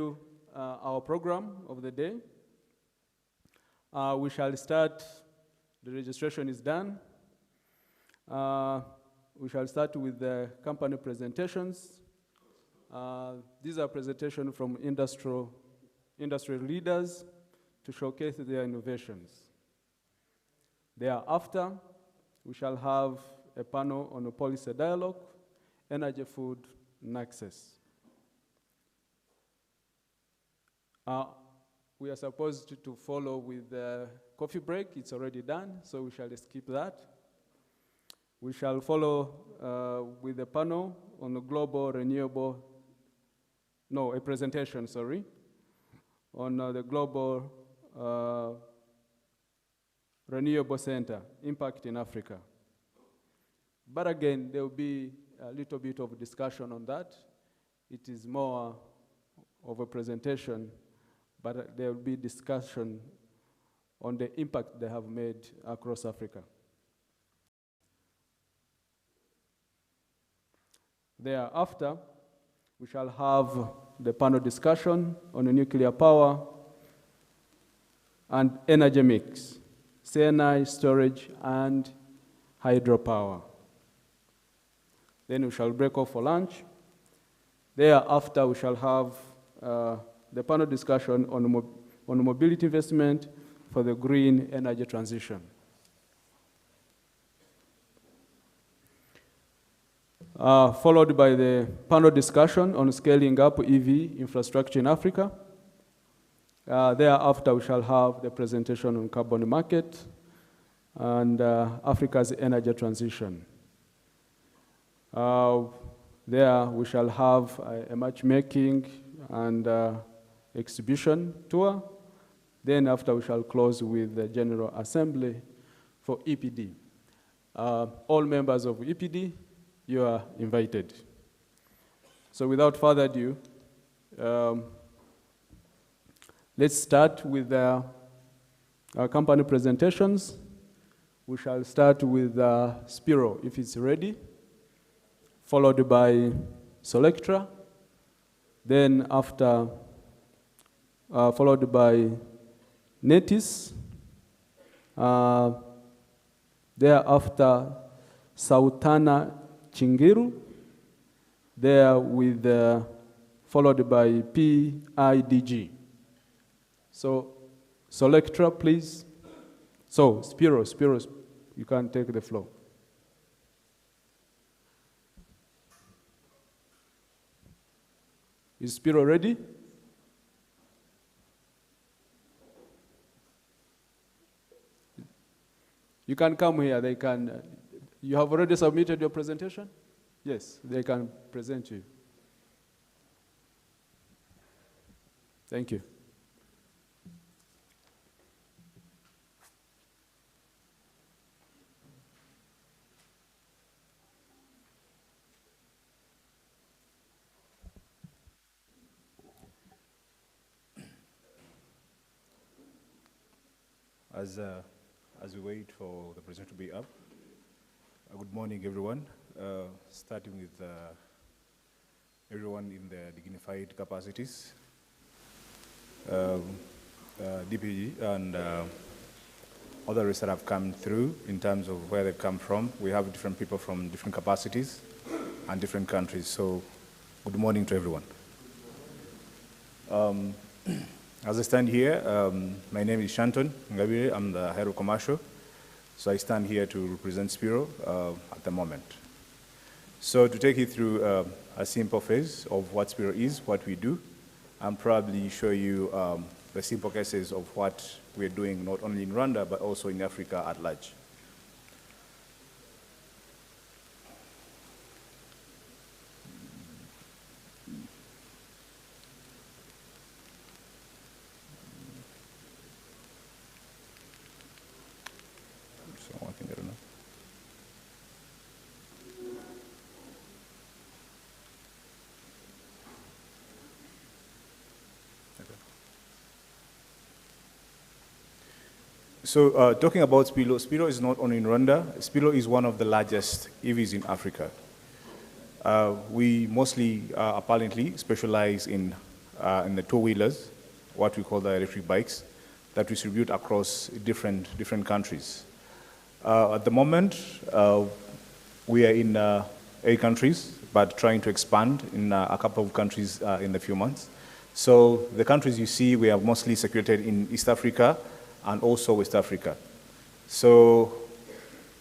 Our program of the day. We shall start, the registration is done. We shall start with the company presentations. These are presentations from industrial leaders to showcase their innovations. Thereafter, we shall have a panel on a policy dialogue, energy, food, Nexus. We are supposed to follow with the coffee break. It's already done, so we shall skip that. We shall follow with the panel on the global renewable, a presentation, sorry, on the global renewable center, impact in Africa. But again, there will be a little bit of discussion on that. It is more of a presentation, but there will be discussion on the impact they have made across Africa. Thereafter, we shall have the panel discussion on the nuclear power and energy mix, CNI, storage, and hydropower. Then we shall break off for lunch. Thereafter, we shall have the panel discussion on mobility investment for the green energy transition. Followed by the panel discussion on scaling up EV infrastructure in Africa. Thereafter, we shall have the presentation on carbon market and Africa's energy transition. There we shall have a matchmaking and exhibition tour. Then after we shall close with the General Assembly for EPD. All members of EPD, you are invited. So without further ado, let's start with our company presentations. We shall start with Spiro, if it's ready, followed by Solektra, then after, followed by Netis, thereafter Sautana Chingiru, there with, followed by PIDG. So, Solektra, please. So, Spiro, you can take the floor. Is Spiro ready? You can come here, they can, you have already submitted your presentation? Yes, they can present you. Thank you. As we wait for the presentation to be up, good morning, everyone. Starting with everyone in their dignified capacities, DPG and others that have come through in terms of where they've come from. We have different people from different capacities and different countries. So, good morning to everyone. As I stand here, my name is Shanton Ngabire. I'm the head of commercial. So I stand here to represent Spiro at the moment. So to take you through a simple phase of what Spiro is, what we do, and probably show you the simple cases of what we're doing not only in Rwanda, but also in Africa at large. So talking about Spiro, Spiro is not only in Rwanda. Spiro is one of the largest EVs in Africa. We mostly apparently specialize in in the two-wheelers, what we call the electric bikes, that distribute across different countries. At the moment, we are in 8 countries, but trying to expand in a couple of countries in a few months. So the countries you see, we are mostly situated in East Africa and also West Africa. So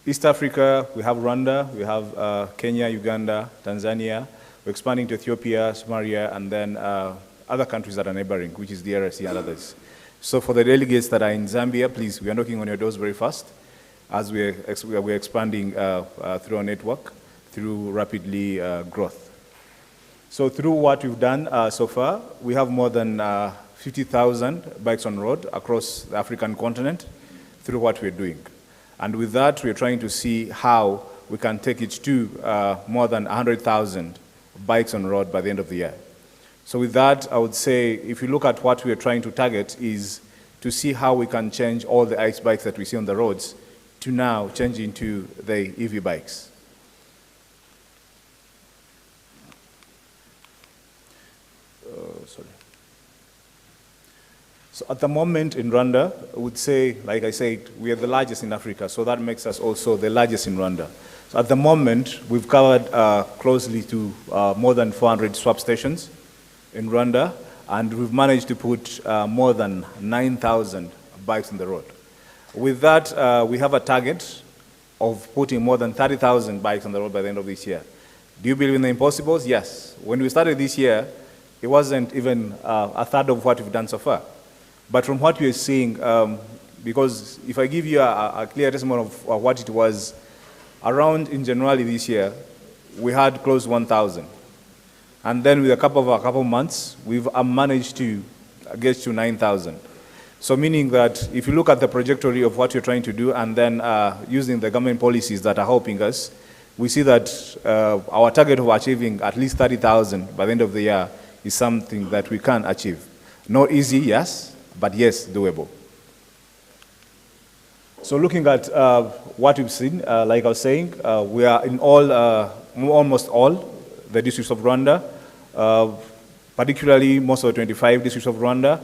East Africa, we have Rwanda, we have Kenya, Uganda, Tanzania. We're expanding to Ethiopia, Somalia, and then other countries that are neighboring, which is the DRC and others. So for the delegates that are in Zambia, please, we are knocking on your doors very fast as we're expanding through our network, through rapidly growth. So through what we've done so far, we have more than 50,000 bikes on road across the African continent through what we're doing. And with that, we're trying to see how we can take it to more than 100,000 bikes on road by the end of the year. So with that, I would say, if you look at what we're trying to target is to see how we can change all the ICE bikes that we see on the roads to now change into the EV bikes. So at the moment in Rwanda, I would say, like I said, we are the largest in Africa, so that makes us also the largest in Rwanda. So at the moment, we've covered closely to more than 400 swap stations in Rwanda, and we've managed to put more than 9,000 bikes on the road. With that, we have a target of putting more than 30,000 bikes on the road by the end of this year. Do you believe in the impossibles? Yes. When we started this year, it wasn't even a third of what we've done so far. But from what we are seeing, because if I give you a clear testimony of what it was, around in January this year, we had close to 1,000. And then with a couple of months, we've managed to get to 9,000. So meaning that if you look at the trajectory of what you're trying to do and then using the government policies that are helping us, we see that our target of achieving at least 30,000 by the end of the year is something that we can achieve. Not easy, yes, but yes, doable. So looking at what we've seen, like I was saying, we are in almost all the districts of Rwanda, particularly most of the 25 districts of Rwanda,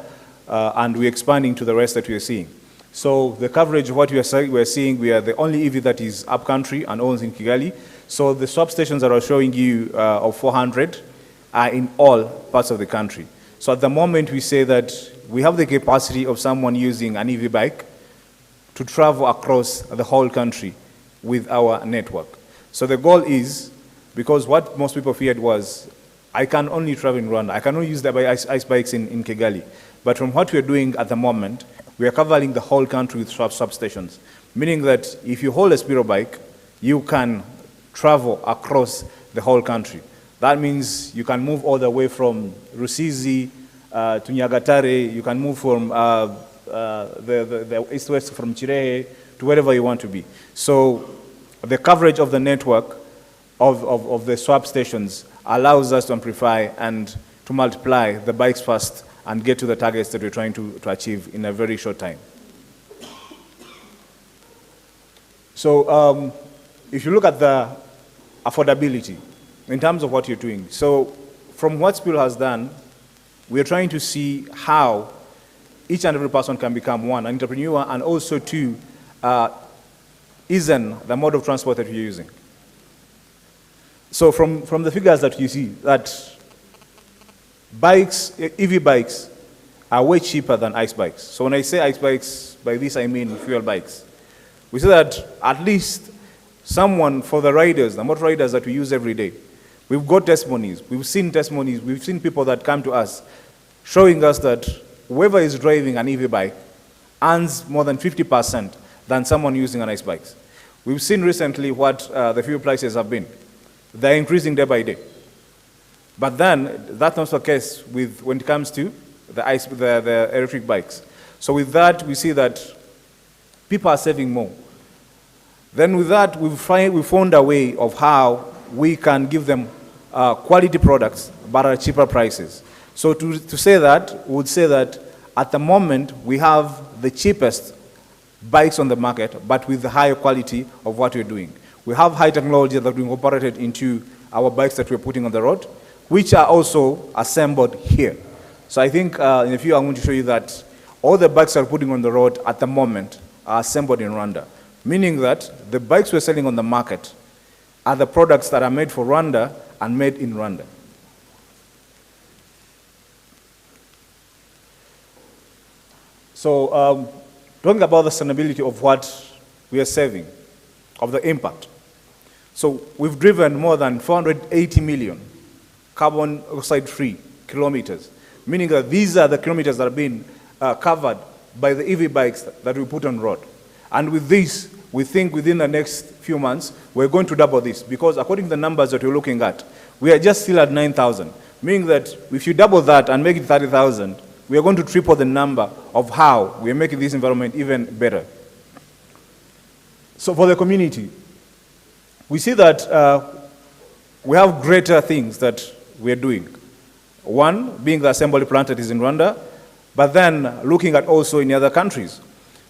and we're expanding to the rest that we are seeing. So the coverage of what we are seeing, we are the only EV that is upcountry and owns in Kigali. So the swap stations that I was showing you of 400 are in all parts of the country. So at the moment, we say that we have the capacity of someone using an EV bike to travel across the whole country with our network. So the goal is, because what most people feared was, I can only travel in Rwanda, I can only use the ICE bikes in Kigali. But from what we're doing at the moment, we are covering the whole country with substations, meaning that if you hold a Spiro bike, you can travel across the whole country. That means you can move all the way from Rusizi to Nyagatare, you can move from the east-west from Chirehe to wherever you want to be. So the coverage of the network of the swap stations allows us to amplify and to multiply the bikes fast and get to the targets that we're trying to achieve in a very short time. So if you look at the affordability in terms of what you're doing, so from what Spiro has done, we're trying to see how each and every person can become one, an entrepreneur, and also to easen the mode of transport that we're using. So from the figures that you see, that bikes, EV bikes, are way cheaper than ICE bikes. So when I say ICE bikes, by this I mean fuel bikes. We say that at least someone, for the riders, the motor riders that we use every day, we've got testimonies, we've seen people that come to us showing us that whoever is driving an EV bike earns more than 50% than someone using an ICE bike. We've seen recently what the fuel prices have been. They're increasing day by day. But then, that's not the case when it comes to the electric bikes. So with that, we see that people are saving more. Then with that, we found a way of how we can give them quality products, but at cheaper prices. So to say that, we would say that at the moment, we have the cheapest bikes on the market, but with the higher quality of what we're doing. We have high technology that we incorporated into our bikes that we're putting on the road, which are also assembled here. So I think in a few I'm going to show you that all the bikes we're putting on the road at the moment are assembled in Rwanda, meaning that the bikes we're selling on the market are the products that are made for Rwanda and made in Rwanda. So talking about the sustainability of what we are saving, of the impact. So we've driven more than 480 million carbon oxide-free kilometers, meaning that these are the kilometers that are being covered by the EV bikes that we put on road. And with this, we think within the next few months, we're going to double this, because according to the numbers that we're looking at, we are just still at 9,000, meaning that if you double that and make it 30,000, we are going to triple the number of how we are making this environment even better. So for the community, we see that we have greater things that we are doing. One, being the assembly plant that is in Rwanda, but then looking at also in other countries.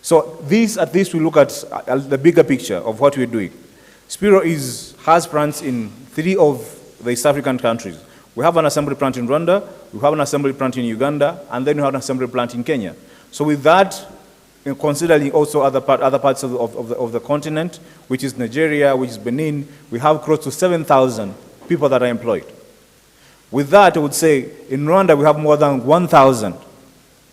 So these, at least we look at the bigger picture of what we're doing. Spiro has plants in 3 of the East African countries. We have an assembly plant in Rwanda, we have an assembly plant in Uganda, and then we have an assembly plant in Kenya. So with that, considering also other parts of the continent, which is Nigeria, which is Benin, we have close to 7,000 people that are employed. With that, I would say, in Rwanda, we have more than 1,000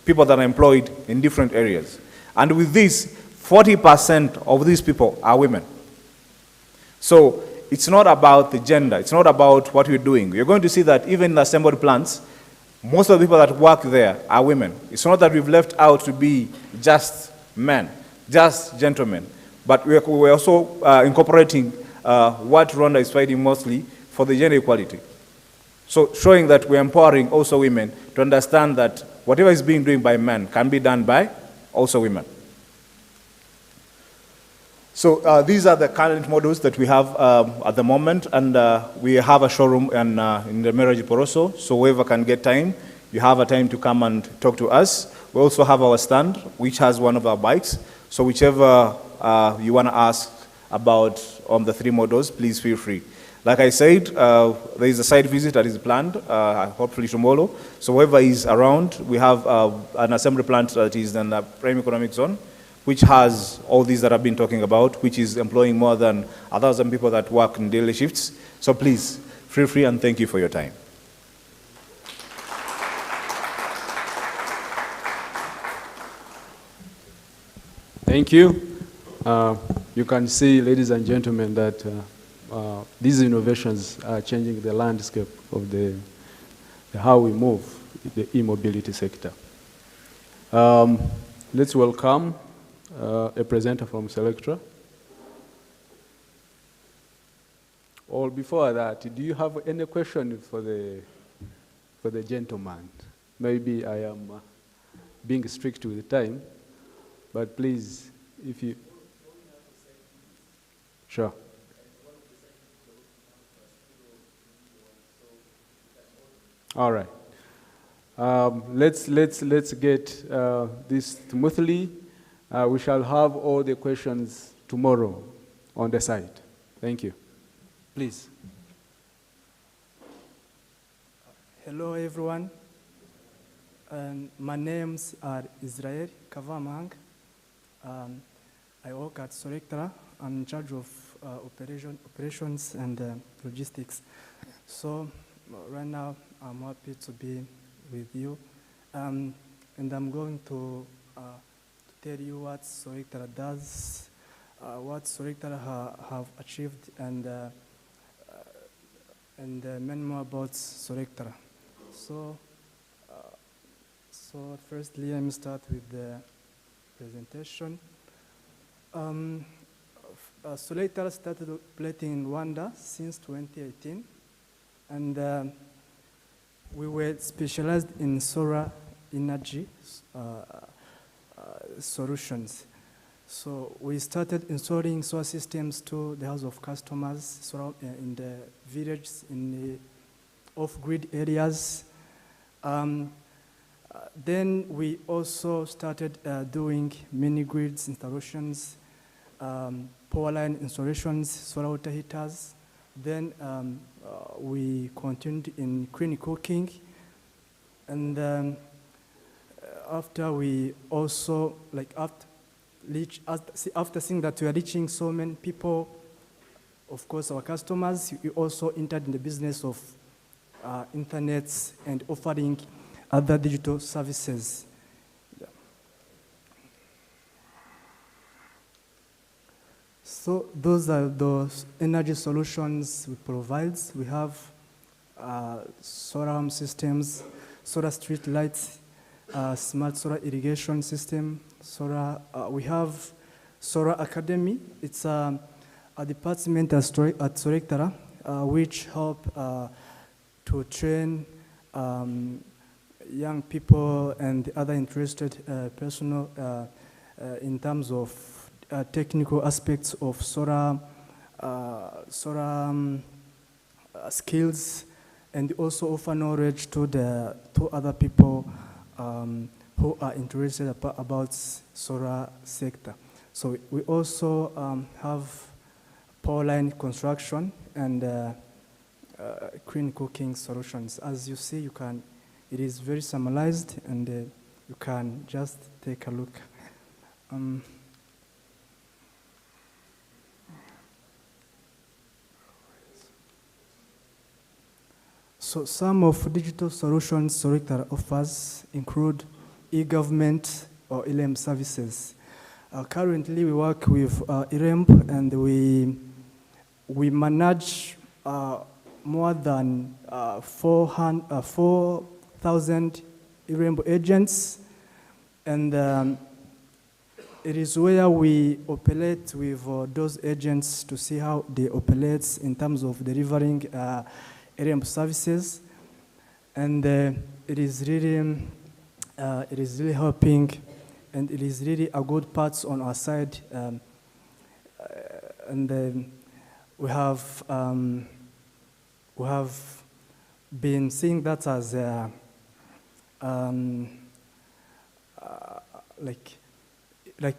people that are employed in different areas. And with this, 40% of these people are women. So it's not about the gender, it's not about what we're doing. You're going to see that even in the assembly plants, most of the people that work there are women. It's not that we've left out to be just men, just gentlemen, but we're also incorporating what Rwanda is fighting mostly for, the gender equality. So showing that we're empowering also women to understand that whatever is being done by men can be done by also women. So these are the current models that we have at the moment, and we have a showroom in the Meraji Poroso, so whoever can get time, you have a time to come and talk to us. We also have our stand, which has one of our bikes, so whichever you want to ask about on the 3 models, please feel free. Like I said, there is a site visit that is planned, hopefully tomorrow. So whoever is around, we have an assembly plant that is in the prime economic zone, which has all these that I've been talking about, which is employing more than 1,000 people that work in daily shifts. So please, feel free, and thank you for your time. Thank you. You can see, ladies and gentlemen, that these innovations are changing the landscape of how we move the e-mobility sector. Let's welcome a presenter from Solektra. Or before that, do you have any question for the gentleman? Maybe I am being strict with the time, but please, if you... Sure. All right. Let's get this smoothly. We shall have all the questions tomorrow on the site. Thank you. Please. Hello, everyone. My name's Israel Kavamang. I work at Solektra. I'm in charge of operations and logistics. So right now, I'm happy to be with you. And I'm going to tell you what Solektra does, what Solektra have achieved, and many more about Solektra. So firstly, let me start with the presentation. Solektra started operating in Rwanda since 2018, and we were specialized in solar energy solutions. So we started installing solar systems to the house of customers in the villages, in the off-grid areas. Then we also started doing mini-grids installations, power line installations, solar water heaters. Then we continued in clean cooking, And after we also, like after seeing that we are reaching so many people, of course our customers, we also entered in the business of internet and offering other digital services. Yeah. So those are those energy solutions we provide. We have solar home systems, solar street lights, smart solar irrigation system, solar. We have Solar Academy. It's a department at Solektra, which help to train young people and other interested personnel in terms of technical aspects of solar skills, and also offer knowledge to other people who are interested about solar sector. So we also have power line construction and clean cooking solutions. As you see, it is very summarized, and you can just take a look. So some of digital solutions Solektra offers include e-government or ELM services. Currently, we work with ELM, and we manage more than 4,000 ELM agents, and it is where we operate with those agents to see how they operate in terms of delivering ELM services, and it is really helping, and it is really a good part on our side, and we have been seeing that as like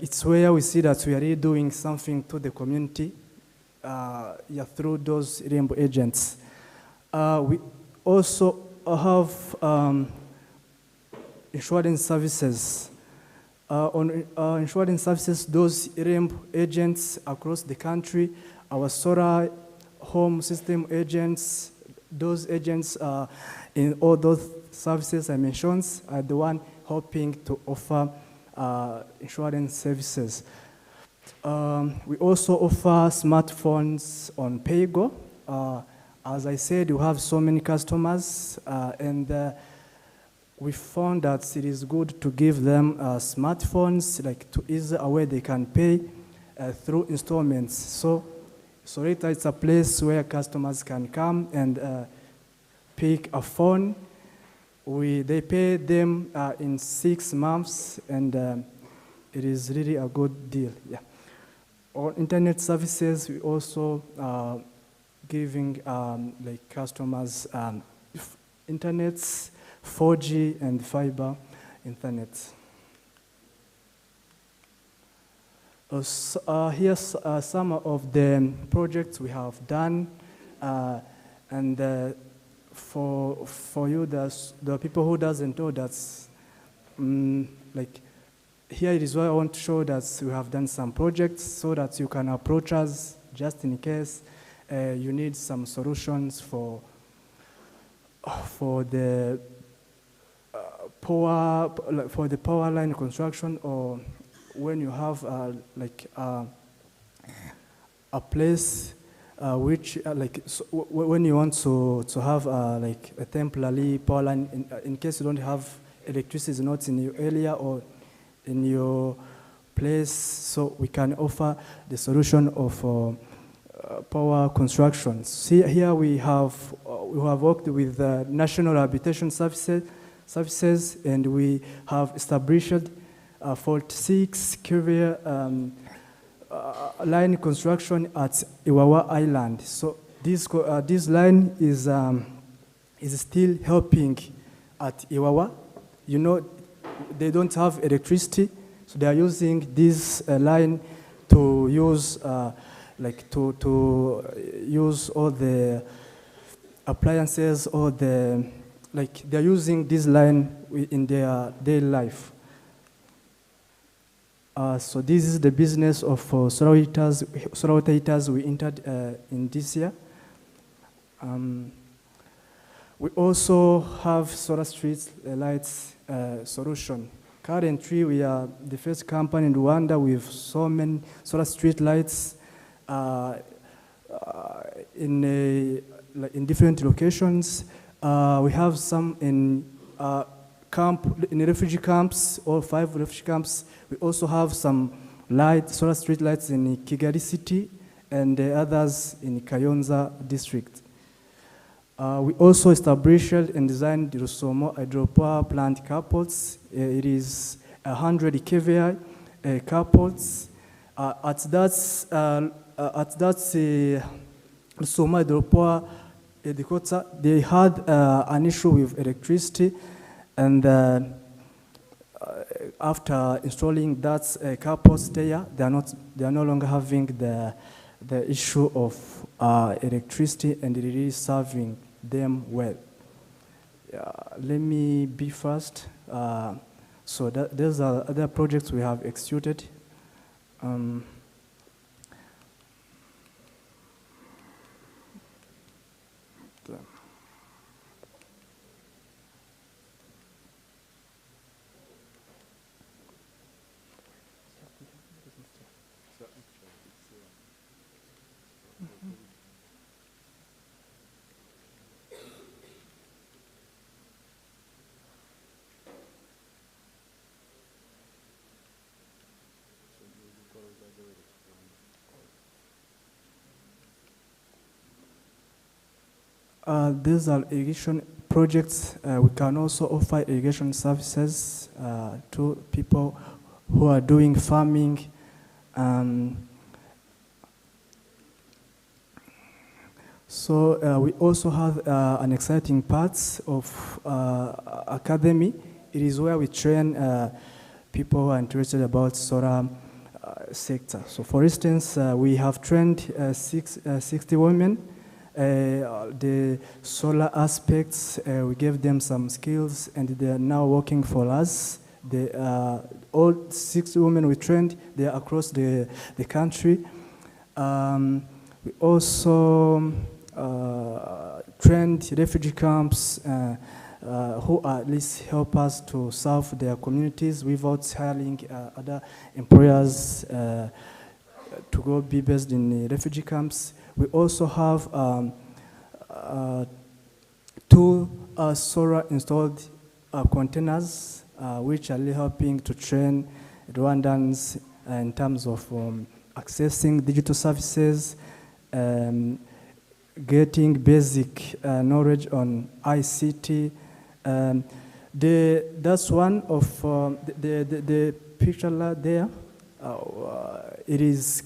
it's where we see that we are really doing something to the community through those Renewable agents. We also have insurance services. On insurance services, those Renewable agents across the country, our solar home system agents, those agents in all those services I mentioned are the one helping to offer insurance services. We also offer smartphones on PIDG. As I said, we have so many customers, and we found that it is good to give them smartphones, like to ease a way they can pay through installments. So it's a place where customers can come and pick a phone. They pay them in 6 months, and it is really a good deal. Yeah. On internet services, we also giving like customers internets, 4G and fiber internet. Here's some of the projects we have done, and for you, the people who doesn't know that, like here it is where I want to show that we have done some projects so that you can approach us just in case you need some solutions for the power line construction, or when you have like a place which when you want to have like a temporary power line in case you don't have electricity is not in your area or in your place, so we can offer the solution of power construction. See here we have worked with National Rehabilitation Services, and we have established 46 kV line construction at Iwawa Island. So this line is still helping at Iwawa. You know, they don't have electricity, so they are using this line to use to use all the appliances, all the like they're using this line in their daily life. So this is the business of solar water heaters we entered in this year. We also have solar street lights solution. Currently, we are the first company in Rwanda with so many solar street lights in different locations. We have some in refugee camps, all 5 refugee camps. We also have some solar street lights in Kigali city and the others in Kayonza district. We also established and designed the Rusumo hydropower plant carports. It is 100 kVA carports. At that Rusumo hydropower headquarters, they had an issue with electricity, and after installing that carports there, they are no longer having the issue of electricity, and it is serving them well. Let me be fast. So those are other projects we have executed. These are irrigation projects. We can also offer irrigation services to people who are doing farming. So we also have an exciting part of academy. It is where we train people who are interested about solar sector. So for instance, we have trained 60 women. The solar aspects, we gave them some skills, and they are now working for us. All 60 women we trained, they are across the country. We also trained refugee camps who at least help us to serve their communities without hiring other employers to go be based in the refugee camps. We also have 2 solar installed containers, which are really helping to train Rwandans in terms of accessing digital services, getting basic knowledge on ICT. That's one of the picture there. It is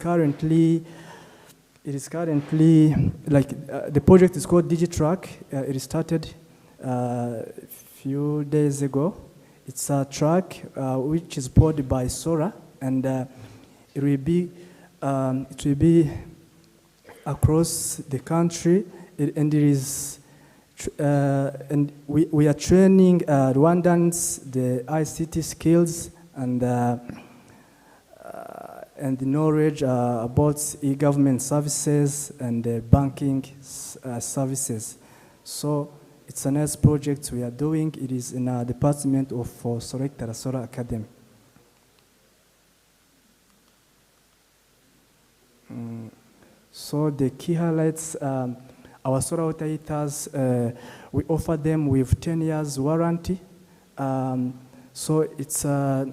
currently like the project is called DigiTrack. It started a few days ago. It's a track which is powered by solar, and it will be across the country. And we are training Rwandans the ICT skills and the knowledge about e-government services and banking services. So it's a nice project we are doing. It is in a department of Solektra Solar Academy. So the key highlights, our solar water heaters, we offer them with 10 years warranty. So it's a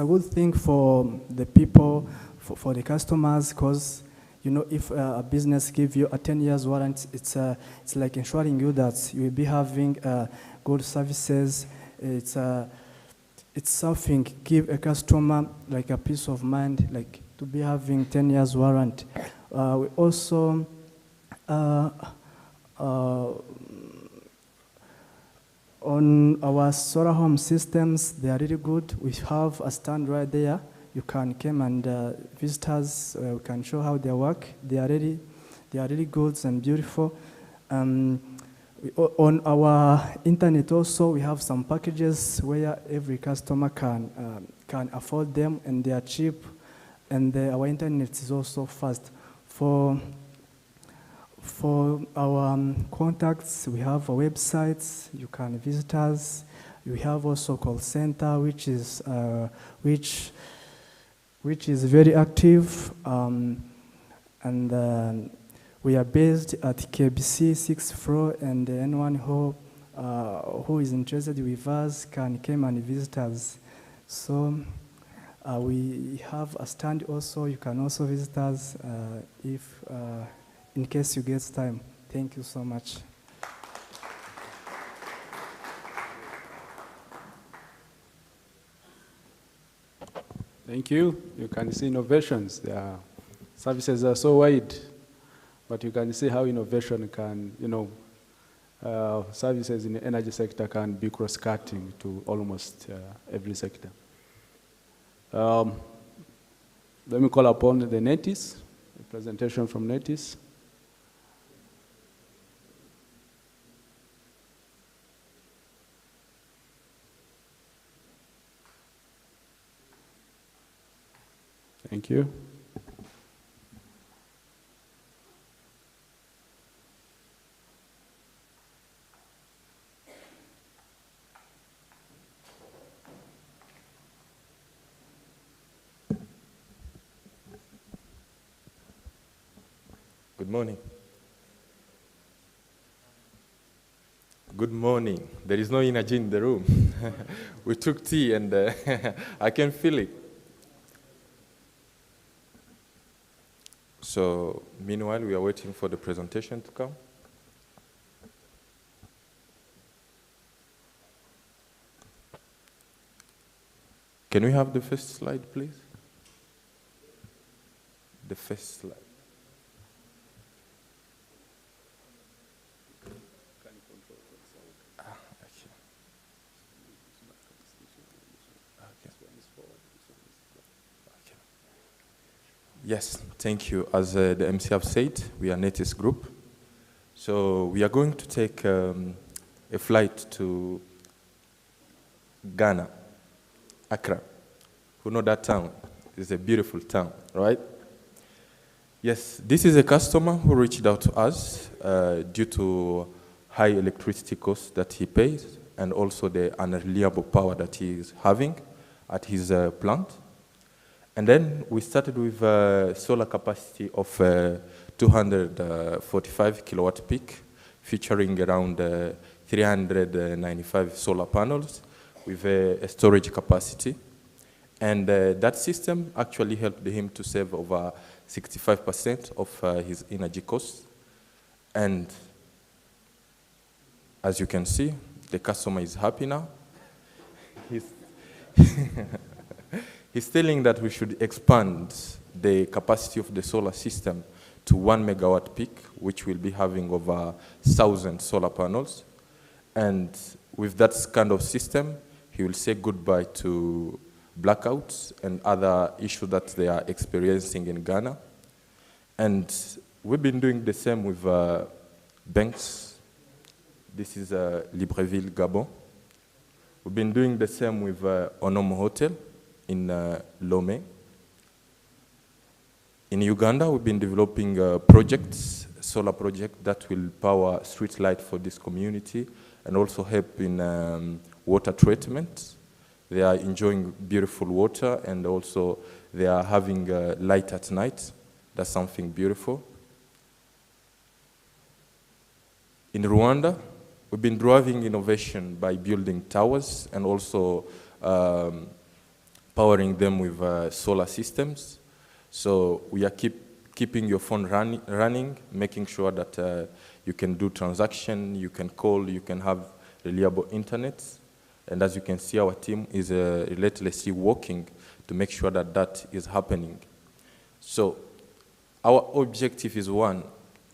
good thing for the people, for the customers, because if a business gives you a 10 years warranty, it's like ensuring you that you will be having good services. It's something give a customer like a peace of mind, like to be having 10 years warranty. We also on our solar home systems, they are really good. We have a stand right there. You can come and visit us. We can show how they work. They are really good and beautiful. On our internet also, we have some packages where every customer can afford them, and they are cheap, and our internet is also fast. For our contacts, we have a website. You can visit us. We have also call center, which is very active, and we are based at KBC 6th floor, and anyone who is interested with us can come and visit us. So we have a stand also. You can also visit us if, in case you get time. Thank you so much. Thank you. You can see innovations. Their services are so wide, but you can see how innovation can, services in the energy sector can be cross-cutting to almost every sector. Let me call upon the Netis, a presentation from Netis. Thank you. Good morning. Good morning. There is no energy in the room. We took tea and I can feel it. So, meanwhile, we are waiting for the presentation to come. Can we have the first slide, please? The first slide. Yes, thank you. As the MC have said, we are Netis Group. So we are going to take a flight to Ghana, Accra. Who know that town? It's a beautiful town, right? Yes, this is a customer who reached out to us due to high electricity costs that he pays and also the unreliable power that he is having at his plant. And then we started with a solar capacity of 245 kilowatt peak, featuring around 395 solar panels with a storage capacity. And that system actually helped him to save over 65% of his energy costs. And as you can see, the customer is happy now. He's telling that we should expand the capacity of the solar system to 1 megawatt peak, which will be having over 1,000 solar panels. And with that kind of system, he will say goodbye to blackouts and other issues that they are experiencing in Ghana. And we've been doing the same with banks. This is Libreville, Gabon. We've been doing the same with Onomo Hotel in Lomé. In Uganda, we've been developing projects, solar project that will power street light for this community and also help in water treatment. They are enjoying beautiful water and also they are having light at night. That's something beautiful. In Rwanda, we've been driving innovation by building towers and also powering them with solar systems. So we are keeping your phone running, making sure that you can do transaction, you can call, you can have reliable internet. And as you can see, our team is relentlessly working to make sure that that is happening. So our objective is one,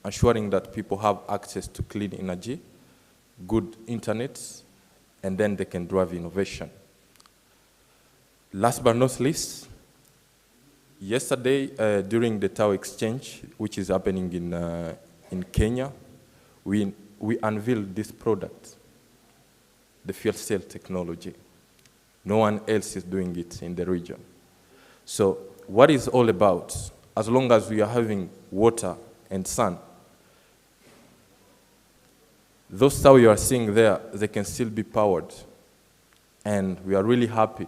ensuring that people have access to clean energy, good internet, and then they can drive innovation. Last but not least, yesterday during the Tower Exchange, which is happening in Kenya, we unveiled this product, the fuel cell technology. No one else is doing it in the region. So what it's all about, as long as we are having water and sun, those towers you are seeing there, they can still be powered. And we are really happy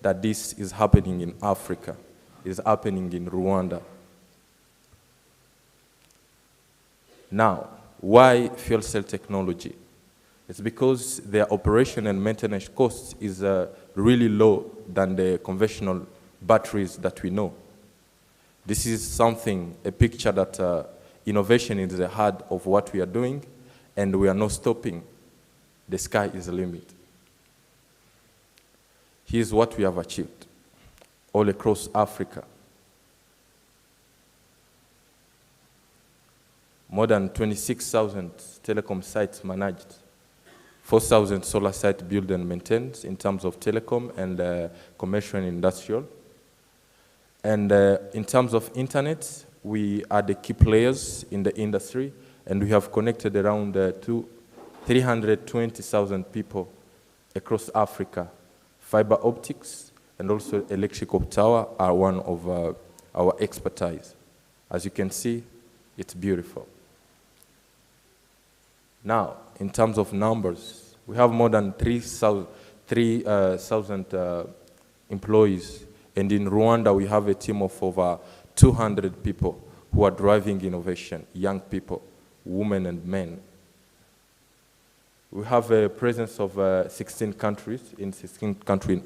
that this is happening in Africa, is happening in Rwanda. Now, why fuel cell technology? It's because their operation and maintenance cost is really low than the conventional batteries that we know. This is something, a picture that innovation is the heart of what we are doing, and we are not stopping. The sky is the limit. Here's what we have achieved all across Africa. More than 26,000 telecom sites managed, 4,000 solar sites built and maintained in terms of telecom and commercial and industrial. And in terms of internet, we are the key players in the industry, and we have connected around 320,000 people across Africa. Fiber optics and also electrical tower are one of our expertise. As you can see, it's beautiful. Now, in terms of numbers, we have more than 3,000 employees, and in Rwanda we have a team of over 200 people who are driving innovation, young people, women and men. We have a presence of 16 countries in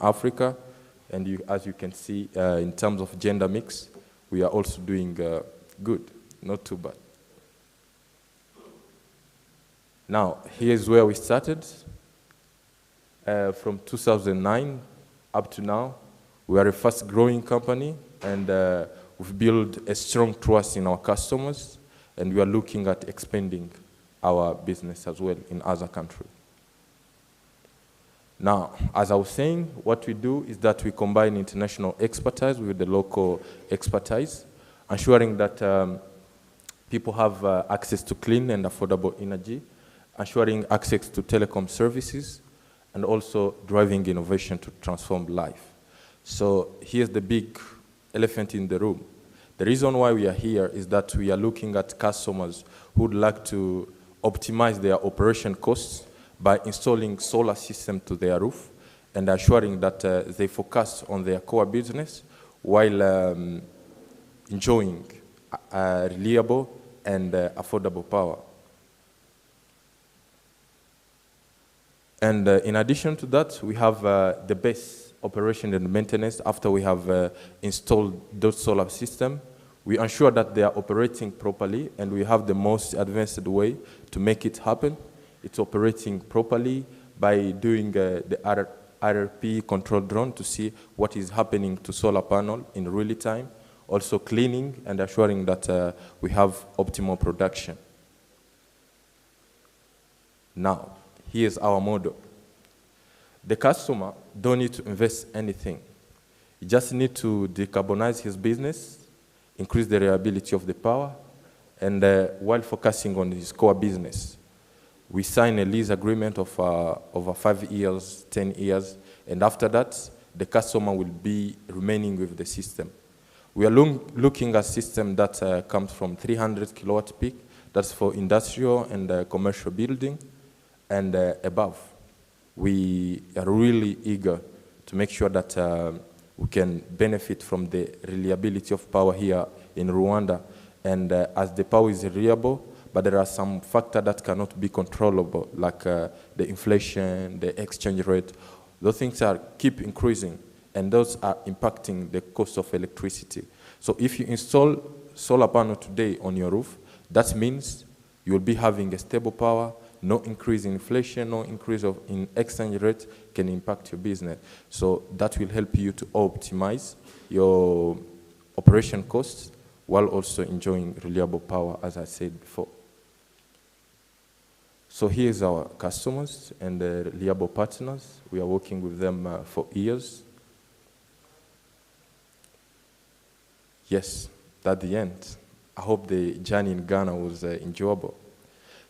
Africa, and as you can see, in terms of gender mix, we are also doing good, not too bad. Now, here's where we started. From 2009 up to now, we are a fast-growing company, and we've built a strong trust in our customers, and we are looking at expanding our business as well in other countries. Now, as I was saying, what we do is that we combine international expertise with the local expertise, ensuring that people have access to clean and affordable energy, ensuring access to telecom services, and also driving innovation to transform life. So here's the big elephant in the room. The reason why we are here is that we are looking at customers who would like to optimize their operation costs by installing solar system to their roof and assuring that they focus on their core business while enjoying reliable and affordable power. And in addition to that, we have the best operation and maintenance after we have installed those solar systems. We ensure that they are operating properly, and we have the most advanced way to make it happen. It's operating properly by doing the RP control drone to see what is happening to solar panel in real time, also cleaning and assuring that we have optimal production. Now, here's our model. The customer don't need to invest anything. He just need to decarbonize his business, increase the reliability of the power, and while focusing on his core business. We sign a lease agreement of over 5 years, 10 years, and after that, the customer will be remaining with the system. We are looking at a system that comes from 300 kilowatt peak. That's for industrial and commercial building and above. We are really eager to make sure that we can benefit from the reliability of power here in Rwanda. And as the power is reliable, but there are some factors that cannot be controllable, like the inflation, the exchange rate. Those things keep increasing, and those are impacting the cost of electricity. So if you install solar panel today on your roof, that means you'll be having a stable power, no increase in inflation, no increase in exchange rate can impact your business. So that will help you to optimize your operation costs while also enjoying reliable power, as I said before. So here's our customers and the reliable partners. We are working with them for years. Yes, that's the end. I hope the journey in Ghana was enjoyable.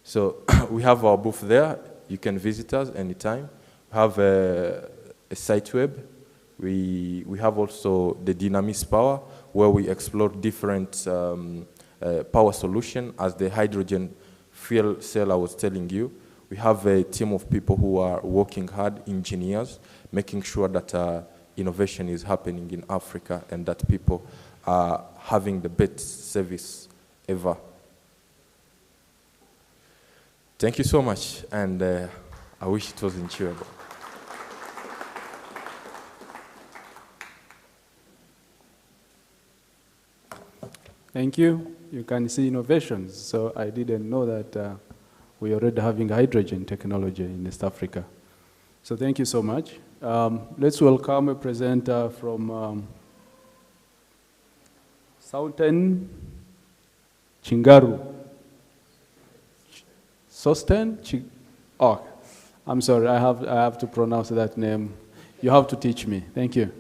So we have our booth there. You can visit us anytime. We have a site web. We have also the Dynamis Power, where we explore different power solution as the hydrogen fuel cell I was telling you. We have a team of people who are working hard, engineers, making sure that innovation is happening in Africa and that people are having the best service ever. Thank you so much, and I wish it was enjoyable. Thank you. You can see innovations. So I didn't know that we're already having hydrogen technology in East Africa. So thank you so much. Let's welcome a presenter from Southern Chingaru. Sosten? Oh, I'm sorry, I have to pronounce that name. You have to teach me. Thank you.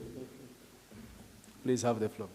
Please have the floor.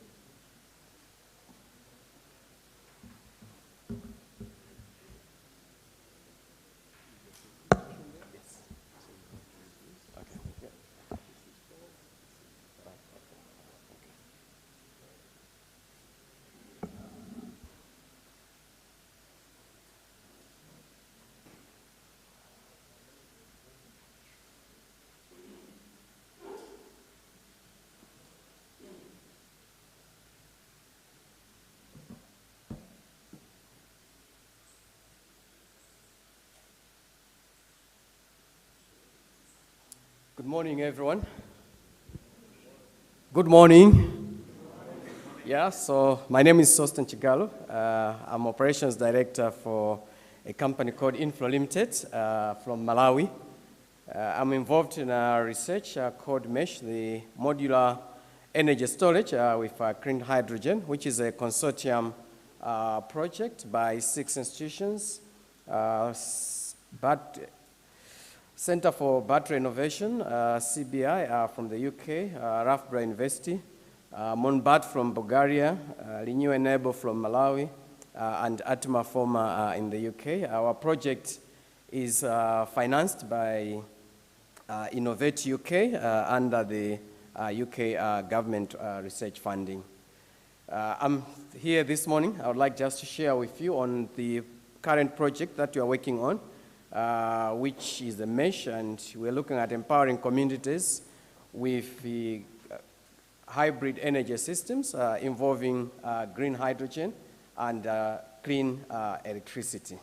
Good morning, everyone. Good morning. Yeah, so my name is Sosten Chigalo. I'm operations director for a company called Inflow Limited from Malawi. I'm involved in a research called MESH, the Modular Energy Storage with Clean Hydrogen, which is a consortium project by 6 institutions, but Center for Battery Innovation, CBI from the UK, Loughborough University, Monbat from Bulgaria, Renewable from Malawi, and Atma Forma in the UK. Our project is financed by Innovate UK under the UK government research funding. I'm here this morning. I would like just to share with you on the current project that we are working on, which is the MESH, and we're looking at empowering communities with the hybrid energy systems involving green hydrogen and clean electricity.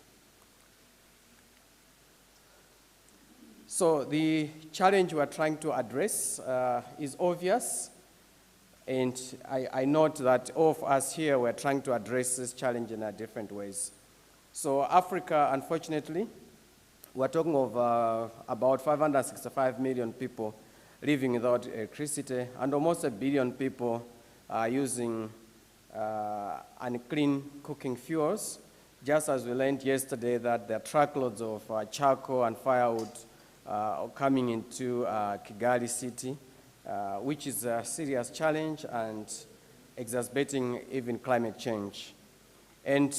So the challenge we're trying to address is obvious, and I note that all of us here, we're trying to address this challenge in different ways. So Africa, unfortunately, we're talking of about 565 million people living without electricity, and almost 1 billion people using unclean cooking fuels. Just as we learned yesterday that there are truckloads of charcoal and firewood coming into Kigali city, which is a serious challenge and exacerbating even climate change. And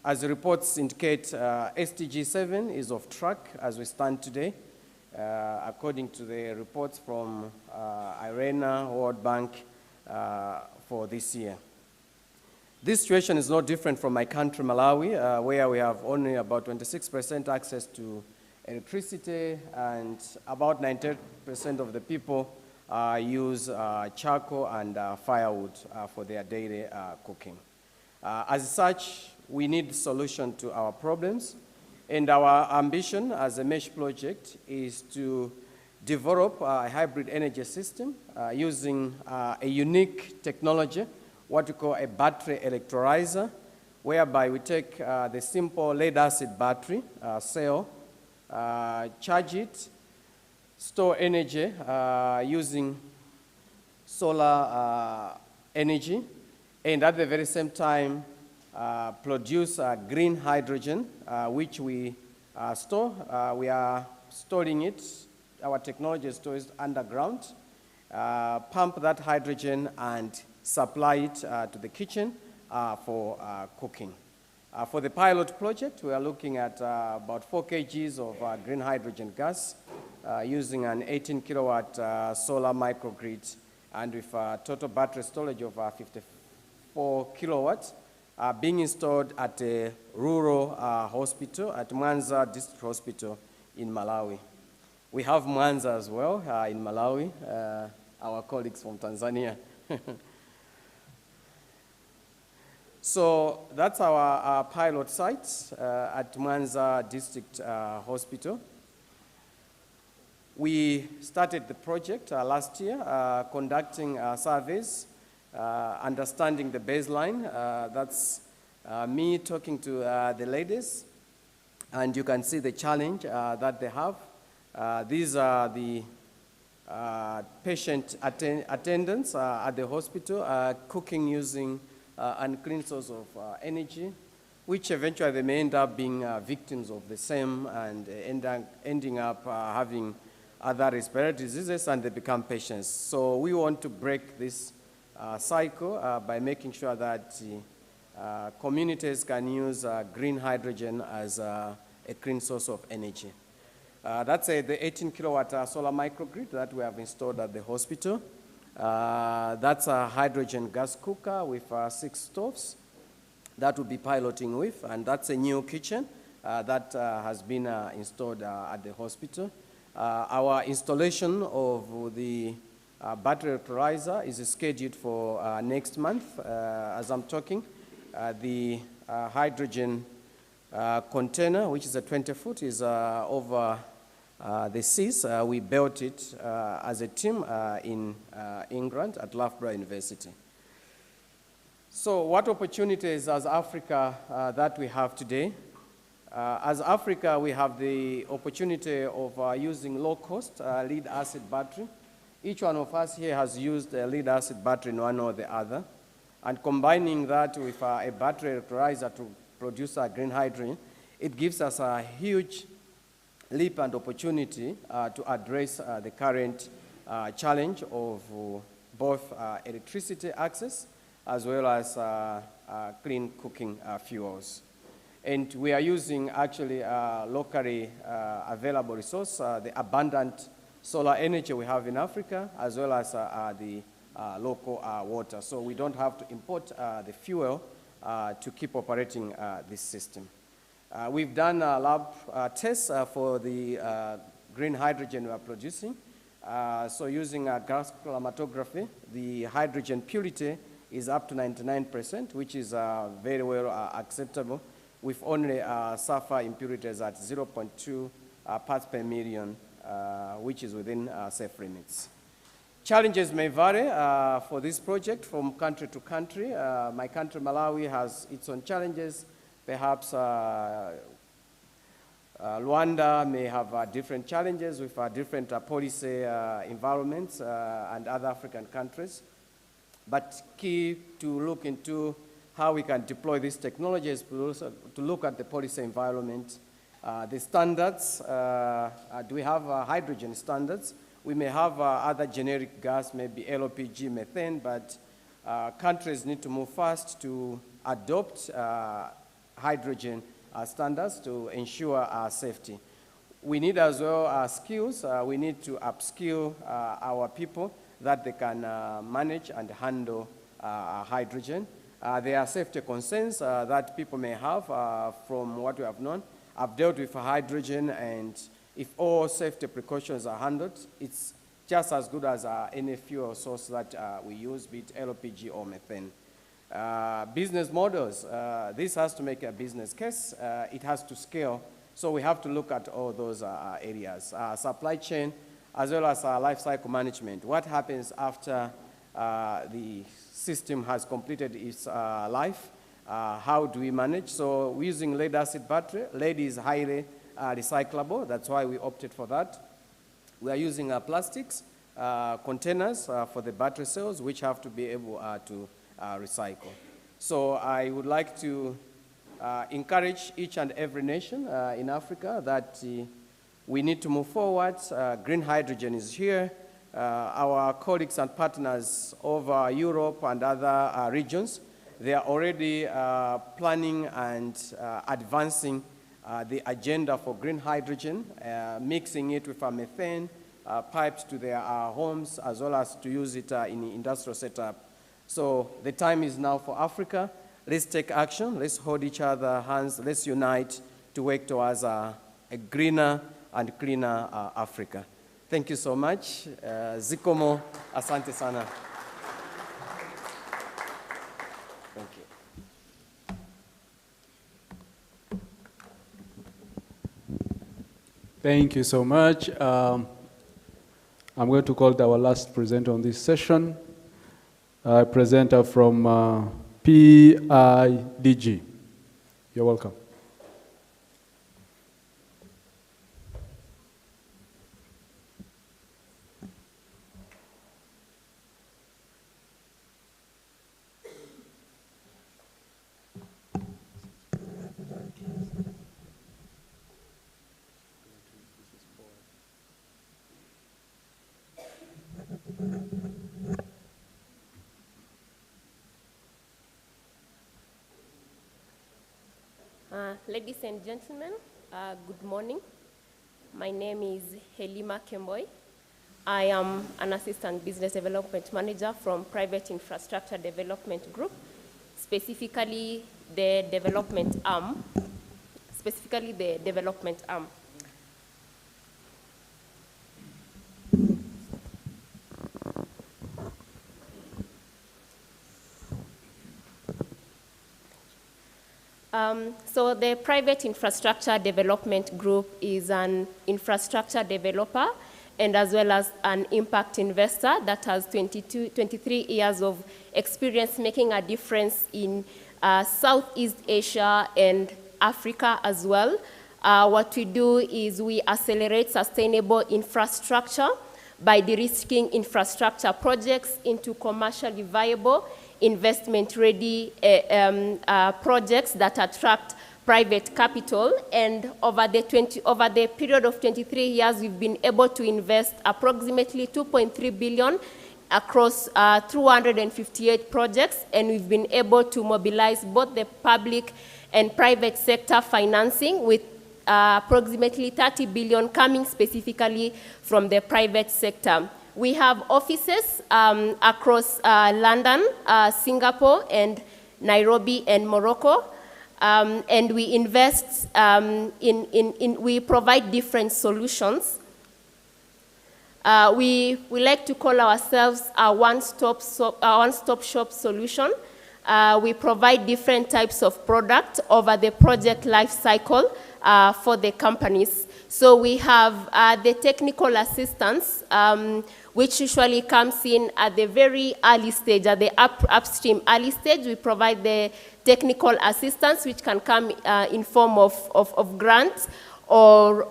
as the reports indicate, SDG 7 is off track as we stand today, according to the reports from IRENA, World Bank for this year. This situation is no different from my country, Malawi, where we have only about 26% access to electricity, and about 90% of the people use charcoal and firewood for their daily cooking. As such, we need a solution to our problems, and our ambition as a MESH project is to develop a hybrid energy system using a unique technology, what we call a battery electrolyzer, whereby we take the simple lead-acid battery cell, charge it, store energy using solar energy, and at the very same time produce green hydrogen, which we store. We are storing it, our technology stores underground, pump that hydrogen and supply it to the kitchen for cooking. For the pilot project, we are looking at about 4 kgs of green hydrogen gas using an 18 kilowatt solar microgrid, and with a total battery storage of 54 kilowatts, being installed at a rural hospital at Mwanza District Hospital in Malawi. We have Mwanza as well in Malawi, our colleagues from Tanzania. So that's our pilot site at Mwanza District Hospital. We started the project last year, conducting surveys, understanding the baseline. That's me talking to the ladies, and you can see the challenge that they have. These are the patient attendants at the hospital, cooking using unclean source of energy, which eventually they may end up being victims of the same and ending up having other respiratory diseases, and they become patients. So we want to break this cycle by making sure that communities can use green hydrogen as a clean source of energy. That's the 18 kilowatt solar microgrid that we have installed at the hospital. That's a hydrogen gas cooker with 6 stoves that we'll be piloting with, and that's a new kitchen that has been installed at the hospital. Our installation of the battery electrolyzer is scheduled for next month. As I'm talking, the hydrogen container, which is a 20-foot, is over the seas. We built it as a team in England at Loughborough University. So what opportunities as Africa that we have today? As Africa, we have the opportunity of using low-cost lead-acid battery. Each one of us here has used a lead-acid battery in one or the other, and combining that with a battery electrolyzer to produce a green hydrogen, it gives us a huge leap and opportunity to address the current challenge of both electricity access as well as clean cooking fuels. And we are using actually locally available resource, the abundant solar energy we have in Africa, as well as the local water. So we don't have to import the fuel to keep operating this system. We've done lab tests for the green hydrogen we are producing. So using gas chromatography, the hydrogen purity is up to 99%, which is very well acceptable, with only sulfur impurities at 0.2 parts per million, which is within safe limits. Challenges may vary for this project from country to country. My country, Malawi, has its own challenges. Perhaps Rwanda may have different challenges with different policy environments and other African countries. But key to look into how we can deploy these technologies, but also to look at the policy environment, the standards. Do we have hydrogen standards? We may have other generic gas, maybe LPG, methane, but countries need to move fast to adopt hydrogen standards to ensure safety. We need as well skills. We need to upskill our people that they can manage and handle hydrogen. There are safety concerns that people may have from what we have known. I've dealt with hydrogen, and if all safety precautions are handled, it's just as good as any fuel source that we use, be it LPG or methane. Business models, this has to make a business case. It has to scale, so we have to look at all those areas. Supply chain, as well as life cycle management. What happens after the system has completed its life? How do we manage? So we're using lead-acid battery. Lead is highly recyclable. That's why we opted for that. We are using plastics containers for the battery cells, which have to be able to recycle. So I would like to encourage each and every nation in Africa that we need to move forward. Green hydrogen is here. Our colleagues and partners over Europe and other regions, they are already planning and advancing the agenda for green hydrogen, mixing it with methane, piped to their homes, as well as to use it in the industrial setup. So the time is now for Africa. Let's take action. Let's hold each other hands. Let's unite to work towards a greener and cleaner Africa. Thank you so much. Zikomo, asante sana. Thank you. Thank you so much. I'm going to call our last presenter on this session, a presenter from PIDG. You're welcome. Ladies and gentlemen, good morning. My name is Helima Kemboy. I am an Assistant Business Development Manager from Private Infrastructure Development Group, specifically the development arm. So the Private Infrastructure Development Group is an infrastructure developer and as well as an impact investor that has 23 years of experience making a difference in Southeast Asia and Africa as well. What we do is we accelerate sustainable infrastructure by de-risking infrastructure projects into commercially viable, investment-ready projects that attract private capital. And over the period of 23 years, we've been able to invest approximately 2.3 billion across 258 projects, and we've been able to mobilize both the public and private sector financing with approximately 30 billion coming specifically from the private sector. We have offices across London, Singapore, and Nairobi and Morocco. And we invest we provide different solutions. We like to call ourselves a one-stop shop solution. We provide different types of product over the project life cycle for the companies. So we have the technical assistance, which usually comes in at the very early stage, at the upstream early stage. We provide the technical assistance, which can come in form of grants or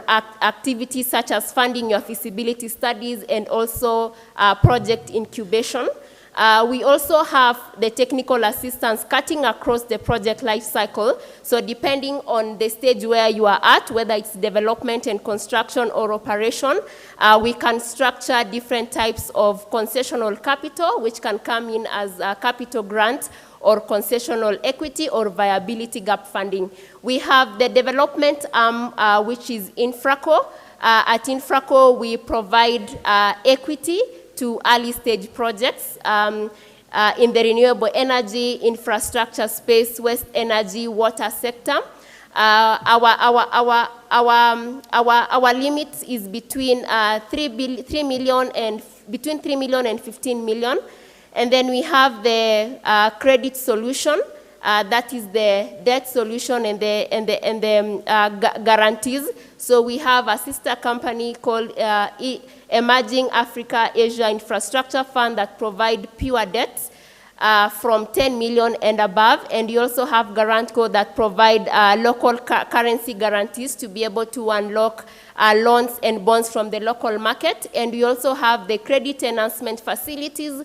activities such as funding your feasibility studies and also project incubation. We also have the technical assistance cutting across the project life cycle. So depending on the stage where you are at, whether it's development and construction or operation, we can structure different types of concessional capital, which can come in as a capital grant or concessional equity or viability gap funding. We have the development arm, which is Infraco. At Infraco, we provide equity to early stage projects in the renewable energy, infrastructure space, waste energy, water sector. Our limit is between 3 million and 15 million. And then we have the credit solution, that is the debt solution and the guarantees. So we have a sister company called Emerging Africa Asia Infrastructure Fund that provide pure debts from 10 million and above. And you also have Garantco that provide local currency guarantees to be able to unlock loans and bonds from the local market. And we also have the credit enhancement facilities.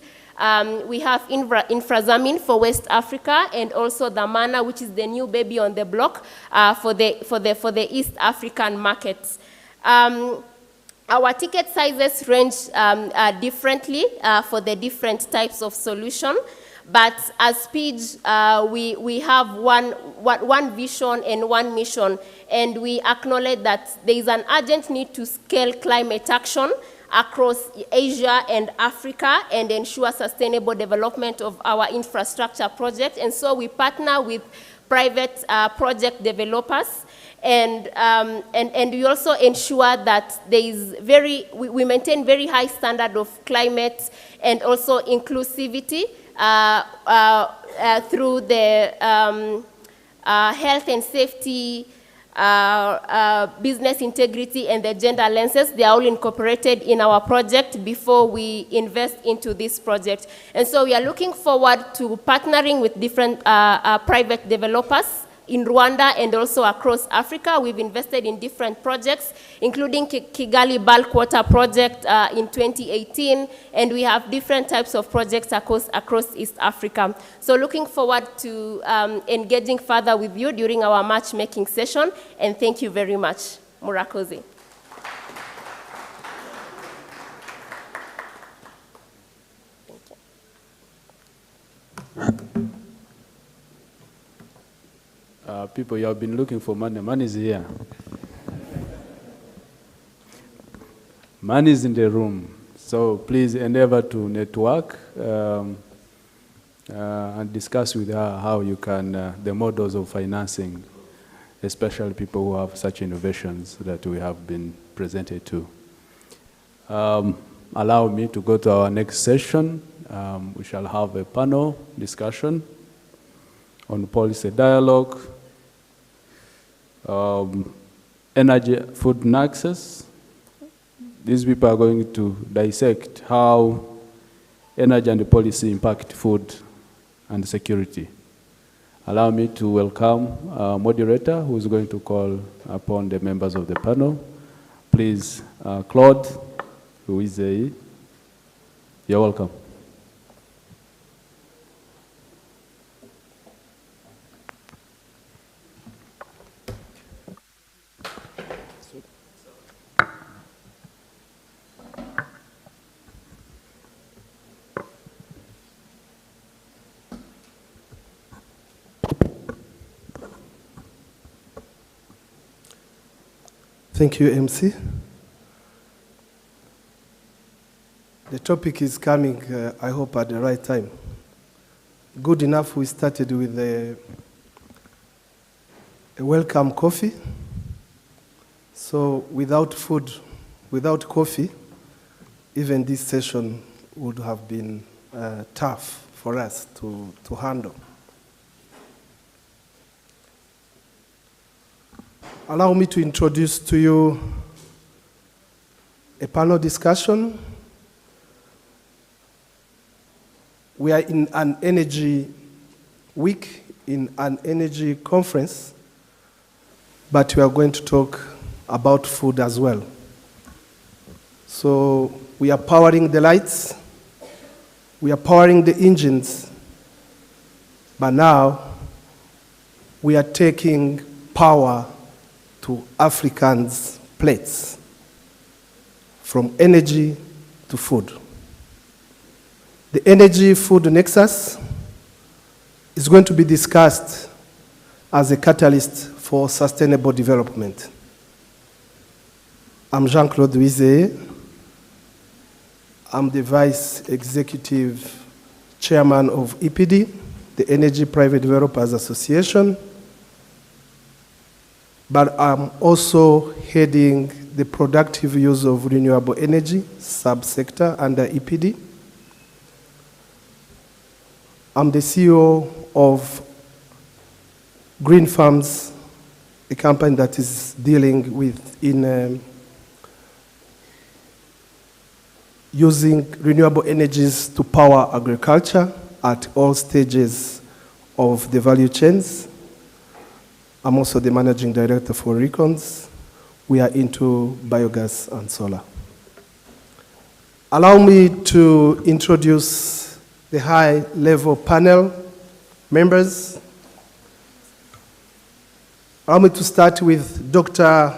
We have Infrazamin for West Africa and also the Mana, which is the new baby on the block for the East African markets. Our ticket sizes range differently for the different types of solution, But as PIDG, we have one vision and one mission, and we acknowledge that there is an urgent need to scale climate action across Asia and Africa and ensure sustainable development of our infrastructure project. And so we partner with private project developers, and we also ensure that there is we maintain very high standard of climate and also inclusivity through the health and safety, business integrity, and the gender lenses. They are all incorporated in our project before we invest into this project. And so we are looking forward to partnering with different private developers in Rwanda and also across Africa. We've invested in different projects, including Kigali Bulk Water Project in 2018, and we have different types of projects across East Africa. So looking forward to engaging further with you during our matchmaking session, and thank you very much. Murakoze. People, you have been looking for money. Money is here. Money is in the room. So please endeavor to network and discuss with her how you can, the models of financing, especially people who have such innovations that we have been presented to. Allow me to go to our next session. We shall have a panel discussion on policy dialogue, energy food nexus. These people are going to dissect how energy and policy impact food and security. Allow me to welcome our moderator who is going to call upon the members of the panel. Please, Claude, who is a, you're welcome. Thank you, MC. The topic is coming, I hope, at the right time. Good enough, we started with a welcome coffee. So without food, without coffee, even this session would have been tough for us to handle. Allow me to introduce to you a panel discussion. We are in an energy week, in an energy conference, but we are going to talk about food as well. So we are powering the lights, we are powering the engines, but now we are taking power to Africans' plates, from energy to food. The energy food nexus is going to be discussed as a catalyst for sustainable development. I'm Jean-Claude Wizeye. I'm the Vice Executive Chairman of EPD, the Energy Private Developers Association, but I'm also heading the productive use of renewable energy subsector under EPD. I'm the CEO of Green Farms, a company that is dealing with using renewable energies to power agriculture at all stages of the value chains. I'm also the managing director for Recons. We are into biogas and solar. Allow me to introduce the high-level panel members. Allow me to start with Dr.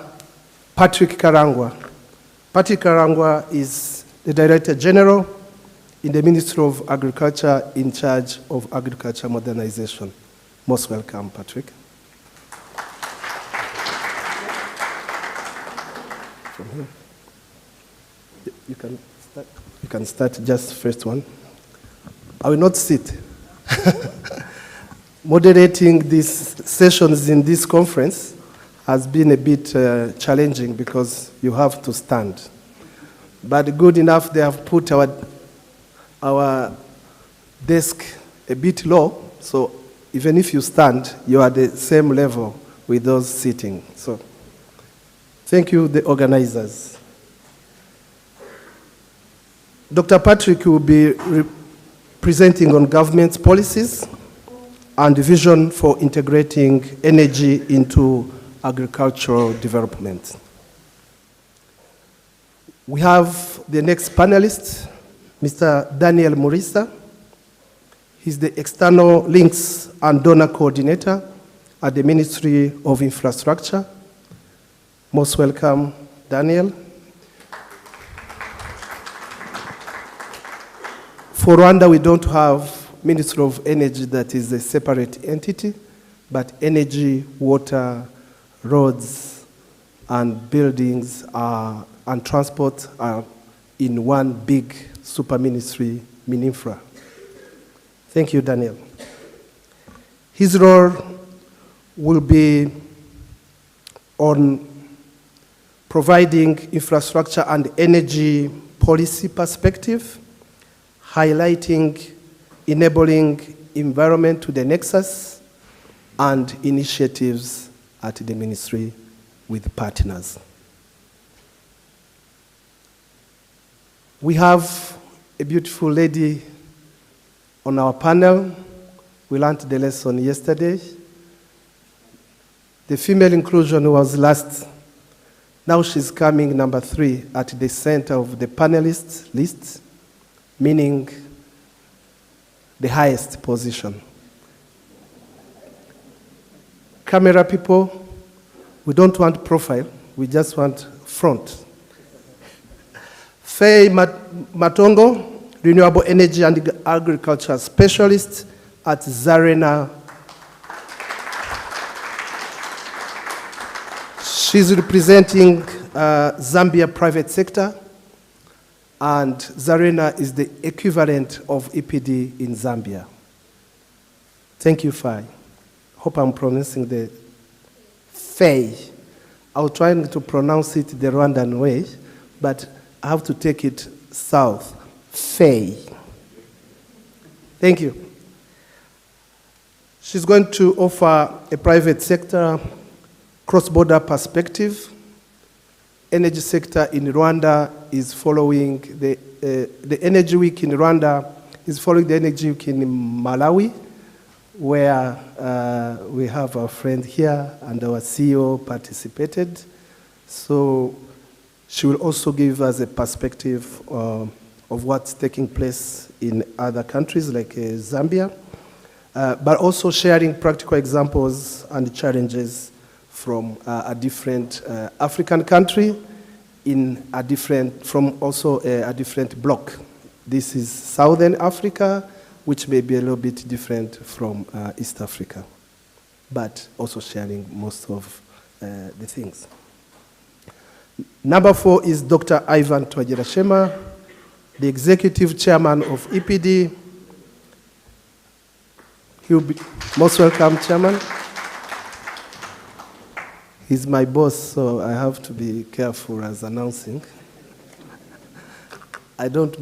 Patrick Karangwa. Patrick Karangwa is the Director General, in the Ministry of Agriculture in charge of agriculture modernization. Most welcome, Patrick. From here. You can start. You can start just first one. I will not sit. Moderating these sessions in this conference has been a bit challenging because you have to stand. But good enough, they have put our desk a bit low, so even if you stand, you are at the same level with those sitting. So thank you, the organizers. Dr. Patrick will be presenting on government's policies and the vision for integrating energy into agricultural development. We have the next panelist, Mr. Daniel Murisa. He's the External Links and Donor Coordinator at the Ministry of Infrastructure. Most welcome, Daniel. For Rwanda, we don't have Ministry of Energy that is a separate entity, but energy, water, roads, and buildings and transport are in one big super ministry, Mininfra. Thank you, Daniel. His role will be on providing infrastructure and energy policy perspective, highlighting enabling environment to the Nexus, and initiatives at the ministry with partners. We have a beautiful lady on our panel. We learned the lesson yesterday. The female inclusion was last. Now she's coming number 3 at the center of the panelists list, meaning the highest position. Camera people, we don't want profile, we just want front. Faye Matongo, Renewable Energy and Agriculture Specialist at Zarena. She's representing Zambia private sector, and Zarena is the equivalent of EPD in Zambia. Thank you, Faye. Hope I'm pronouncing the Faye. I was trying to pronounce it the Rwandan way, but I have to take it south. Faye. Thank you. She's going to offer a private sector cross-border perspective. Energy sector in Rwanda is following the Energy Week in Rwanda is following the Energy Week in Malawi, where we have our friend here and our CEO participated. So she will also give us a perspective of what's taking place in other countries like Zambia, but also sharing practical examples and challenges from a different African country in a different, from also a different block. This is Southern Africa, which may be a little bit different from East Africa, but also sharing most of the things. Number 4 is Dr. Ivan Twagirashema, the Executive Chairman of EPD. He will be most welcome, Chairman. He's my boss, so I have to be careful as announcing. I don't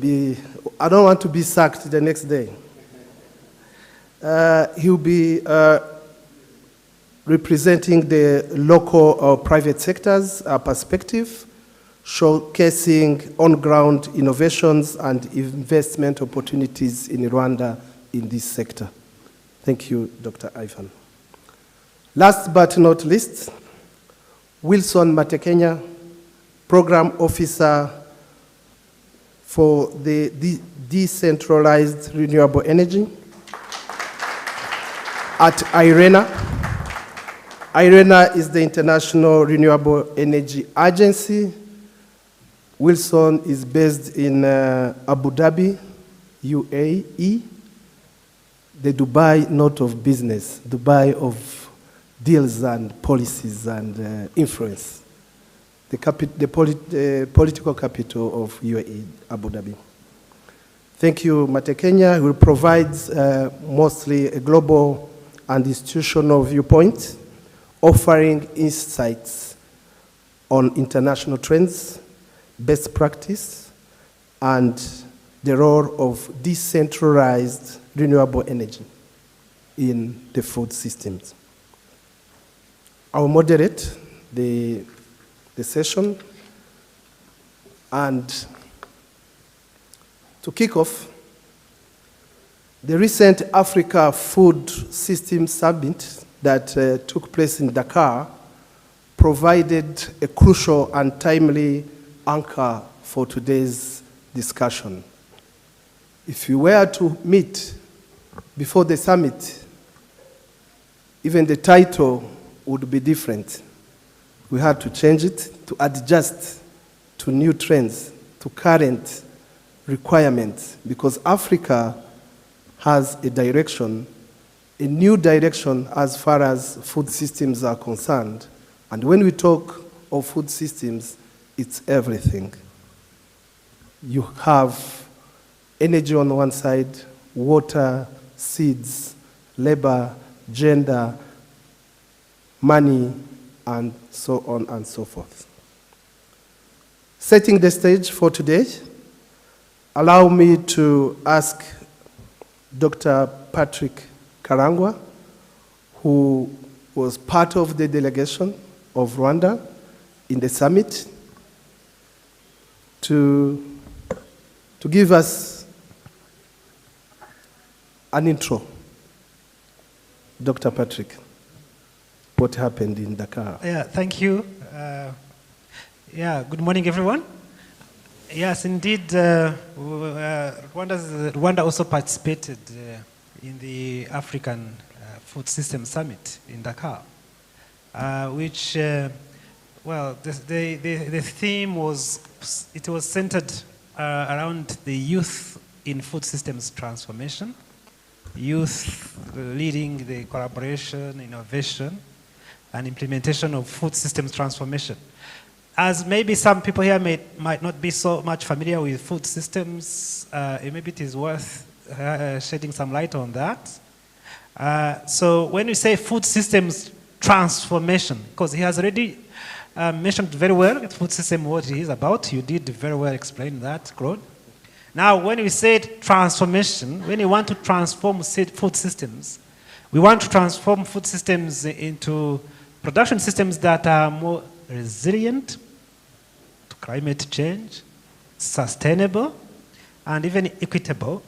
want to be sacked the next day. He'll be representing the local or private sector's perspective, showcasing on-ground innovations and investment opportunities in Rwanda in this sector. Thank you, Dr. Ivan. Last but not least, Wilson Matekenya, Program Officer for the Decentralized Renewable Energy at IRENA. IRENA is the International Renewable Energy Agency. Wilson is based in Abu Dhabi, UAE, the Dubai not of business, Dubai of deals and policies and influence, the political capital of UAE, Abu Dhabi. Thank you, Mate Kenya, who provides mostly a global and institutional viewpoint, offering insights on international trends, best practice, and the role of decentralized renewable energy in the food systems. I will moderate the session, and to kick off, the recent Africa Food System Summit that took place in Dakar provided a crucial and timely anchor for today's discussion. If you were to meet before the summit, even the title would be different. We had to change it to adjust to new trends, to current requirements, because Africa has a direction, a new direction as far as food systems are concerned. And when we talk of food systems, it's everything. You have energy on one side, water, seeds, labor, gender, money, and so on and so forth. Setting the stage for today, allow me to ask Dr. Patrick Karangwa, who was part of the delegation of Rwanda in the summit, to give us an intro. Dr. Patrick, what happened in Dakar? Yeah, thank you. Good morning, everyone. Yes, indeed, Rwanda also participated in the African Food System Summit in Dakar, which, the theme was, it was centered around the youth in food systems transformation, youth leading the collaboration, innovation, and implementation of food systems transformation. As maybe some people here might not be so much familiar with food systems, maybe it is worth shedding some light on that. So when we say food systems transformation, because he has already mentioned very well food system what it is about. You did very well explain that, Claude. Now, when we say transformation, when you want to transform food systems, we want to transform food systems into production systems that are more resilient to climate change, sustainable, and even equitable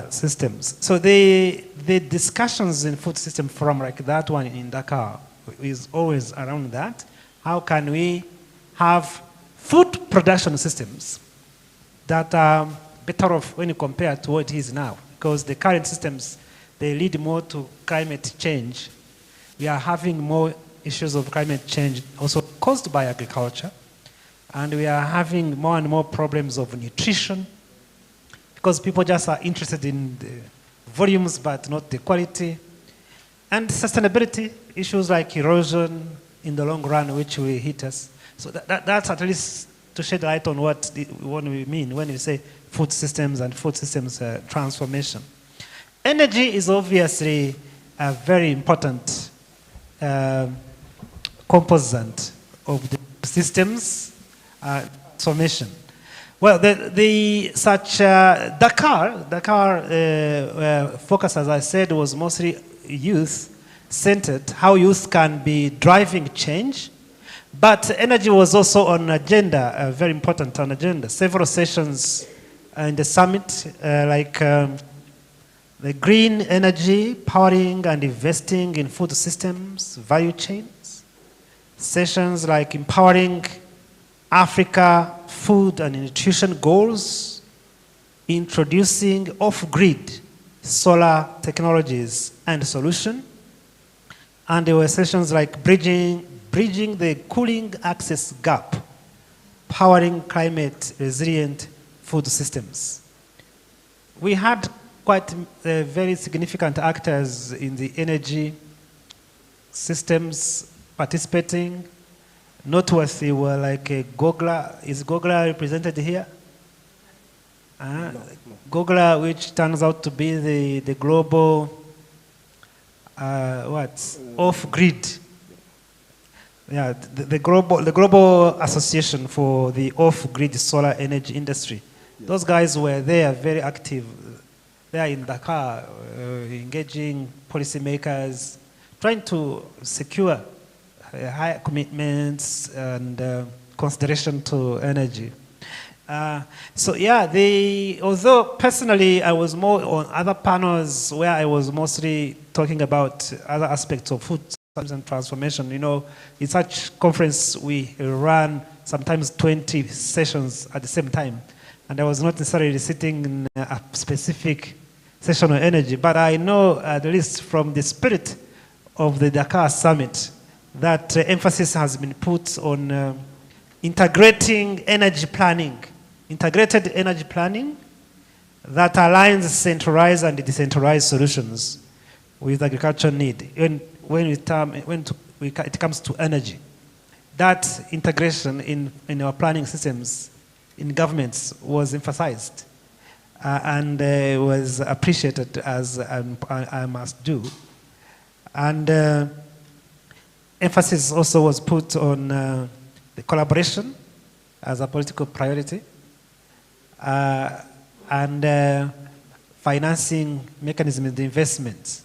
systems. So the discussions in food system forum like that one in Dakar is always around that. How can we have food production systems that are better off when you compare to what it is now? Because the current systems, they lead more to climate change. We are having more issues of climate change also caused by agriculture. And we are having more and more problems of nutrition because people just are interested in the volumes but not the quality. And sustainability, issues like erosion in the long run, which will hit us. So that's at least to shed light on what we mean when we say food systems and food systems transformation. Energy is obviously a very important component of the systems transformation. Well, Dakar focus, as I said, was mostly youth-centered, how youth can be driving change. But energy was also on agenda, very important on agenda. Several sessions in the summit, like the green energy, powering and investing in food systems, value chains. Sessions like empowering Africa food and nutrition goals, introducing off-grid solar technologies and solutions. And there were sessions like bridging the cooling access gap, powering climate resilient food systems. we had quite very significant actors in the energy systems participating. Noteworthy were like Gogla. Is Gogla represented here? No. Gogla, which turns out to be the global off-grid. Yeah, the global association for the off-grid solar energy industry. Yes. Those guys were there, very active. They are in Dakar, engaging policymakers, trying to secure high commitments and consideration to energy. Although personally I was more on other panels where I was mostly talking about other aspects of food systems and transformation. You know, in such conference we run sometimes 20 sessions at the same time, and I was not necessarily sitting in a specific session on energy, but I know at least from the spirit of the Dakar Summit that emphasis has been put on integrating energy planning, integrated energy planning that aligns centralized and decentralized solutions with agricultural need when it comes to energy. That integration in our planning systems in governments was emphasized and was appreciated, as I must do. And emphasis also was put on the collaboration as a political priority and financing mechanisms, the investments.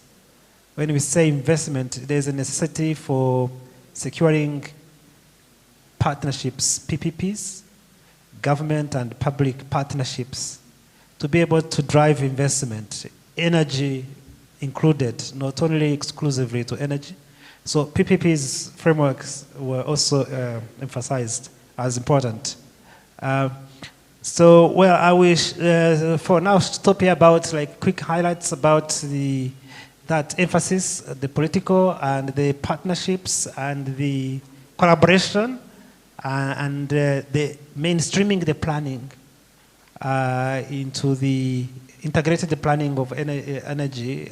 When we say investment, there's a necessity for securing partnerships, PPPs, government and public partnerships, to be able to drive investment, energy included, not only exclusively to energy. So PPPs frameworks were also emphasized as important. I wish for now stop here about like quick highlights about that emphasis, the political and the partnerships and the collaboration and the mainstreaming the planning into the integrated planning of energy,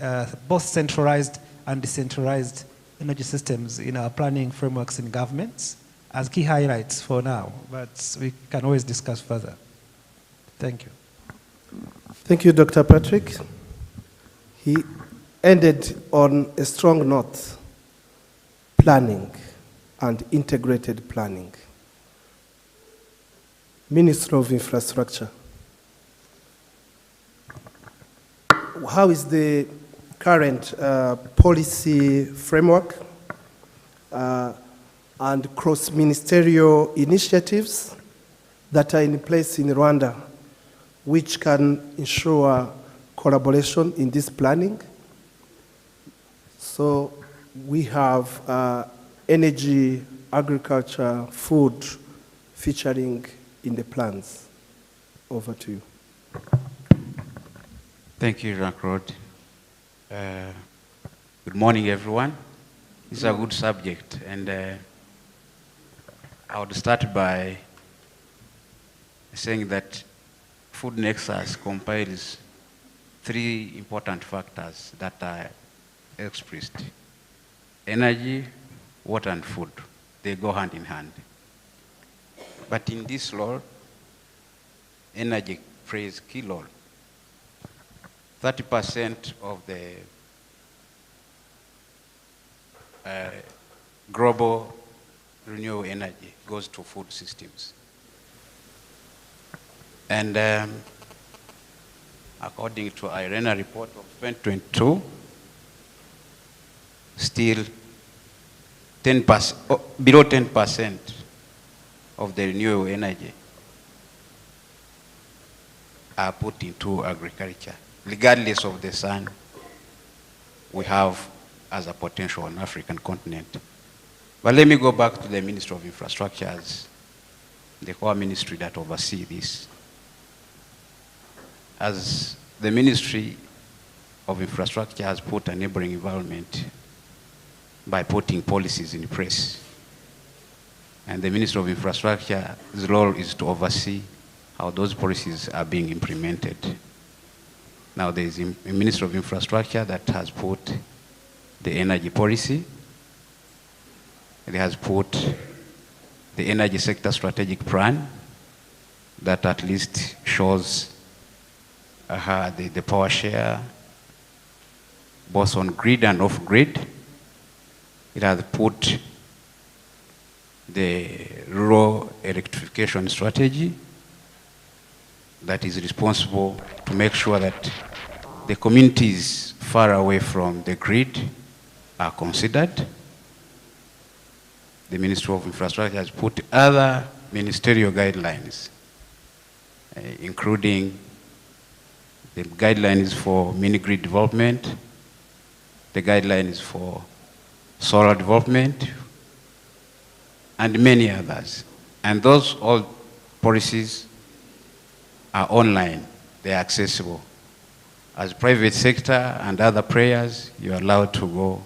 both centralized and decentralized energy systems in our planning frameworks in governments as key highlights for now, but we can always discuss further. Thank you. Thank you, Dr. Patrick. He ended on a strong note: planning and integrated planning. Minister of Infrastructure, how is the current policy framework and cross-ministerial initiatives that are in place in Rwanda, which can ensure collaboration in this planning? So we have energy, agriculture, food featuring in the plans. Over to you. Thank you, Jean-Claude. Good morning, everyone. This is a good subject, and I would start by saying that Food Nexus compiles three important factors that are expressed: energy, water, and food. They go hand in hand. But in this law, energy plays key role. 30% of the global renewable energy goes to food systems. And according to IRENA report of 2022, still 10%, below 10% of the renewable energy are put into agriculture, regardless of the sun we have as a potential on African continent. But let me go back to the Ministry of Infrastructure as the core ministry that oversees this. As the Ministry of Infrastructure has put an enabling environment by putting policies in place. And the Ministry of Infrastructure's role is to oversee how those policies are being implemented. Now there is a Ministry of Infrastructure that has put the energy policy. It has put the energy sector strategic plan that at least shows the power share, both on grid and off grid. It has put the rural electrification strategy that is responsible to make sure that the communities far away from the grid are considered. The Ministry of Infrastructure has put other ministerial guidelines, including the guidelines for mini-grid development, the guidelines for solar development, and many others. And those all policies are online, they are accessible. As private sector and other players, you are allowed to go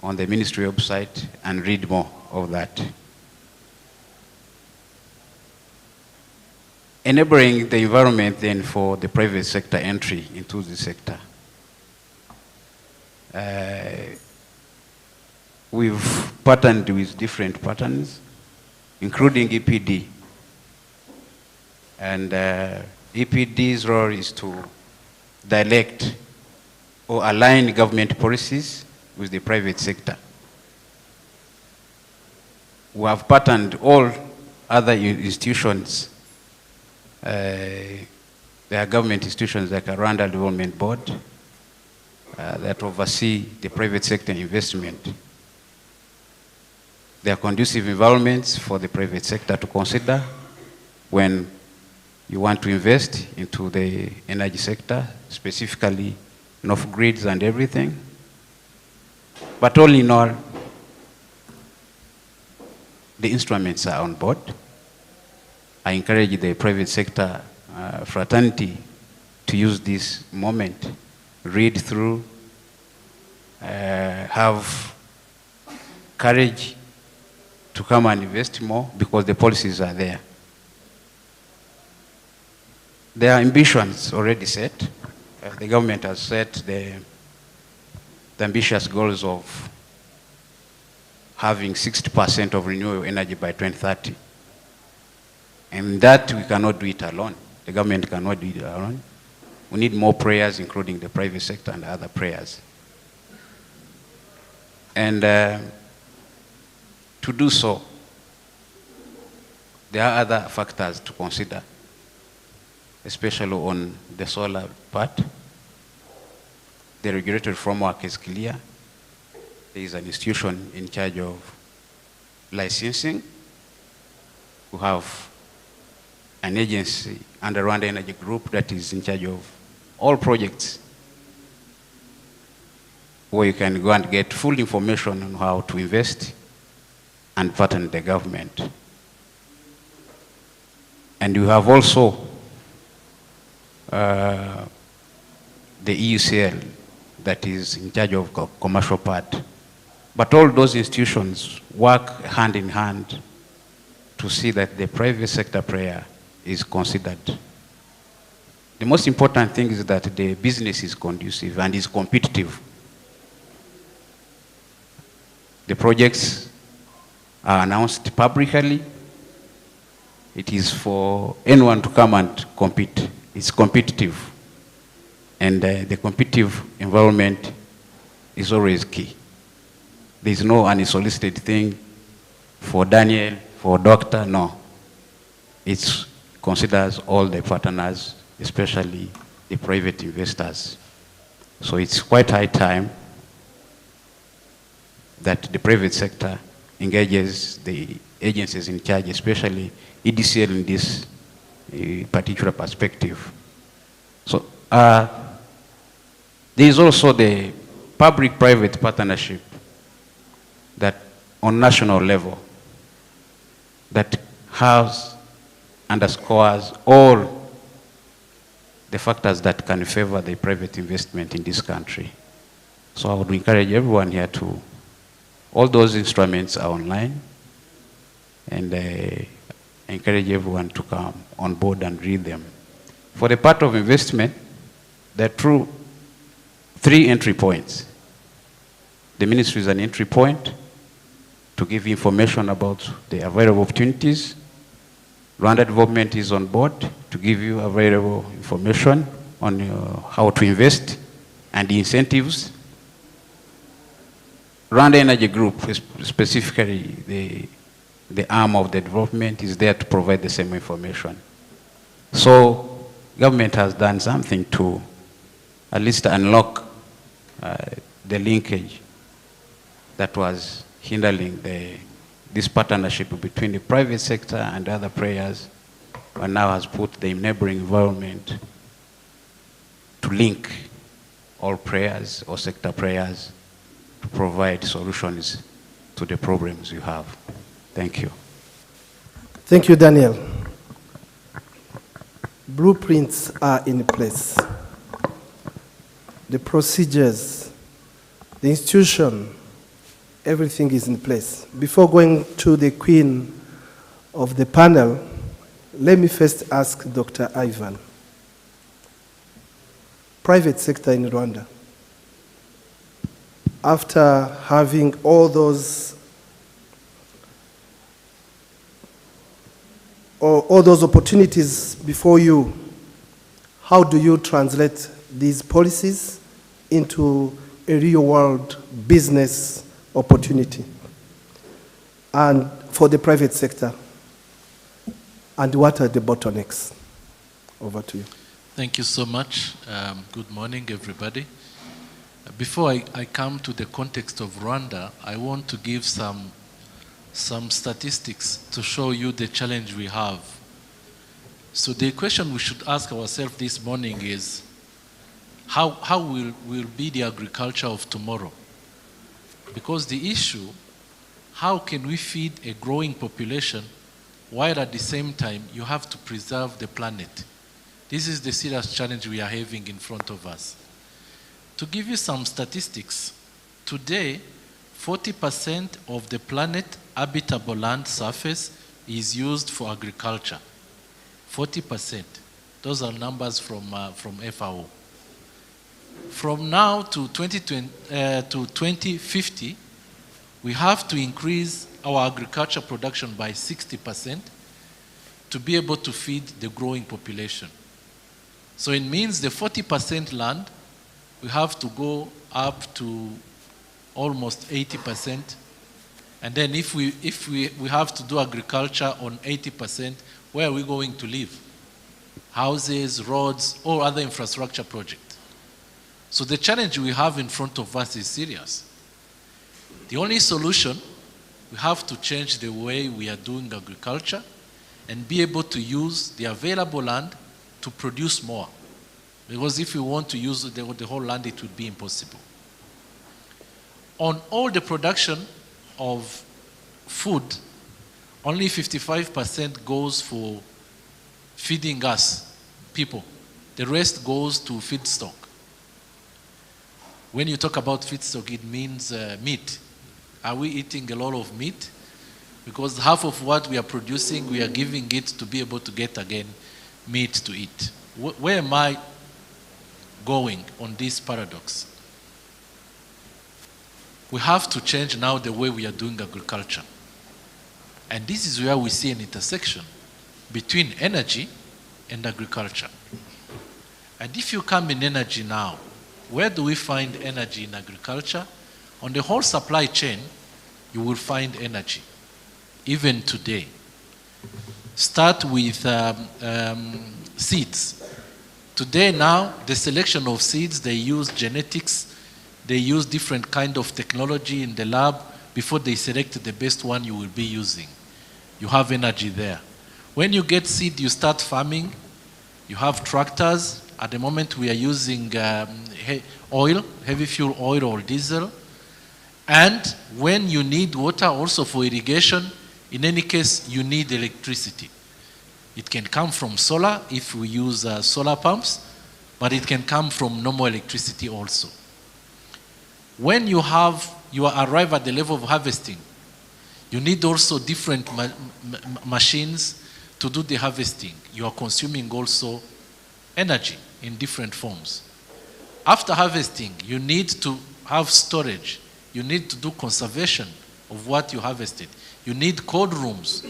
on the ministry website and read more of that. Enabling the environment then for the private sector entry into the sector. We've partnered with different patterns, including EPD. And EPD's role is to direct or align government policies with the private sector. We have partnered all other institutions. There are government institutions like a Rwanda Development Board that oversee the private sector investment. There are conducive environments for the private sector to consider when you want to invest into the energy sector, specifically off grids and everything. But all in all, the instruments are on board. I encourage the private sector fraternity to use this moment, read through, have courage to come and invest more because the policies are there. There are ambitions already set. The government has set the ambitious goals of having 60% of renewable energy by 2030. And that we cannot do it alone. The government cannot do it alone. We need more players, including the private sector and other players. And to do so, there are other factors to consider, especially on the solar part. The regulatory framework is clear. There is an institution in charge of licensing. We have an agency under Rwanda Energy Group that is in charge of all projects, where you can go and get full information on how to invest and partner the government. And you have also the EUCL that is in charge of commercial part. But all those institutions work hand in hand to see that the private sector player is considered. The most important thing is that the business is conducive and is competitive. The projects are announced publicly. It is for anyone to come and compete. It's competitive. And the competitive environment is always key. There's no unsolicited thing for Daniel, for Doctor, no. It considers all the partners, especially the private investors. So it's quite high time that the private sector engages the agencies in charge, especially EDCL in this particular perspective. So there is also the public-private partnership that on national level that underscores all the factors that can favor the private investment in this country. So I would encourage everyone here to, all those instruments are online, and I encourage everyone to come on board and read them. For the part of investment, There are three entry points. The ministry is an entry point to give information about the available opportunities. Rwanda Development is on board to give you available information on how to invest and the incentives. Rwanda Energy Group, specifically the arm of the development, is there to provide the same information. So government has done something to at least unlock the linkage that was hindering this partnership between the private sector and other players, and now has put the enabling environment to link all players or sector players to provide solutions to the problems you have. Thank you. Thank you, Daniel. Blueprints are in place. The procedures, the institution, everything is in place. Before going to the queen of the panel, let me first ask Dr. Ivan. Private sector in Rwanda, after having all those opportunities before you, how do you translate these policies into a real-world business opportunity and for the private sector? And what are the bottlenecks? Over to you. Thank you so much. Good morning, everybody. Before I come to the context of Rwanda, I want to give some statistics to show you the challenge we have. So the question we should ask ourselves this morning is, how will be the agriculture of tomorrow? Because the issue, how can we feed a growing population while at the same time you have to preserve the planet? This is the serious challenge we are having in front of us. To give you some statistics, today, 40% of the planet habitable land surface is used for agriculture. 40%. Those are numbers from FAO. From now to 2050, we have to increase our agriculture production by 60% to be able to feed the growing population. So it means the 40% land, we have to go up to almost 80%. And then if we have to do agriculture on 80%, where are we going to live? Houses, roads, or other infrastructure projects. So the challenge we have in front of us is serious. The only solution, we have to change the way we are doing agriculture and be able to use the available land to produce more. Because if we want to use the whole land, it would be impossible. On all the production of food, only 55% goes for feeding us, people. The rest goes to feedstock. When you talk about feedstock, it means meat. Are we eating a lot of meat? Because half of what we are producing, we are giving it to be able to get again meat to eat. Where am I going on this paradox? We have to change now the way we are doing agriculture. And this is where we see an intersection between energy and agriculture. And if you come in energy now, where do we find energy in agriculture? On the whole supply chain, you will find energy, even today. Start with seeds. Today now, the selection of seeds, they use genetics, they use different kind of technology in the lab before they select the best one you will be using. You have energy there. When you get seed, you start farming, you have tractors. At the moment we are using oil, heavy fuel oil or diesel. And when you need water also for irrigation, in any case, you need electricity. It can come from solar if we use solar pumps, but it can come from normal electricity also. When you arrive at the level of harvesting, you need also different machines to do the harvesting. You are consuming also energy in different forms. After harvesting, you need to have storage. You need to do conservation of what you harvested. You need cold rooms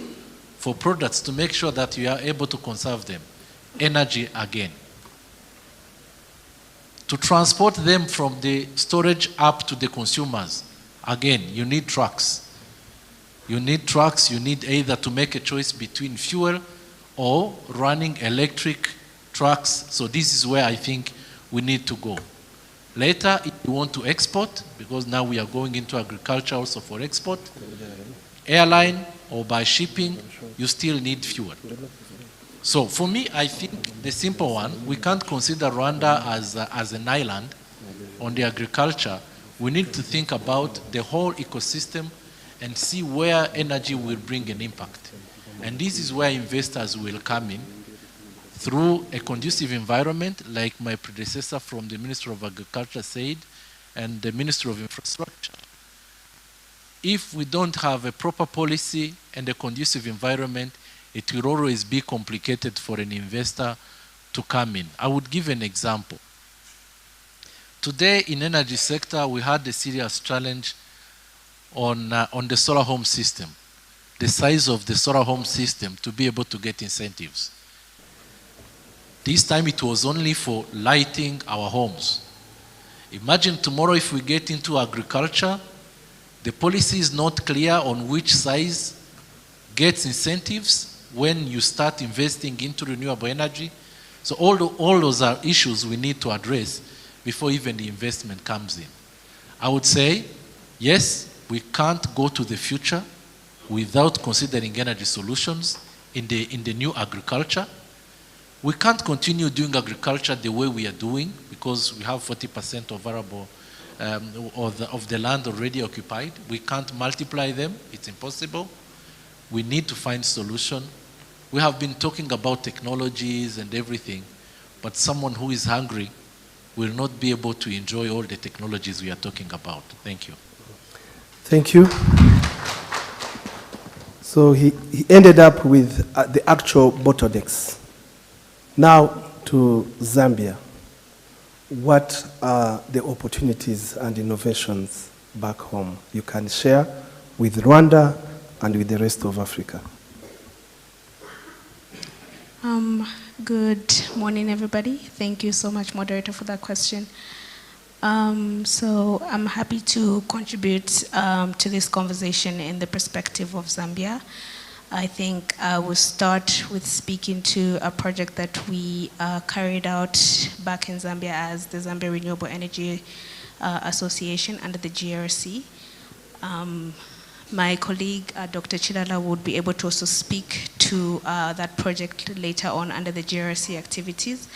for products to make sure that you are able to conserve them. Energy again. To transport them from the storage up to the consumers, again, you need trucks. You need trucks, you need either to make a choice between fuel or running electric trucks. So this is where I think we need to go. Later, if you want to export, because now we are going into agriculture also for export, airline or by shipping, you still need fuel. So for me, I think the simple one, we can't consider Rwanda as an island on the agriculture. We need to think about the whole ecosystem and see where energy will bring an impact. And this is where investors will come in through a conducive environment, like my predecessor from the Ministry of Agriculture said, and the Ministry of Infrastructure. If we don't have a proper policy and a conducive environment, it will always be complicated for an investor to come in. I would give an example. Today in energy sector, we had a serious challenge on the solar home system, the size of the solar home system to be able to get incentives. This time it was only for lighting our homes. Imagine tomorrow if we get into agriculture, the policy is not clear on which size gets incentives when you start investing into renewable energy. So all those are issues we need to address before even the investment comes in. I would say, yes, we can't go to the future without considering energy solutions in the new agriculture. We can't continue doing agriculture the way we are doing because we have 40% of arable of the land already occupied. We can't multiply them. It's impossible. We need to find solution. We have been talking about technologies and everything, but someone who is hungry will not be able to enjoy all the technologies we are talking about. Thank you. Thank you. So he ended up with the actual bottlenecks. Now to Zambia. What are the opportunities and innovations back home you can share with Rwanda and with the rest of Africa? Good morning, everybody. Thank you so much, moderator, for that question. So I'm happy to contribute to this conversation in the perspective of Zambia. I think I will start with speaking to a project that we carried out back in Zambia as the Zambia Renewable Energy Association under the GRC. My colleague, Dr. Chilala, would be able to also speak to that project later on under the GRC activities.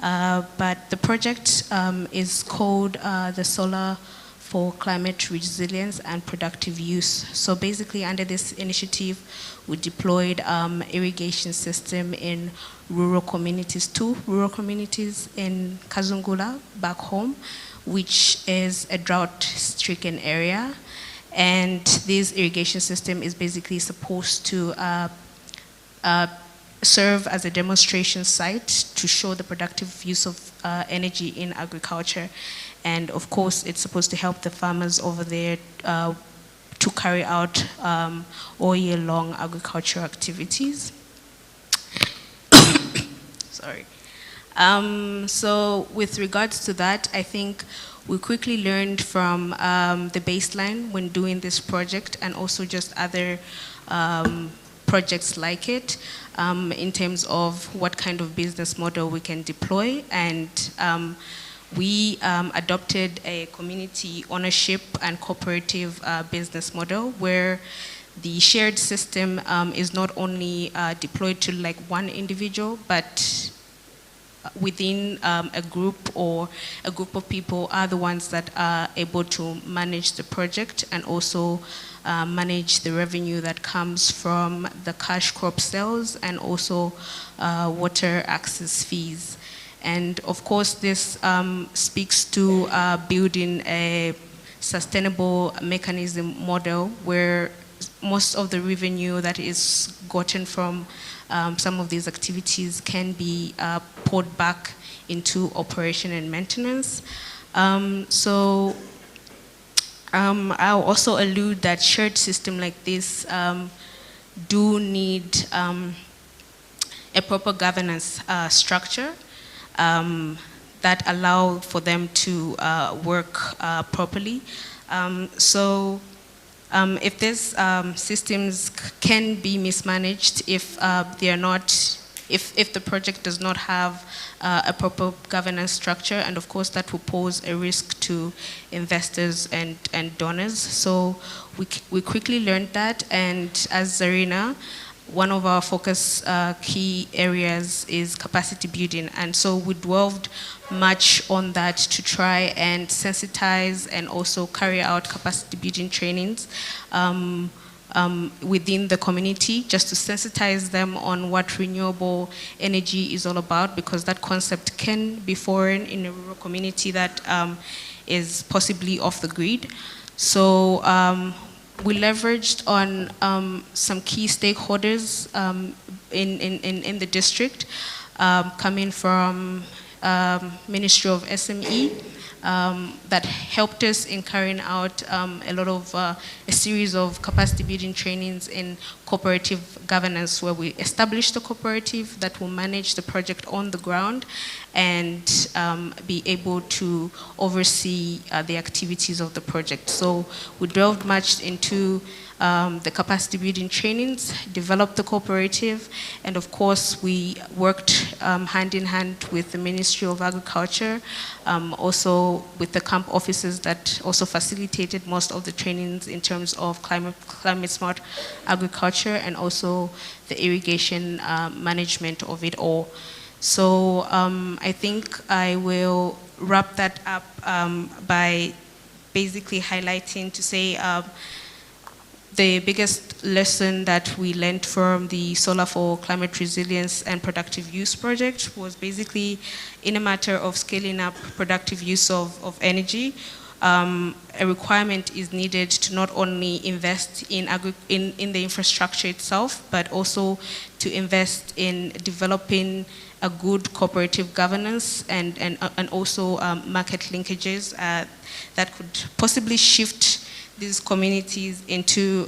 But the project is called the Solar for Climate Resilience and Productive Use. So basically under this initiative, we deployed irrigation system in rural communities, 2 rural communities in Kazungula, back home, which is a drought-stricken area. And this irrigation system is basically supposed to serve as a demonstration site to show the productive use of energy in agriculture. And of course, it's supposed to help the farmers over there to carry out all year long agricultural activities. Sorry. So with regards to that, I think we quickly learned from the baseline when doing this project and also just other projects like it in terms of what kind of business model we can deploy. And we adopted a community ownership and cooperative business model where the shared system is not only deployed to like one individual, but within a group or a group of people are the ones that are able to manage the project and also manage the revenue that comes from the cash crop sales and also water access fees. And of course, this speaks to building a sustainable mechanism model where most of the revenue that is gotten from some of these activities can be poured back into operation and maintenance. I'll also allude that shared system like this do need a proper governance structure that allow for them to work properly. If these systems can be mismanaged, if they are not, if the project does not have a proper governance structure, and of course that will pose a risk to investors and donors. So we quickly learned that, and as Zarina, one of our focus key areas is capacity building, and so we dwelled much on that to try and sensitize and also carry out capacity building trainings within the community, just to sensitize them on what renewable energy is all about, because that concept can be foreign in a rural community that is possibly off the grid. So we leveraged on some key stakeholders in the district, coming from Ministry of SME, that helped us in carrying out a series of capacity building trainings in cooperative governance, where we established a cooperative that will manage the project on the ground and be able to oversee the activities of the project. So we delved much into the capacity building trainings, developed the cooperative, and of course we worked hand in hand with the Ministry of Agriculture, also with the camp offices that also facilitated most of the trainings in terms of climate smart agriculture and also the irrigation management of it all. So I think I will wrap that up by basically highlighting to say the biggest lesson that we learned from the Solar for Climate Resilience and Productive Use project was basically in a matter of scaling up productive use of energy. A requirement is needed to not only invest in the infrastructure itself, but also to invest in developing a good cooperative governance and also market linkages that could possibly shift these communities into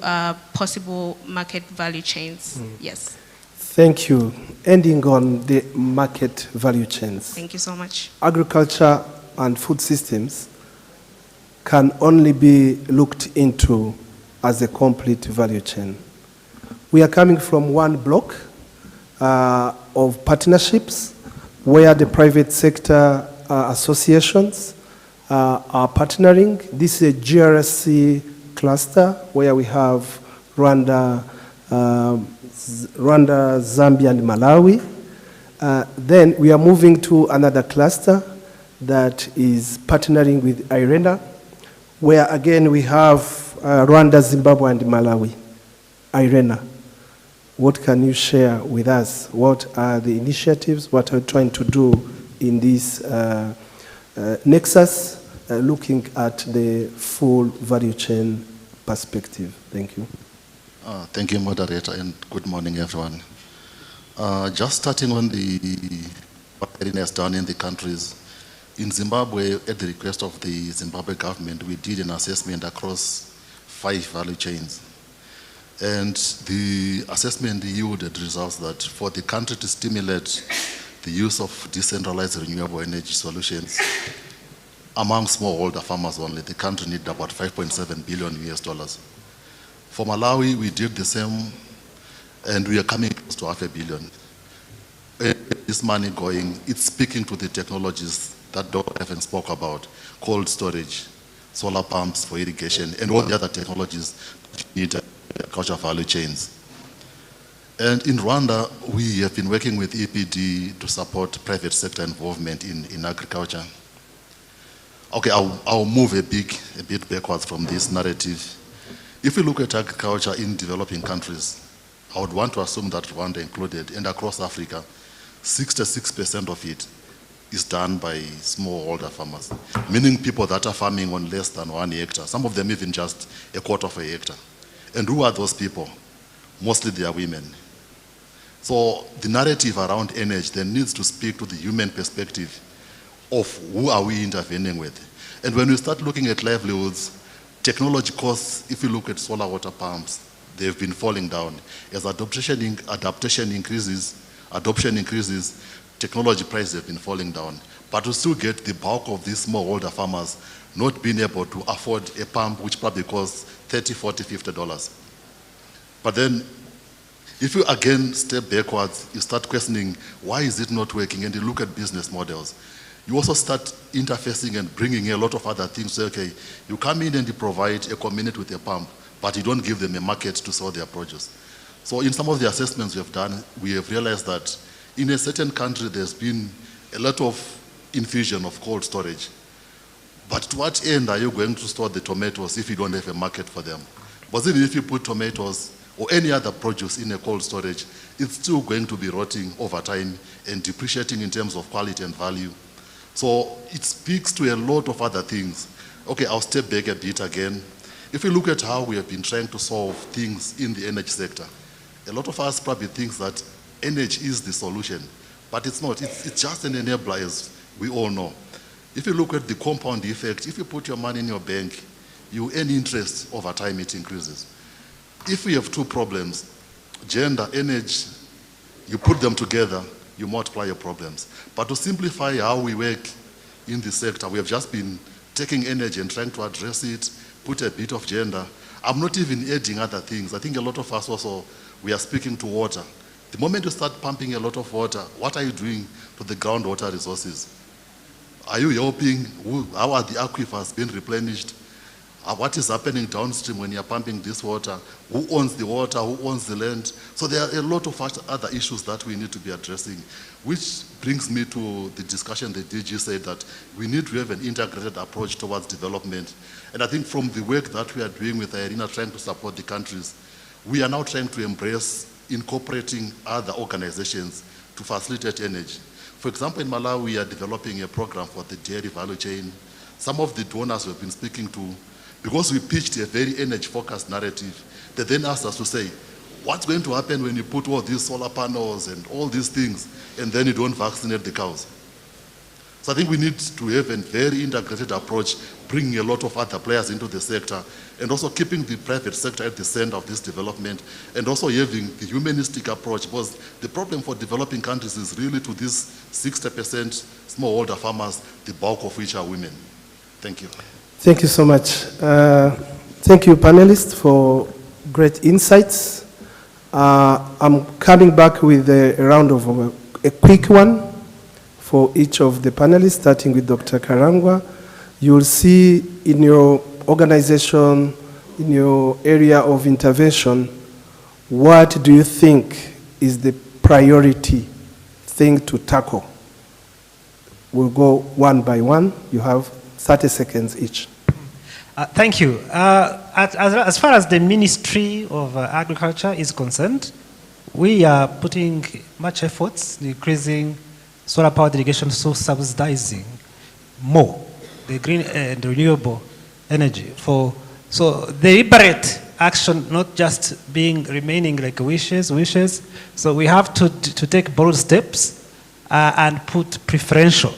possible market value chains. Yes. Thank you. Ending on the market value chains. Thank you so much. Agriculture and food systems can only be looked into as a complete value chain. We are coming from one block of partnerships where the private sector associations are partnering. This is a GRSC cluster where we have Rwanda, Zambia, and Malawi. Then we are moving to another cluster that is partnering with IRENA, where again we have Rwanda, Zimbabwe, and Malawi. IRENA, what can you share with us? What are the initiatives? What are you trying to do in this Nexus, looking at the full value chain perspective? Thank you. Thank you, moderator, and good morning, everyone. Just starting on what IRENA has done in the countries. In Zimbabwe, at the request of the Zimbabwe government, we did an assessment across 5 value chains. And the assessment yielded results that for the country to stimulate the use of decentralized renewable energy solutions among smallholder farmers only, the country needed about $5.7 billion US. For Malawi, we did the same, and we are coming close to $500 million. This money going, it's speaking to the technologies that Dr. Evan spoke about, cold storage, solar pumps for irrigation, and all the other technologies that you need agriculture value chains. And in Rwanda, we have been working with EPD to support private sector involvement in agriculture. Okay, I'll move a bit backwards from this narrative. If we look at agriculture in developing countries, I would want to assume that Rwanda included, and across Africa, 66% of it is done by smallholder farmers, meaning people that are farming on less than 1 hectare, some of them even just a quarter of a hectare. And who are those people? Mostly they are women. So the narrative around energy then needs to speak to the human perspective of who are we intervening with. And when we start looking at livelihoods, technology costs, if you look at solar water pumps, they've been falling down. As adoption increases, technology prices have been falling down. But we still get the bulk of these smallholder farmers not being able to afford a pump which probably costs $30, $40, $50. But then, if you again step backwards, you start questioning why is it not working, and you look at business models. You also start interfacing and bringing a lot of other things. So, okay, you come in and you provide a community with a pump, but you don't give them a market to sell their produce. So in some of the assessments we have done, we have realized that in a certain country there's been a lot of infusion of cold storage. But to what end are you going to store the tomatoes if you don't have a market for them? But even if you put tomatoes or any other produce in a cold storage, it's still going to be rotting over time and depreciating in terms of quality and value. So it speaks to a lot of other things. Okay, I'll step back a bit again. If we look at how we have been trying to solve things in the energy sector, a lot of us probably think that energy is the solution, but it's not. It's just an enabler, as we all know. If you look at the compound effect, if you put your money in your bank, you earn interest over time, it increases. If we have two problems, gender, energy, you put them together, you multiply your problems. But to simplify how we work in the sector, we have just been taking energy and trying to address it, put a bit of gender. I'm not even adding other things. I think a lot of us also, we are speaking to water. The moment you start pumping a lot of water, what are you doing to the groundwater resources? Are you helping? How are the aquifers being replenished? What is happening downstream when you're pumping this water? Who owns the water? Who owns the land? So there are a lot of other issues that we need to be addressing, which brings me to the discussion that DG said that we need to have an integrated approach towards development. And I think from the work that we are doing with IRENA, trying to support the countries, we are now trying to embrace incorporating other organizations to facilitate energy. For example, in Malawi, we are developing a program for the dairy value chain. Some of the donors we've been speaking to, because we pitched a very energy-focused narrative, they then asked us to say, what's going to happen when you put all these solar panels and all these things, and then you don't vaccinate the cows? So I think we need to have a very integrated approach, bringing a lot of other players into the sector, and also keeping the private sector at the center of this development, and also having the humanistic approach, because the problem for developing countries is really to these 60% smallholder farmers, the bulk of which are women. Thank you. Thank you so much. Thank you, panelists, for great insights. I'm coming back with a round of a quick one for each of the panelists, starting with Dr. Karangwa. You'll see in your organization, in your area of intervention, what do you think is the priority thing to tackle? We'll go one by one. You have 30 seconds each. Thank you. As far as the Ministry of Agriculture is concerned, we are putting much efforts in increasing solar power irrigation, so subsidizing more the green and renewable energy. So deliberate action, not just remaining like wishes. So we have to take bold steps and put preferential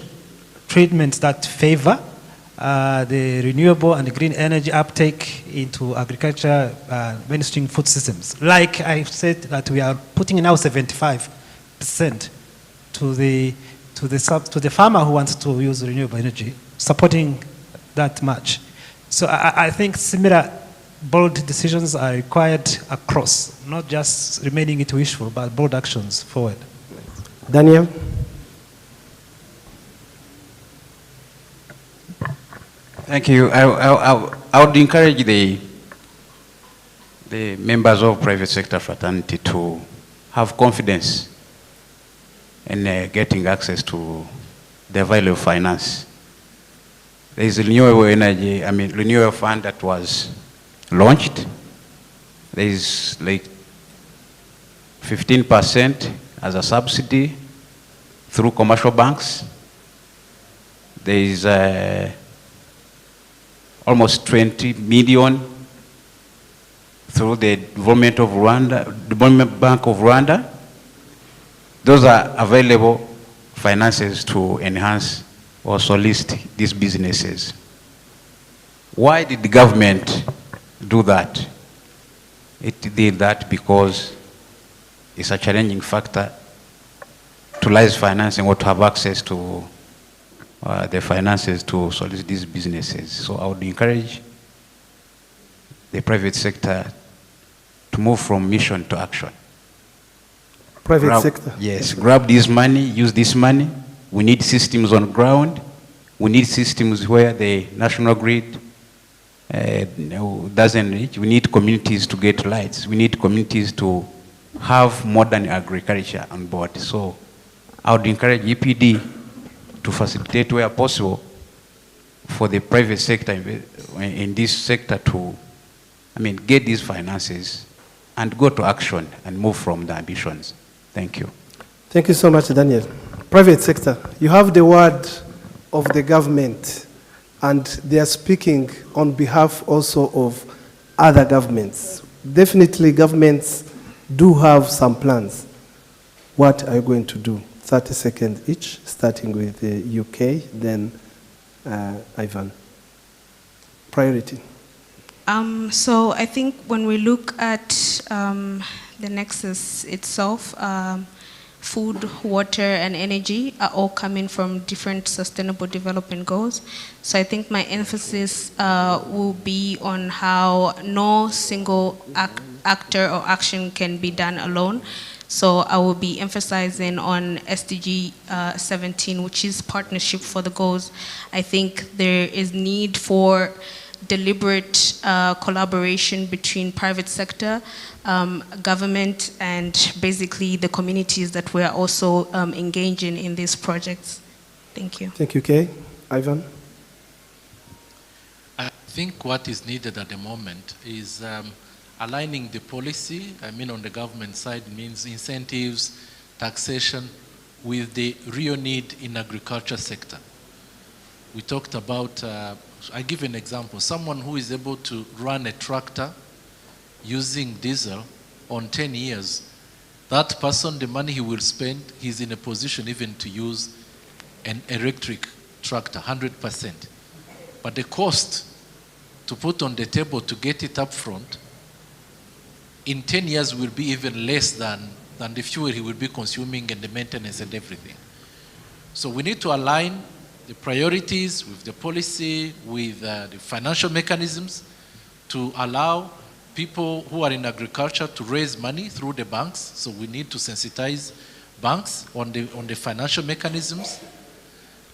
treatments that favor the renewable and the green energy uptake into agriculture, mainstream food systems. Like I said, that we are putting now 75% to the farmer who wants to use renewable energy, supporting that much. So I think similar bold decisions are required across, not just remaining it wishful, but bold actions forward. Daniel? Thank you. I would encourage the members of private sector fraternity to have confidence in getting access to the value of finance. There is a renewable energy, renewable fund that was launched. There is like 15% as a subsidy through commercial banks. There is almost 20 million through the Development Bank of Rwanda. those are available finances to enhance or solicit these businesses. Why did the government do that? It did that because it's a challenging factor to license financing or to have access to the finances to solicit these businesses. So I would encourage the private sector to move from mission to action. Private sector? Yes, grab this money, use this money. We need systems on ground. We need systems where the national grid doesn't reach. We need communities to get lights. We need communities to have modern agriculture on board. So I would encourage EPD to facilitate where possible for the private sector in this sector to, get these finances and go to action and move from the ambitions. Thank you. Thank you so much, Daniel. Private sector, you have the word of the government, and they are speaking on behalf also of other governments. Definitely, governments do have some plans. What are you going to do? 30 seconds each, starting with the UK, then Ivan. Priority. So I think when we look at the Nexus itself, food, water, and energy are all coming from different sustainable development goals. So I think my emphasis will be on how no single actor or action can be done alone. So I will be emphasizing on SDG 17, which is partnership for the goals. I think there is need for deliberate collaboration between private sector, government, and basically the communities that we are also engaging in these projects. Thank you. Thank you, Kay. Ivan? I think what is needed at the moment is aligning the policy, on the government side means incentives, taxation, with the real need in agriculture sector. We talked about, I give an example, someone who is able to run a tractor using diesel on 10 years, that person, the money he will spend, he's in a position even to use an electric tractor, 100%. But the cost to put on the table to get it up front, in 10 years will be even less than the fuel he will be consuming and the maintenance and everything. So we need to align the priorities with the policy, with the financial mechanisms to allow people who are in agriculture to raise money through the banks. So we need to sensitize banks on the financial mechanisms,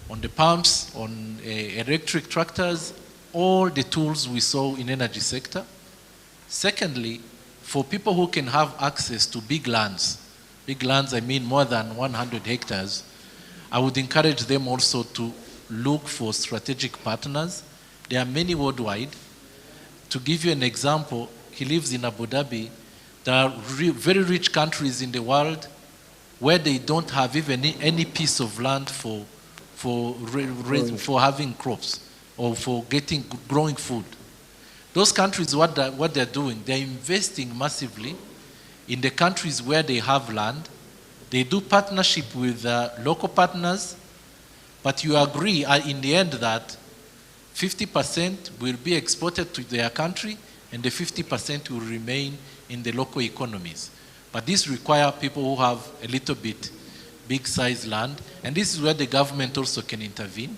on the pumps, on electric tractors, all the tools we saw in energy sector. Secondly, for people who can have access to big lands, I mean more than 100 hectares, I would encourage them also to look for strategic partners. There are many worldwide. To give you an example, he lives in Abu Dhabi. There are very rich countries in the world where they don't have even any piece of land for having crops or for growing food. Those countries, what they're doing, they're investing massively in the countries where they have land. They do partnership with local partners, but you agree in the end that 50% will be exported to their country and the 50% will remain in the local economies. But this requires people who have a little bit big-sized land, and this is where the government also can intervene,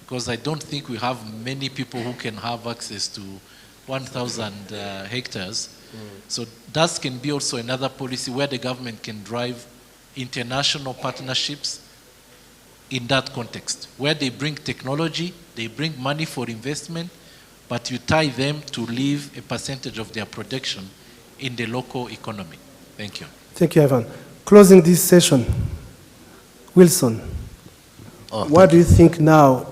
because I don't think we have many people who can have access to 1,000 hectares. So that can be also another policy where the government can drive international partnerships in that context, where they bring technology, they bring money for investment, but you tie them to leave a percentage of their production in the local economy. Thank you. Thank you, Ivan. Closing this session, Wilson, what do you think now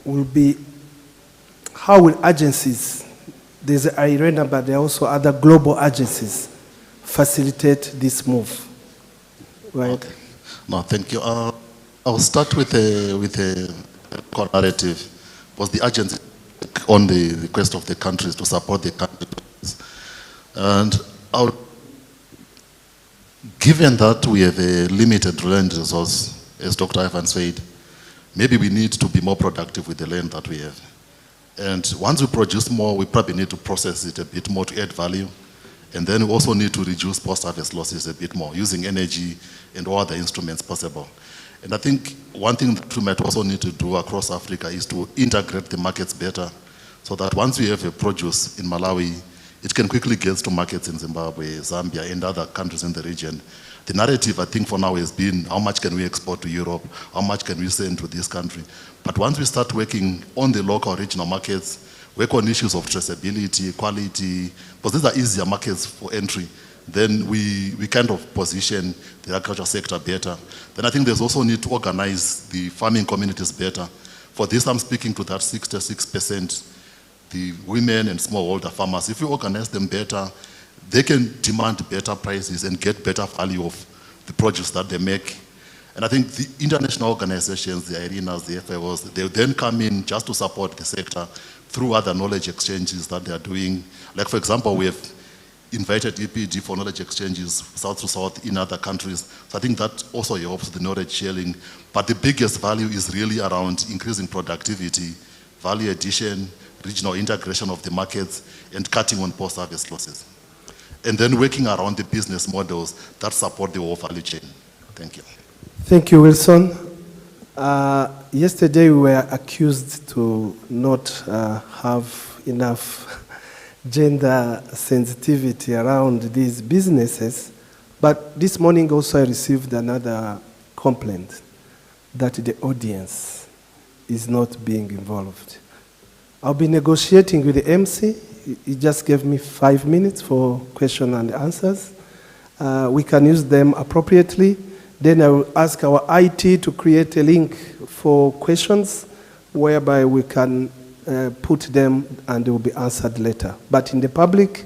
will be, how will agencies, there's IRENA, but there are also other global agencies, facilitate this move? Right. Okay. No, thank you. I'll start with a core narrative. Was the agency on the request of the countries to support the countries? And I'll given that we have a limited land resource, as Dr. Ivan said, maybe we need to be more productive with the land that we have. And once we produce more, we probably need to process it a bit more to add value. And then we also need to reduce post-harvest losses a bit more, using energy and all other instruments possible. And I think one thing that we might also need to do across Africa is to integrate the markets better, so that once we have a produce in Malawi, it can quickly get to markets in Zimbabwe, Zambia, and other countries in the region. The narrative, I think, for now has been how much can we export to Europe, how much can we send to this country. But once we start working on the local regional markets, work on issues of traceability, quality, because these are easier markets for entry, then we kind of position the agriculture sector better. Then I think there's also need to organize the farming communities better. For this, I'm speaking to that 66%, the women and smallholder farmers. If we organize them better, they can demand better prices and get better value of the produce that they make. And I think the international organizations, the IRENAs, the FAOs, they then come in just to support the sector through other knowledge exchanges that they are doing. Like, for example, we have invited PIDG for knowledge exchanges south to south in other countries. So I think that also helps the knowledge sharing. But the biggest value is really around increasing productivity, value addition, regional integration of the markets, and cutting on post-harvest losses. And then working around the business models that support the whole value chain. Thank you. Thank you, Wilson. Yesterday we were accused to not have enough gender sensitivity around these businesses, but this morning also I received another complaint that the audience is not being involved. I'll be negotiating with the MC. He just gave me 5 minutes for question and answers. We can use them appropriately. Then I will ask our IT to create a link for questions whereby we can put them and they will be answered later. But in the public,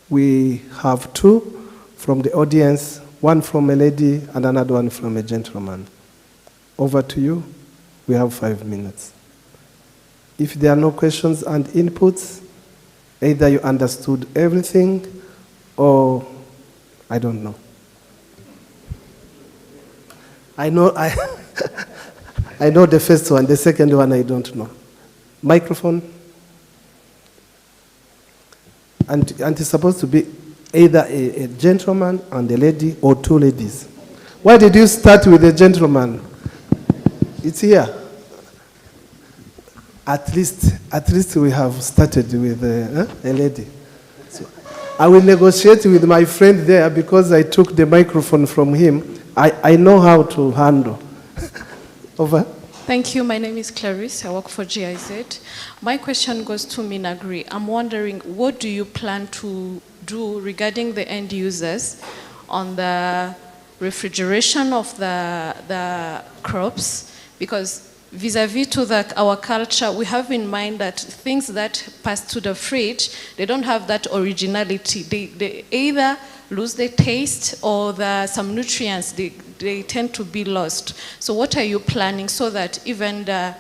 we have 2 from the audience, 1 from a lady and another 1 from a gentleman. Over to you. We have 5 minutes. If there are no questions and inputs, either you understood everything or I don't know. I know I know the first one, the second one I don't know. Microphone. And it's supposed to be either a gentleman and a lady or 2 ladies. Why did you start with a gentleman? It's here. At least we have started with a lady. So I will negotiate with my friend there because I took the microphone from him. I know how to handle. Over. Thank you. My name is Clarice. I work for GIZ. My question goes to Minagri. I'm wondering, what do you plan to do regarding the end users on the refrigeration of the crops? Because vis-a-vis to our culture, we have in mind that things that pass to the fridge, they don't have that originality. They either lose their taste or some nutrients, they tend to be lost. So what are you planning so that even the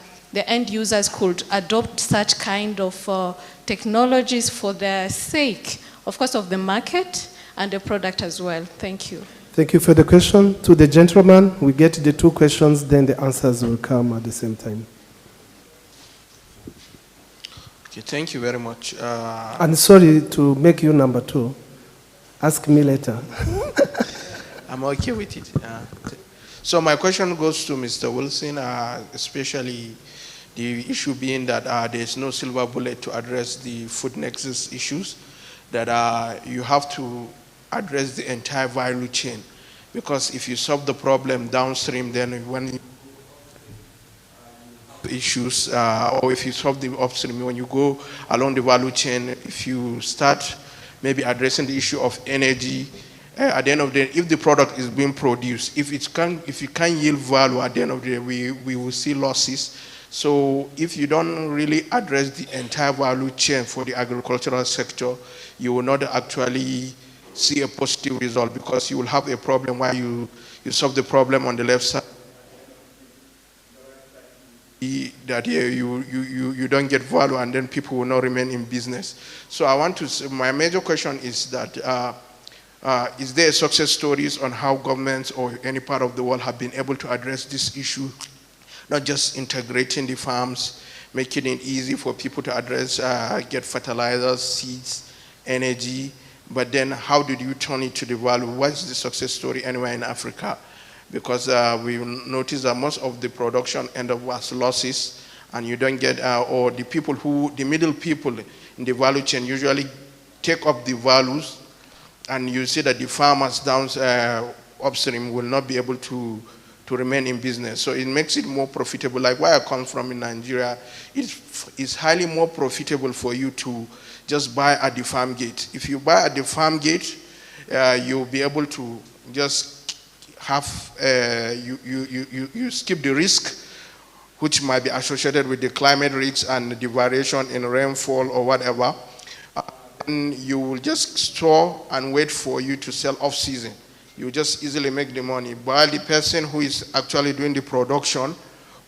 end users could adopt such kind of technologies for the sake, of course, of the market and the product as well? Thank you. Thank you for the question. To the gentleman, we get the 2 questions, then the answers will come at the same time. Okay, thank you very much. And sorry to make you number 2. Ask me later. I'm okay with it. So my question goes to Mr. Wilson, especially the issue being that there's no silver bullet to address the food nexus issues, that you have to address the entire value chain, because if you solve the problem downstream, then when issues, or if you solve the upstream, when you go along the value chain, if you start maybe addressing the issue of energy, at the end of the day, if the product is being produced, if you can't yield value, at the end of the day, we will see losses. So if you don't really address the entire value chain for the agricultural sector, you will not actually see a positive result, because you will have a problem where you solve the problem on the left side, that you don't get value, and then people will not remain in business. So I want to say, my major question is that Is there success stories on how governments or any part of the world have been able to address this issue? Not just integrating the farms, making it easy for people to address, get fertilizers, seeds, energy, but then how did you turn it to the value? What's the success story anywhere in Africa? Because we notice that most of the production end up as losses, and you don't get, or the people who, the middle people in the value chain usually take up the values, and you see that the farmers down upstream will not be able to remain in business. So it makes it more profitable. Like where I come from in Nigeria, it's highly more profitable for you to just buy at the farm gate. If you buy at the farm gate, you'll be able to just have, you skip the risk, which might be associated with the climate risks and the variation in rainfall or whatever. And you will just store and wait for you to sell off season. You just easily make the money. While the person who is actually doing the production,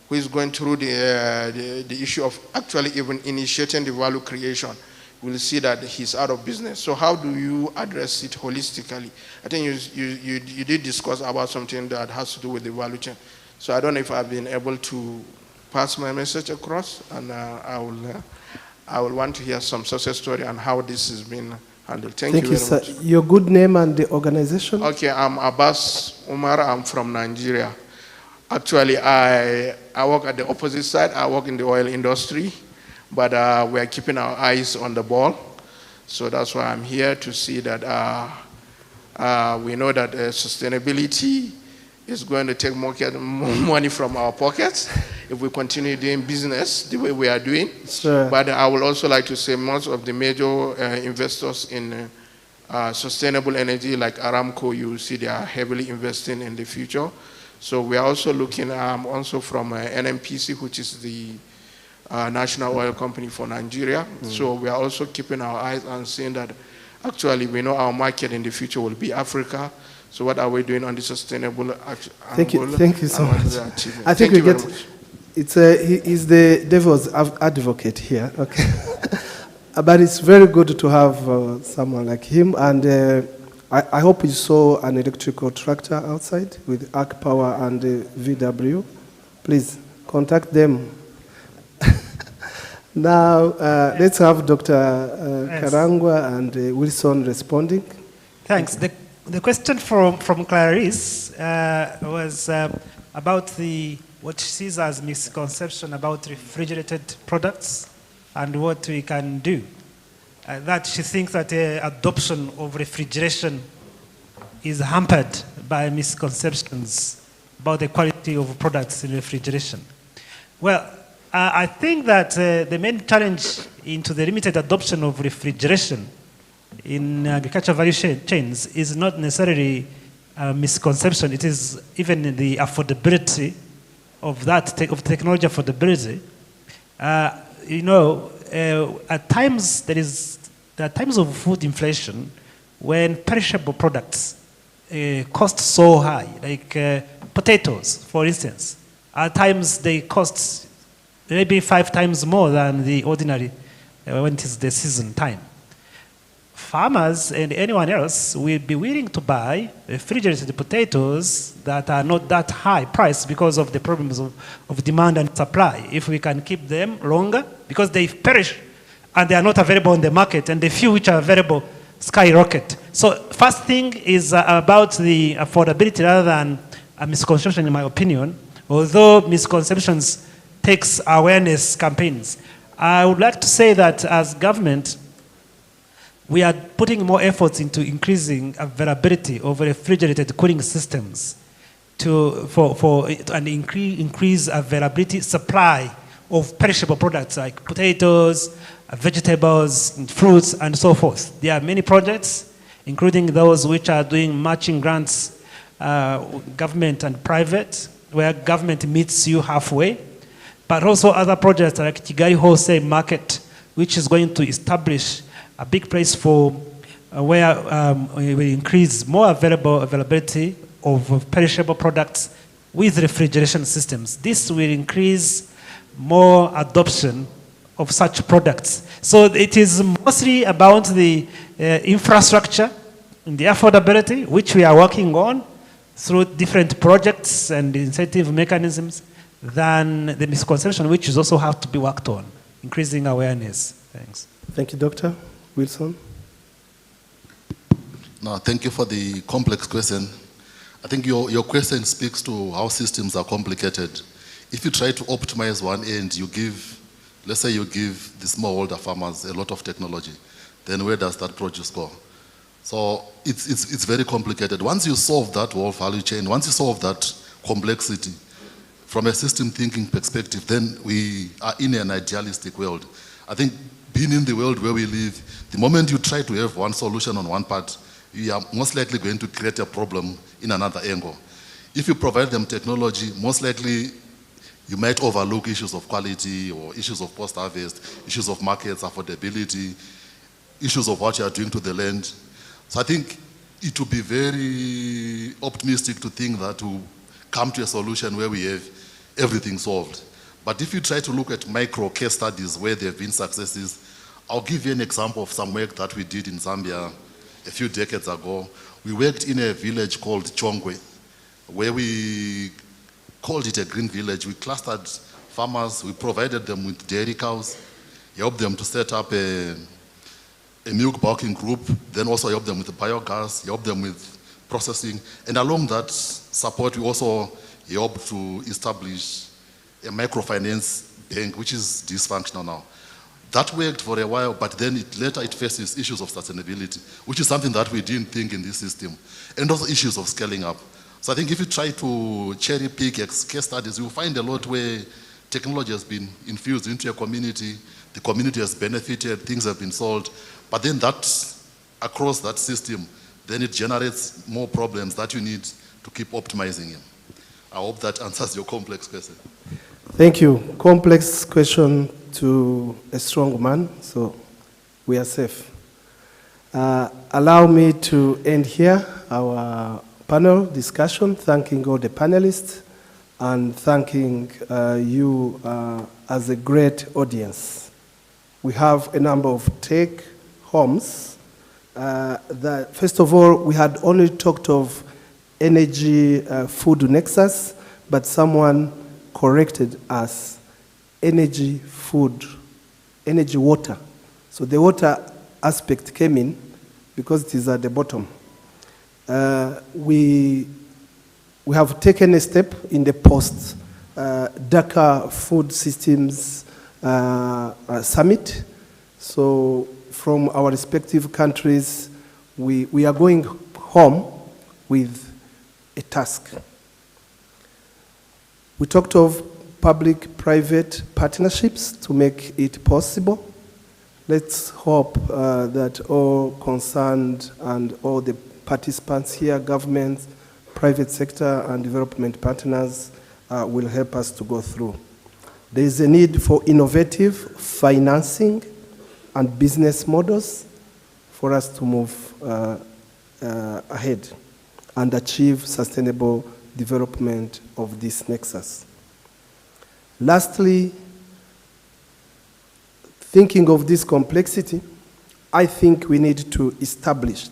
who is going through the issue of actually even initiating the value creation, will see that he's out of business. So how do you address it holistically? I think you did discuss about something that has to do with the value chain. So I don't know if I've been able to pass my message across, and I will want to hear some success story on how this has been handled. Thank you very sir. much. Your good name and the organization? Okay, I'm Abbas Umar. I'm from Nigeria. Actually, I work at the opposite side. I work in the oil industry, but we are keeping our eyes on the ball. So that's why I'm here to see that we know that sustainability is going to take more money from our pockets if we continue doing business the way we are doing. Sure. But I would also like to say most of the major investors in sustainable energy like Aramco, you see they are heavily investing in the future. So we are also looking also from NNPC, which is the national oil company for Nigeria. So we are also keeping our eyes on seeing that actually we know our market in the future will be Africa. So what are we doing on the sustainable Thank you so much. I think Thank we get, he's the devil's advocate here, okay. But it's very good to have someone like him, and I hope you saw an electrical tractor outside with Arc Power and VW. Please contact them. Now, let's have Dr. Karangwa and Wilson responding. Thanks. The question from Clarice was about what she sees as misconception about refrigerated products and what we can do. That she thinks that adoption of refrigeration is hampered by misconceptions about the quality of products in refrigeration. Well, I think that the main challenge into the limited adoption of refrigeration in agricultural value chains is not necessarily a misconception. It is even the affordability of that, of technology affordability. At times there are times of food inflation when perishable products cost so high, like potatoes, for instance. At times they cost maybe 5 times more than the ordinary when it is the season time. Farmers and anyone else will be willing to buy refrigerated potatoes that are not that high price because of the problems of demand and supply. If we can keep them longer, because they perish and they are not available on the market, and the few which are available skyrocket. So first thing is about the affordability rather than a misconception, in my opinion, although misconceptions takes awareness campaigns. I would like to say that as government, we are putting more efforts into increasing availability of refrigerated cooling systems and increase availability, supply of perishable products like potatoes, vegetables, fruits, and so forth. There are many projects, including those which are doing matching grants, government and private, where government meets you halfway, but also other projects like Kigali Wholesale Market, which is going to establish a big place for where we increase more availability of perishable products with refrigeration systems. This will increase more adoption of such products. So it is mostly about the infrastructure in the affordability, which we are working on through different projects and incentive mechanisms, than the misconception, which is also have to be worked on, increasing awareness. Thanks. Thank you, Dr. Wilson. No, thank you for the complex question. I think your question speaks to how systems are complicated. If you try to optimize one end, you give, let's say you give the smallholder farmers a lot of technology, then where does that produce go? So it's very complicated. Once you solve that whole value chain, once you solve that complexity, from a system thinking perspective, then we are in an idealistic world. I think being in the world where we live, the moment you try to have one solution on one part, you are most likely going to create a problem in another angle. If you provide them technology, most likely you might overlook issues of quality or issues of post-harvest, issues of markets, affordability, issues of what you are doing to the land. So I think it would be very optimistic to think that we'll come to a solution where we have everything solved. But if you try to look at micro case studies where there have been successes, I'll give you an example of some work that we did in Zambia a few decades ago. We worked in a village called Chongwe, where we called it a green village. We clustered farmers, we provided them with dairy cows, helped them to set up a milk bulking group, then also helped them with the biogas, helped them with processing, and along that support we also helped to establish a microfinance bank, which is dysfunctional now. That worked for a while, but then later it faces issues of sustainability, which is something that we didn't think in this system, and also issues of scaling up. So I think if you try to cherry pick case studies, you'll find a lot where technology has been infused into a community, the community has benefited, things have been solved, but then that, across that system, then it generates more problems that you need to keep optimizing. I hope that answers your complex question. Thank you. Complex question to a strong man, so we are safe. Allow me to end here our panel discussion, thanking all the panelists and thanking you as a great audience. We have a number of take homes. First of all, we had only talked of energy food nexus, but someone corrected us. Energy food, energy water. So the water aspect came in because it is at the bottom. We have taken a step in the post Dhaka Food Systems Summit. So from our respective countries, we are going home with a task. We talked of public-private partnerships to make it possible. Let's hope that all concerned and all the participants here, governments, private sector, and development partners will help us to go through. There is a need for innovative financing and business models for us to move ahead and achieve sustainable development of this nexus. Lastly, thinking of this complexity, I think we need to establish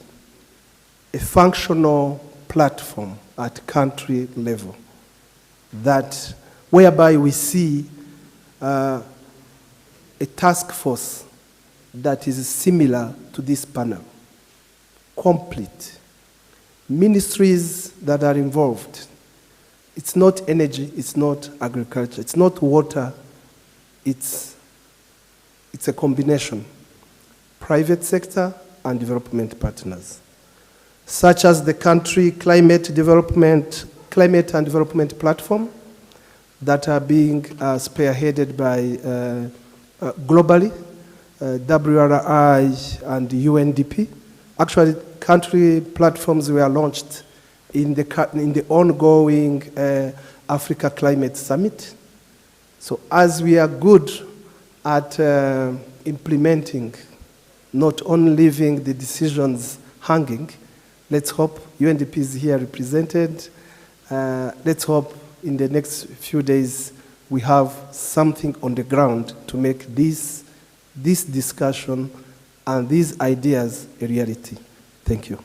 a functional platform at country level that whereby we see a task force that is similar to this panel, complete. Ministries that are involved. It's not energy, it's not agriculture, it's not water, it's a combination. Private sector and development partners, such as the country climate and development platform that are being spearheaded by globally, WRI and UNDP. Actually, country platforms were launched in the ongoing Africa Climate Summit. So as we are good at implementing, not only leaving the decisions hanging, let's hope UNDP is here represented. Let's hope in the next few days we have something on the ground to make this discussion and these ideas a reality. Thank you.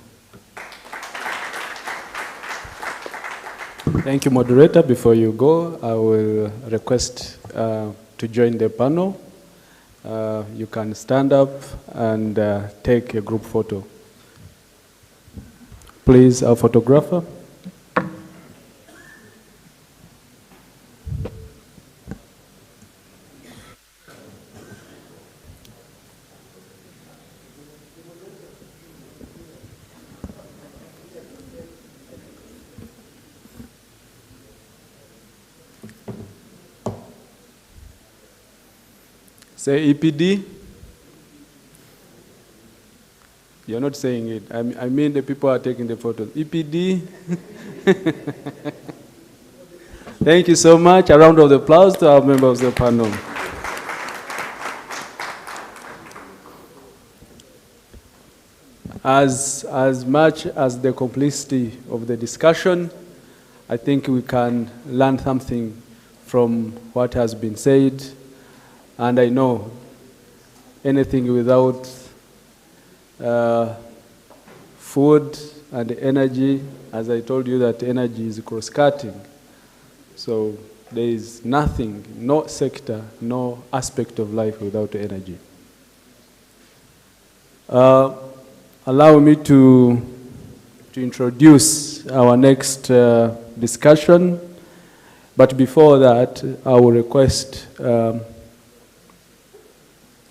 Thank you, moderator. Before you go, I will request to join the panel. You can stand up and take a group photo. Please, our photographer. Say EPD. You're not saying it. I mean the people are taking the photos. EPD. Thank you so much. A round of applause to our members of the panel. As much as the complexity of the discussion, I think we can learn something from what has been said. And I know anything without food and energy, as I told you, that energy is cross-cutting. So there is nothing, no sector, no aspect of life without energy. Allow me to introduce our next discussion. But before that, I will request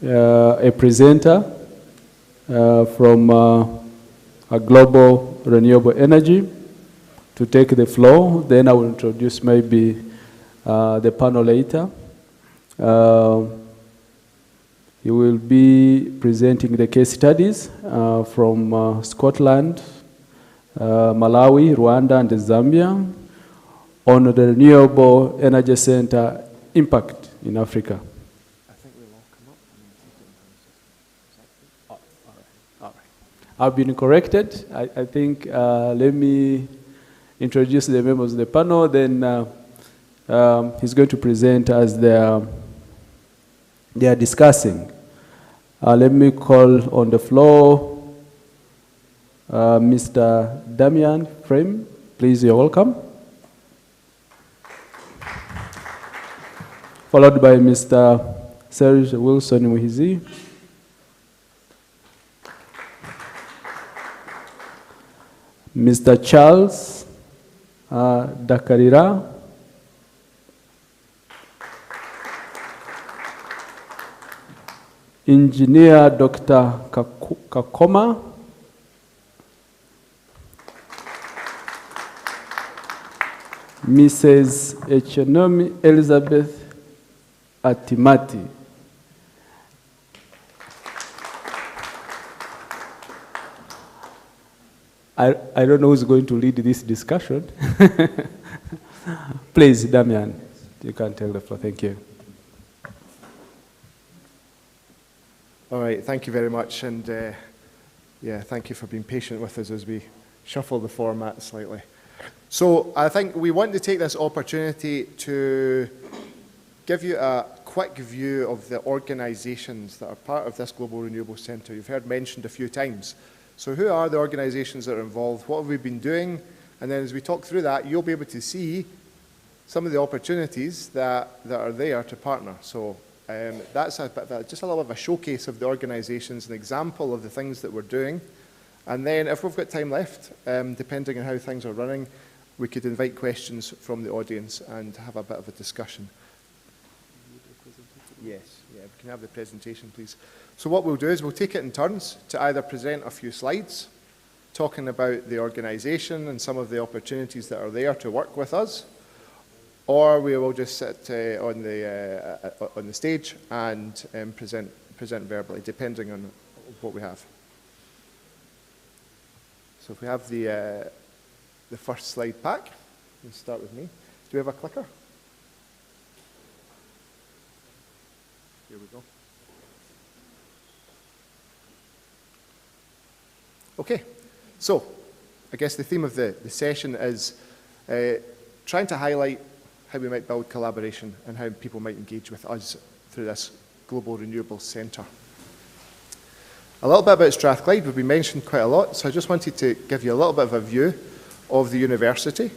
a presenter from a global renewable energy to take the floor. Then I will introduce maybe the panel later. He will be presenting the case studies from Scotland, Malawi, Rwanda, and Zambia on the renewable energy center impact in Africa. I've been corrected. I think let me introduce the members of the panel, then he's going to present as they are discussing. Let me call on the floor Mr. Damian Frame. Please, you're welcome. Followed by Mr. Serge Wilson Muhizi. Mr. Charles Dakarira. Engineer Dr. Kakoma. Mrs. Echenomi Elizabeth Atimati. I don't know who's going to lead this discussion. Please, Damian, you can tell the floor. Thank you. All right, thank you very much. And yeah, thank you for being patient with us as we shuffle the format slightly. So I think we want to take this opportunity to give you a quick view of the organizations that are part of this Global Renewable Centre. You've heard mentioned a few times. So who are the organizations that are involved? What have we been doing? And then as we talk through that, you'll be able to see some of the opportunities that are there to partner. So that's just a little bit of a showcase of the organizations, an example of the things that we're doing. And then if we've got time left, depending on how things are running, we could invite questions from the audience and have a bit of a discussion. Yes, yeah, we can have the presentation, please. So what we'll do is we'll take it in turns to either present a few slides talking about the organization and some of the opportunities that are there to work with us, or we will just sit on the stage and present verbally, depending on what we have. So if we have the first slide pack, let's start with me. Do we have a clicker? Here we go. Okay, so I guess the theme of the session is trying to highlight how we might build collaboration and how people might engage with us through this Global Renewable Centre. A little bit about Strathclyde, we've been mentioned quite a lot, so I just wanted to give you a little bit of a view of the university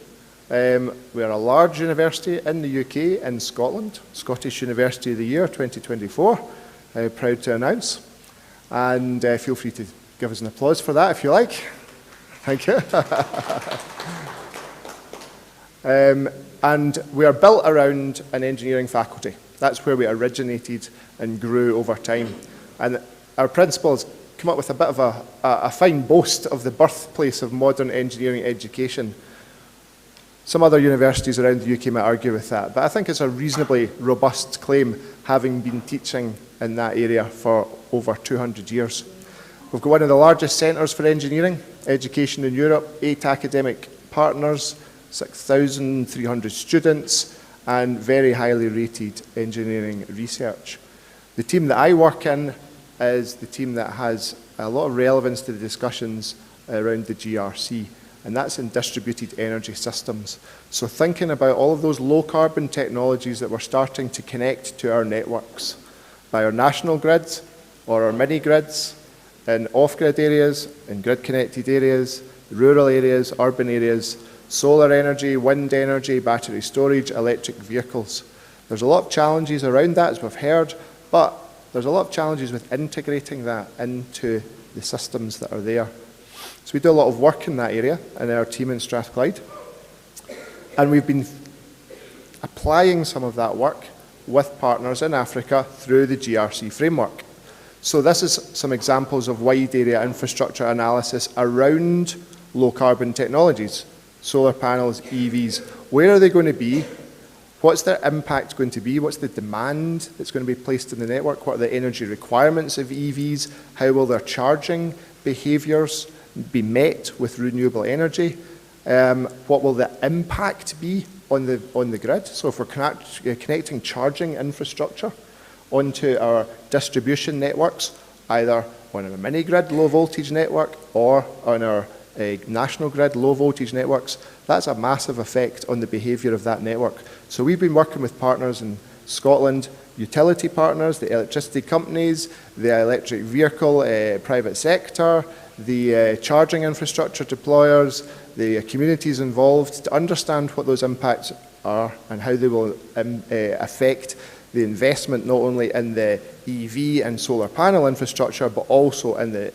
We are a large university in the UK, in Scotland, Scottish University of the Year 2024, proud to announce. And feel free to give us an applause for that if you like. Thank you. And we are built around an engineering faculty. That's where we originated and grew over time. And our principals come up with a bit of a fine boast of the birthplace of modern engineering education. Some other universities around the UK might argue with that, but I think it's a reasonably robust claim, having been teaching in that area for over 200 years. We've got one of the largest centres for engineering education in Europe, 8 academic partners, 6,300 students, and very highly rated engineering research. The team that I work in is the team that has a lot of relevance to the discussions around the GRC, and that's in distributed energy systems. So thinking about all of those low carbon technologies that we're starting to connect to our networks by our national grids or our mini grids, in off-grid areas, in grid-connected areas, rural areas, urban areas, solar energy, wind energy, battery storage, electric vehicles. There's a lot of challenges around that, as we've heard, but there's a lot of challenges with integrating that into the systems that are there. So we do a lot of work in that area in our team in Strathclyde. And we've been applying some of that work with partners in Africa through the GRC framework. So this is some examples of wide area infrastructure analysis around low carbon technologies, solar panels, EVs. Where are they going to be? What's their impact going to be? What's the demand that's going to be placed in the network? What are the energy requirements of EVs? How will their charging behaviours be met with renewable energy? What will the impact be on the grid? So if we're connecting charging infrastructure onto our distribution networks, either on a mini grid low voltage network or on our national grid low voltage networks, that's a massive effect on the behaviour of that network. So we've been working with partners in Scotland, utility partners, the electricity companies, the electric vehicle private sector, the charging infrastructure deployers, the communities involved, to understand what those impacts are and how they will affect the investment not only in the EV and solar panel infrastructure, but also in the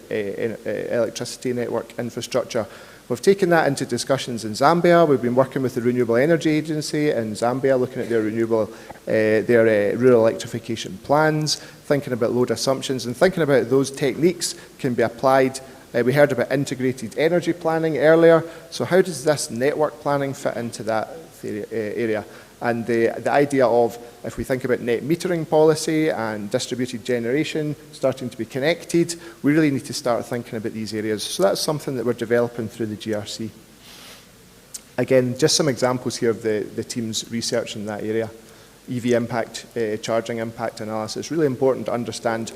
electricity network infrastructure. We've taken that into discussions in Zambia. We've been working with the Renewable Energy Agency in Zambia, looking at their rural electrification plans, thinking about load assumptions, and thinking about those techniques can be applied. We heard about integrated energy planning earlier. So how does this network planning fit into that area? And the idea of, if we think about net metering policy and distributed generation starting to be connected, we really need to start thinking about these areas. So that's something that we're developing through the GRC. Again, just some examples here of the team's research in that area. EV impact, charging impact analysis. Really important to understand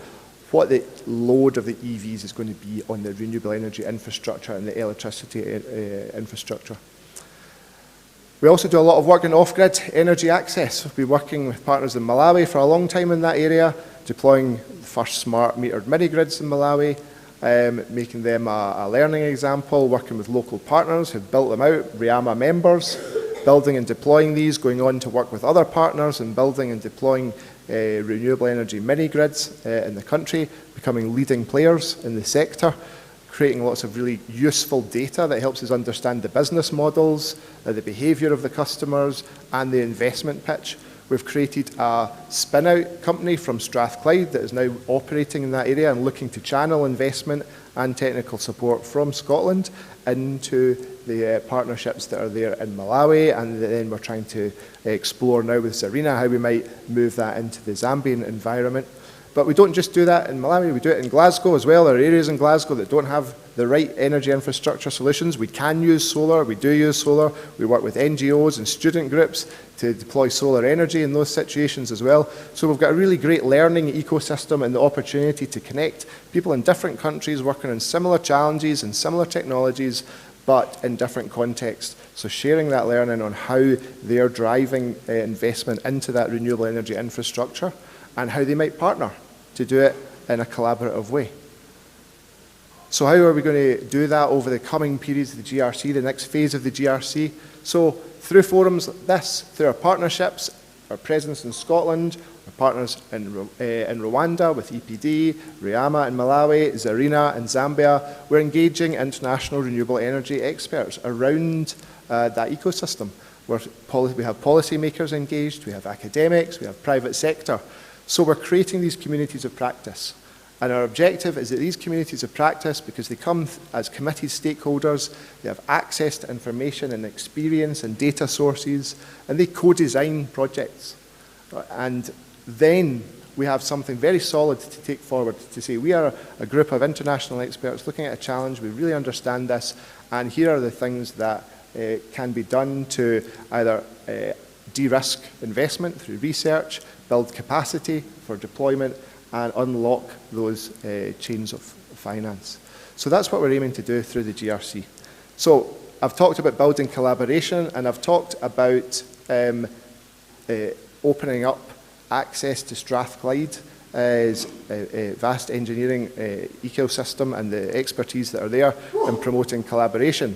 what the load of the EVs is going to be on the renewable energy infrastructure and the electricity infrastructure. We also do a lot of work in off-grid energy access. We've been working with partners in Malawi for a long time in that area, deploying the first smart metered mini-grids in Malawi, making them a learning example, working with local partners who've built them out, RIAMA members, building and deploying these, going on to work with other partners and building and deploying renewable energy mini-grids in the country, becoming leading players in the sector, creating lots of really useful data that helps us understand the business models, the behaviour of the customers, and the investment pitch. We've created a spin-out company from Strathclyde that is now operating in that area and looking to channel investment and technical support from Scotland into the partnerships that are there in Malawi, and then we're trying to explore now with Serena how we might move that into the Zambian environment. But we don't just do that in Malawi, we do it in Glasgow as well. There are areas in Glasgow that don't have the right energy infrastructure solutions. We can use solar, we do use solar. We work with NGOs and student groups to deploy solar energy in those situations as well. So we've got a really great learning ecosystem and the opportunity to connect people in different countries working on similar challenges and similar technologies, but in different contexts. So sharing that learning on how they're driving investment into that renewable energy infrastructure and how they might partner to do it in a collaborative way. So how are we going to do that over the coming periods of the GRC, the next phase of the GRC? So through forums like this, through our partnerships, our presence in Scotland, our partners in Rwanda with EPD, Riama in Malawi, Zarina in Zambia, we're engaging international renewable energy experts around that ecosystem. We have policymakers engaged, we have academics, we have private sector. So we're creating these communities of practice. And our objective is that these communities of practice, because they come as committed stakeholders, they have access to information and experience and data sources, and they co-design projects. And then we have something very solid to take forward to say, we are a group of international experts looking at a challenge, we really understand this, and here are the things that can be done to either de-risk investment through research, build capacity for deployment, and unlock those chains of finance. So that's what we're aiming to do through the GRC. So I've talked about building collaboration, and I've talked about opening up access to Strathclyde's vast engineering ecosystem and the expertise that are there in promoting collaboration.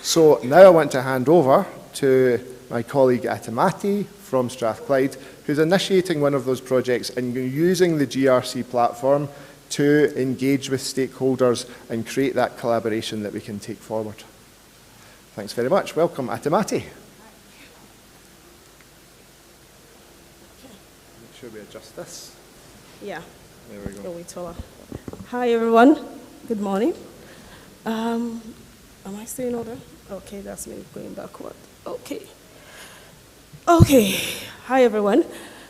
So now I want to hand over to my colleague Atamati from Strathclyde, who's initiating one of those projects and using the GRC platform to engage with stakeholders and create that collaboration that we can take forward. Thanks very much. Welcome, Atamati. Make sure we adjust this. Yeah. There we go. Hi, everyone. Good morning. Am I still in order? Okay, that's me going backward. Okay. Okay. Hi, everyone.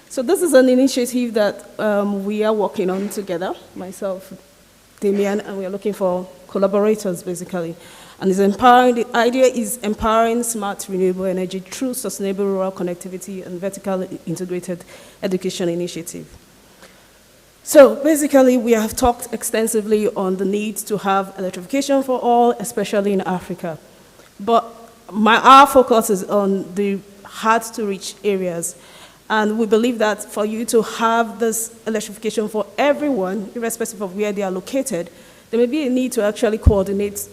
So this is an initiative that we are working on together, myself, Damian, and we are looking for collaborators, basically. And it's empowering, the idea is empowering smart renewable energy through sustainable rural connectivity and vertical integrated education initiative. So basically, we have talked extensively on the need to have electrification for all, especially in Africa. But our focus is on the hard-to-reach areas. And we believe that for you to have this electrification for everyone, irrespective of where they are located, there may be a need to actually coordinate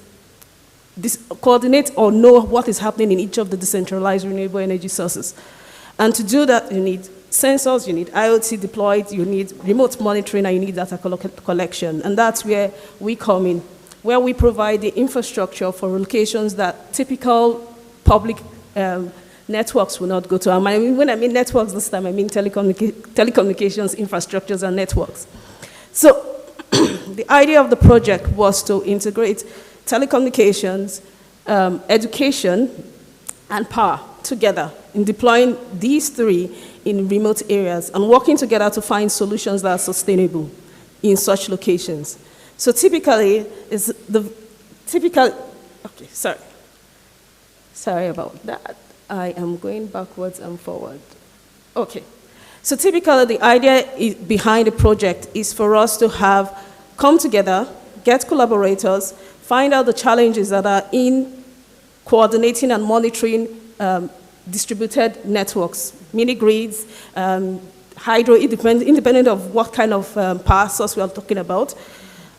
or know what is happening in each of the decentralized renewable energy sources. And to do that, you need sensors, you need IoT deployed, you need remote monitoring, and you need data collection. And that's where we come in, where we provide the infrastructure for locations that typical public networks will not go to. When I mean networks this time, I mean telecommunications, infrastructures, and networks. So the idea of the project was to integrate telecommunications, education, and power together in deploying these three in remote areas and working together to find solutions that are sustainable in such locations. So typically, okay, sorry about that. I am going backwards and forward. Okay. So typically, the idea behind the project is for us to come together, get collaborators, find out the challenges that are in coordinating and monitoring distributed networks, mini-grids, hydro, independent of what kind of power source we are talking about.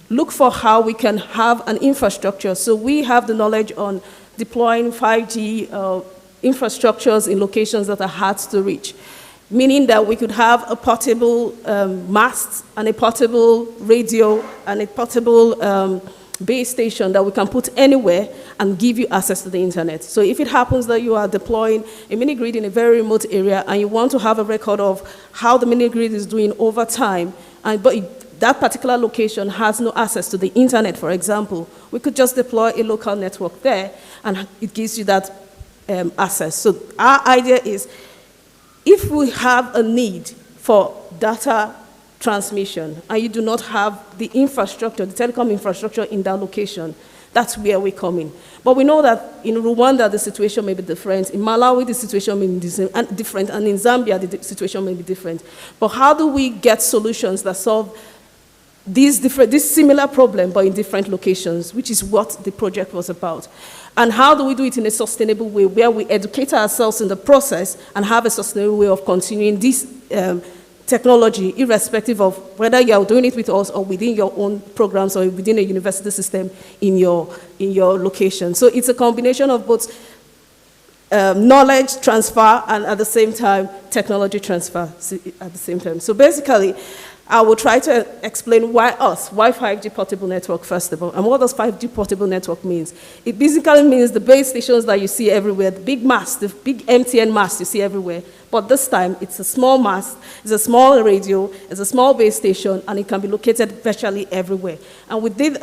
Look for how we can have an infrastructure. So we have the knowledge on deploying 5G infrastructures in locations that are hard to reach, meaning that we could have a portable mast and a portable radio and a portable base station that we can put anywhere and give you access to the internet. So if it happens that you are deploying a mini-grid in a very remote area and you want to have a record of how the mini-grid is doing over time, but that particular location has no access to the internet, for example, we could just deploy a local network there and it gives you that access. So our idea is, if we have a need for data transmission and you do not have the infrastructure, the telecom infrastructure in that location, that's where we come in. But we know that in Rwanda, the situation may be different. In Malawi, the situation may be different. And in Zambia, the situation may be different. But how do we get solutions that solve this similar problem, but in different locations, which is what the project was about? And how do we do it in a sustainable way, where we educate ourselves in the process and have a sustainable way of continuing this technology, irrespective of whether you're doing it with us or within your own programs or within a university system in your location. So it's a combination of both knowledge transfer, and at the same time, technology transfer at the same time. So basically, I will try to explain why 5G portable network, first of all. And what does 5G portable network means? It basically means the base stations that you see everywhere, the big mast, the big MTN mast you see everywhere. But this time, it's a small mast, it's a small radio, it's a small base station, and it can be located virtually everywhere. And we did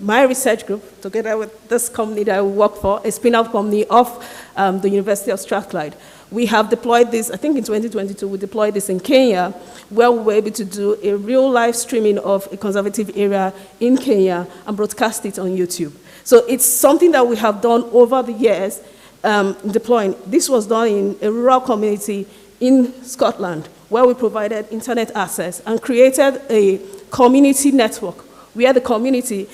my research group, together with this company that I work for, a spin-out company of the University of Strathclyde. We have deployed this, I think in 2022, we deployed this in Kenya, where we were able to do a real live streaming of a conservative area in Kenya and broadcast it on YouTube. So it's something that we have done over the years, deploying. This was done in a rural community in Scotland, where we provided internet access and created a community network, where the community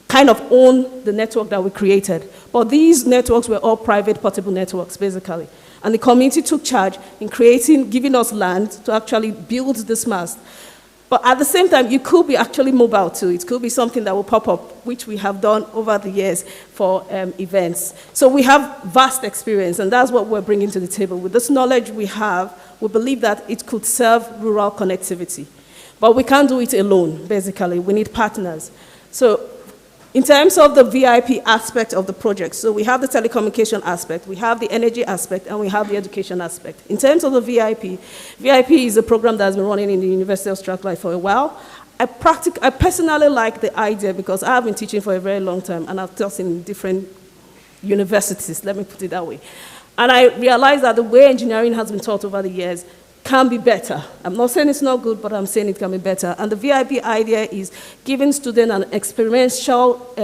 kind of owned the network that we created. But these networks were all private portable networks, basically. And the community took charge in giving us land to actually build this mast. But at the same time, you could be actually mobile too. It could be something that will pop up, which we have done over the years for events. So we have vast experience, and that's what we're bringing to the table. With this knowledge we have, we believe that it could serve rural connectivity. But we can't do it alone, basically. We need partners. So in terms of the VIP aspect of the project, so we have the telecommunication aspect, we have the energy aspect, and we have the education aspect. In terms of the VIP is a program that's been running in the University of Strathclyde for a while. I personally like the idea because I have been teaching for a very long time, and I've taught in different universities, let me put it that way. And I realized that the way engineering has been taught over the years can be better. I'm not saying it's not good, but I'm saying it can be better. And the VIP idea is giving students an experiential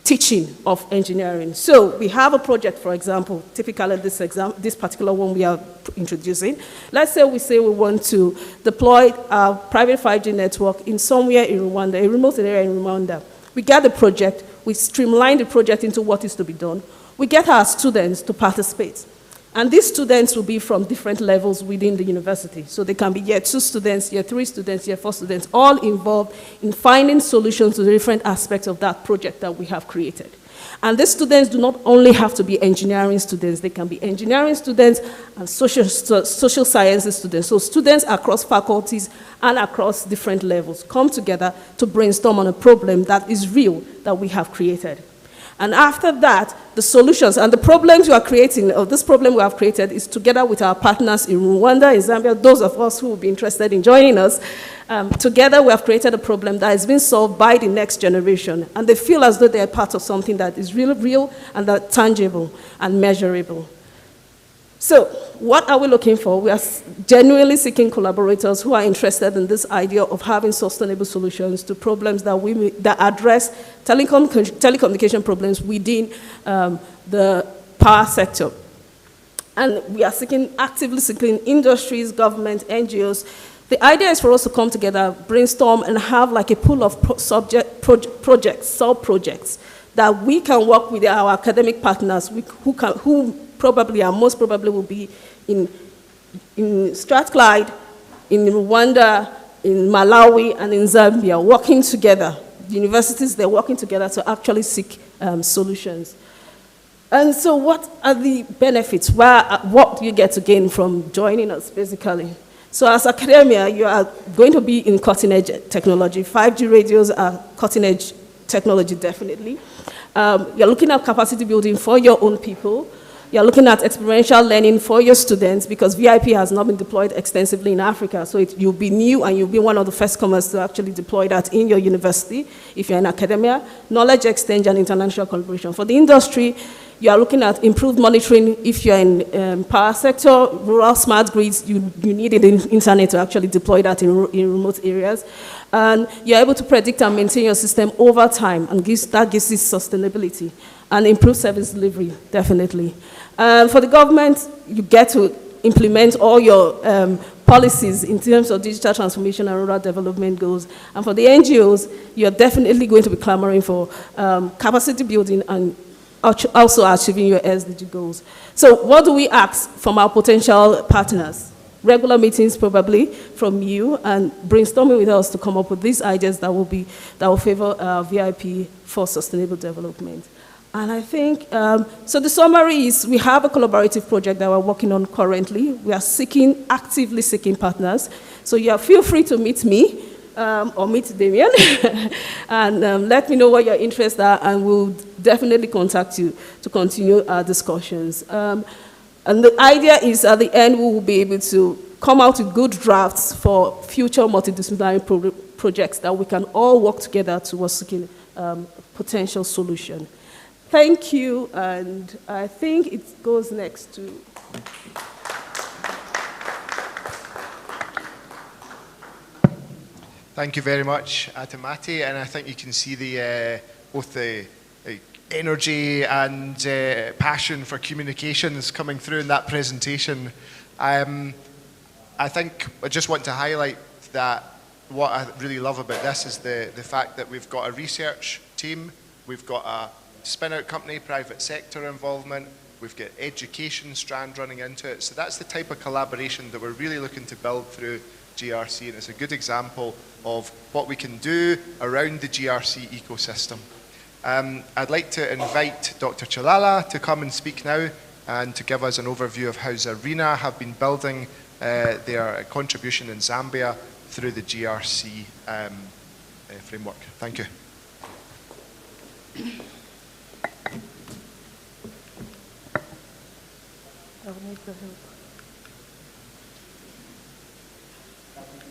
teaching of engineering. So we have a project, for example, typically this particular one we are introducing. Let's say we want to deploy our private 5G network in somewhere in Rwanda, a remote area in Rwanda. We get the project, we streamline the project into what is to be done. We get our students to participate. And these students will be from different levels within the university. So they can be year 2 students, year 3 students, year 4 students, all involved in finding solutions to the different aspects of that project that we have created. And these students do not only have to be engineering students, they can be engineering students and social sciences students. So students across faculties and across different levels come together to brainstorm on a problem that is real that we have created. And after that, the solutions and the problems we are creating, or this problem we have created, is together with our partners in Rwanda, in Zambia, those of us who will be interested in joining us. Together we have created a problem that has been solved by the next generation. And they feel as though they are part of something that is really real and that tangible and measurable. So what are we looking for? We are genuinely seeking collaborators who are interested in this idea of having sustainable solutions to problems that address telecommunication problems within the power sector. And we are actively seeking industries, government, NGOs. The idea is for us to come together, brainstorm, and have like a pool of projects, sub-projects, that we can work with our academic partners who probably and most probably will be in Strathclyde, in Rwanda, in Malawi, and in Zambia, working together. The universities, they're working together to actually seek solutions. And so what are the benefits? What do you get to gain from joining us, basically? So as academia, you are going to be in cutting-edge technology. 5G radios are cutting-edge technology, definitely. You're looking at capacity building for your own people. You're looking at experiential learning for your students, because VIP has not been deployed extensively in Africa. So you'll be new and you'll be one of the first comers to actually deploy that in your university if you're in academia. Knowledge exchange and international collaboration. For the industry, you are looking at improved monitoring if you're in power sector, rural smart grids, you need the internet to actually deploy that in remote areas. And you're able to predict and maintain your system over time, and that gives it sustainability. And improve service delivery, definitely. For the government, you get to implement all your policies in terms of digital transformation and rural development goals. And for the NGOs, you're definitely going to be clamoring for capacity building and also achieving your SDG goals. So what do we ask from our potential partners? Regular meetings probably from you, and brainstorming with us to come up with these ideas that will favor VIP for sustainable development. And I think, so the summary is we have a collaborative project that we're working on currently. We are actively seeking partners. So feel free to meet me or meet Damien and let me know what your interests are, and we'll definitely contact you to continue our discussions. And the idea is at the end we will be able to come out with good drafts for future multidisciplinary projects that we can all work together towards seeking potential solution. Thank you, and I think it goes next to... Thank you very much, Atamati, and I think you can see both the energy and passion for communications coming through in that presentation. I think I just want to highlight that what I really love about this is the fact that we've got a research team, we've got a spin-out company, private sector involvement, we've got education strand running into it. So that's the type of collaboration that we're really looking to build through GRC, and it's a good example of what we can do around the GRC ecosystem. I'd like to invite Dr. Chalala to come and speak now and to give us an overview of how Zarina have been building their contribution in Zambia through the GRC framework. Thank you.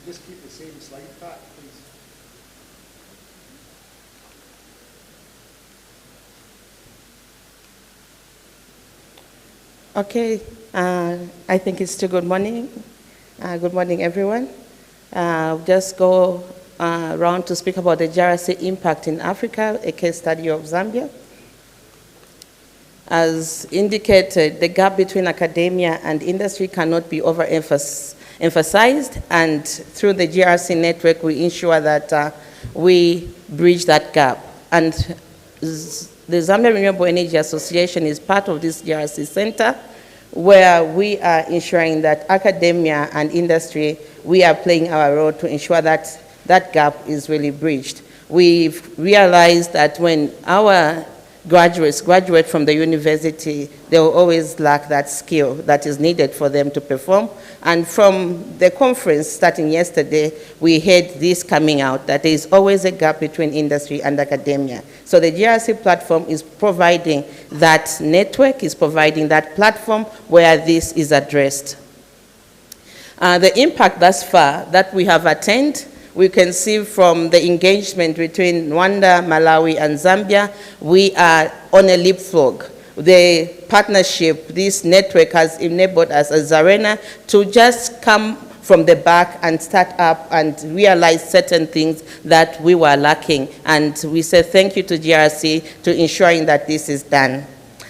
Just keep the same slide back, please. Okay, I think it's still good morning. Good morning, everyone. I'll just go around to speak about the GRC impact in Africa, a case study of Zambia. As indicated, the gap between academia and industry cannot be overemphasized, and through the GRC network, we ensure that we bridge that gap. And the Zambia Renewable Energy Association is part of this GRC center, where we are ensuring that academia and industry, we are playing our role to ensure that that gap is really bridged. We've realized that when our graduates graduate from the university, they will always lack that skill that is needed for them to perform. And from the conference starting yesterday, we heard this coming out, that there is always a gap between industry and academia. So the GRC platform is providing that network, is providing that platform where this is addressed. The impact thus far that we have attained, we can see from the engagement between Rwanda, Malawi, and Zambia, we are on a leapfrog. The partnership, this network has enabled us as Zarena to just come from the back and start up and realize certain things that we were lacking. And we say thank you to GRC to ensuring that this is done.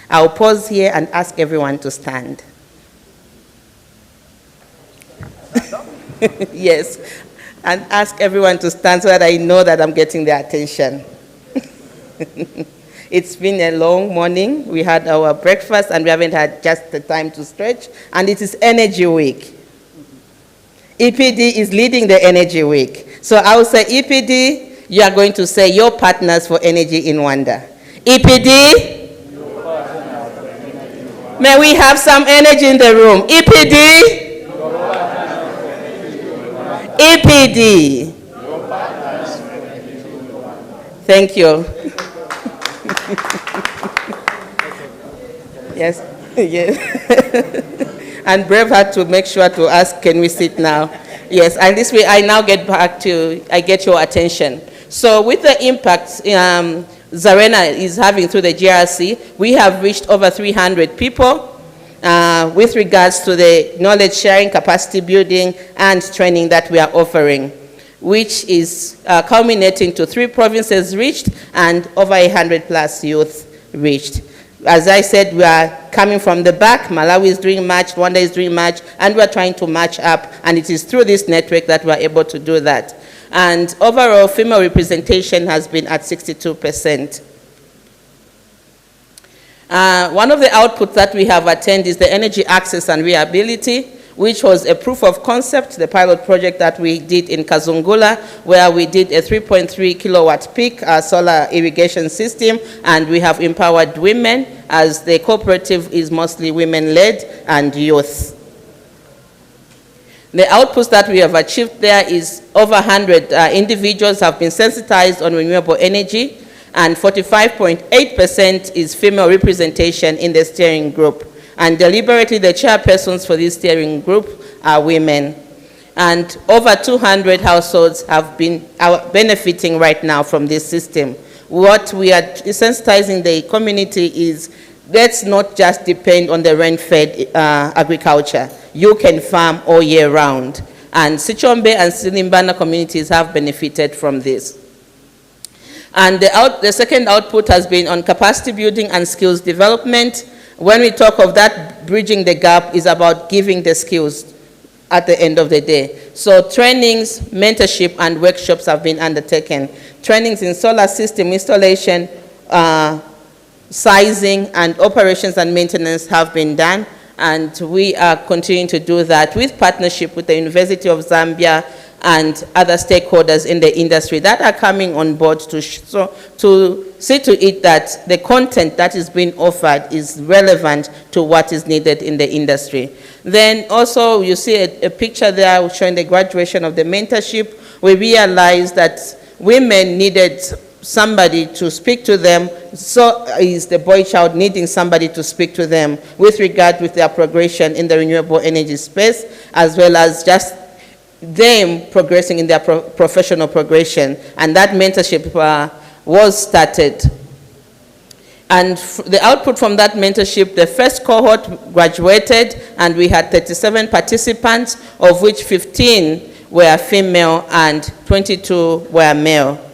I'll pause here and ask everyone to stand. Yes. And ask everyone to stand so that I know that I'm getting their attention. It's been a long morning. We had our breakfast and we haven't had just the time to stretch. And it is Energy Week. EPD is leading the Energy Week. So I will say, EPD, you are going to say your partners for energy in Rwanda. EPD, may we have some energy in the room. EPD, EPD. Thank you. Yes, yes. And Brave had to make sure to ask, can we sit now? Yes, and this way I now get back to, I get your attention. So with the impacts Zarena is having through the GRC, we have reached over 300 people. With regards to the knowledge sharing, capacity building, and training that we are offering, which is culminating to 3 provinces reached and over 100 plus youth reached. As I said, we are coming from the back. Malawi is doing much, Rwanda is doing much, and we are trying to match up, and it is through this network that we are able to do that. And overall, female representation has been at 62%. One of the outputs that we have attained is the energy access and reliability, which was a proof of concept, the pilot project that we did in Kazungula, where we did a 3.3 kilowatt peak solar irrigation system, and we have empowered women, as the cooperative is mostly women-led and youth. The outputs that we have achieved there is over 100 individuals have been sensitized on renewable energy, and 45.8% is female representation in the steering group. And deliberately, the chairpersons for this steering group are women. And over 200 households have been benefiting right now from this system. What we are sensitizing the community is, let's not just depend on the rain-fed agriculture. You can farm all year round. And Sichombe and Silimbana communities have benefited from this. And the second output has been on capacity building and skills development. When we talk of that, bridging the gap is about giving the skills at the end of the day. So trainings, mentorship, and workshops have been undertaken. Trainings in solar system installation, sizing, and operations and maintenance have been done. And we are continuing to do that with partnership with the University of Zambia and other stakeholders in the industry that are coming on board to see to it that the content that is being offered is relevant to what is needed in the industry. Then also you see a picture there showing the graduation of the mentorship. We realized that women needed somebody to speak to them, so is the boy child needing somebody to speak to them with regard with their progression in the renewable energy space, as well as just them progressing in their professional progression. And that mentorship was started. And the output from that mentorship, the first cohort graduated, and we had 37 participants, of which 15 were female and 22 were male.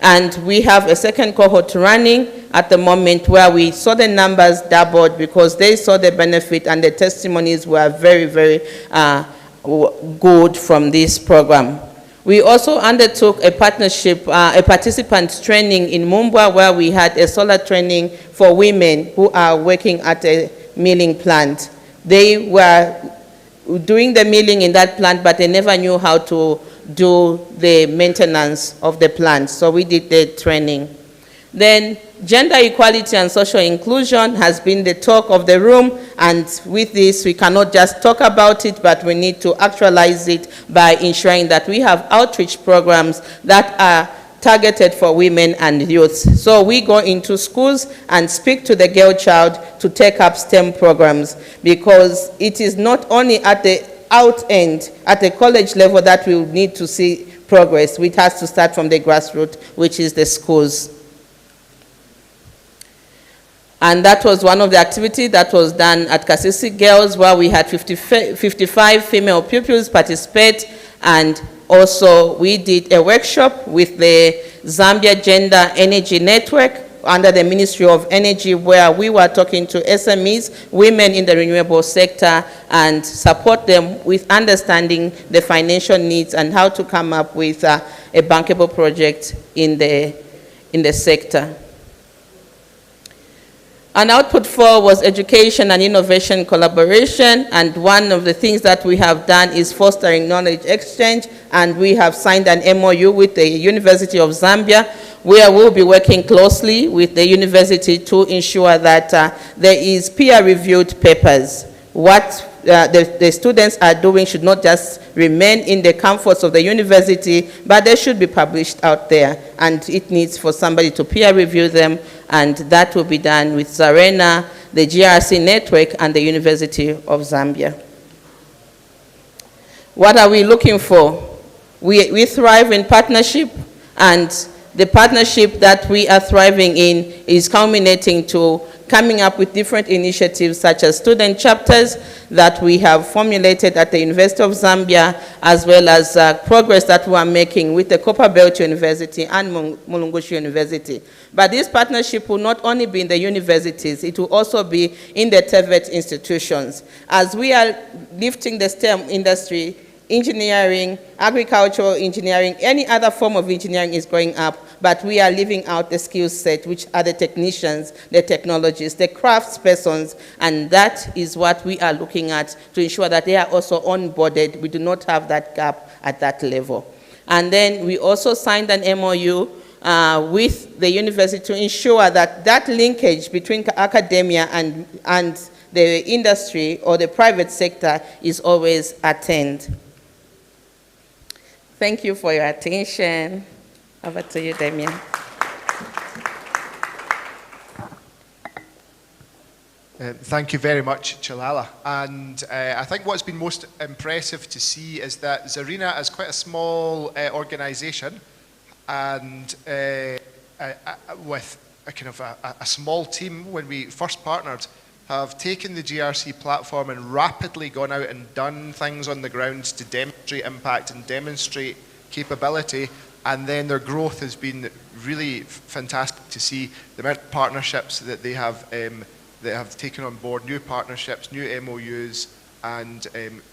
And we have a second cohort running at the moment where we saw the numbers doubled because they saw the benefit and the testimonies were very, very good from this program. We also undertook a partnership, a participant training in Mumbwa, where we had a solar training for women who are working at a milling plant. They were doing the milling in that plant, but they never knew how to do the maintenance of the plant. So we did the training. Then gender equality and social inclusion has been the talk of the room, and with this we cannot just talk about it, but we need to actualize it by ensuring that we have outreach programs that are targeted for women and youth. So we go into schools and speak to the girl child to take up STEM programs, because it is not only at the out end, at the college level, that we need to see progress. It has to start from the grassroots, which is the schools. And that was one of the activities that was done at Kasisi Girls, where we had 55 female pupils participate. And also we did a workshop with the Zambia Gender Energy Network under the Ministry of Energy, where we were talking to SMEs, women in the renewable sector, and support them with understanding the financial needs and how to come up with a bankable project in the sector. And output 4 was education and innovation collaboration, and one of the things that we have done is fostering knowledge exchange, and we have signed an MOU with the University of Zambia, where we'll be working closely with the university to ensure that there is peer-reviewed papers. What the students are doing should not just remain in the comforts of the university, but they should be published out there, and it needs for somebody to peer review them, and that will be done with Zarena, the GRC network, and the University of Zambia. What are we looking for? We thrive in partnership, and the partnership that we are thriving in is culminating to coming up with different initiatives such as student chapters that we have formulated at the University of Zambia, as well as progress that we are making with the Copperbelt University and Mulungushi University. But this partnership will not only be in the universities, it will also be in the TVET institutions. As we are lifting the STEM industry engineering, agricultural engineering, any other form of engineering is going up, but we are leaving out the skill set, which are the technicians, the technologists, the craftspersons, and that is what we are looking at to ensure that they are also onboarded. We do not have that gap at that level. And then we also signed an MOU with the university to ensure that that linkage between academia and the industry or the private sector is always attained. Thank you for your attention. Over to you, Damien. Thank you very much, Chalala. And I think what's been most impressive to see is that Zarina is quite a small organization, and with a kind of a small team, when we first partnered, have taken the GRC platform and rapidly gone out and done things on the ground to demonstrate impact and demonstrate capability, and then their growth has been really fantastic to see the amount of partnerships that they have taken on board, new partnerships, new MOUs, and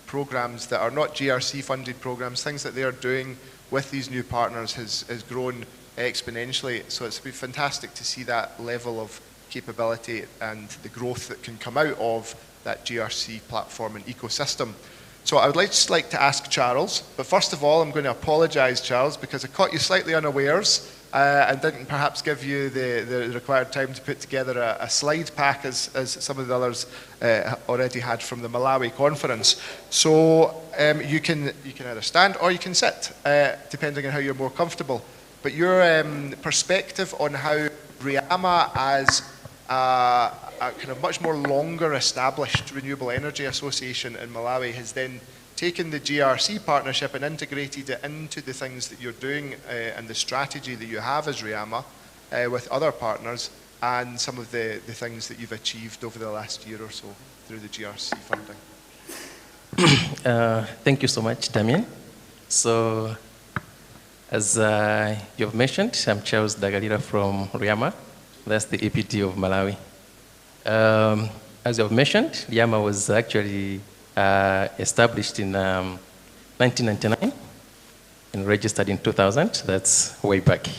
programs that are not GRC funded programs. Things that they are doing with these new partners has grown exponentially. So it's been fantastic to see that level of capability and the growth that can come out of that GRC platform and ecosystem. So I would just like to ask Charles, but first of all I'm going to apologise, Charles, because I caught you slightly unawares and didn't perhaps give you the required time to put together a slide pack as some of the others already had from the Malawi conference. So you can either stand or you can sit, depending on how you're more comfortable. But your perspective on how RIAMA as a kind of much more longer established renewable energy association in Malawi has then taken the GRC partnership and integrated it into the things that you're doing and the strategy that you have as RIAMA with other partners, and some of the things that you've achieved over the last year or so through the GRC funding. Thank you so much, Damien. So, as you've mentioned, I'm Charles Dagalira from RIAMA. That's the EPT of Malawi. As you've mentioned, RIAMA was actually established in 1999 and registered in 2000. That's way back.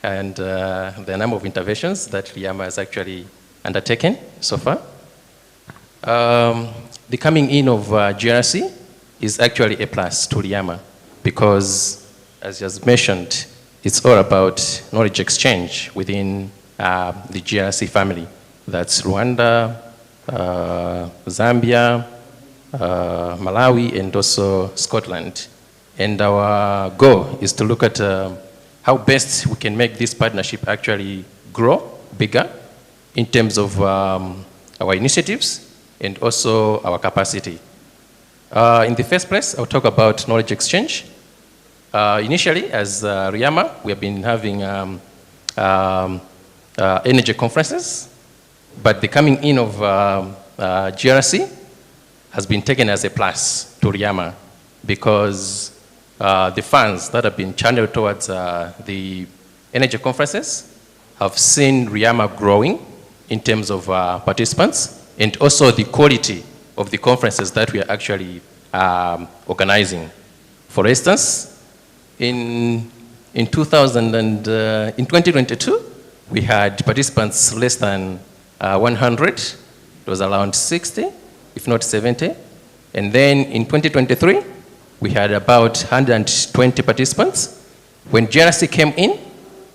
And the number of interventions that RIAMA has actually undertaken so far. The coming in of GRC is actually a plus to RIAMA because, as you have mentioned, it's all about knowledge exchange within the GRC family. That's Rwanda, Zambia, Malawi, and also Scotland. And our goal is to look at how best we can make this partnership actually grow bigger in terms of our initiatives and also our capacity. In the first place, I'll talk about knowledge exchange. Initially, as RIAMA, we have been having energy conferences, but the coming in of GRC has been taken as a plus to RIAMA because the funds that have been channeled towards the energy conferences have seen RIAMA growing in terms of participants and also the quality of the conferences that we are actually organizing. For instance, in 2022, we had participants less than 100. It was around 60, if not 70. And then in 2023, we had about 120 participants. When GRC came in,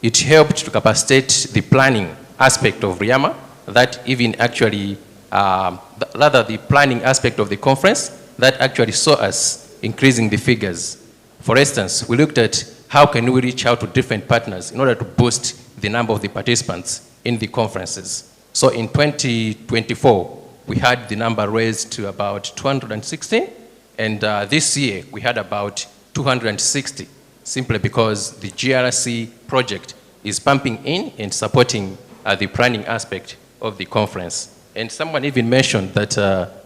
it helped to capacitate the planning aspect of RIAMA, that even actually, rather the planning aspect of the conference, that actually saw us increasing the figures. For instance, we looked at how can we reach out to different partners in order to boost the number of the participants in the conferences. So in 2024, we had the number raised to about 216, and this year we had about 260, simply because the GRC project is pumping in and supporting the planning aspect of the conference. And someone even mentioned that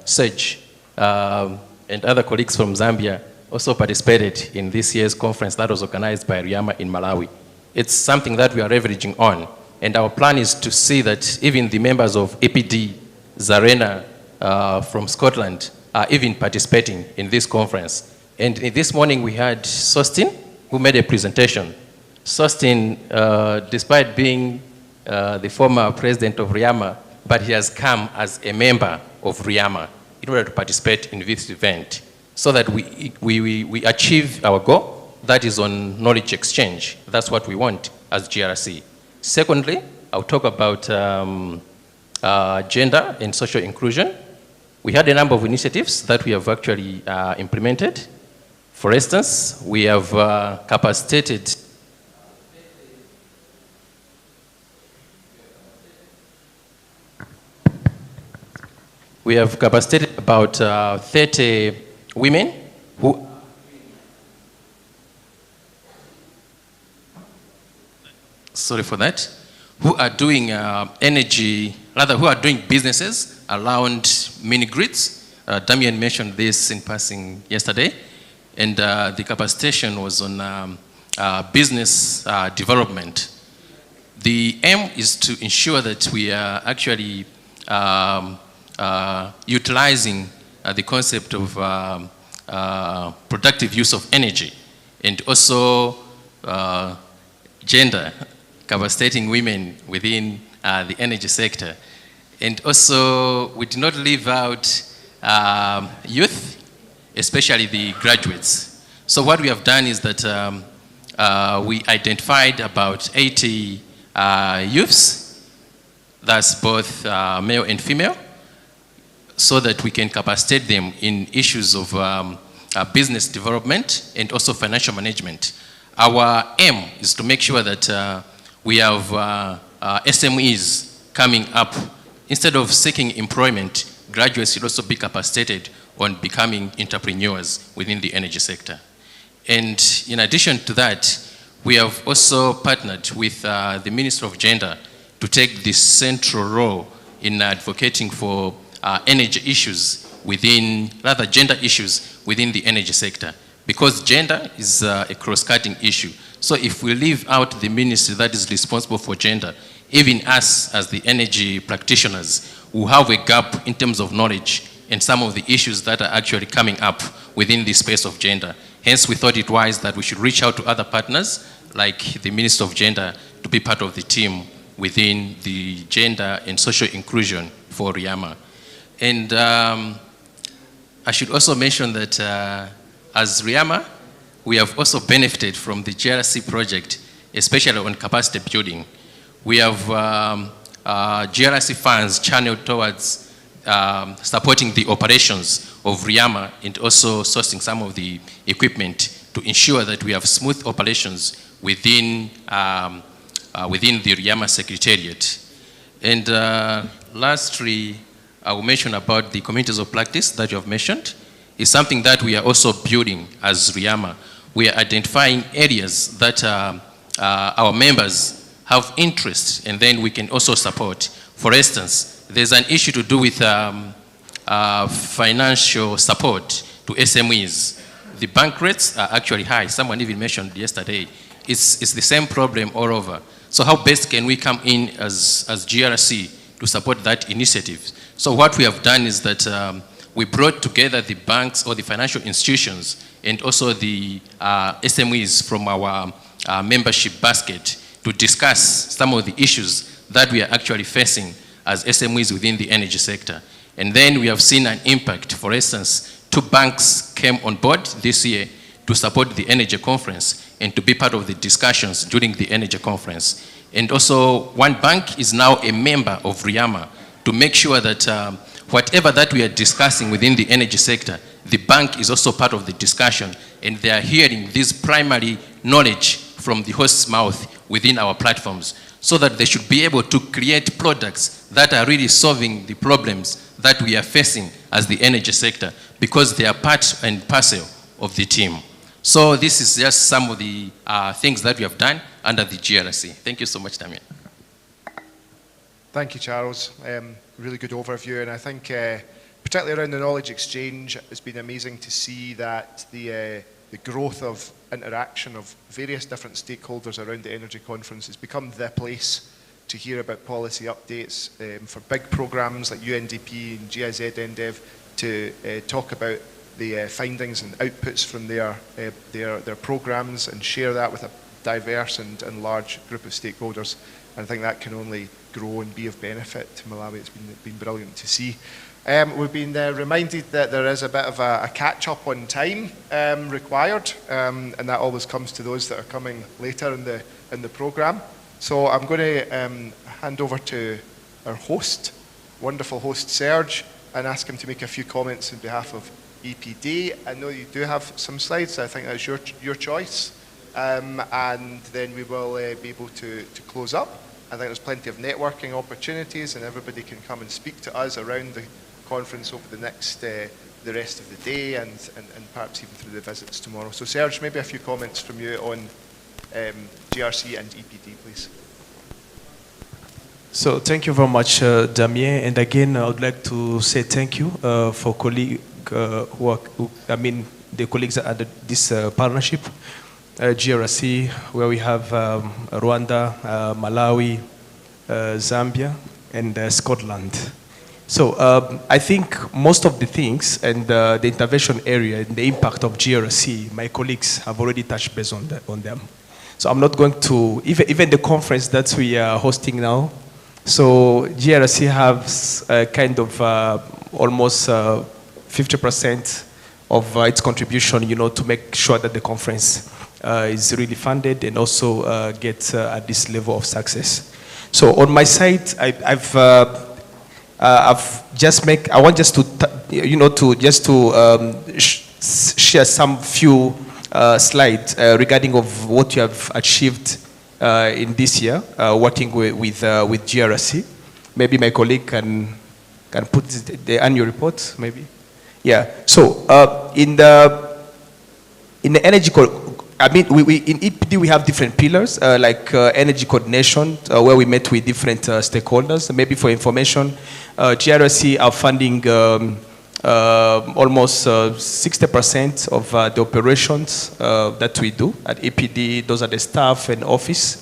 Serge and other colleagues from Zambia also participated in this year's conference that was organized by RIAMA in Malawi. It's something that we are leveraging on, and our plan is to see that even the members of APD, Zarena from Scotland, are even participating in this conference. And this morning we had Sostin, who made a presentation. Sostin, despite being the former president of RIAMA, but he has come as a member of RIAMA in order to participate in this event so that we achieve our goal, that is on knowledge exchange. That's what we want as GRC. Secondly, I'll talk about gender and social inclusion. We had a number of initiatives that we have actually implemented. For instance, we have capacitated about 30 women who who are doing who are doing businesses around mini grids. Damien mentioned this in passing yesterday, and the capacitation was on business development. The aim is to ensure that we are actually utilizing the concept of productive use of energy, and also gender, capacitating women within the energy sector. And also, we did not leave out youth, especially the graduates. So what we have done is that we identified about 80 youths, that's both male and female, so that we can capacitate them in issues of business development and also financial management. Our aim is to make sure that we have SMEs coming up. Instead of seeking employment, graduates should also be capacitated on becoming entrepreneurs within the energy sector. And in addition to that, we have also partnered with the Minister of Gender to take this central role in advocating for energy issues within, rather gender issues within the energy sector, because gender is a cross-cutting issue. So if we leave out the ministry that is responsible for gender, even us as the energy practitioners will have a gap in terms of knowledge and some of the issues that are actually coming up within the space of gender. Hence, we thought it wise that we should reach out to other partners like the Minister of Gender to be part of the team within the gender and social inclusion for RIAMA. And I should also mention that as RIAMA, we have also benefited from the GRC project, especially on capacity building. We have GRC funds channeled towards supporting the operations of RIAMA and also sourcing some of the equipment to ensure that we have smooth operations within, within the RIAMA Secretariat. And lastly, I will mention about the communities of practice that you have mentioned. It's something that we are also building as RIAMA. We are identifying areas that our members have interest, and then we can also support. For instance, there's an issue to do with financial support to SMEs. The bank rates are actually high. Someone even mentioned yesterday. It's the same problem all over. So how best can we come in as GRC to support that initiative? So what we have done is that we brought together the banks or the financial institutions and also the SMEs from our membership basket to discuss some of the issues that we are actually facing as SMEs within the energy sector. And then we have seen an impact. For instance, 2 banks came on board this year to support the energy conference and to be part of the discussions during the energy conference. And also 1 bank is now a member of RIAMA to make sure that whatever that we are discussing within the energy sector, the bank is also part of the discussion, and they are hearing this primary knowledge from the host's mouth within our platforms, so that they should be able to create products that are really solving the problems that we are facing as the energy sector, because they are part and parcel of the team. So this is just some of the things that we have done under the GRC. Thank you so much, Damien. Thank you, Charles. Really good overview, and I think particularly around the knowledge exchange, it's been amazing to see that the growth of interaction of various different stakeholders around the energy conference has become the place to hear about policy updates for big programs like UNDP and GIZ NDEV to talk about the findings and outputs from their programs and share that with a diverse and large group of stakeholders. And I think that can only grow and be of benefit to Malawi. It's been brilliant to see. We've been reminded that there is a bit of a catch-up on time required, and that always comes to those that are coming later in the programme. So I'm going to hand over to our host, wonderful host Serge, and ask him to make a few comments on behalf of EPD. I know you do have some slides, I think that's your choice. And then we will be able to close up. I think there's plenty of networking opportunities, and everybody can come and speak to us around the conference over the rest of the day, and perhaps even through the visits tomorrow. So Serge, maybe a few comments from you on GRC and EPD, please. So thank you very much, Damien. And again, I would like to say thank you for colleagues the colleagues under this partnership, GRC, where we have Rwanda, Malawi, Zambia, and Scotland. So I think most of the things and the intervention area and the impact of GRC, my colleagues have already touched base on them. So I'm not going to, even the conference that we are hosting now, so GRC has kind of almost 50% of its contribution, to make sure that the conference is really funded and also gets at this level of success. So on my side, I want just to, share some few slides regarding of what you have achieved in this year, working with GRC. Maybe my colleague can put the annual report, maybe. Yeah. So in the energy, in EPD we have different pillars like energy coordination, where we met with different stakeholders. Maybe for information, GRC are funding almost 60% of the operations that we do at EPD. Those are the staff and office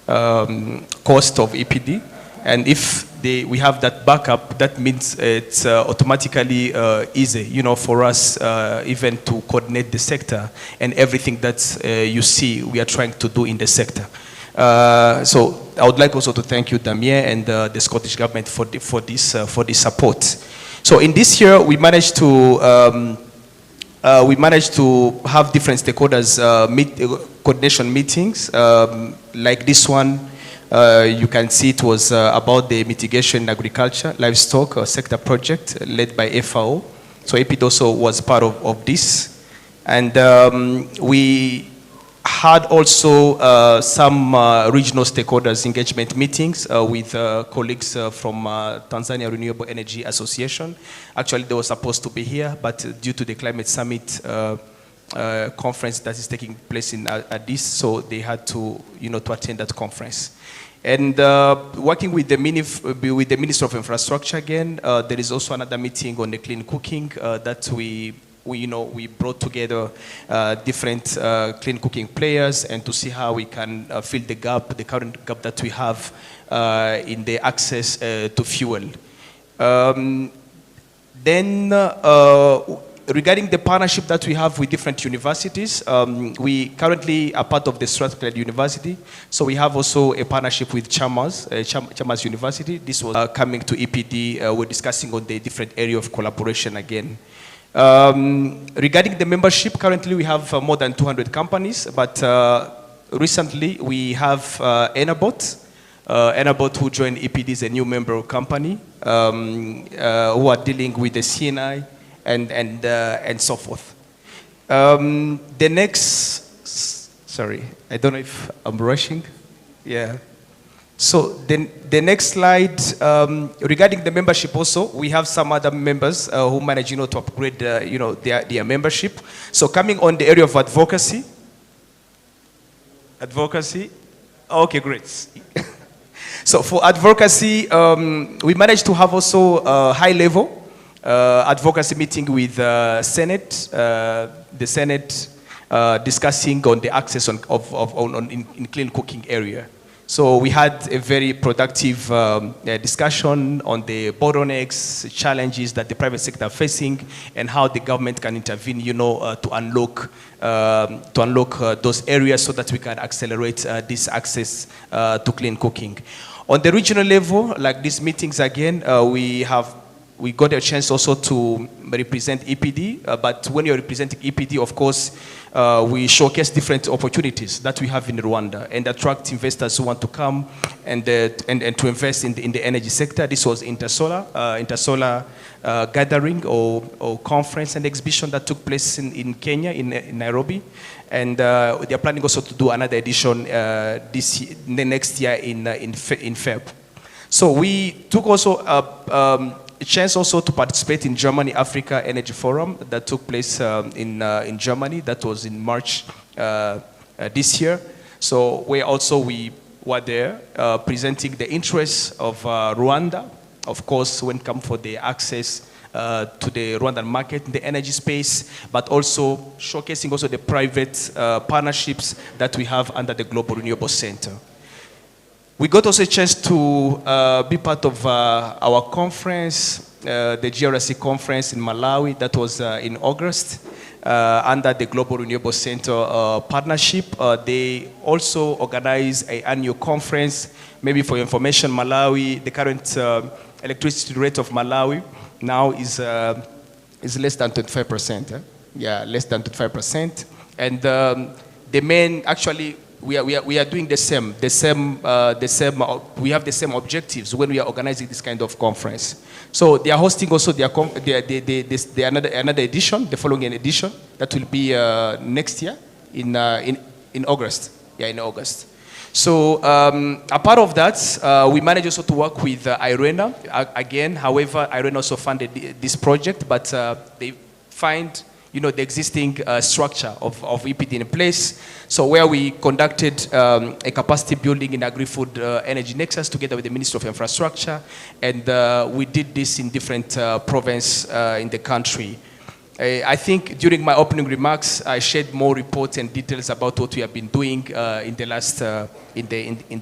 cost of EPD. And if we have that backup, that means it's automatically easy, for us even to coordinate the sector and everything that you see we are trying to do in the sector. So I would like also to thank you, Damien, and the Scottish government for this support. So in this year, we managed to have different stakeholders coordination meetings like this one. You can see it was about the mitigation in agriculture, livestock sector project led by FAO. So EPD also was part of this. And we had also some regional stakeholders engagement meetings with colleagues from Tanzania Renewable Energy Association. Actually, they were supposed to be here, but due to the climate summit conference that is taking place in Addis, so they had to, to attend that conference. And working with the Minister of Infrastructure again, there is also another meeting on the clean cooking that we brought together different clean cooking players and to see how we can fill the gap, the current gap that we have in the access to fuel. Regarding the partnership that we have with different universities, we currently are part of the Strathclyde University. So we have also a partnership with Chalmers University. This was coming to EPD. We're discussing on the different area of collaboration again. Regarding the membership, currently we have more than 200 companies, but recently we have Enabot. Enabot, who joined EPD, is a new member company who are dealing with the CNI and so forth. The next, sorry, I don't know if I'm rushing. Yeah. So the next slide, regarding the membership also, we have some other members who manage, to upgrade, their membership. So coming on the area of advocacy. Okay, great. So for advocacy, we managed to have also a high-level advocacy meeting with Senate, the Senate discussing on the access in clean cooking area. So we had a very productive discussion on the bottlenecks, challenges that the private sector are facing, and how the government can intervene, to unlock those areas so that we can accelerate this access to clean cooking. On the regional level, like these meetings again, we got a chance also to represent EPD, but when you're representing EPD, of course, we showcase different opportunities that we have in Rwanda and attract investors who want to come and to invest in the energy sector. This was Intersolar gathering or conference and exhibition that took place in Kenya, in Nairobi. And they are planning also to do another edition the next year in Feb. So we took also a chance also to participate in Germany Africa Energy Forum that took place in Germany. That was in March this year. So we were there presenting the interests of Rwanda, of course, when it comes for the access to the Rwandan market in the energy space, but also showcasing also the private partnerships that we have under the Global Renewable Center. We got also a chance to be part of our conference, the GRC conference in Malawi, that was in August, under the Global Renewable Center partnership. They also organize an annual conference. Maybe for your information, Malawi, the current electricity rate of Malawi now is less than 25%. Yeah, less than 25%. And the main, actually, we are doing the same. We have the same objectives when we are organizing this kind of conference. So they are hosting also another edition, the following edition, that will be next year in August. Yeah, in August. So a part of that, we managed also to work with IRENA. Again, however, IRENA also funded this project, but they find the existing structure of EPD in place. So where we conducted a capacity building in agri-food energy nexus together with the Ministry of Infrastructure, and we did this in different provinces in the country. I think during my opening remarks, I shared more reports and details about what we have been doing in the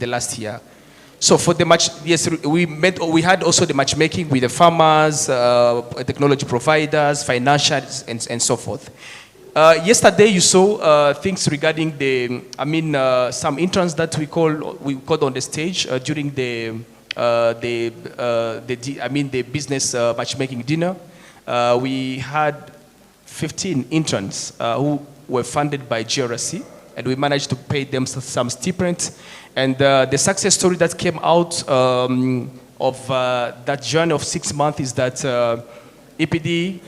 last year. So for the match, yes, we had also the matchmaking with the farmers, technology providers, financials, and so forth. Yesterday, you saw things regarding some interns that we called on the stage during the business matchmaking dinner. We had 15 interns who were funded by GRC, and we managed to pay them some stipends. And the success story that came out of that journey of 6 months is that EPD,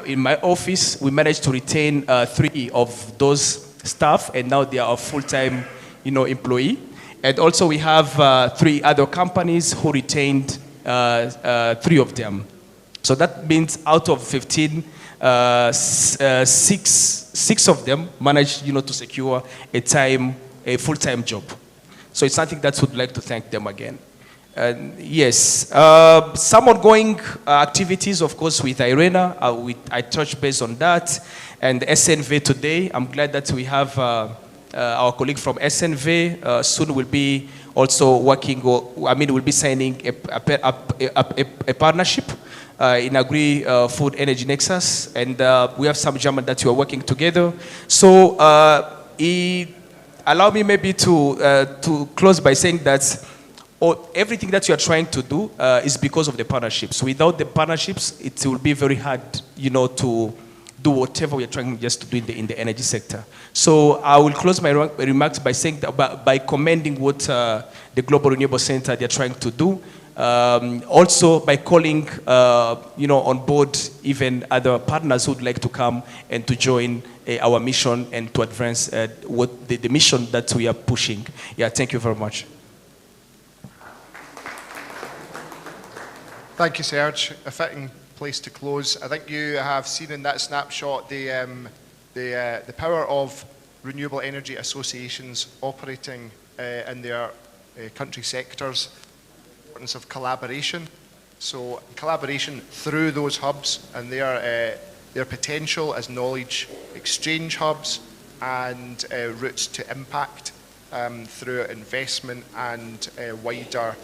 in my office, we managed to retain 3 of those staff, and now they are a full-time, employee. And also we have 3 other companies who retained 3 of them. So that means out of 15, 6 of them managed, to secure a full-time job. So it's something that would like to thank them again. Yes, some ongoing activities, of course, with IRENA. I touched base on that. And SNV today, I'm glad that we have our colleague from SNV. Soon will be also working, we'll be signing a partnership in agri-food energy nexus. And we have some German that we are working together. So allow me maybe to close by saying that everything that you are trying to do is because of the partnerships. Without the partnerships, it will be very hard, to do whatever we are trying just to do in the energy sector. So I will close my remarks by saying that, by commending what the Global Renewable Center they are trying to do. Also by calling, on board even other partners who would like to come and to join our mission and to advance what the mission that we are pushing. Yeah, thank you very much. Thank you, Serge. A fitting place to close. I think you have seen in that snapshot the power of renewable energy associations operating in their country sectors, the importance of collaboration. So collaboration through those hubs and their potential as knowledge exchange hubs and routes to impact through investment and wider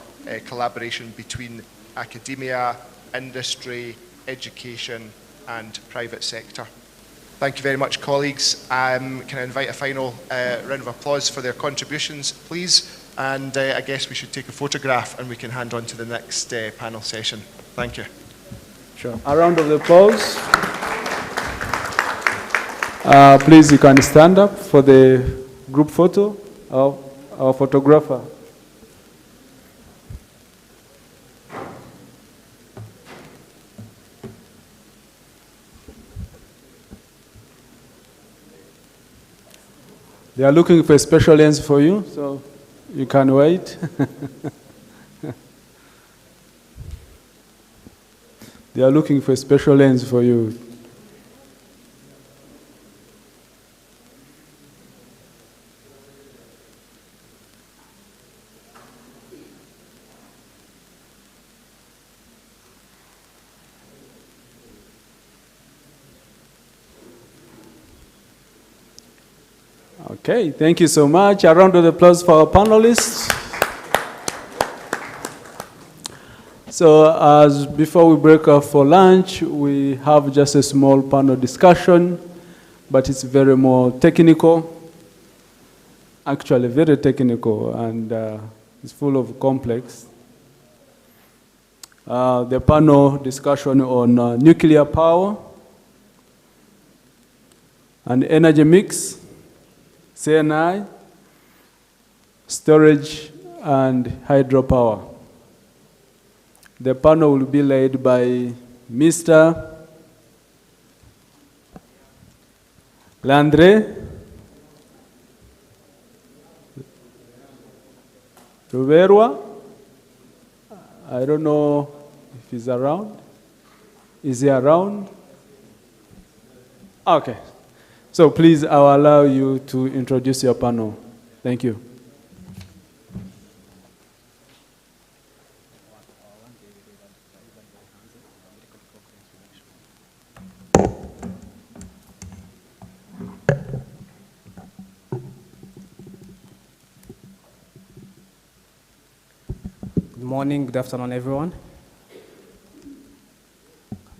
collaboration between academia, industry, education and private sector. Thank you very much, colleagues. Can I invite a final round of applause for their contributions, please? And I guess we should take a photograph and we can hand on to the next panel session. Thank you. Sure. A round of applause. Please, you can stand up for the group photo of our photographer. They are looking for a special lens for you, so you can wait. They are looking for a special lens for you. Okay, thank you so much. A round of applause for our panelists. So as before we break off for lunch, we have just a small panel discussion, but it's very more technical, actually very technical, and it's full of complex. The panel discussion on nuclear power and energy mix, CNI, storage, and hydropower. The panel will be led by Mr. Landry Ruberwa. I don't know if he's around. Is he around? Okay. So please, I'll allow you to introduce your panel. Thank you. Good morning, good afternoon, everyone.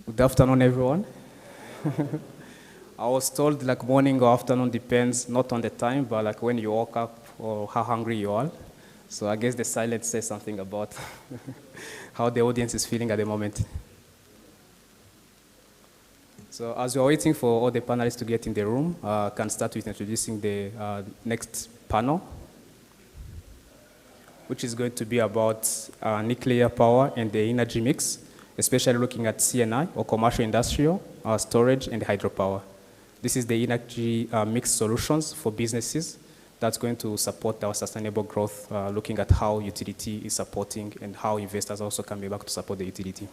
Good afternoon, everyone. I was told like morning or afternoon depends not on the time, but like when you woke up or how hungry you are. So I guess the silence says something about how the audience is feeling at the moment. So as we're waiting for all the panelists to get in the room, I can start with introducing the next panel, which is going to be about nuclear power and the energy mix, especially looking at CNI, or commercial industrial, storage, and hydropower. This is the energy mix solutions for businesses that's going to support our sustainable growth, looking at how utility is supporting and how investors also can be back to support the utility.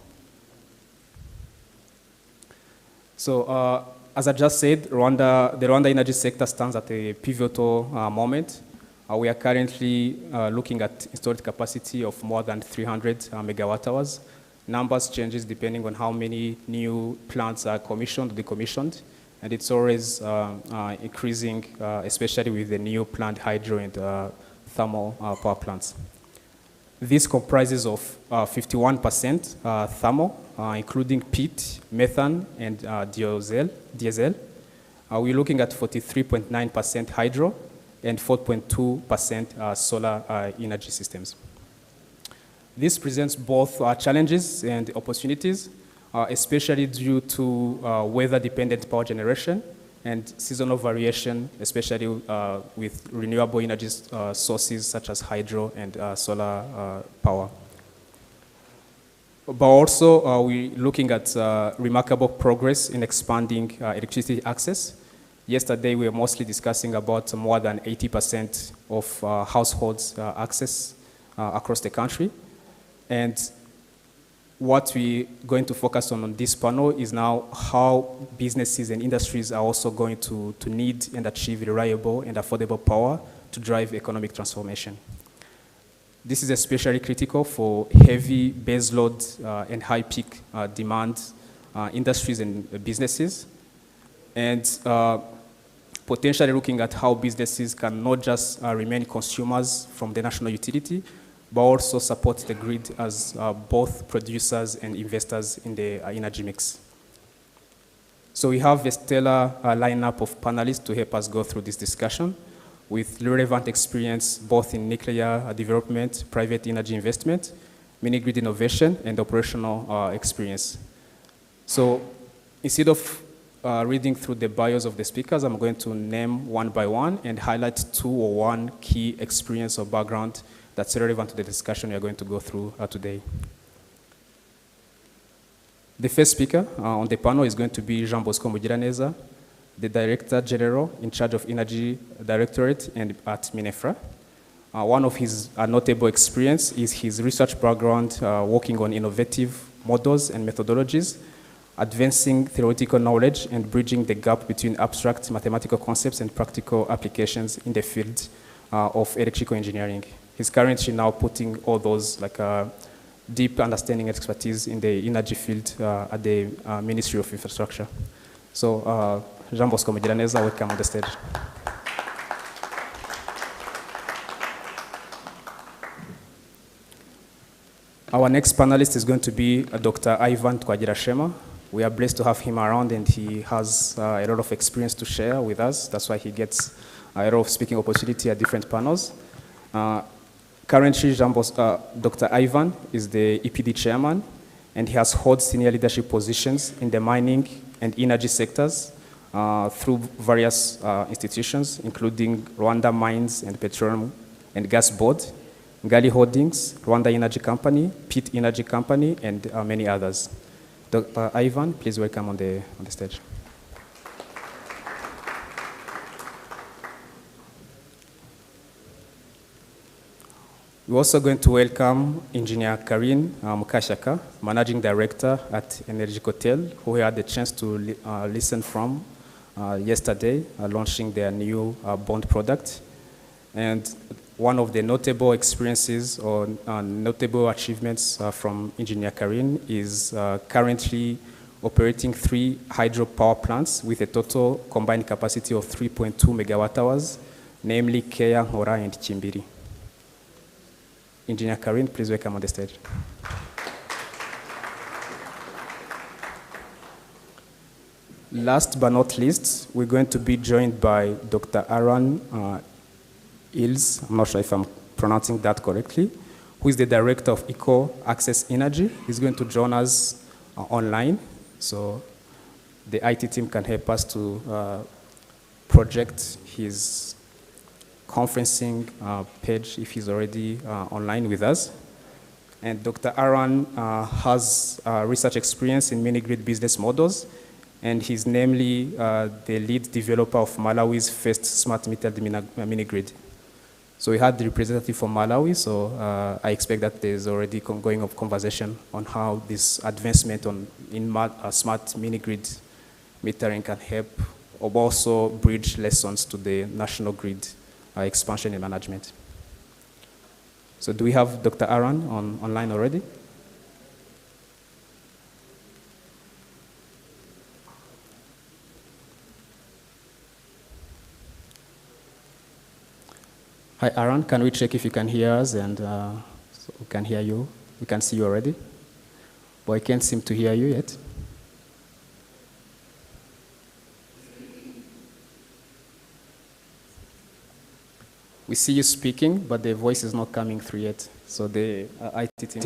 So as I just said, the Rwanda energy sector stands at a pivotal moment. We are currently looking at installed capacity of more than 300 megawatt hours. Numbers changes depending on how many new plants are commissioned or decommissioned. And it's always increasing, especially with the new plant hydro and thermal power plants. This comprises of 51% thermal, including peat, methane, and diesel. We're looking at 43.9% hydro and 4.2% solar energy systems. This presents both challenges and opportunities, especially due to weather-dependent power generation and seasonal variation, especially with renewable energy sources such as hydro and solar power. But also, we're looking at remarkable progress in expanding electricity access. Yesterday, we were mostly discussing about more than 80% of households access across the country. And what we're going to focus on this panel is now how businesses and industries are also going to need and achieve reliable and affordable power to drive economic transformation. This is especially critical for heavy baseload and high peak demand industries and businesses. And potentially looking at how businesses can not just remain consumers from the national utility, but also support the grid as both producers and investors in the energy mix. So we have a stellar lineup of panelists to help us go through this discussion with relevant experience both in nuclear development, private energy investment, mini-grid innovation, and operational experience. So instead of reading through the bios of the speakers, I'm going to name one by one and highlight 2 or 1 key experience or background that's relevant to the discussion we are going to go through today. The first speaker on the panel is going to be Jean Bosco Mugiraneza, the Director General in charge of Energy Directorate and at Minefra. One of his notable experience is his research background working on innovative models and methodologies, advancing theoretical knowledge and bridging the gap between abstract mathematical concepts and practical applications in the field of electrical engineering. He's currently now putting all those deep understanding and expertise in the energy field at the Ministry of Infrastructure. So Jean Bosco Mugiraneza, welcome on the stage. Our next panelist is going to be Dr. Ivan Twagirashema. We are blessed to have him around, and he has a lot of experience to share with us. That's why he gets a lot of speaking opportunity at different panels. Currently, Dr. Ivan is the EPD chairman, and he has held senior leadership positions in the mining and energy sectors through various institutions, including Rwanda Mines and Petroleum and Gas Board, Ngali Holdings, Rwanda Energy Company, Pit Energy Company, and many others. Dr. Ivan, please welcome on the stage. We're also going to welcome Engineer Karin Mukashaka, Managing Director at Energycotel, who we had the chance to listen from yesterday, launching their new bond product. And one of the notable experiences or notable achievements from Engineer Karin is currently operating 3 hydropower plants with a total combined capacity of 3.2 megawatt hours, namely Kea, Hora, and Chimbiri. Engineer Karin, please welcome on the stage. Last but not least, we're going to be joined by Dr. Aaron Ills, I'm not sure if I'm pronouncing that correctly, who is the Director of Eco Access Energy. He's going to join us online, so the IT team can help us to project his conferencing page if he's already online with us. And Dr. Aaron has research experience in mini-grid business models, and he's namely the lead developer of Malawi's first smart metered mini-grid. So we had the representative from Malawi, so I expect that there's already going of conversation on how this advancement in smart mini-grid metering can help or also bridge lessons to the national grid expansion and management. So do we have Dr. Aaron online already? Hi, Aaron. Can we check if you can hear us? And so we can hear you. We can see you already. But I can't seem to hear you yet. We see you speaking, but the voice is not coming through yet. So the IT team.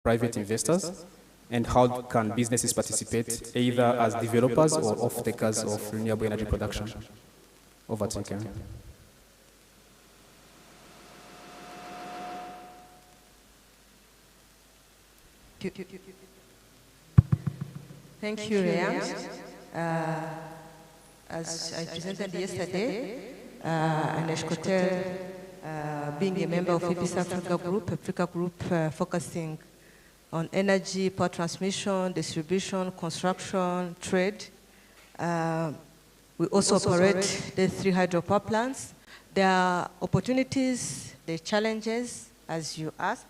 private investors, and how can businesses participate either as developers or off-takers of renewable energy production? Over to you, Ken. Thank you, Ryan. As I presented yesterday, and Eshkotel, being a member of East Africa Group focusing on energy, power transmission, distribution, construction, trade. We also operate the 3 hydropower plants. There are opportunities, there are challenges, as you asked.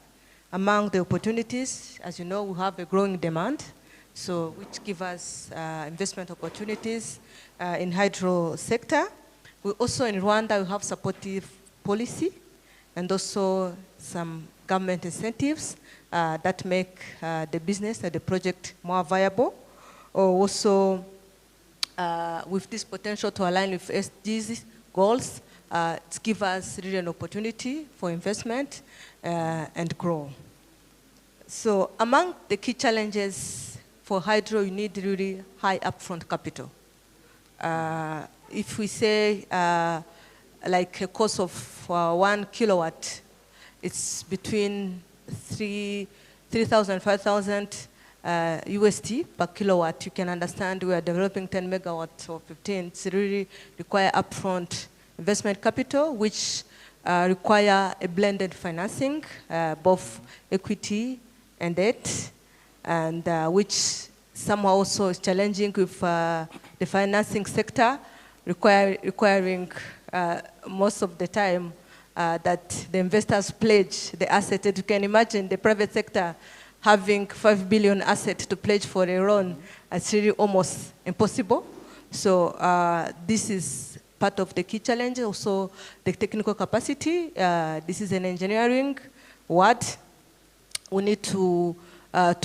Among the opportunities, as you know, we have a growing demand, so which give us investment opportunities in hydro sector. We also in Rwanda, we have supportive policy and also some government incentives that make the business and the project more viable. Also, with this potential to align with SDGs goals, it gives us really an opportunity for investment and grow. So among the key challenges for hydro, you need really high upfront capital. If we say like a cost of 1 kilowatt, it's between 3,000, 5,000 USD per kilowatt. You can understand we are developing 10 megawatts or 15. It's really require upfront investment capital, which require a blended financing, both equity and debt, and which somehow also is challenging with the financing sector, requiring most of the time that the investors pledge the asset. You can imagine the private sector having 5 billion assets to pledge for a loan. It's really almost impossible. So this is part of the key challenge. Also, the technical capacity. This is an engineering word. We need to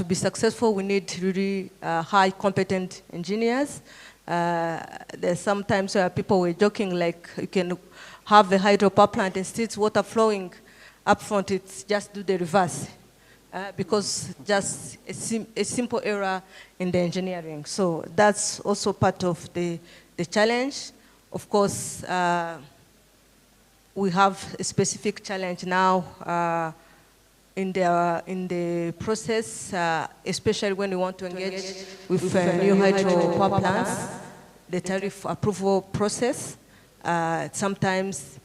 be successful, we need really high competent engineers. There's sometimes where people were joking like you can have a hydropower plant and still it's water flowing up front, it's just do the reverse. Because just a simple error in the engineering. So that's also part of the challenge. Of course, we have a specific challenge now in the process, especially when we want to engage with new hydropower plants, the tariff approval process. Sometimes,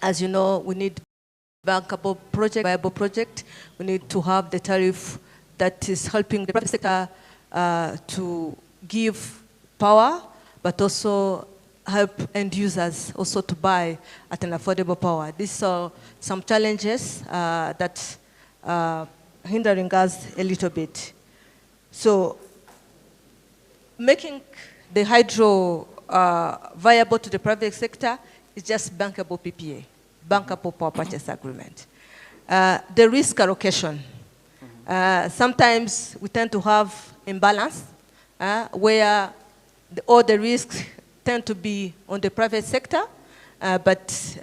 as you know, we need bankable project, viable project. We need to have the tariff that is helping the private sector to give power, but also help end users also to buy at an affordable power. These are some challenges that hindering us a little bit. So making the hydro viable to the private sector is just bankable PPA, bankable power purchase agreement. The risk allocation. Sometimes we tend to have imbalance where all the risks tend to be on the private sector, but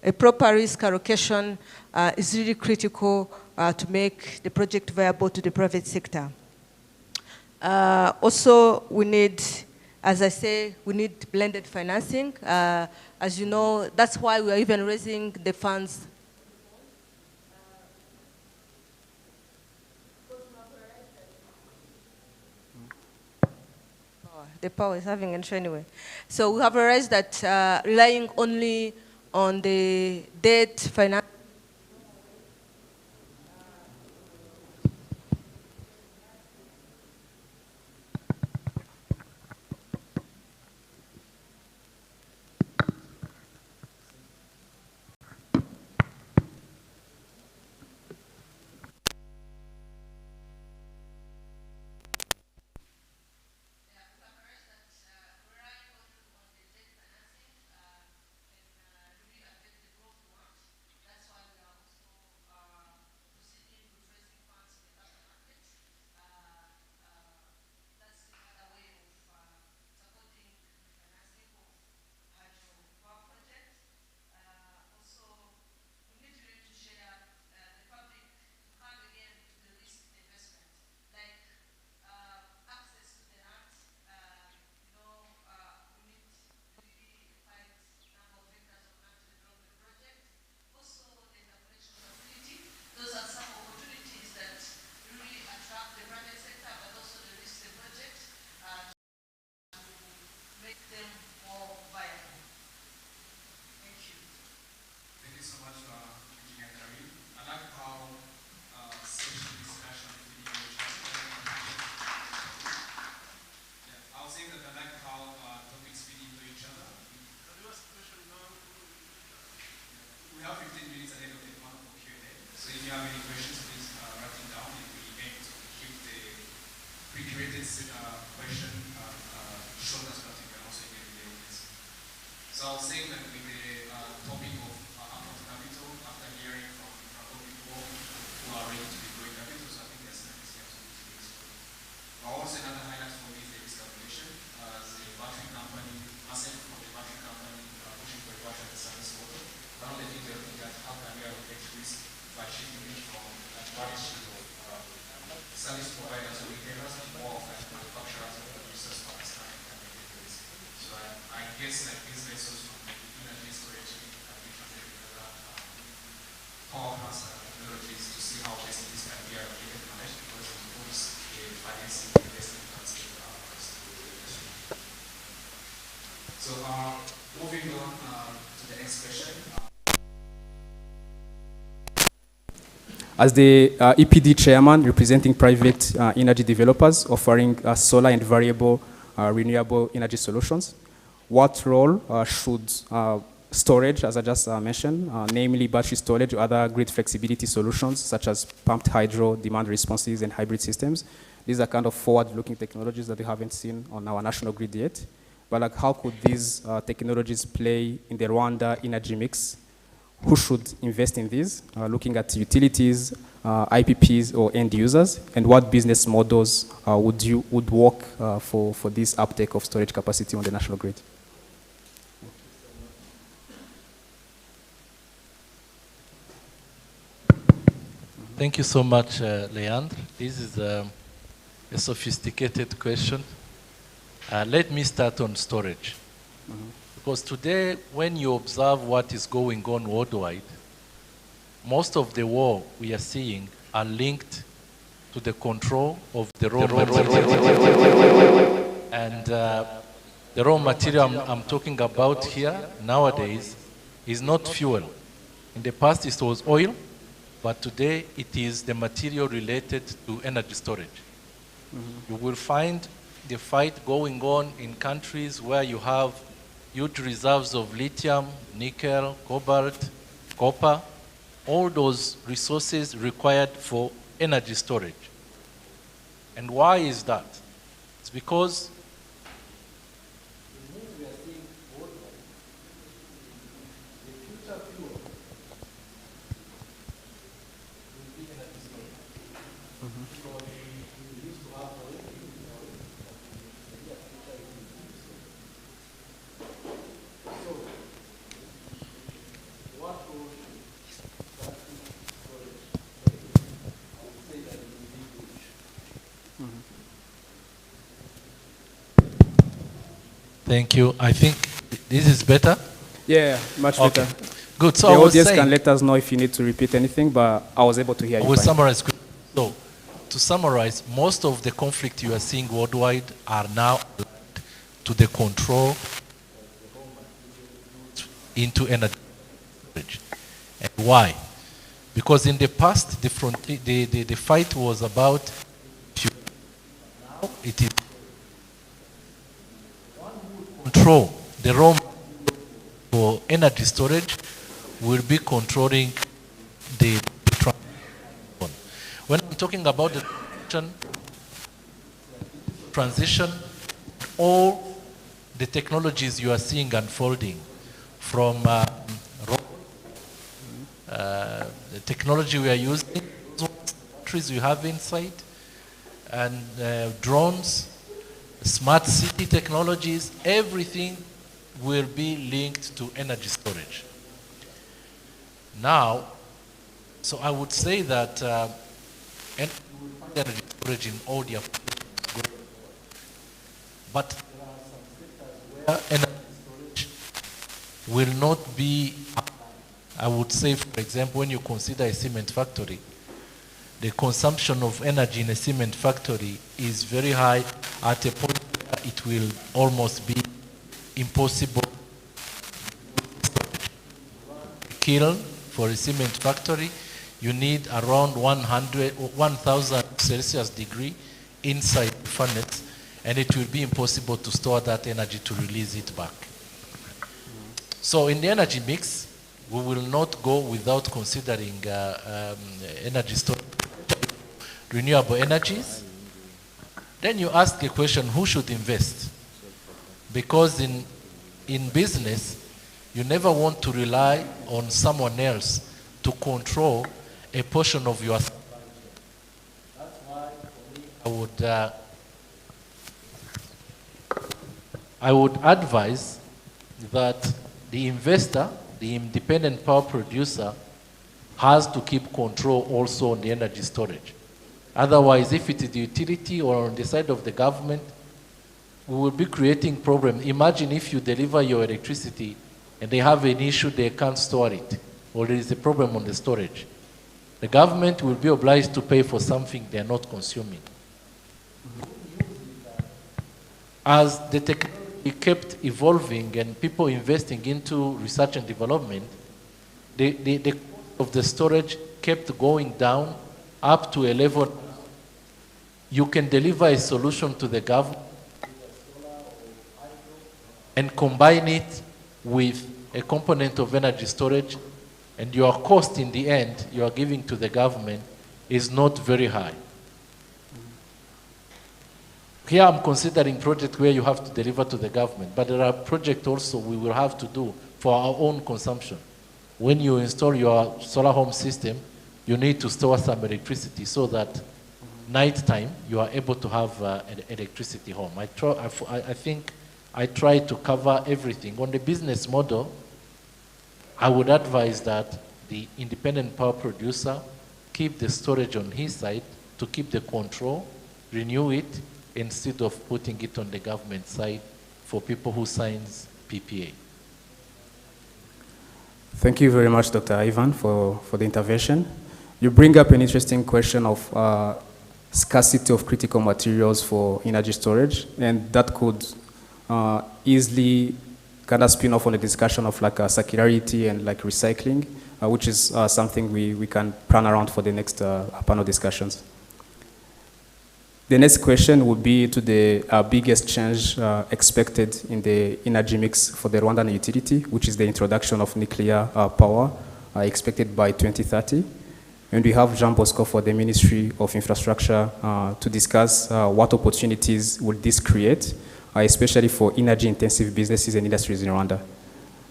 a proper risk allocation is really critical to make the project viable to the private sector. Also, we need, as I say, we need blended financing. As you know, that's why we are even raising the funds. The power is having an issue anyway. So we have realized that relying only on the debt finance. That's why have 15 minutes ahead of the mark for Q&A. So if you have any questions, please write it down, and we aim to keep the pre-created question short as possible and also engage the audience. So I'll say that with the topic of upfront capital, after hearing from all people who are ready to deploy capital, so I think that's absolutely useful. Also, another highlight for me is the risk calculation. As a battery company, myself from the battery company, pushing for a battery as a service model, one of the things we're looking at how can we allocate risk by shifting it from a partnership of service providers or retailers to more of like manufacturers and producers to understand and mitigate the risk. So I guess like these lessons from the energy storage can be translated in other powerhouse technologies to see how best this can be allocated and managed, because it improves the financing investment landscape across the industry. So moving on to the next question. As the EPD chairman representing private energy developers offering solar and variable renewable energy solutions, what role should storage, as I just mentioned, namely battery storage or other grid flexibility solutions such as pumped hydro, demand responses, and hybrid systems? These are kind of forward-looking technologies that we haven't seen on our national grid yet. But like, how could these technologies play in the Rwanda energy mix? Who should invest in these? Looking at utilities, IPPs, or end users, and what business models would work for this uptake of storage capacity on the national grid? Thank you so much, Leandre. This is a sophisticated question. Let me start on storage. Because today, when you observe what is going on worldwide, most of the war we are seeing are linked to the control of the raw material. And the raw material I'm talking about here nowadays is not fuel. In the past, it was oil, but today it is the material related to energy storage. You will find the fight going on in countries where you have huge reserves of lithium, nickel, cobalt, copper, all those resources required for energy storage. And why is that? It's because Thank you. I think this is better? Yeah, much Okay. better. Good. So the I was audience saying, can let us know if you need to repeat anything, but I was able to hear you. I will fine. summarize quickly. So, to summarize, most of the conflict you are seeing worldwide are now to the control into energy storage. And why? Because in the past, the fight was about fuel. Now it is control the raw for energy storage will be controlling the transition. When I'm talking about the transition, all the technologies you are seeing unfolding from the technology we are using, batteries we have inside, and drones, smart city technologies, everything will be linked to energy storage. Now, so I would say that energy storage in all the applications, but where energy storage will not be, I would say, for example, when you consider a cement factory, the consumption of energy in a cement factory is very high at a point where it will almost be impossible. Kiln for a cement factory, you need around 1,000 Celsius degree inside the furnace, and it will be impossible to store that energy to release it back. So in the energy mix, we will not go without considering energy storage, renewable energies. Then you ask a question, who should invest? Because in business, you never want to rely on someone else to control a portion of your supply chain. That's why I would advise that the investor, the independent power producer, has to keep control also on the energy storage. Otherwise, if it is the utility or on the side of the government, we will be creating problems. Imagine if you deliver your electricity and they have an issue, they can't store it, or there is a problem on the storage. The government will be obliged to pay for something they are not consuming. As the technology kept evolving and people investing into research and development, the cost of the storage kept going down up to a level you can deliver a solution to the government and combine it with a component of energy storage, and your cost in the end you are giving to the government is not very high. Here I'm considering projects where you have to deliver to the government, but there are projects also we will have to do for our own consumption. When you install your solar home system, you need to store some electricity so that nighttime you are able to have electricity home. I think I try to cover everything. On the business model, I would advise that the independent power producer keep the storage on his side to keep the control, renew it, instead of putting it on the government side for people who signs PPA. Thank you very much, Dr. Ivan, for the intervention. You bring up an interesting question of scarcity of critical materials for energy storage, and that could easily kind of spin off on a discussion of like circularity and like recycling, which is something we can plan around for the next panel discussions. The next question would be to the biggest change expected in the energy mix for the Rwandan utility, which is the introduction of nuclear power expected by 2030. And we have Jean Bosco for the Ministry of Infrastructure to discuss what opportunities will this create, especially for energy-intensive businesses and industries in Rwanda.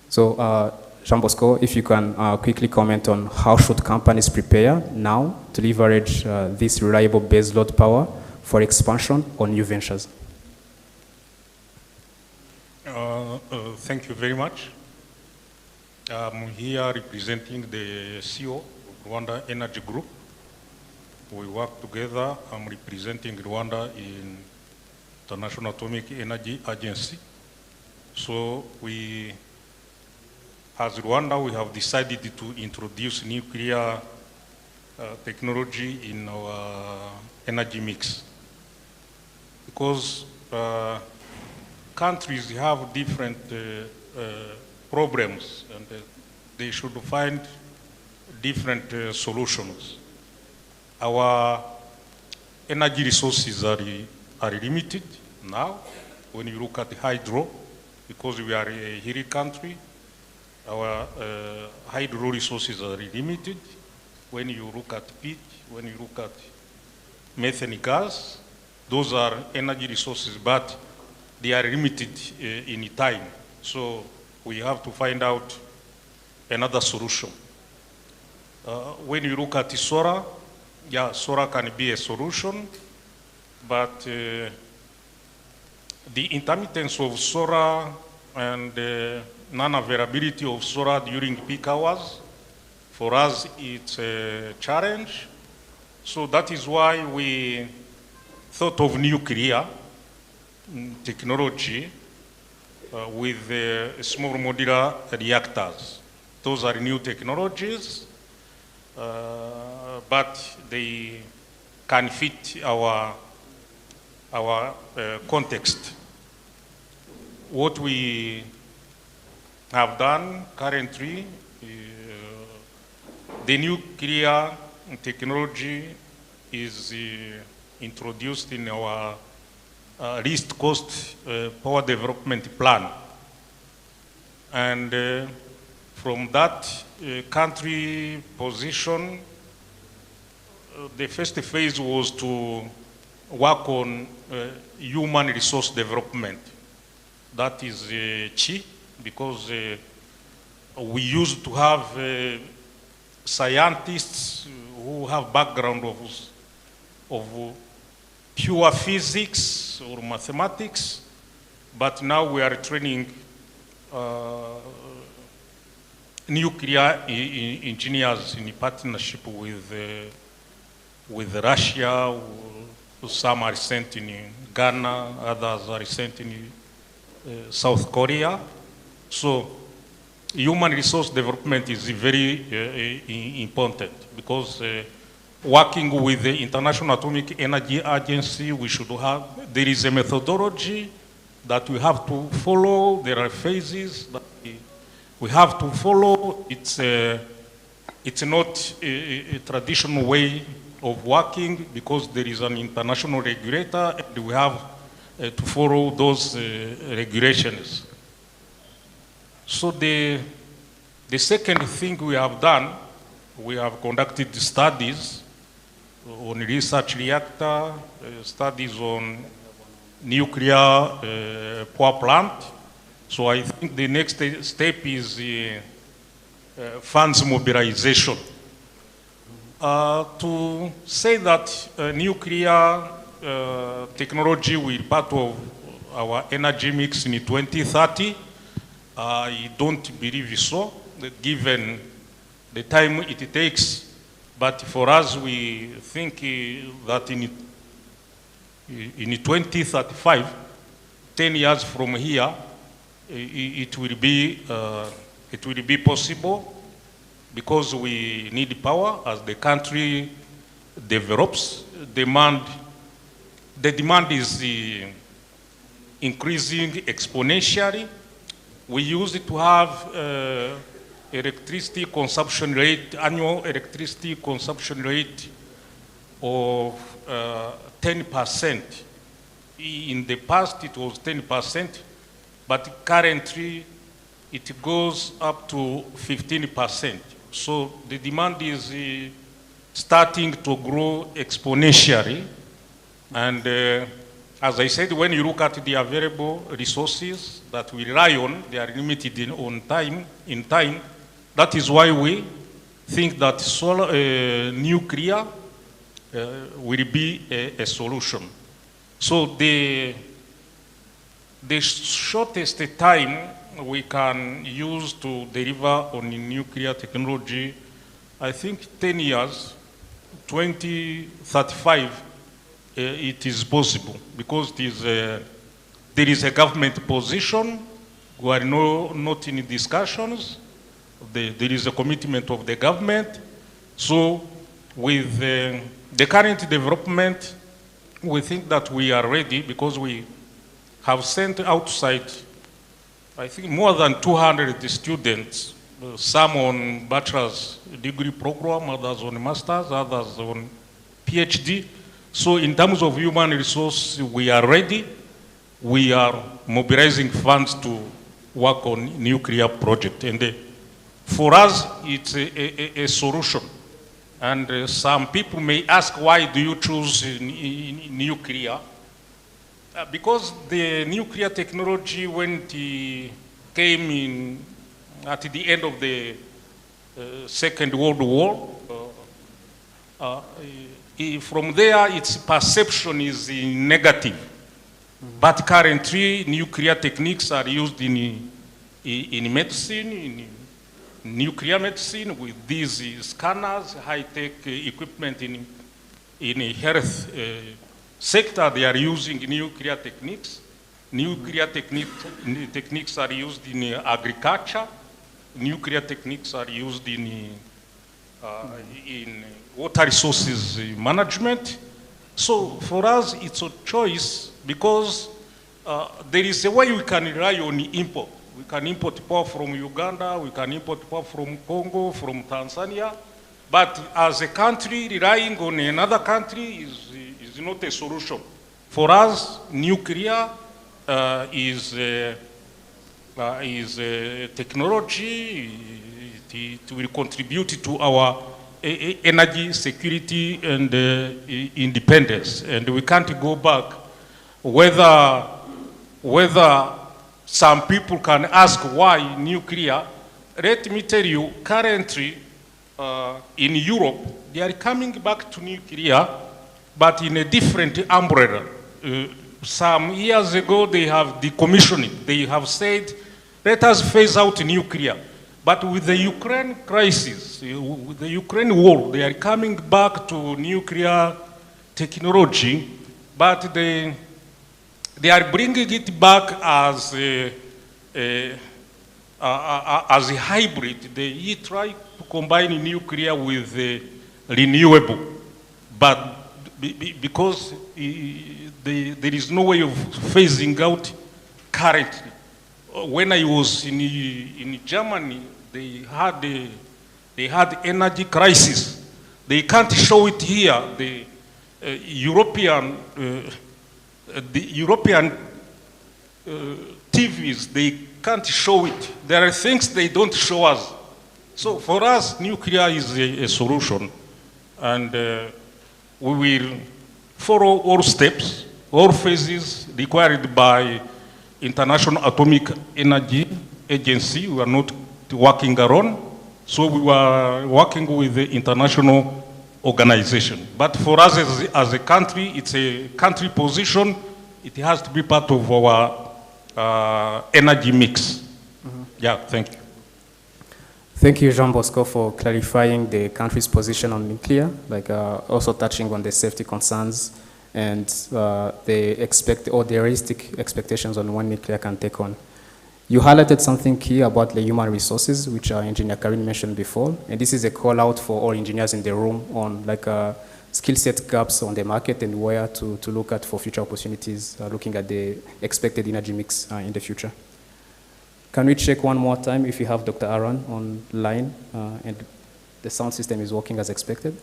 So, Jean Bosco, if you can quickly comment on how should companies prepare now to leverage this reliable baseload power for expansion or new ventures? Thank you very much. I'm here representing the CEO of Rwanda Energy Group. We work together. I'm representing Rwanda in International Atomic Energy Agency. So as Rwanda, we have decided to introduce nuclear technology in our energy mix. Because countries have different problems, and they should find different solutions. Our energy resources are limited now. When you look at hydro, because we are a hilly country, our hydro resources are limited. When you look at peat, when you look at methane gas, those are energy resources, but they are limited in time. So we have to find out another solution. When you look at solar, yeah, solar can be a solution, but the intermittence of solar and non-availability of solar during peak hours, for us, it's a challenge. So that is why we thought of nuclear technology with small modular reactors. Those are new technologies, but they can fit our context. What we have done currently, the nuclear technology is introduced in our least cost power development plan. And From that country position, the first phase was to work on human resource development. That is key, because we used to have scientists who have background of pure physics or mathematics, but now we are training nuclear engineers in partnership with Russia. Some are sent in Ghana, others are sent in South Korea. So human resource development is very important, because working with the International Atomic Energy Agency, there is a methodology that we have to follow. There are phases that we have to follow. It's not a traditional way of working, because there is an international regulator and we have to follow those regulations. So the second thing we have done, we have conducted studies on research reactor, studies on nuclear power plant. So I think the next step is funds mobilization. To say that nuclear technology will be part of our energy mix in 2030, I don't believe so, given the time it takes. But for us, we think that in 2035, 10 years from here, it will be possible, because we need power as the country develops. The demand is increasing exponentially. We used to have electricity consumption rate, annual electricity consumption rate of 10%. In the past, it was 10%, but currently it goes up to 15%. So the demand is starting to grow exponentially. And as I said, when you look at the available resources that we rely on, they are limited in time. That is why we think that nuclear will be a solution. So the shortest time we can use to deliver on nuclear technology, I think 10 years, 2035, it is possible, because there is a government position. We are not in discussions. There is a commitment of the government. So with the current development, we think that we are ready, because we have sent outside, I think, more than 200 students, some on bachelor's degree program, others on master's, others on PhD. So in terms of human resource, we are ready. We are mobilizing funds to work on nuclear project. And for us, it's a solution. And some people may ask, why do you choose nuclear? Because the nuclear technology, when it came in at the end of the Second World War, from there its perception is negative. But currently, nuclear techniques are used in medicine, in nuclear medicine, with these scanners, high-tech equipment in health sector. They are using nuclear techniques. Nuclear techniques are used in agriculture. Nuclear techniques are used in water resources management. So for us, it's a choice, because there is a way we can rely on import. We can import power from Uganda, we can import power from Congo, from Tanzania. But as a country, relying on another country is not a solution. For us, nuclear is is technology. It will contribute to our energy security and independence. And we can't go back. Whether some people can ask why nuclear, let me tell you, currently in Europe, they are coming back to nuclear, but in a different umbrella. Some years ago, they have decommissioned it. They have said, let us phase out nuclear. But with the Ukraine crisis, with the Ukraine war, they are coming back to nuclear technology, but they are bringing it back as a hybrid. They try to combine nuclear with renewable, but because there is no way of phasing out currently. When I was in Germany, they had energy crisis. They can't show it here. The European TVs, they can't show it. There are things they don't show us. So for us, nuclear is a solution, and we will follow all steps, all phases required by International Atomic Energy Agency. We are not working alone, so we were working with the international organization. But for us as a country, it's a country position. It has to be part of our energy mix. Yeah, thank you. Thank you, Jean Bosco, for clarifying the country's position on nuclear, also touching on the safety concerns and the realistic expectations on when nuclear can take on. You highlighted something key about the human resources, which Engineer Karim mentioned before, and this is a call out for all engineers in the room on skill set gaps on the market and where to look at for future opportunities, looking at the expected energy mix in the future. Can we check one more time if you have Dr. Aaron online and the sound system is working as expected?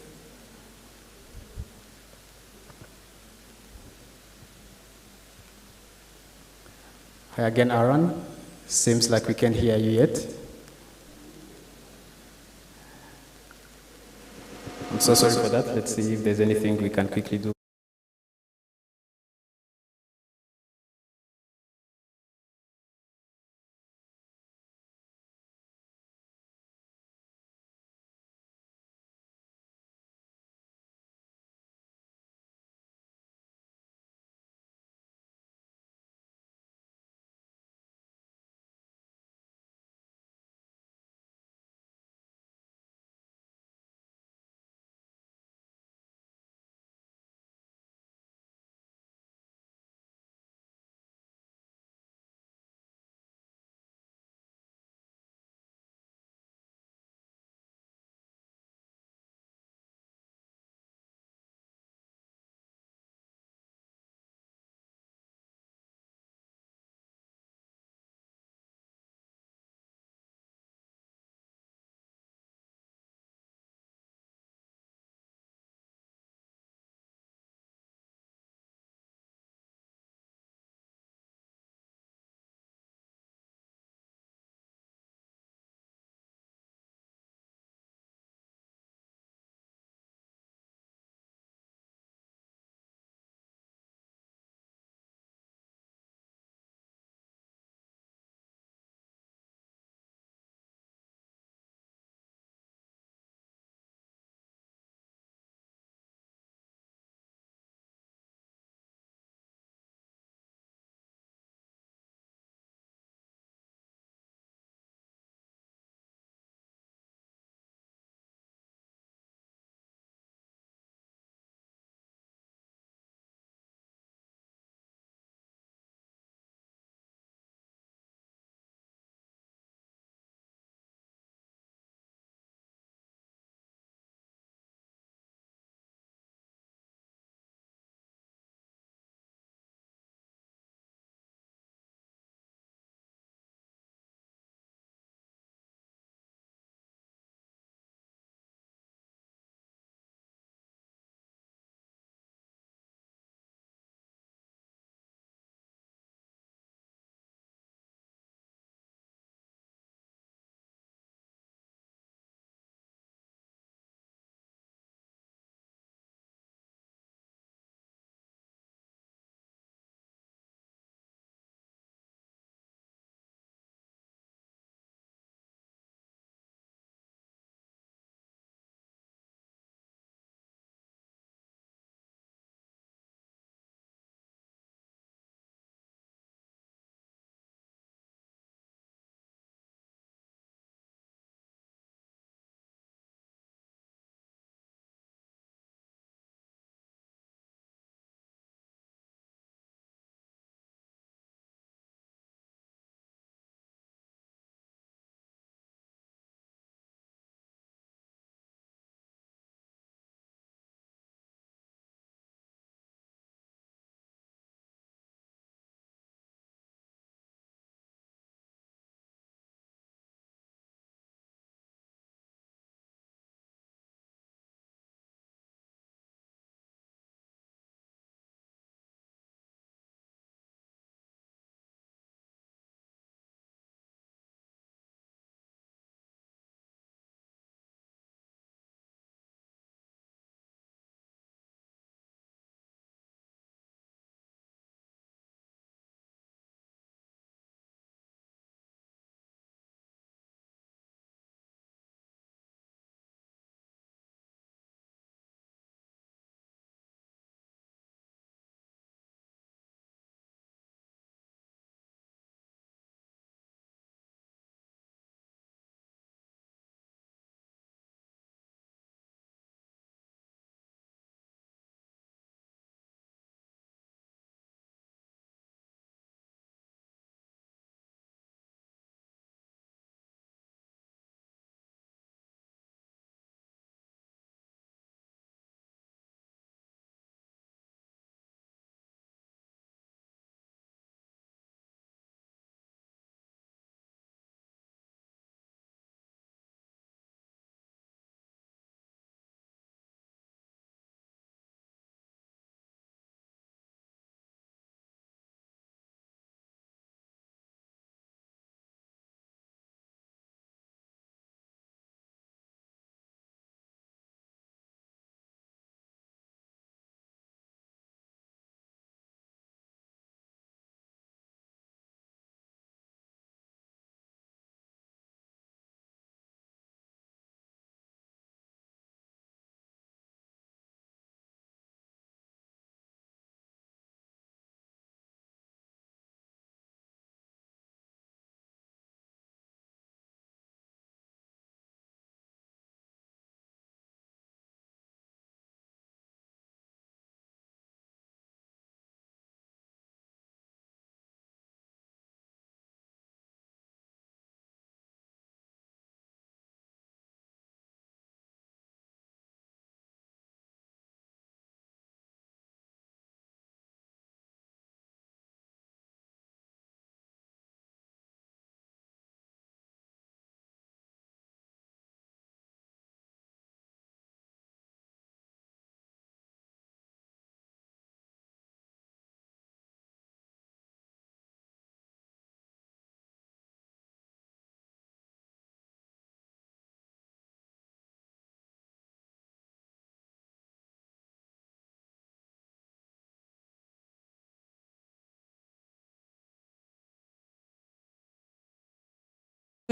Hi again, Aaron. Seems like we can't hear you yet. I'm so sorry for that. Let's see if there's anything we can quickly do.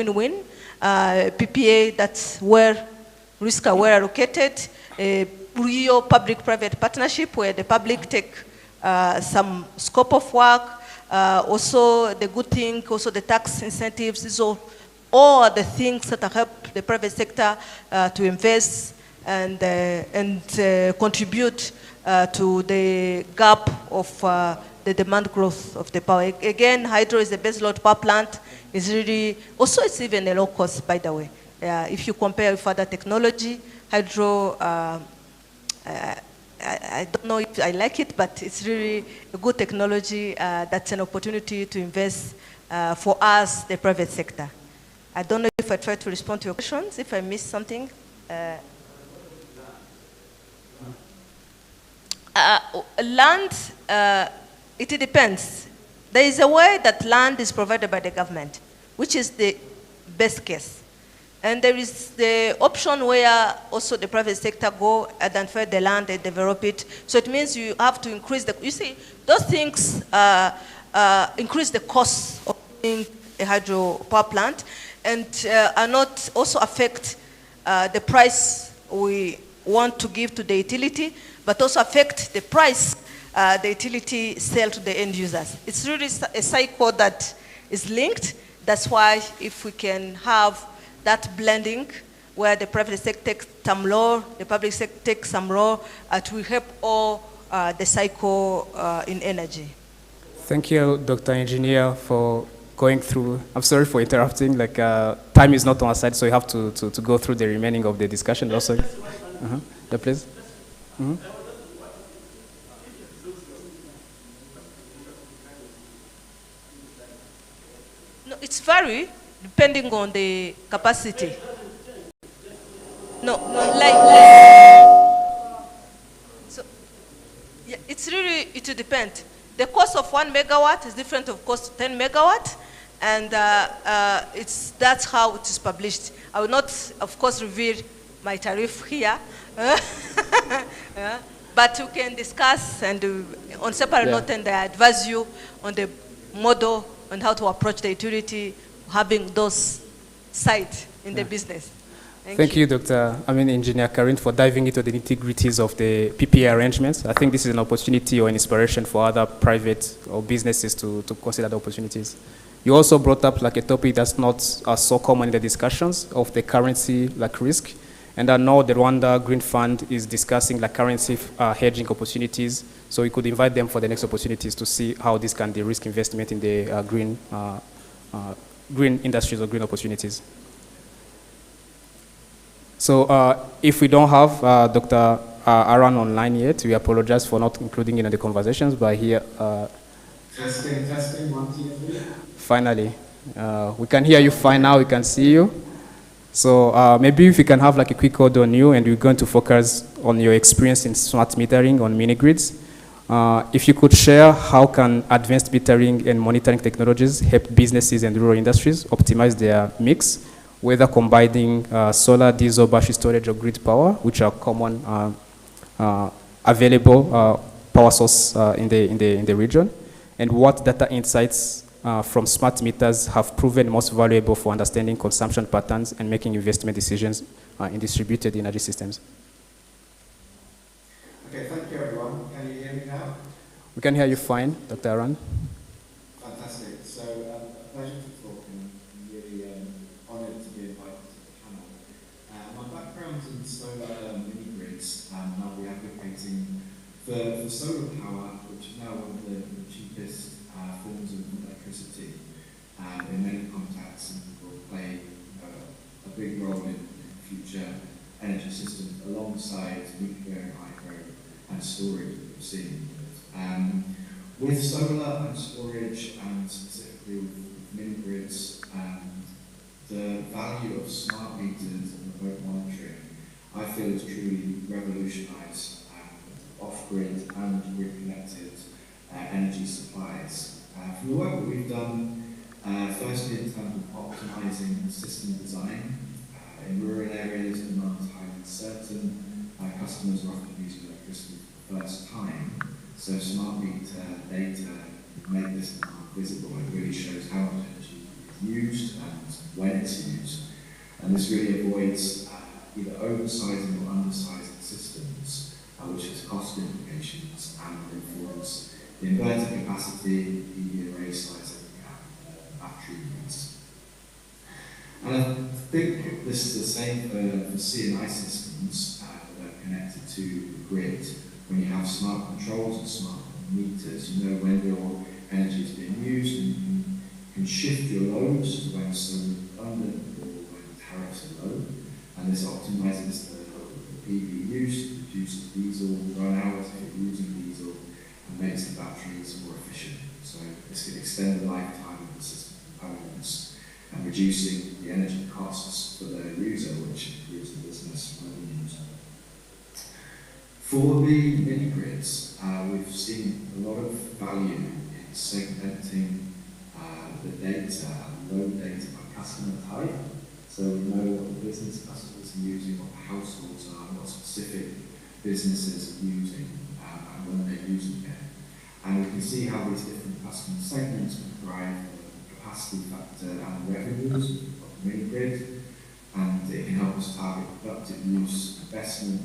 win-win. PPA, that's where risks are well allocated. Real public-private partnership where the public take some scope of work. Also, the good thing, also the tax incentives, these all the things that help the private sector to invest and contribute to the gap of the demand growth of the power. Again, hydro is the base load power plant. It's really, also it's even a low cost, by the way. If you compare with other technology, hydro, I don't know if I like it, but it's really a good technology that's an opportunity to invest for us, the private sector. I don't know if I tried to respond to your questions, if I missed something. Land, it depends. There is a way that land is provided by the government, which is the best case. And there is the option where also the private sector go identify the land and develop it. So it means you have to increase the, you see, those things increase the cost of being a hydro power plant and are not also affect the price we want to give to the utility, but also affect the price the utility sell to the end users. It's really a cycle that is linked. That's why if we can have that blending where the private sector takes some role, the public sector takes some role, it will help all the cycle in energy. Thank you, Dr. Engineer, for going through. I'm sorry for interrupting. Like time is not on our side, so you have to go through the remaining of the discussion. Also, yeah, please. No, it's vary depending on the capacity. No, so yeah, it's really, it depends. The cost of 1 megawatt is different of cost of 10 megawatt, and that's how it is published. I will not, of course, reveal my tariff here, but you can discuss and on separate note, and I advise you on the model and how to approach the utility, having those sites in the business. Thank you, Dr. Engineer Karin, for diving into the nitty-gritties of the PPA arrangements. I think this is an opportunity or an inspiration for other private or businesses to consider the opportunities. You also brought up like a topic that's not so common in the discussions of the currency like risk. And I know the Rwanda Green Fund is discussing like currency hedging opportunities. So we could invite them for the next opportunities to see how this can de-risk investment in the green industries or green opportunities. So if we don't have Dr. Aaron online yet, we apologize for not including in the conversations, but here. Testing, 1, 2, 3. Finally, we can hear you fine now, we can see you. So maybe if we can have like a quick word on you, and we're going to focus on your experience in smart metering on mini grids. If you could share how can advanced metering and monitoring technologies help businesses and rural industries optimize their mix, whether combining solar, diesel, battery storage, or grid power, which are common available power source in the region, and what data insights from smart meters have proven most valuable for understanding consumption patterns and making investment decisions in distributed energy systems. Okay, thank you everyone. Can you hear me now? We can hear you fine, Dr. Aaron. Fantastic. So, a pleasure to talk and really honoured to be invited to the panel. My background's in solar mini grids, and I'll be advocating for solar power, which is now one of the cheapest forms of electricity in many contexts, and will play a big role in future energy systems alongside nuclear, hydro, and storage that we've seen. With solar and storage, and specifically with mini grids, the value of smart meters and remote monitoring, I feel has truly revolutionised off-grid and grid-connected energy supplies. From the work that we've done, firstly in terms of optimising system design, in rural areas, demand is highly uncertain, customers are often using electricity for the first time, so smart meter data make this demand visible and really shows how much energy is used and when it's used. And this really avoids either oversizing or undersizing systems, which has cost implications and informs the inverter capacity, PV array sizing, and battery needs. And I think this is the same for C&I systems that are connected to the grid. When you have smart controls and smart meters, you know when your energy is being used, and you can shift your loads to when solar is abundant or when tariffs are low. And this optimizes the PV use, reduces diesel run hours if you're using diesel, and makes the batteries more efficient. So this can extend the lifetime of the system components and reducing the energy costs for the user, which improves the business revenues. For the mini grids, we've seen a lot of value in segmenting the data and load data by customer type. So we know what the business customers are using, what the households are, what specific businesses are using, and when they're using it. And we can see how these different customer segments can drive the capacity factor and revenues of the mini grid, and it can help us target productive use, investment,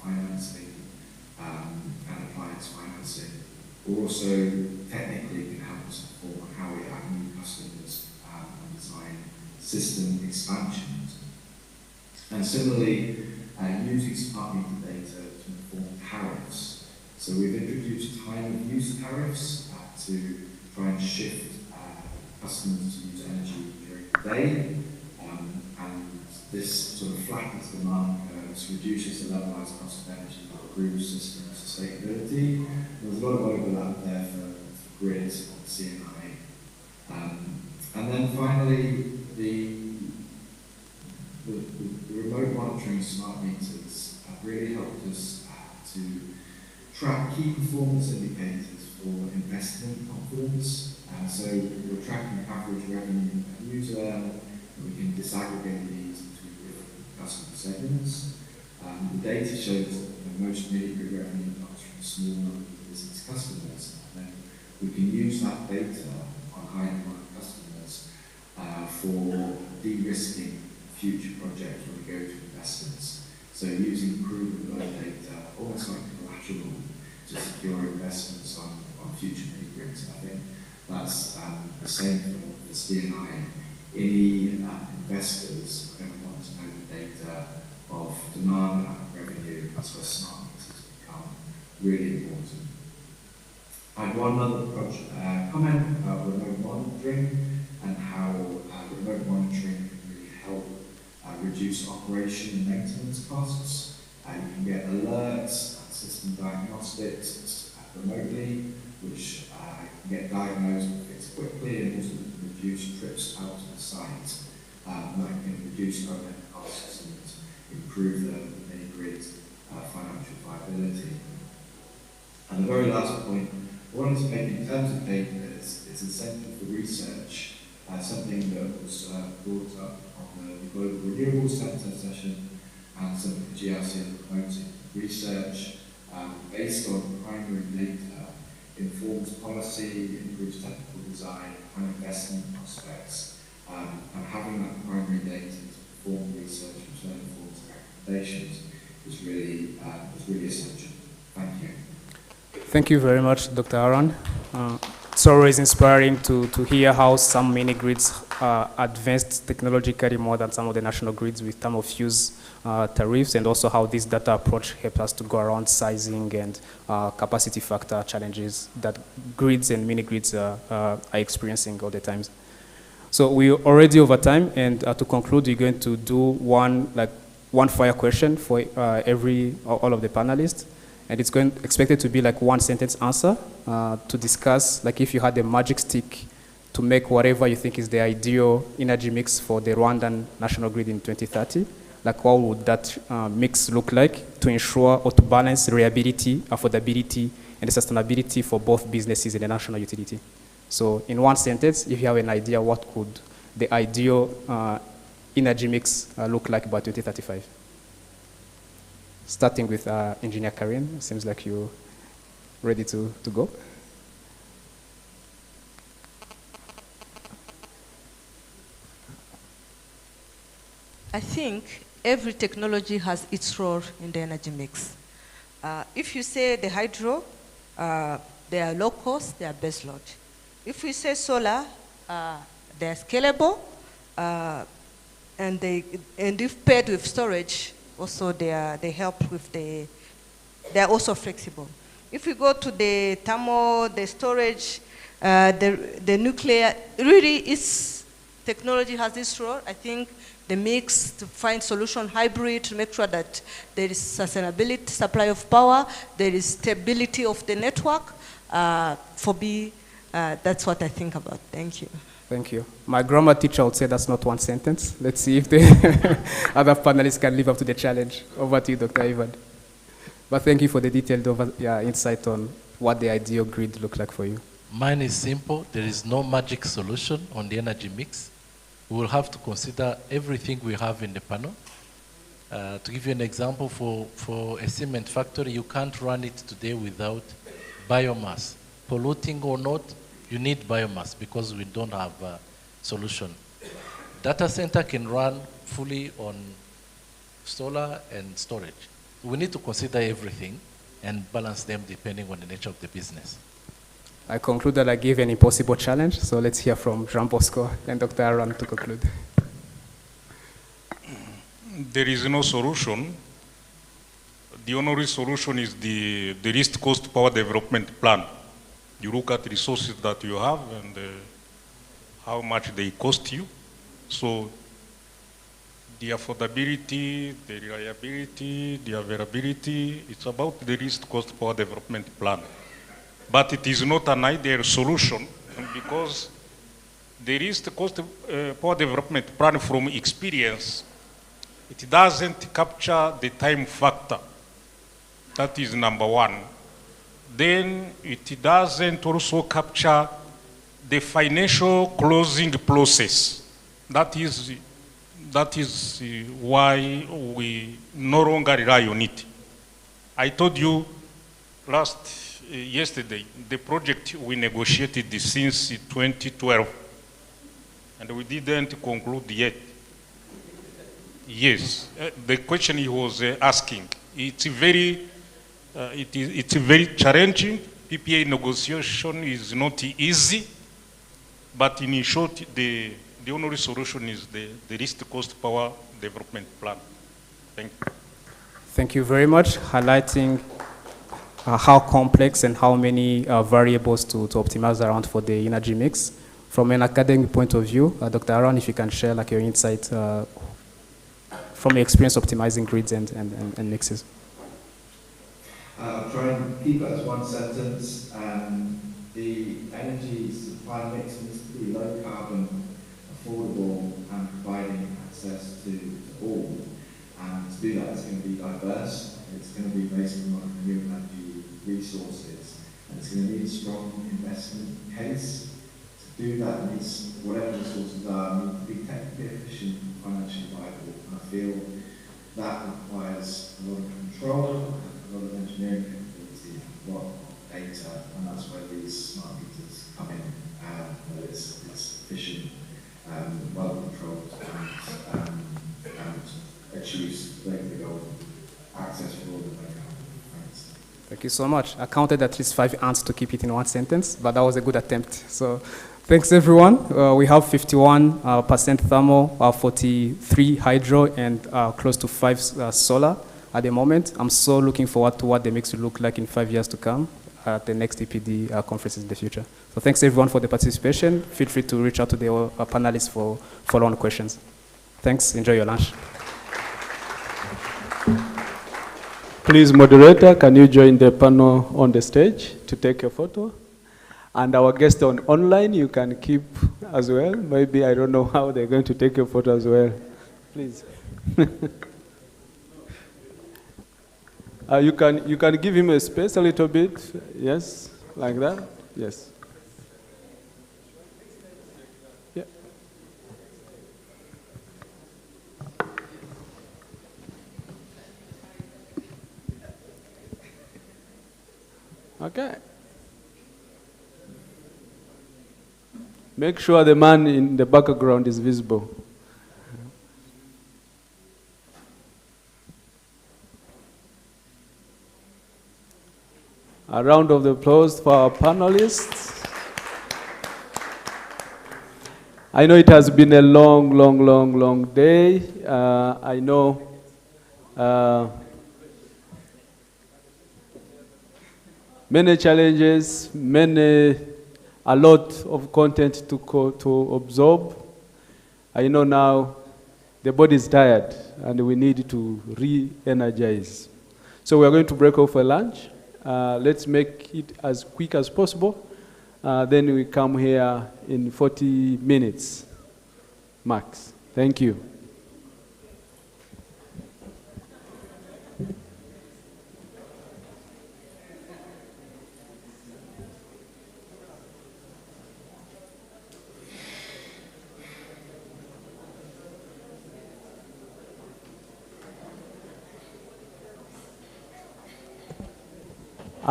financing, and appliance financing. Also, technically, can help us inform how we add new customers and design system expansions. And similarly, using smart meter data to inform tariffs. So we've introduced time of use tariffs to try and shift customers to use energy during the day, and this sort of flattens demand curves, reduces the levelized cost of energy, improves system sustainability. There's a lot of overlap there for grids on C&I. And then finally, the remote monitoring smart meters have really helped us to track key performance indicators for investment confidence. So we're tracking average revenue per user, and we can disaggregate these between different customer segments. The data shows that most mini-grid revenue comes from a small number of business customers, and then we can use that data on high-demand customers for de-risking future projects when we go to investments. So using proven load data, almost like collateral, to secure investments on future mini-grids. I think that's the same for C&I. Any investors are going to want to know the data of demand and revenue. That's where smart meters become really important. I have one other comment about remote monitoring and how remote monitoring can really help reduce operation and maintenance costs. You can get alerts and system diagnostics remotely, which can get diagnosed and fixed quickly, and also reduce trips out to the site. That can reduce overhead costs and improve the mini-grid financial viability. And the very last point I wanted to make in terms of data is it's essential for research, something that was brought up on the Global Renewable Centre session, and something the GRC is promoting. Research based on primary data informs policy, improves technical design and investment prospects, and having that primary data to inform research which then informs recommendations is really essential. Thank you. Thank you very much, Dr. Aaron. It's always inspiring to hear how some mini grids are advanced technologically more than some of the national grids with time of use tariffs, and also how this data approach helps us to go around sizing and capacity factor challenges that grids and mini grids are experiencing all the time. So we're already over time, and to conclude, we're going to do one fire question for all of the panelists. And it's expected to be like one sentence answer to discuss, like if you had a magic stick to make whatever you think is the ideal energy mix for the Rwandan national grid in 2030, like what would that mix look like to ensure or to balance reliability, affordability, and the sustainability for both businesses and the national utility? So in one sentence, if you have an idea, what could the ideal energy mix look like by 2035? Starting with Engineer Karim, seems like you're ready to go. I think every technology has its role in the energy mix. If you say the hydro, they are low cost, they are base load. If we say solar, they are scalable, and if paired with storage, also they help with they are also flexible. If we go to the thermal, the storage, the nuclear, really technology has this role. I think the mix to find solution hybrid to make sure that there is sustainability, supply of power, there is stability of the network. That's what I think about. Thank you. Thank you. My grammar teacher would say that's not one sentence. Let's see if the other panelists can live up to the challenge. Over to you, Dr. Ivan. But thank you for the detailed insight on what the ideal grid looks like for you. Mine is simple. There is no magic solution on the energy mix. We will have to consider everything we have in the panel. To give you an example, for a cement factory, you can't run it today without biomass. Polluting or not, you need biomass because we don't have a solution. Data center can run fully on solar and storage. We need to consider everything and balance them depending on the nature of the business. I conclude that I gave an impossible challenge, so let's hear from Jean Bosco and Dr. Aaron to conclude. There is no solution. The only solution is the least cost power development plan. You look at resources that you have and how much they cost you. So the affordability, the reliability, the availability, it's about the least cost power development plan. But it is not an ideal solution because the least cost power development plan from experience, it doesn't capture the time factor. That is number one. Then it doesn't also capture the financial closing process. That is why we no longer rely on it. I told you yesterday, the project we negotiated since 2012, and we didn't conclude yet. Yes, the question he was asking, it's very challenging. PPA negotiation is not easy, but in short, the only solution is the least cost power development plan. Thank you. Thank you very much, highlighting how complex and how many variables to optimize around for the energy mix. From an academic point of view, Dr. Aaron, if you can share like your insight from your experience optimizing grids and mixes. I'll try and keep it as one sentence. The energy supply mix needs to be low carbon, affordable, and providing access to all. And to do that, it's going to be diverse. It's going to be based on renewable energy resources, and it's going to need a strong investment case. To do that, it needs, whatever the resources are, need to be technically efficient and financially viable. And I feel that requires a lot of control, a lot of engineering capability, a lot of data, and that's where these smart meters come in. It's efficient, well controlled, and achieves the goal of access for all the Thanks. Thank you so much. I counted at least 5 ants to keep it in one sentence, but that was a good attempt. So thanks everyone. We have 51% thermal, 43 hydro, and close to 5 solar at the moment. I'm so looking forward to what the mix will look like in 5 years to come at the next EPD conferences in the future. So thanks everyone for the participation. Feel free to reach out to the panelists for follow-on questions. Thanks. Enjoy your lunch. Please, moderator, can you join the panel on the stage to take a photo? And our guests online, you can keep as well. Maybe, I don't know how they're going to take a photo as well. Please. You can give him a space a little bit. Yes, like that. Yes. Yeah. Okay. Make sure the man in the background is visible. A round of applause for our panelists. I know it has been a long day. I know many challenges, a lot of content to absorb. I know now the body is tired and we need to re-energize. So we are going to break off for lunch. Let's make it as quick as possible. Then we come here in 40 minutes, max. Thank you.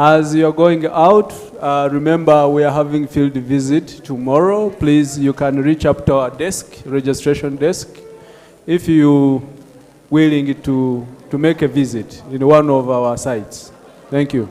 As you're going out, remember we are having field visit tomorrow. Please, you can reach up to our desk, registration desk, if you willing to make a visit in one of our sites. Thank you.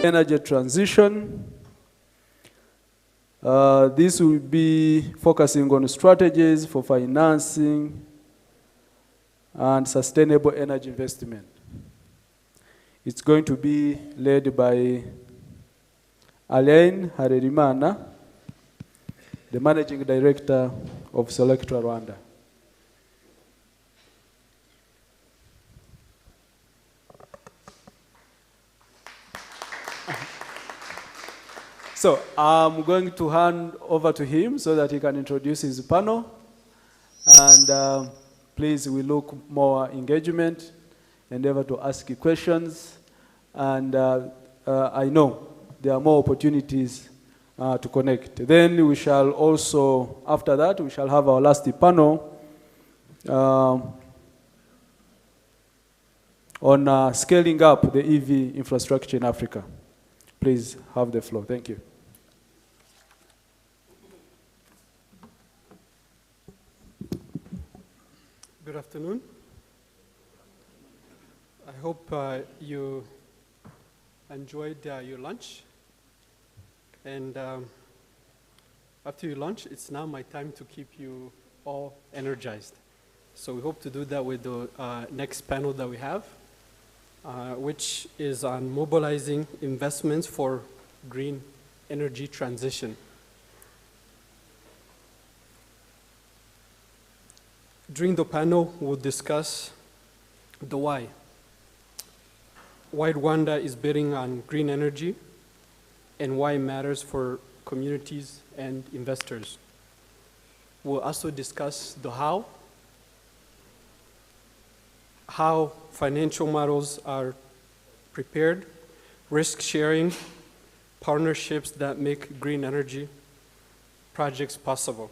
Energy transition. This will be focusing on strategies for financing and sustainable energy investment. It's going to be led by Alain Harerimana, the Managing Director of Solektra Rwanda. So I'm going to hand over to him so that he can introduce his panel. And please, we look more engagement, endeavor to ask questions. and I know there are more opportunities to connect. Then we shall also, after that, we shall have our last panel on scaling up the EV infrastructure in Africa. Please have the floor. Thank you. Good afternoon. I hope you enjoyed your lunch. And after your lunch, it's now my time to keep you all energized. So we hope to do that with the next panel that we have, which is on mobilizing investments for green energy transition. During the panel, we'll discuss the why. Why Rwanda is betting on green energy and why it matters for communities and investors. We'll also discuss the how financial models are prepared, risk sharing, partnerships that make green energy projects possible.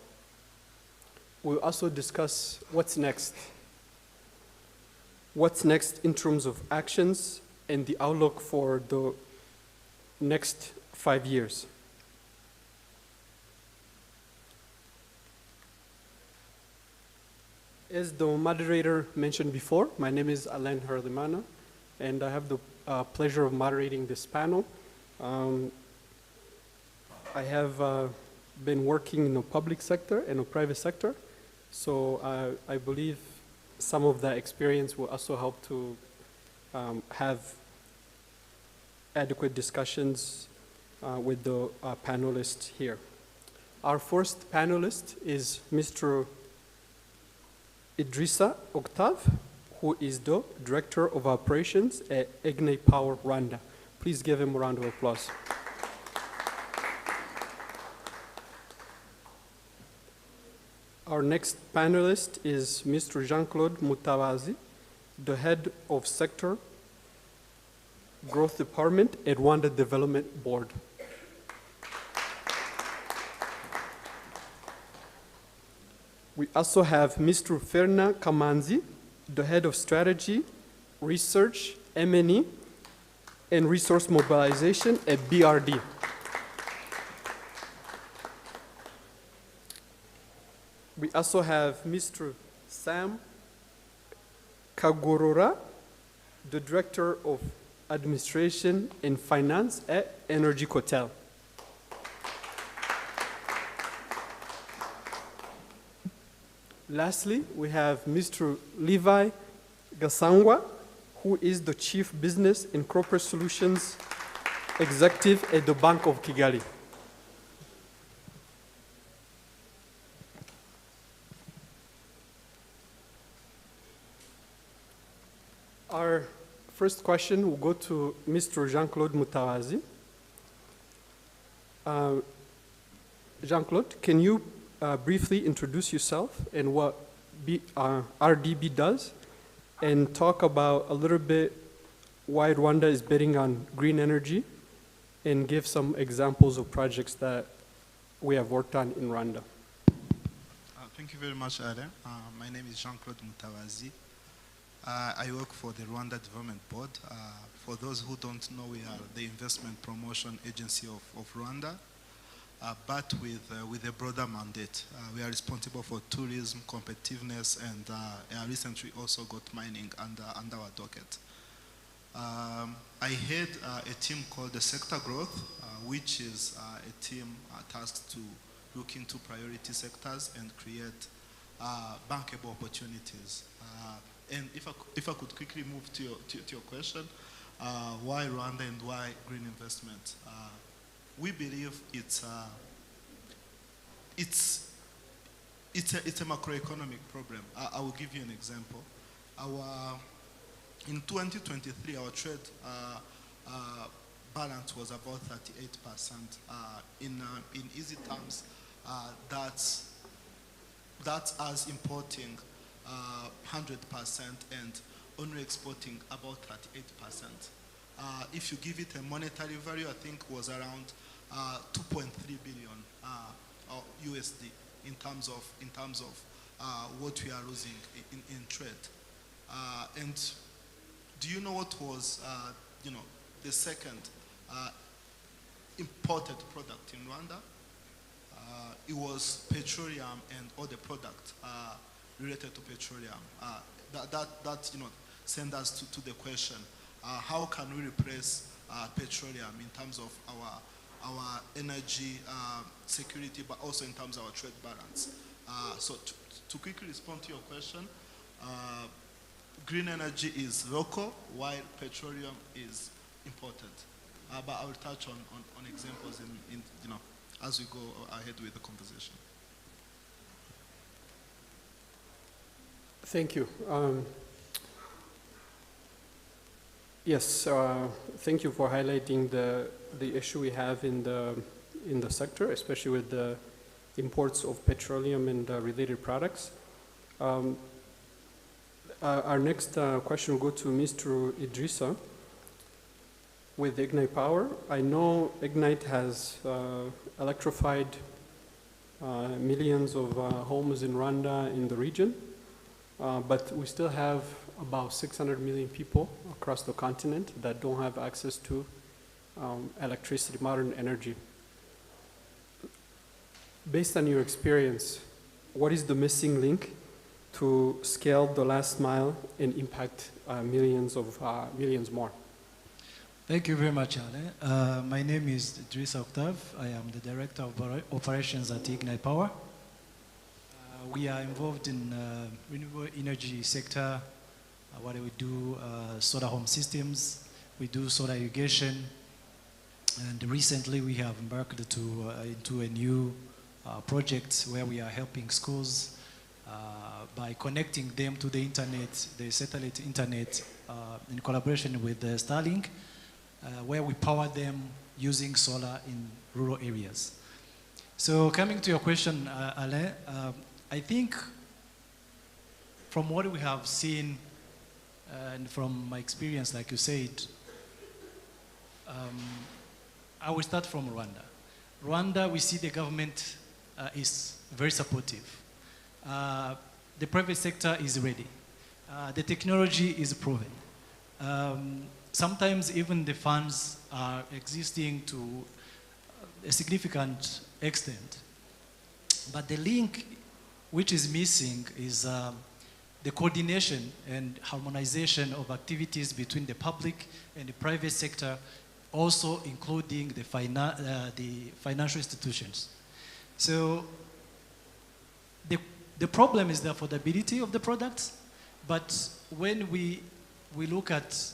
We'll also discuss what's next. What's next in terms of actions and the outlook for the next 5 years. As the moderator mentioned before, my name is Alain Harlimana, and I have the pleasure of moderating this panel. I have been working in the public sector and the private sector, so I believe some of that experience will also help to have adequate discussions with the panelists here. Our first panelist is Mr. Idrissa Octave, who is the Director of Operations at Ignite Power Rwanda. Please give him a round of applause. Our next panelist is Mr. Jean-Claude Mutabazi, the Head of Sector Growth Department at Rwanda Development Board. We also have Mr. Ferna Kamanzi, the Head of Strategy, Research, M&E, and Resource Mobilization at BRD. We also have Mr. Sam Kagorora, the Director of Administration and Finance at Energy Hotel. Lastly, we have Mr. Levi Gasangwa, who is the Chief Business and Corporate Solutions Executive at the Bank of Kigali. Our first question will go to Mr. Jean-Claude Mutabazi. Jean-Claude, can you briefly introduce yourself and what RDB does, and talk about a little bit why Rwanda is betting on green energy, and give some examples of projects that we have worked on in Rwanda? Thank you very much, Alain. My name is Jean-Claude Mutabazi. I work for the Rwanda Development Board. For those who don't know, we are the investment promotion agency of Rwanda, but with a broader mandate. We are responsible for tourism, competitiveness, and recently also got mining under our docket. I head a team called the Sector Growth, which is a team tasked to look into priority sectors and create bankable opportunities. And if I could quickly move to your question, why Rwanda and why green investment? We believe it's a macroeconomic problem. I will give you an example. In 2023, our trade balance was about 38%. In easy terms, that's us importing 100% and only exporting about 38%. if you give it a monetary value, I think was around 2.3 billion USD in terms of what we are losing in trade. And do you know what was the second imported product in Rwanda? It was petroleum and all the products related to petroleum. That send us to the question: how can we replace petroleum in terms of our energy security, but also in terms of our trade balance? So to quickly respond to your question, green energy is local, while petroleum is imported. But I will touch on examples in as we go ahead with the conversation. Thank you. Yes, thank you for highlighting the issue we have in the sector, especially with the imports of petroleum and related products. Our next question will go to Mr. Idrissa. With Ignite Power, I know Ignite has electrified millions of homes in Rwanda in the region, but we still have about 600 million people across the continent that don't have access to electricity, modern energy. Based on your experience, what is the missing link to scale the last mile and impact millions more? Thank you very much, Ale. My name is Idrissa Octave. I am the Director of Operations at Ignite Power. We are involved in renewable energy sector. What do we do? Solar home systems. We do solar irrigation. And recently we have embarked into a new project where we are helping schools by connecting them to the internet, the satellite internet, in collaboration with Starlink, where we power them using solar in rural areas. So coming to your question, Alain, I think from what we have seen and from my experience, like you said, I will start from Rwanda. Rwanda, we see the government is very supportive. The private sector is ready. The technology is proven. Sometimes even the funds are existing to a significant extent. But the link which is missing is the coordination and harmonization of activities between the public and the private sector, also including the financial institutions. So the problem is the affordability of the products, but when we look at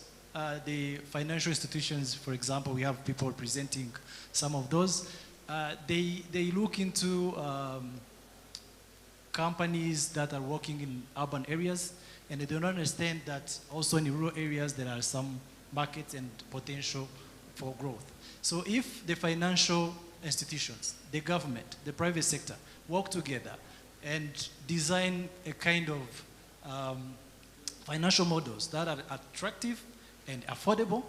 the financial institutions, for example, we have people presenting some of those, they look into companies that are working in urban areas, and they don't understand that also in rural areas there are some markets and potential for growth. So if the financial institutions, the government, the private sector work together and design a kind of financial models that are attractive and affordable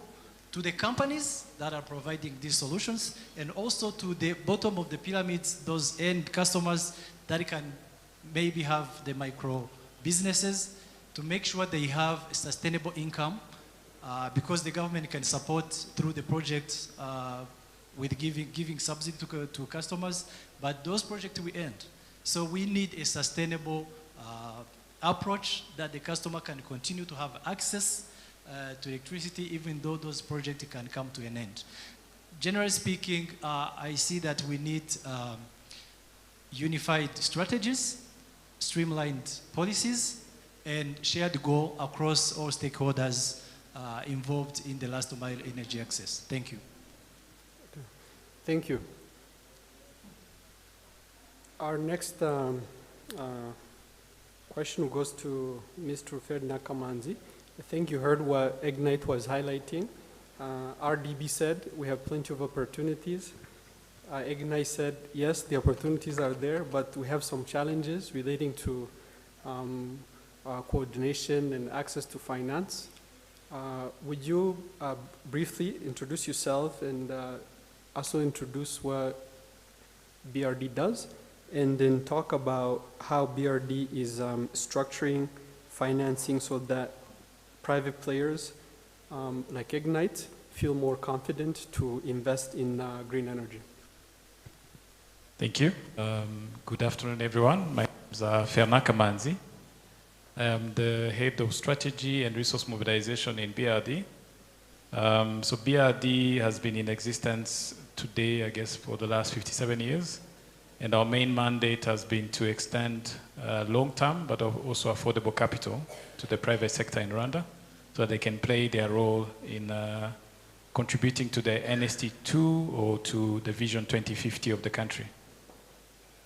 to the companies that are providing these solutions, and also to the bottom of the pyramids, those end customers that can maybe have the micro businesses, to make sure they have a sustainable income, because the government can support through the projects with giving subsidy to customers, but those projects will end. So we need a sustainable approach that the customer can continue to have access to electricity, even though those projects can come to an end. Generally speaking, I see that we need unified strategies, streamlined policies, and shared goal across all stakeholders involved in the last mile energy access. Thank you. Thank you. Our next question goes to Mr. Ferdinand Kamanzi. I think you heard what Ignite was highlighting. RDB said we have plenty of opportunities. Ignite said, yes, the opportunities are there, but we have some challenges relating to coordination and access to finance. would you briefly introduce yourself and also introduce what BRD does, and then talk about how BRD is structuring financing so that private players like Ignite feel more confident to invest in green energy? Thank you. Good afternoon, everyone. My name is Fernand Kamanzi. I am the head of strategy and resource mobilization in BRD. So BRD has been in existence today, I guess, for the last 57 years. And our main mandate has been to extend long-term, but also affordable capital to the private sector in Rwanda, so that they can play their role in contributing to the NST2 or to the Vision 2050 of the country.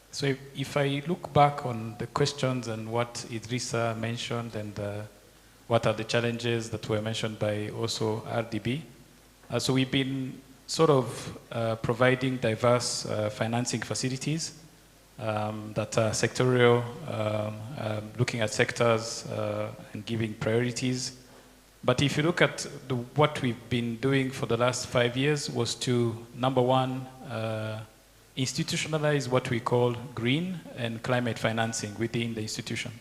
So if I look back on the questions and what Idrissa mentioned and what are the challenges that were mentioned by also RDB, so we've been sort of providing diverse financing facilities that are sectorial, looking at sectors and giving priorities. But if you look at what we've been doing for the last 5 years was to, number one, institutionalize what we call green and climate financing within the institution.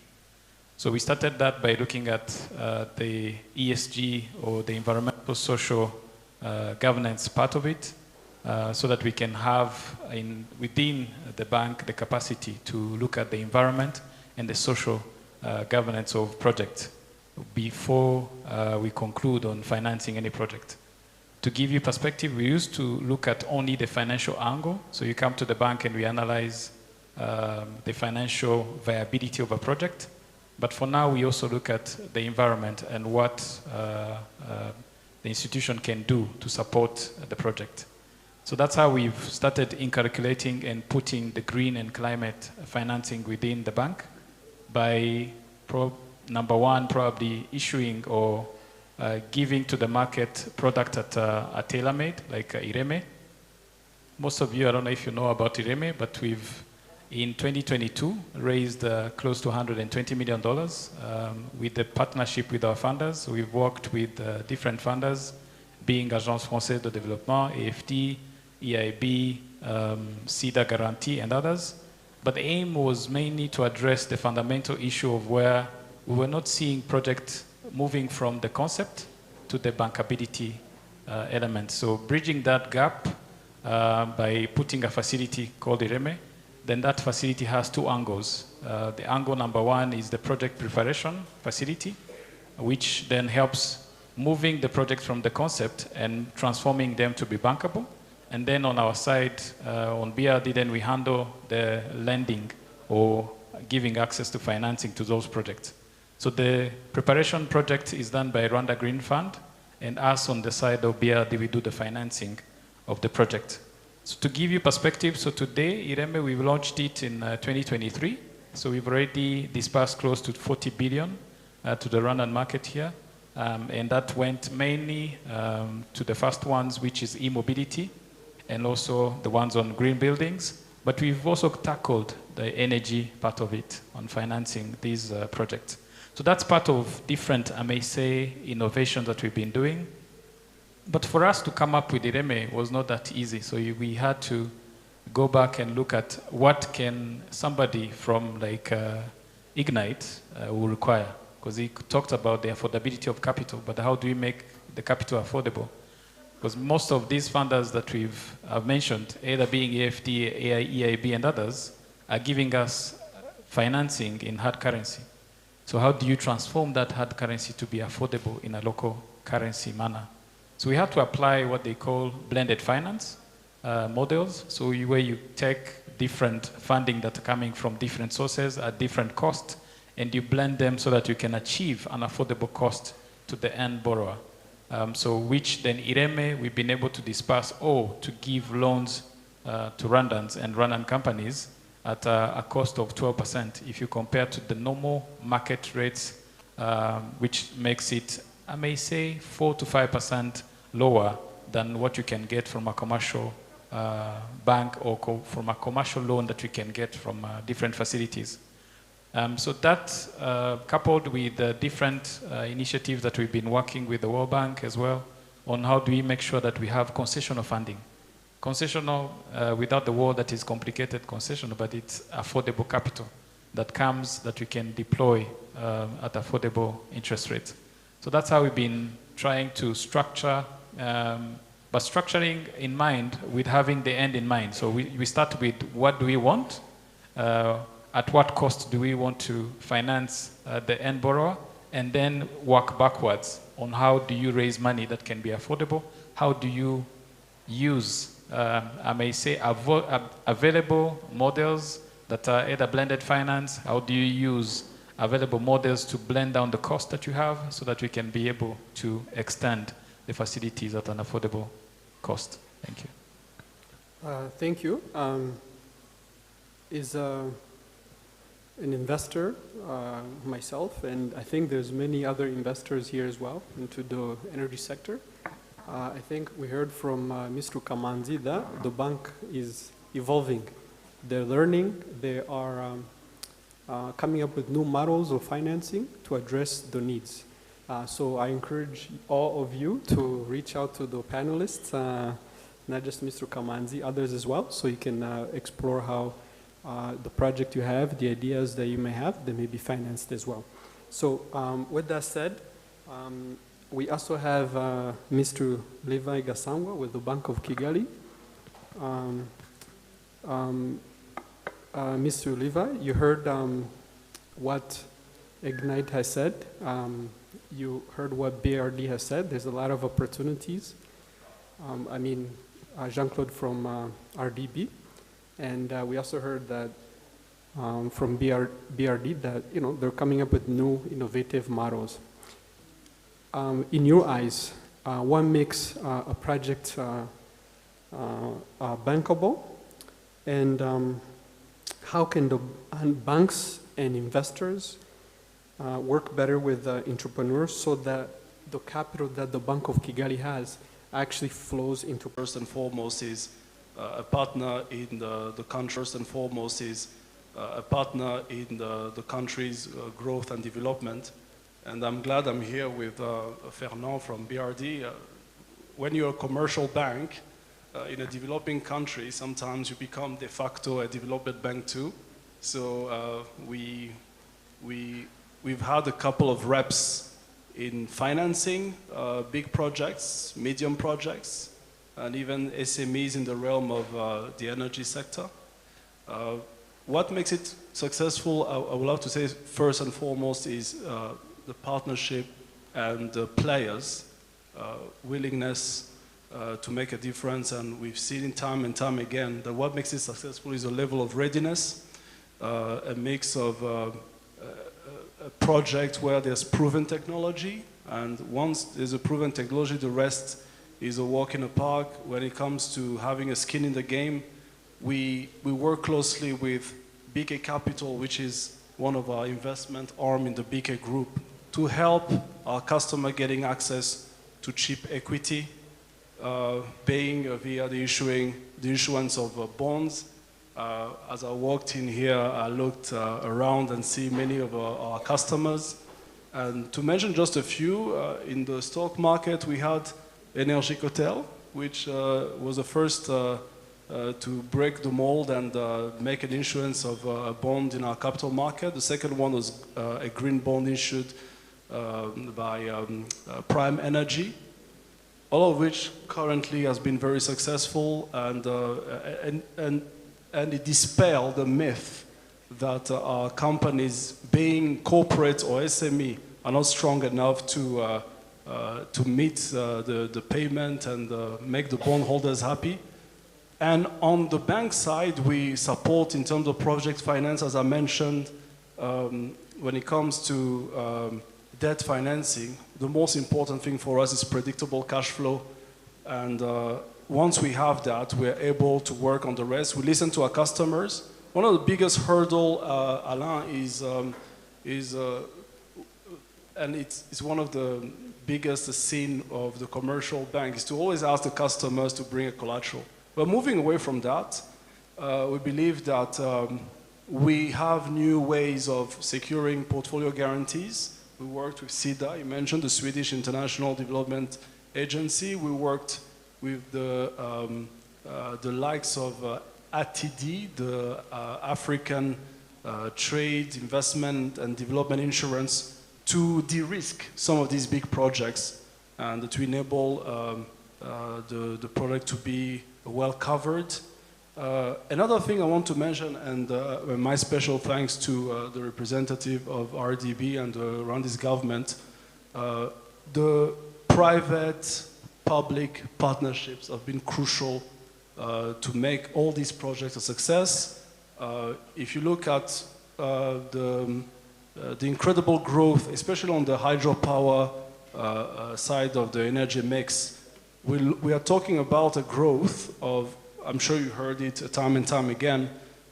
So we started that by looking at the ESG, or the environmental social governance part of it, so that we can have within the bank the capacity to look at the environment and the social governance of projects before we conclude on financing any project. To give you perspective, we used to look at only the financial angle. So you come to the bank and we analyze the financial viability of a project. But for now, we also look at the environment and what the institution can do to support the project. So that's how we've started inculcating and putting the green and climate financing within the bank by number one, probably issuing or giving to the market product at a tailor-made, like Ireme. Most of you, I don't know if you know about Ireme, but we've, in 2022, raised close to $120 million with the partnership with our funders. We've worked with different funders, being Agence Française de Développement, AFD, EIB, CIDA Guarantee, and others. But the aim was mainly to address the fundamental issue of where we were not seeing projects moving from the concept to the bankability element. So bridging that gap by putting a facility called Ireme, then that facility has two angles. The angle number one is the project preparation facility, which then helps moving the project from the concept and transforming them to be bankable. And then on our side, on BRD, then we handle the lending or giving access to financing to those projects. So the preparation project is done by Rwanda Green Fund, and us on the side of BRD, we do the financing of the project. So to give you perspective, so today, Ireme, we've launched it in 2023. So we've already dispersed close to 40 billion to the Rwandan market here. And that went mainly to the first ones, which is e-mobility, and also the ones on green buildings. But we've also tackled the energy part of it on financing these projects. So that's part of different, I may say, innovations that we've been doing. But for us to come up with Ireme was not that easy. So we had to go back and look at what can somebody from like Ignite will require. Because he talked about the affordability of capital, but how do we make the capital affordable? Because most of these funders that I've mentioned, either being AFD, EIB, and others, are giving us financing in hard currency. So how do you transform that hard currency to be affordable in a local currency manner? So we have to apply what they call blended finance models. So where you take different funding that are coming from different sources at different costs, and you blend them so that you can achieve an affordable cost to the end borrower. So which then Ireme, we've been able to disperse or to give loans to Rwandans and Rwandan companies at a cost of 12% if you compare to the normal market rates, which makes it, I may say, 4 to 5% lower than what you can get from a commercial bank or from a commercial loan that you can get from different facilities. So that, coupled with the different initiatives that we've been working with the World Bank as well, on how do we make sure that we have concessional funding. Concessional, without the word that is complicated, concessional, but it's affordable capital that comes that we can deploy at affordable interest rates. So that's how we've been trying to structure, but structuring in mind with having the end in mind. So we start with what do we want, at what cost do we want to finance the end borrower, and then work backwards on how do you raise money that can be affordable, how do you use, I may say, available models that are either blended finance, how do you use available models to blend down the cost that you have so that we can be able to extend the facilities at an affordable cost. Thank you. Thank you. Is an investor, myself, and I think there's many other investors here as well into the energy sector. I think we heard from Mr. Kamanzi that the bank is evolving. They're learning, they are coming up with new models of financing to address the needs. So I encourage all of you to reach out to the panelists, not just Mr. Kamanzi, others as well, so you can explore how the project you have, the ideas that you may have, they may be financed as well. So with that said, we also have Mr. Levi Gasangwa with the Bank of Kigali. Mr. Levi, you heard what Ignite has said. You heard what BRD has said. There's a lot of opportunities. I mean, Jean-Claude from RDB. And we also heard that from BRD that, you know, they're coming up with new innovative models. In your eyes, what makes a project bankable? And how can the banks and investors work better with entrepreneurs so that the capital that the Bank of Kigali has actually flows into? First and foremost is a partner in the country. First and foremost is a partner in the country's growth and development. And I'm glad I'm here with Fernand from BRD. When you're a commercial bank in a developing country, sometimes you become de facto a development bank too. So we've had a couple of reps in financing big projects, medium projects, and even SMEs in the realm of the energy sector. What makes it successful, I would love to say first and foremost is the partnership and the players' willingness to make a difference. And we've seen it time and time again that what makes it successful is a level of readiness, a mix of a project where there's proven technology, and once there's a proven technology, the rest is a walk in the park. When it comes to having a skin in the game, we work closely with BK Capital, which is one of our investment arm in the BK Group, to help our customer getting access to cheap equity, paying via the issuance of bonds. As I walked in here, I looked around and see many of our customers. And to mention just a few, in the stock market, we had Energy Hotel, which was the first to break the mold and make an issuance of a bond in our capital market. The second one was a green bond issued by Prime Energy, all of which currently has been very successful, and it dispelled the myth that our companies, being corporate or SME, are not strong enough to meet the payment and make the bondholders happy. And on the bank side, we support in terms of project finance, as I mentioned, when it comes to debt financing. The most important thing for us is predictable cash flow. And once we have that, we're able to work on the rest. We listen to our customers. One of the biggest hurdle, Alain, and it's one of the biggest sin of the commercial bank, is to always ask the customers to bring a collateral. We're moving away from that. We believe that We have new ways of securing portfolio guarantees. We worked with SIDA, you mentioned the Swedish International Development Agency. We worked with the likes of ATD, the African Trade, Investment and Development Insurance, to de-risk some of these big projects and to enable the product to be well covered. Another thing I want to mention, and my special thanks to the representative of RDB and around this government, the private-public partnerships have been crucial to make all these projects a success. If you look at the incredible growth, especially on the hydropower side of the energy mix, we are talking about a growth of, I'm sure you heard it time and time again,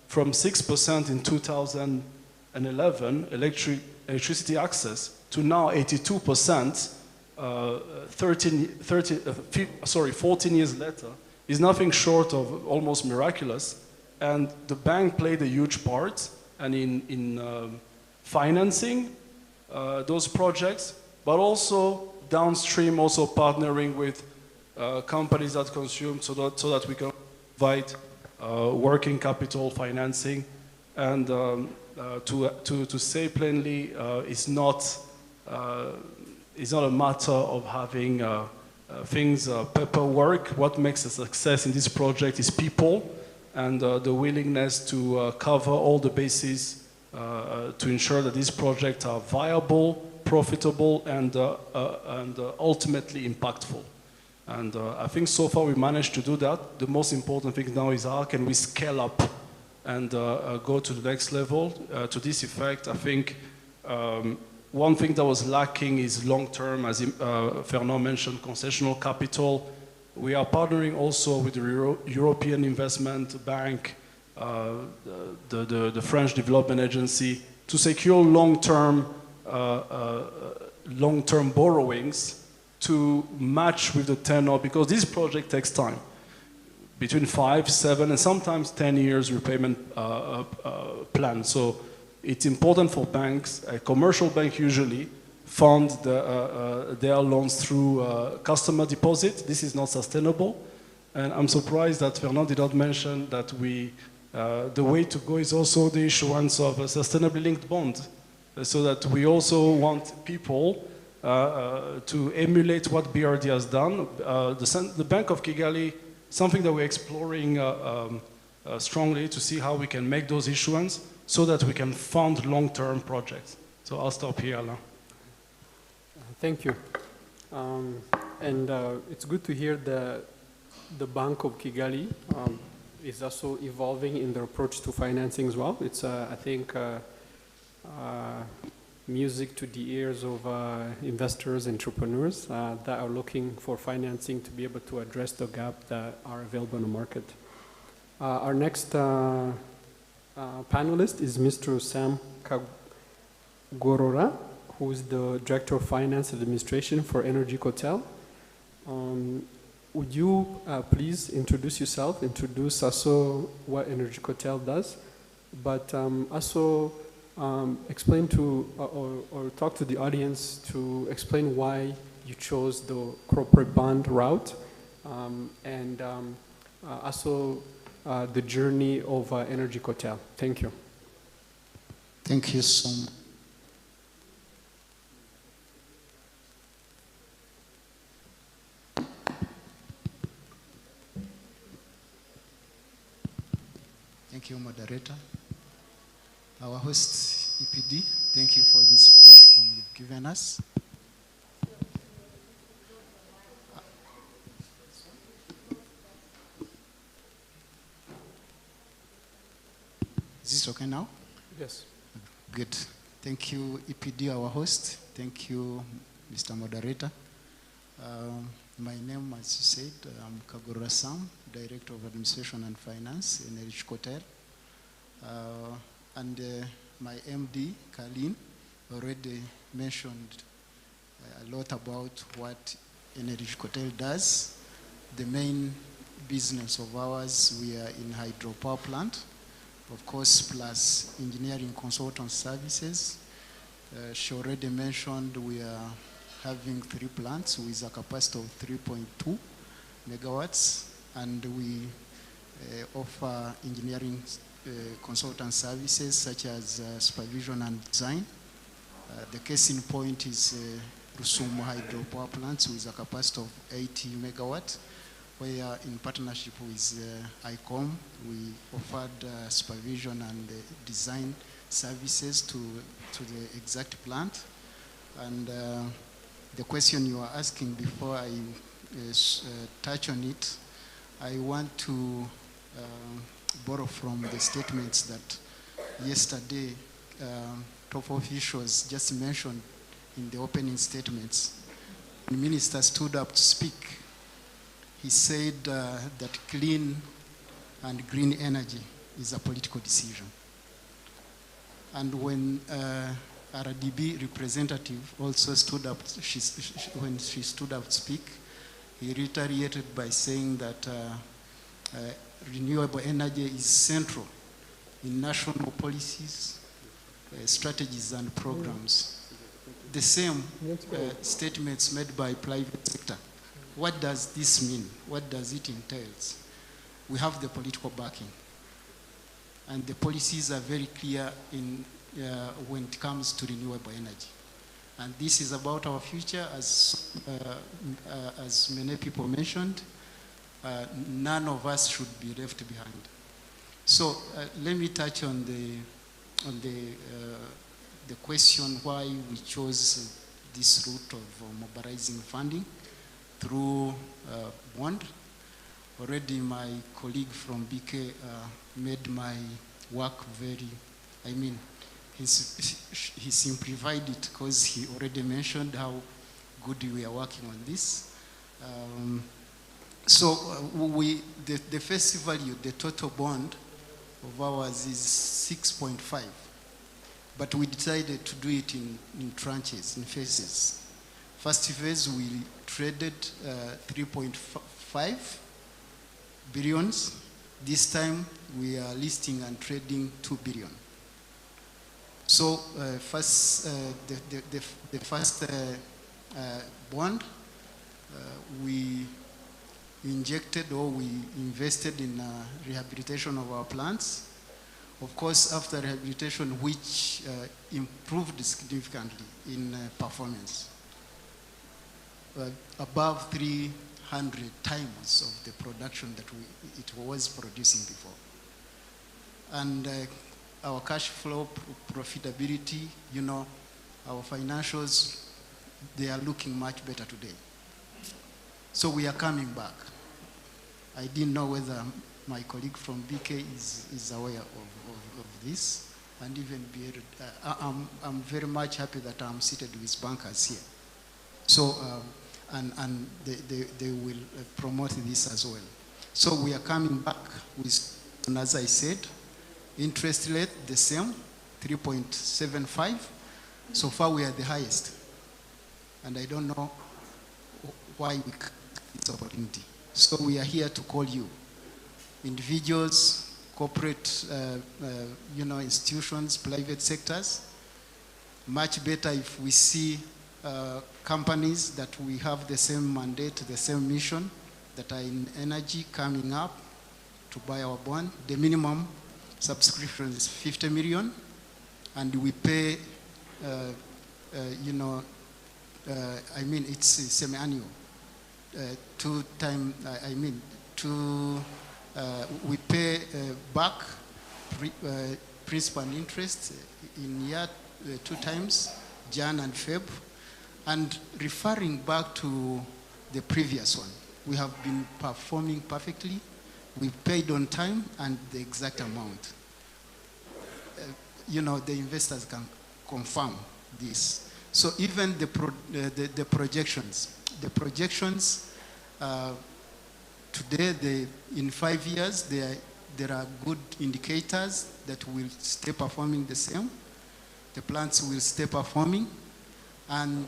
from 6% in 2011, electricity access, to now 82%, 14 years later, is nothing short of almost miraculous. And the bank played a huge part and in financing those projects, but also downstream, also partnering with companies that consume so that we can provide working capital financing. And to say plainly, it's not a matter of having things, paperwork. What makes a success in this project is people and the willingness to cover all the bases to ensure that these projects are viable, profitable, and ultimately impactful. And I think so far we managed to do that. The most important thing now is how can we scale up and go to the next level. To this effect, I think one thing that was lacking is long-term, as Fernand mentioned, concessional capital. We are partnering also with the European Investment Bank, the French Development Agency, to secure long-term borrowings to match with the tenor, because this project takes time, between 5, 7, and sometimes 10 years repayment plan. So it's important for banks, a commercial bank usually, fund their loans through customer deposit. This is not sustainable. And I'm surprised that Fernand did not mention that the way to go is also the issuance of a sustainably linked bond, so that we also want people to emulate what BRD has done. The Bank of Kigali, something that we're exploring strongly to see how we can make those issuance so that we can fund long-term projects. So I'll stop here, Alain. Thank you. It's good to hear that the Bank of Kigali is also evolving in their approach to financing as well. It's, I think, music to the ears of investors, entrepreneurs that are looking for financing to be able to address the gap that are available in the market. Our next panelist is Mr. Sam Kagorora, who is the Director of Finance and Administration for Energy Hotel. Would you please introduce yourself, introduce also what Energy Hotel does, but also explain to, or talk to the audience to explain why you chose the corporate bond route, and also the journey of Energy Hotel. Thank you. Thank you so much. Thank you, moderator. Our host, EPD, thank you for this platform you've given us. Is this okay now? Yes. Good. Thank you, EPD, our host. Thank you, Mr. Moderator. My name, as you said, I'm Kagorora Sam, Director of Administration and Finance in Energy Hotel. My MD, Kalin, already mentioned a lot about what Energy Hotel does. The main business of ours, we are in hydropower plant. of course, plus engineering consultant services. She already mentioned we are having 3 plants with a capacity of 3.2 megawatts, and we offer engineering consultant services such as supervision and design. The case in point is Rusumo hydropower plants with a capacity of 80 megawatts, where in partnership with ICOM, we offered supervision and design services to the exact plant. And the question you are asking, before I touch on it, I want to borrow from the statements that yesterday top officials just mentioned in the opening statements. The minister stood up to speak. He said that clean and green energy is a political decision. And when RDB representative also stood up, when she stood up to speak, he reiterated by saying that renewable energy is central in national policies, strategies and programs. The same statements made by private sector. What does this mean? What does it entail? We have the political backing. And the policies are very clear in, when it comes to renewable energy. And this is about our future, as many people mentioned. None of us should be left behind. So let me touch on the question why we chose this route of mobilizing funding through bond. Already my colleague from BK made my work very, he simplified it because he already mentioned how good we are working on this. The face value, the total bond of ours is 6.5, but we decided to do it in tranches, in phases. First phase, we traded 3.5 billions. This time, we are listing and trading 2 billion. So the first bond, we injected or we invested in rehabilitation of our plants. Of course, after rehabilitation, which improved significantly in performance. Above 300 times of the production that it was producing before. And our cash flow profitability, our financials, they are looking much better today. So we are coming back. I didn't know whether my colleague from BK is aware of this, and even I'm very much happy that I'm seated with bankers here. So, and they will promote this as well. So we are coming back with, and as I said, interest rate the same, 3.75. So far we are the highest. And I don't know why we can't get this opportunity. So we are here to call you, individuals, corporate, institutions, private sectors. Much better if we see companies that we have the same mandate, the same mission, that are in energy coming up to buy our bond. The minimum subscription is 50 million, and we pay, it's semi-annual. We pay back principal and interest in year 2 times, Jan and Feb. And referring back to the previous one, we have been performing perfectly. We paid on time and the exact amount. The investors can confirm this. So even the projections, today, in 5 years, there are good indicators that will stay performing the same. The plants will stay performing. And,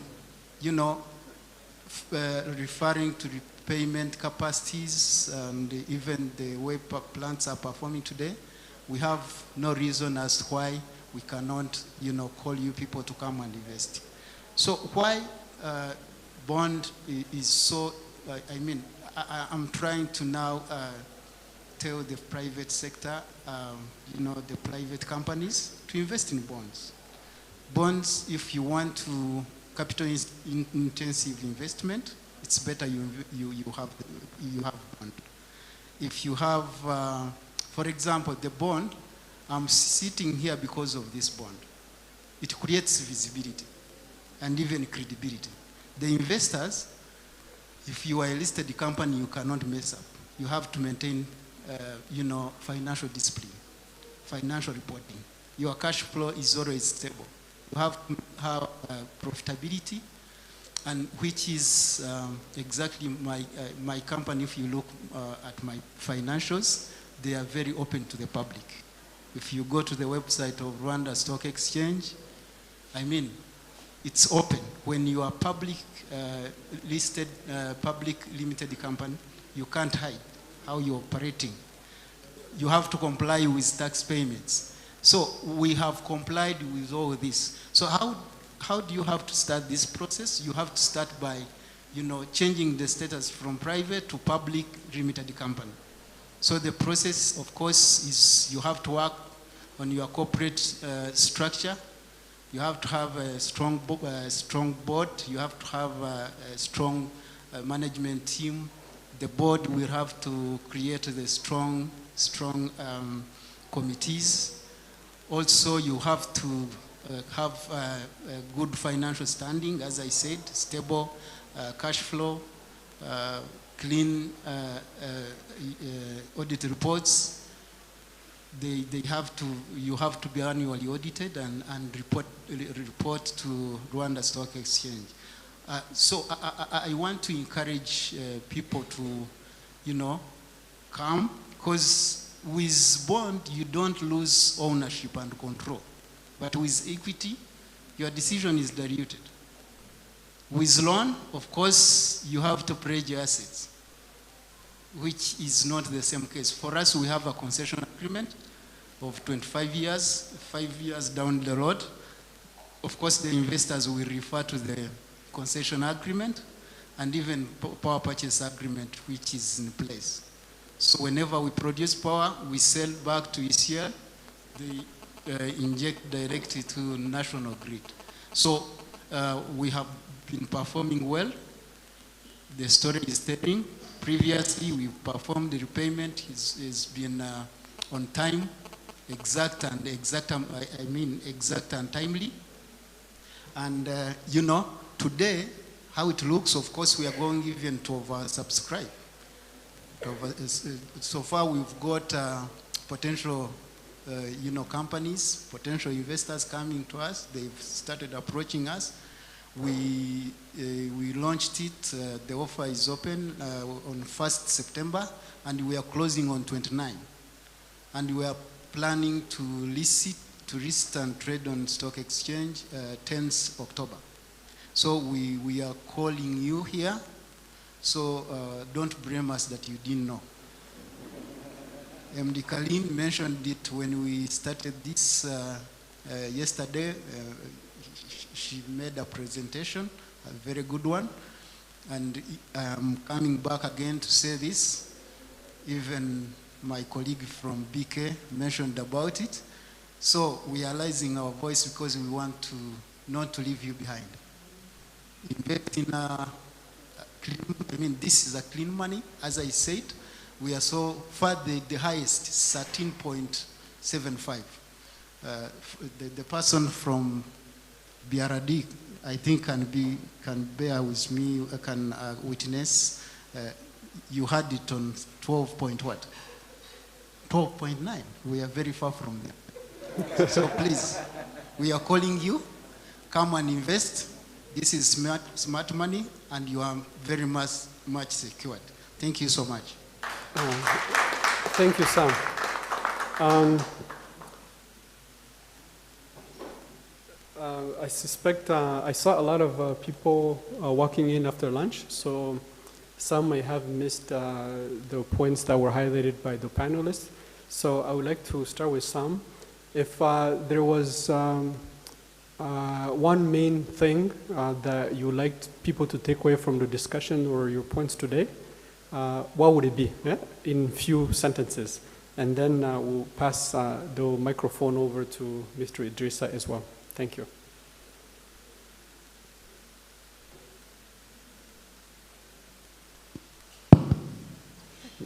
referring to repayment capacities and even the way plants are performing today, we have no reason as to why we cannot, call you people to come and invest. So why bond is so, I'm trying to now tell the private sector, the private companies to invest in bonds. Bonds, if you want to capital intensive investment, it's better you have bond. If you have, for example, the bond, I'm sitting here because of this bond. It creates visibility and even credibility. The investors, if you are a listed company, you cannot mess up. You have to maintain, financial discipline, financial reporting. Your cash flow is always stable. You have to have profitability, and which is exactly my company. If you look at my financials, they are very open to the public. If you go to the website of Rwanda Stock Exchange, it's open. When you are public listed, public limited company, you can't hide how you're operating. You have to comply with tax payments. So we have complied with all this. So how do you have to start this process? You have to start by, changing the status from private to public limited company. So the process, of course, is you have to work on your corporate structure. You have to have a strong board. You have to have a strong management team. The board will have to create the strong committees. Also, you have to have a good financial standing, as I said, stable cash flow, clean audit reports. You have to be annually audited and report to Rwanda Stock Exchange. So I want to encourage people to, come, because with bond, you don't lose ownership and control. But with equity, your decision is diluted. With loan, of course, you have to pledge your assets, which is not the same case. For us, we have a concession agreement of 25 years, 5 years down the road. Of course, the investors will refer to the concession agreement and even power purchase agreement, which is in place. So whenever we produce power, we sell back to ECL, they inject directly to national grid. So we have been performing well. The story is telling. Previously, we performed the repayment. It's been on time, exact and timely. And today, how it looks, of course, we are going even to oversubscribe. So far, we've got potential, companies, potential investors coming to us. They've started approaching us. We launched it. The offer is open on 1st September, and we are closing on 29. And we are planning to list and trade on stock exchange 10th October. So we are calling you here. So don't blame us that you didn't know. MD Kalim mentioned it when we started this yesterday. She made a presentation, a very good one. And I'm coming back again to say this. Even my colleague from BK mentioned about it. So we are raising our voice because we want to not to leave you behind. Invest in this is a clean money. As I said, we are so far the highest, 13.75. The person from BRD, I think, can bear with me, can witness. You had it on 12 point what? 12.9. We are very far from there. So please, we are calling you. Come and invest. This is smart money, and you are very much secured. Thank you so much. Thank you, Sam. I suspect I saw a lot of people walking in after lunch, so some may have missed the points that were highlighted by the panelists. So I would like to start with Sam. If there was one main thing that you would like people to take away from the discussion or your points today, what would it be? Yeah? In few sentences. And then we'll pass the microphone over to Mr. Idrissa as well. Thank you.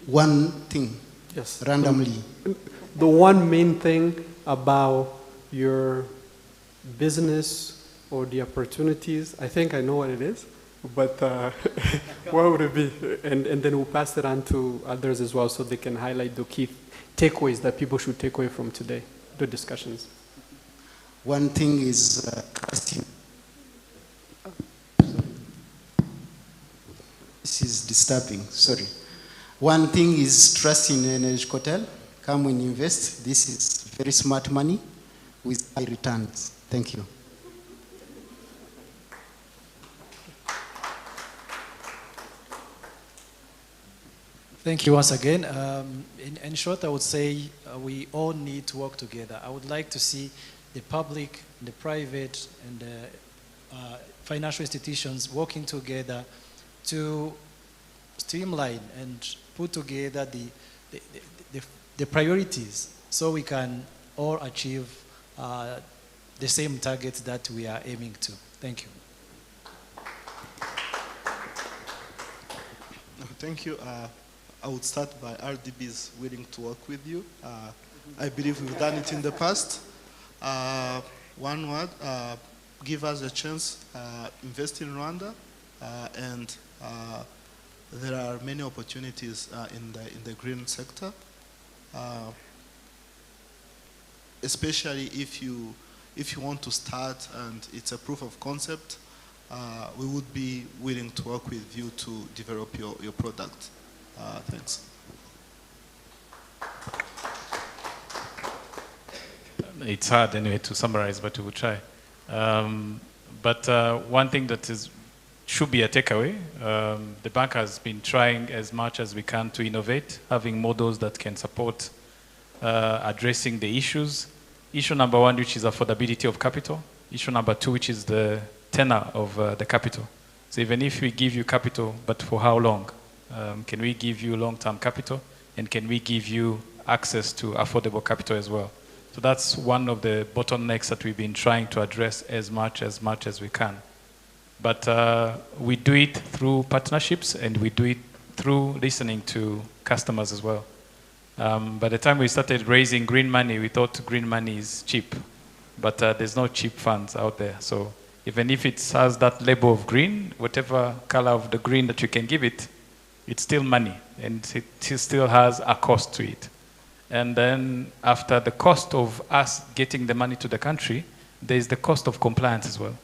One thing, yes, randomly. The one main thing about your business or the opportunities, I think I know what it is, but what would it be? And then we'll pass it on to others as well so they can highlight the key takeaways that people should take away from today, the discussions. One thing is trusting. This is disturbing, sorry. One thing is trust in Energy Hotel. Come and invest. This is very smart money with high returns. Thank you. Thank you once again. In short, I would say we all need to work together. I would like to see the public, the private, and the financial institutions working together to streamline and put together the priorities so we can all achieve the same targets that we are aiming to. Thank you. Thank you. I would start by RDB's willing to work with you. I believe we've done it in the past. One word, give us a chance, invest in Rwanda, and there are many opportunities in the green sector, especially if you want to start and it's a proof of concept. We would be willing to work with you to develop your product. Thanks. It's hard anyway to summarize, but we will try. One thing that should be a takeaway, the bank has been trying as much as we can to innovate, having models that can support addressing the issues. Issue number one, which is affordability of capital. Issue number two, which is the tenor of the capital. So even if we give you capital, but for how long? Can we give you long-term capital? And can we give you access to affordable capital as well? So that's one of the bottlenecks that we've been trying to address as much as we can. But we do it through partnerships and we do it through listening to customers as well. By the time we started raising green money, we thought green money is cheap. But there's no cheap funds out there. So even if it has that label of green, whatever color of the green that you can give it, it's still money, and it still has a cost to it. And then after the cost of us getting the money to the country, there's the cost of compliance as well.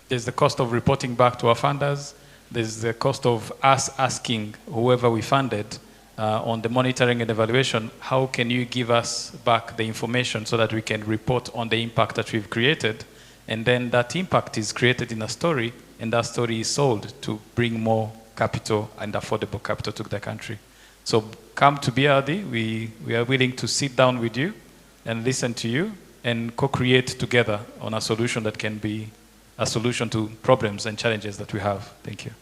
There's the cost of reporting back to our funders. There's the cost of us asking whoever we funded on the monitoring and evaluation, how can you give us back the information so that we can report on the impact that we've created? And then that impact is created in a story, and that story is sold to bring more capital and affordable capital to the country. So come to BRD, we are willing to sit down with you and listen to you and co-create together on a solution that can be a solution to problems and challenges that we have. Thank you.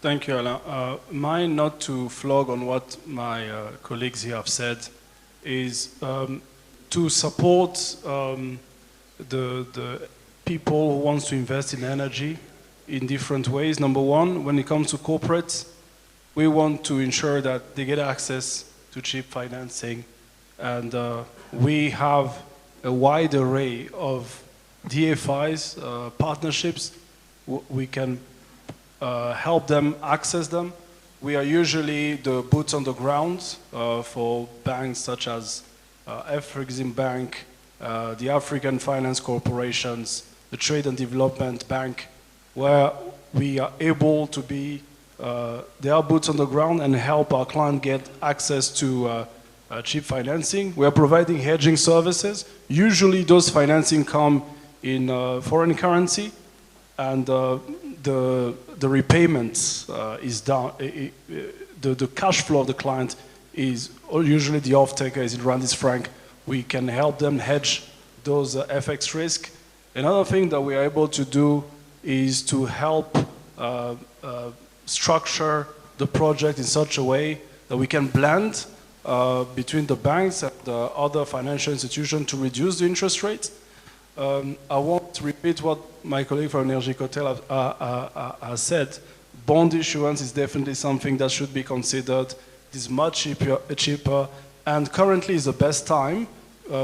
Thank you, Alain. Mine, not to flog on what my colleagues here have said, is to support the people who want to invest in energy in different ways. Number one, when it comes to corporates, we want to ensure that they get access to cheap financing. And we have a wide array of DFIs, partnerships. We can help them access them. We are usually the boots on the ground for banks such as Afrexim Bank, the African Finance Corporations, the Trade and Development Bank, where we are able to be their boots on the ground and help our client get access to cheap financing. We are providing hedging services. Usually those financing come in foreign currency, and the repayments is down, the cash flow of the client is usually the off-taker is in Rwandese franc. We can help them hedge those FX risk. Another thing that we are able to do is to help structure the project in such a way that we can blend between the banks and the other financial institutions to reduce the interest rate. I won't repeat what my colleague from Energy Cotel has said. Bond issuance is definitely something that should be considered. It is much cheaper, and currently is the best time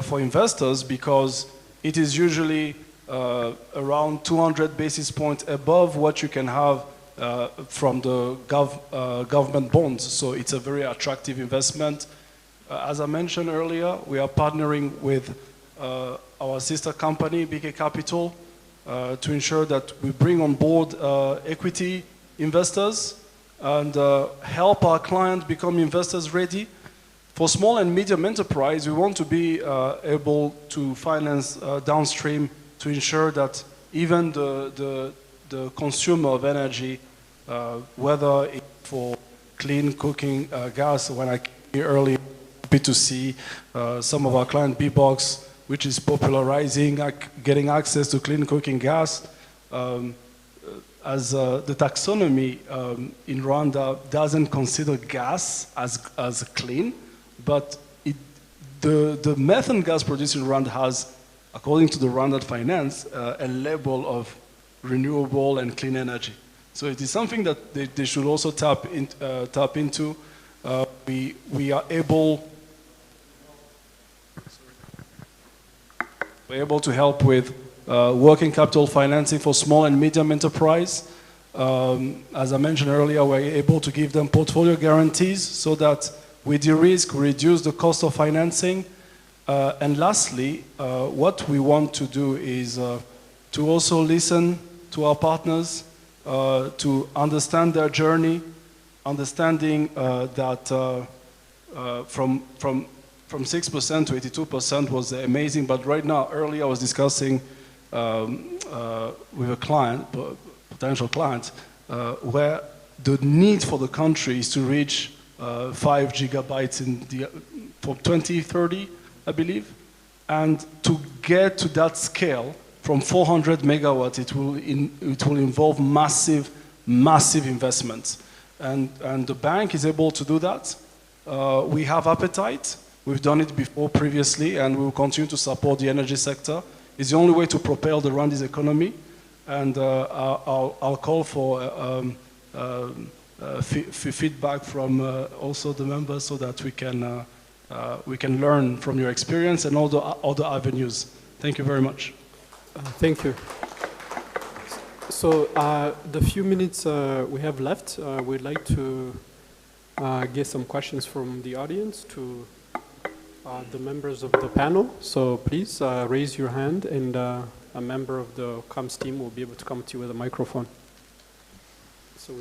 for investors because it is usually around 200 basis points above what you can have from the government bonds. So it's a very attractive investment. As I mentioned earlier, we are partnering with our sister company, BK Capital, to ensure that we bring on board equity investors and help our clients become investors ready. For small and medium enterprise, we want to be able to finance downstream to ensure that even the consumer of energy, whether it's for clean cooking gas, when I came here earlier, happy to see some of our client B-Box, which is popularizing getting access to clean cooking gas. As the taxonomy in Rwanda doesn't consider gas as clean, but the methane gas produced in Rwanda has, according to the Rwanda Finance, a label of renewable and clean energy. So it is something that they should also tap into. We are able to help with working capital financing for small and medium enterprise. As I mentioned earlier, we're able to give them portfolio guarantees so that we de-risk, reduce the cost of financing. And lastly, what we want to do is to also listen to our partners, to understand their journey, understanding that from 6% to 82% was amazing, but right now, earlier I was discussing with a client, potential client, where the need for the country is to reach 5 gigabytes for 2030, I believe, and to get to that scale from 400 megawatts, it will involve massive investments, and the bank is able to do that. We have appetite. We've done it before previously, and we will continue to support the energy sector. It's the only way to propel the Rwandese economy, and I'll call for feedback from also the members so that we can learn from your experience and all the other avenues. Thank you very much. Thank you. So the few minutes we have left, we'd like to get some questions from the audience to the members of the panel. So please raise your hand, and a member of the comms team will be able to come to you with a microphone. So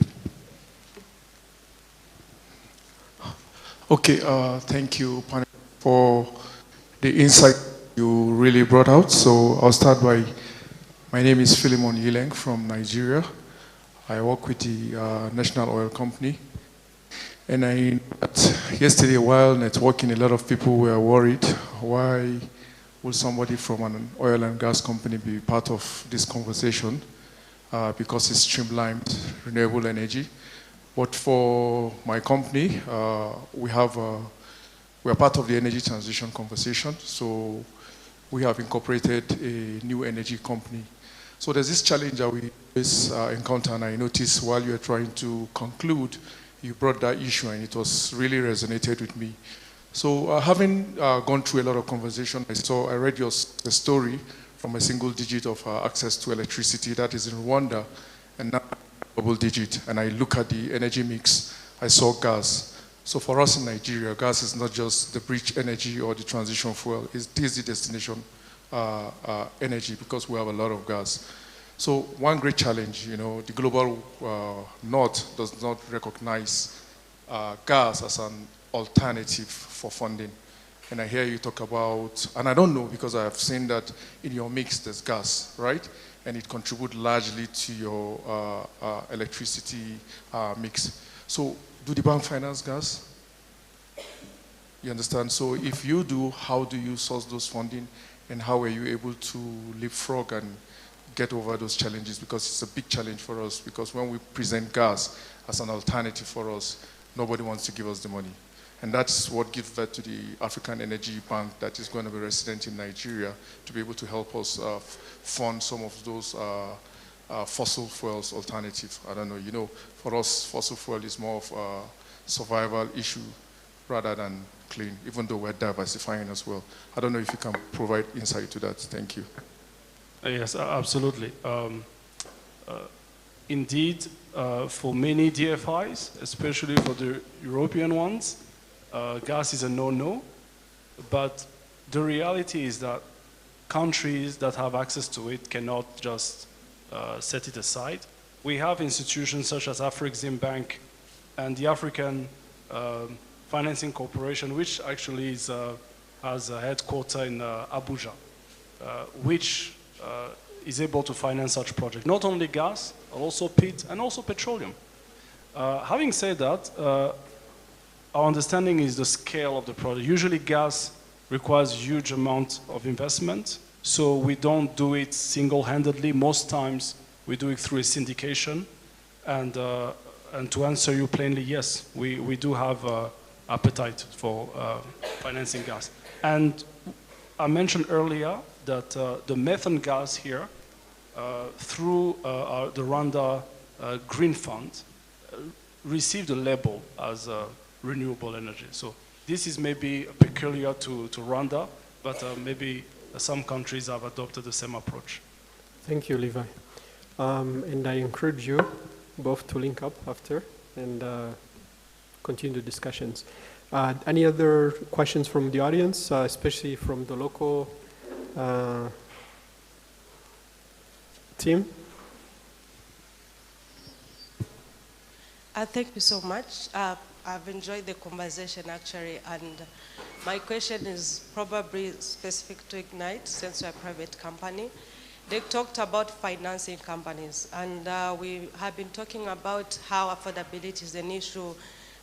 okay, thank you, panel, for the insight you really brought out. So I'll start by, my name is Philemon Yileng from Nigeria. I work with the National Oil Company. And I know that yesterday, while networking, a lot of people were worried, why would somebody from an oil and gas company be part of this conversation? Because it's streamlined renewable energy. But for my company, we are part of the energy transition conversation. So we have incorporated a new energy company. So there's this challenge that we always encounter, and I noticed while you were trying to conclude, you brought that issue, and it was really resonated with me. So having gone through a lot of conversation, I read the story from a single digit of access to electricity that is in Rwanda, and now double digit. And I look at the energy mix, I saw gas. So for us in Nigeria, gas is not just the bridge energy or the transition fuel, it is the destination energy because we have a lot of gas. So one great challenge, the global north does not recognize gas as an alternative for funding. And I hear you talk about, and I don't know because I have seen that in your mix there's gas, right? and it contributes largely to your electricity mix. So do the bank finance gas? You understand? So if you do, how do you source those funding, and how are you able to leapfrog and get over those challenges? Because it's a big challenge for us, because when we present gas as an alternative for us, nobody wants to give us the money. And that's what gives birth to the African Energy Bank that is going to be resident in Nigeria to be able to help us fund some of those fossil fuels alternative. I don't know, you know, for us, fossil fuel is more of a survival issue rather than clean, even though we're diversifying as well. I don't know if you can provide insight to that. Thank you. Yes, absolutely. Indeed, for many DFIs, especially for the European ones, gas is a no-no, but the reality is that countries that have access to it cannot just set it aside. We have institutions such as Afrexim Bank and the African Financing Corporation, which actually is, has a headquarters in Abuja, which is able to finance such projects. Not only gas, also PIT, and also petroleum. Having said that, our understanding is the scale of the project. Usually gas requires huge amount of investment, so we don't do it single-handedly. Most times we do it through a syndication, and to answer you plainly, yes, we do have appetite for financing gas. And I mentioned earlier that the methane gas here, through the Rwanda Green Fund, received a label as renewable energy. So this is maybe peculiar to Rwanda, but maybe some countries have adopted the same approach. Thank you, Levi. And I encourage you both to link up after and continue the discussions. Any other questions from the audience, especially from the local team? Thank you so much. I've enjoyed the conversation actually, and my question is probably specific to Ignite, since we're a private company. They talked about financing companies, and we have been talking about how affordability is an issue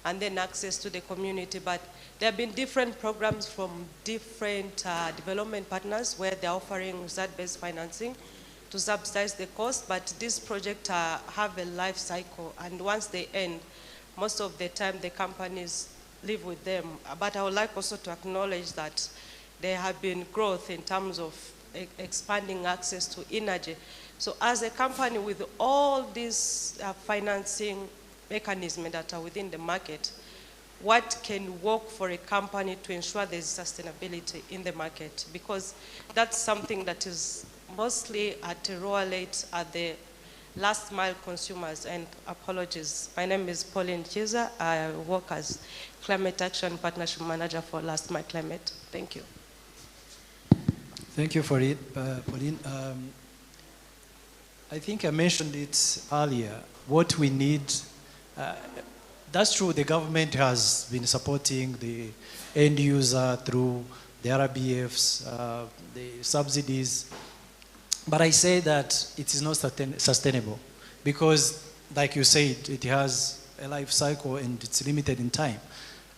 and then access to the community, but there have been different programs from different development partners where they're offering research-based financing to subsidize the cost, but these projects have a life cycle, and once they end, most of the time the companies live with them. But I would like also to acknowledge that there have been growth in terms of expanding access to energy. So as a company with all these financing mechanisms that are within the market, what can work for a company to ensure there's sustainability in the market? Because that's something that is mostly at a lower rate at the last mile consumers. And apologies, my name is Pauline Chiza. I work as Climate Action Partnership Manager for Last Mile Climate. Thank you. Thank you for it, Pauline. I think I mentioned it earlier. What we need, that's true, the government has been supporting the end user through the RBFs, the subsidies. But I say that it is not sustainable because, like you said, it has a life cycle and it's limited in time.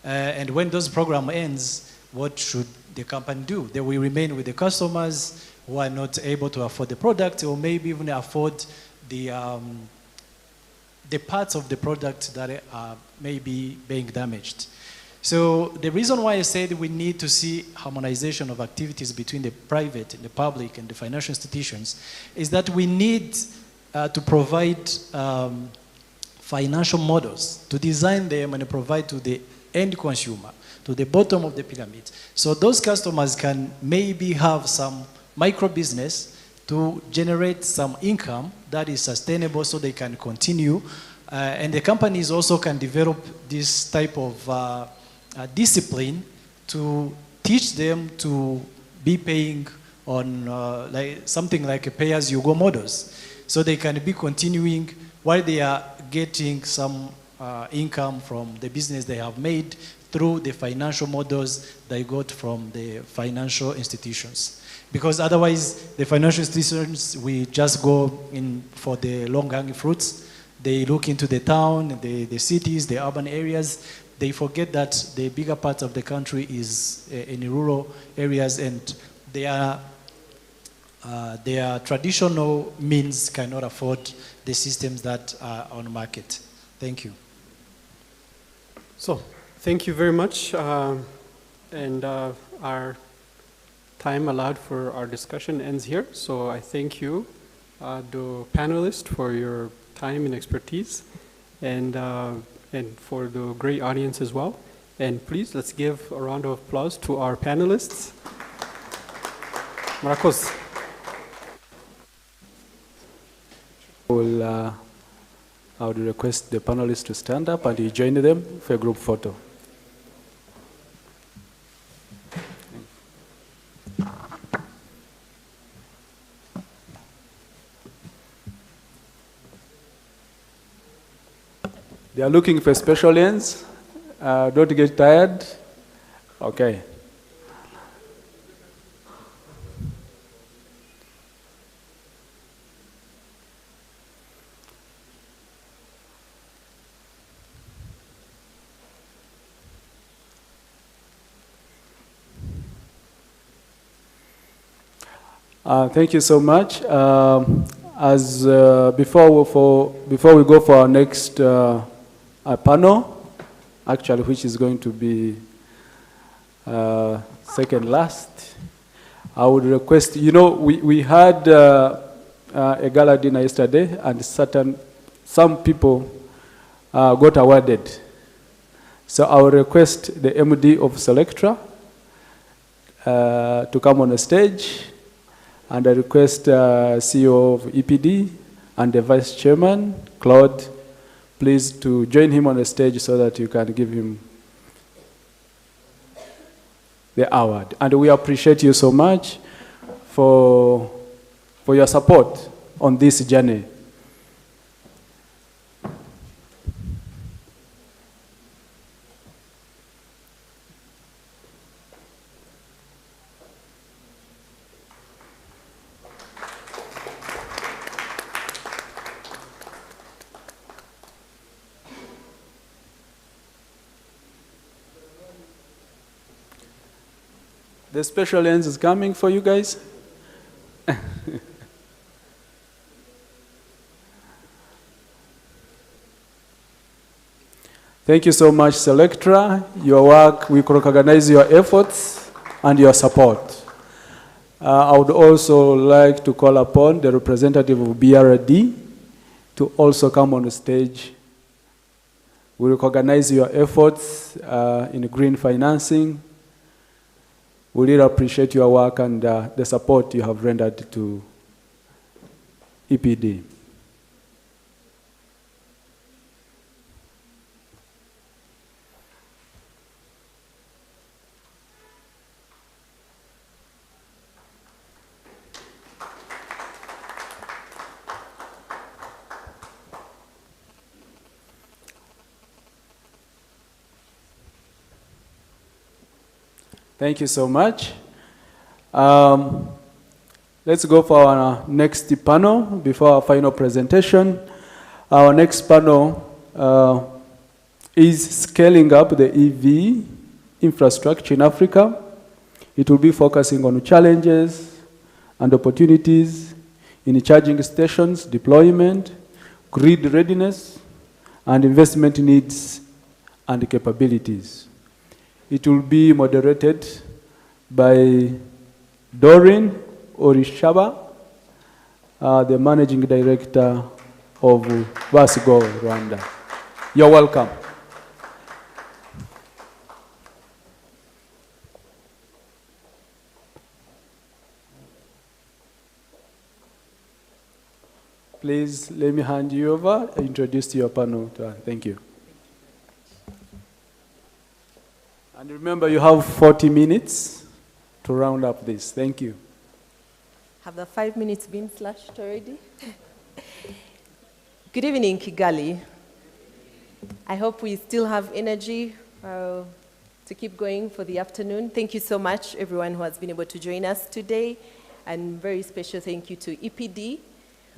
And when those program ends, what should the company do? They will remain with the customers who are not able to afford the product, or maybe even afford the parts of the product that are maybe being damaged. So the reason why I said we need to see harmonization of activities between the private and the public and the financial institutions is that we need to provide financial models, to design them and provide to the end consumer, to the bottom of the pyramid. So those customers can maybe have some micro business to generate some income that is sustainable so they can continue. And the companies also can develop this type of discipline to teach them to be paying on like something like a pay-as-you-go models. So they can be continuing while they are getting some income from the business they have made through the financial models they got from the financial institutions. Because otherwise, the financial institutions, we just go in for the long-hanging fruits. They look into the town, the cities, the urban areas. They forget that the bigger parts of the country is in rural areas, and their traditional means cannot afford the systems that are on the market. Thank you. So, thank you very much. And our time allowed for our discussion ends here. So I thank you, the panelists, for your time and expertise, and for the great audience as well. And please, let's give a round of applause to our panelists. Marcos. I would request the panelists to stand up and you join them for a group photo. They are looking for special lanes. Don't get tired. Okay. Thank you so much. Before we go for our next panel, actually, which is going to be second last, I would request, we had a gala dinner yesterday, and some people got awarded. So I will request the MD of Solektra to come on the stage, and I request CEO of EPD and the Vice Chairman, Claude, please to join him on the stage so that you can give him the award. And we appreciate you so much for your support on this journey. The special lens is coming for you guys. Thank you so much, Solektra. Your work, we recognize your efforts and your support. I would also like to call upon the representative of BRD to also come on the stage. We recognize your efforts in green financing. We really appreciate your work and the support you have rendered to EPD. Thank you so much. Let's go for our next panel before our final presentation. Our next panel is scaling up the EV infrastructure in Africa. It will be focusing on challenges and opportunities in charging stations, deployment, grid readiness, and investment needs and capabilities. It will be moderated by Doreen Orishaba, the Managing Director of Vasigo, Rwanda. You're welcome. Please let me hand you over, introduce your panel. Thank you. And remember, you have 40 minutes to round up this. Thank you. Have the 5 minutes been slashed already? Good evening, Kigali. I hope we still have energy to keep going for the afternoon. Thank you so much, everyone who has been able to join us today. And very special thank you to EPD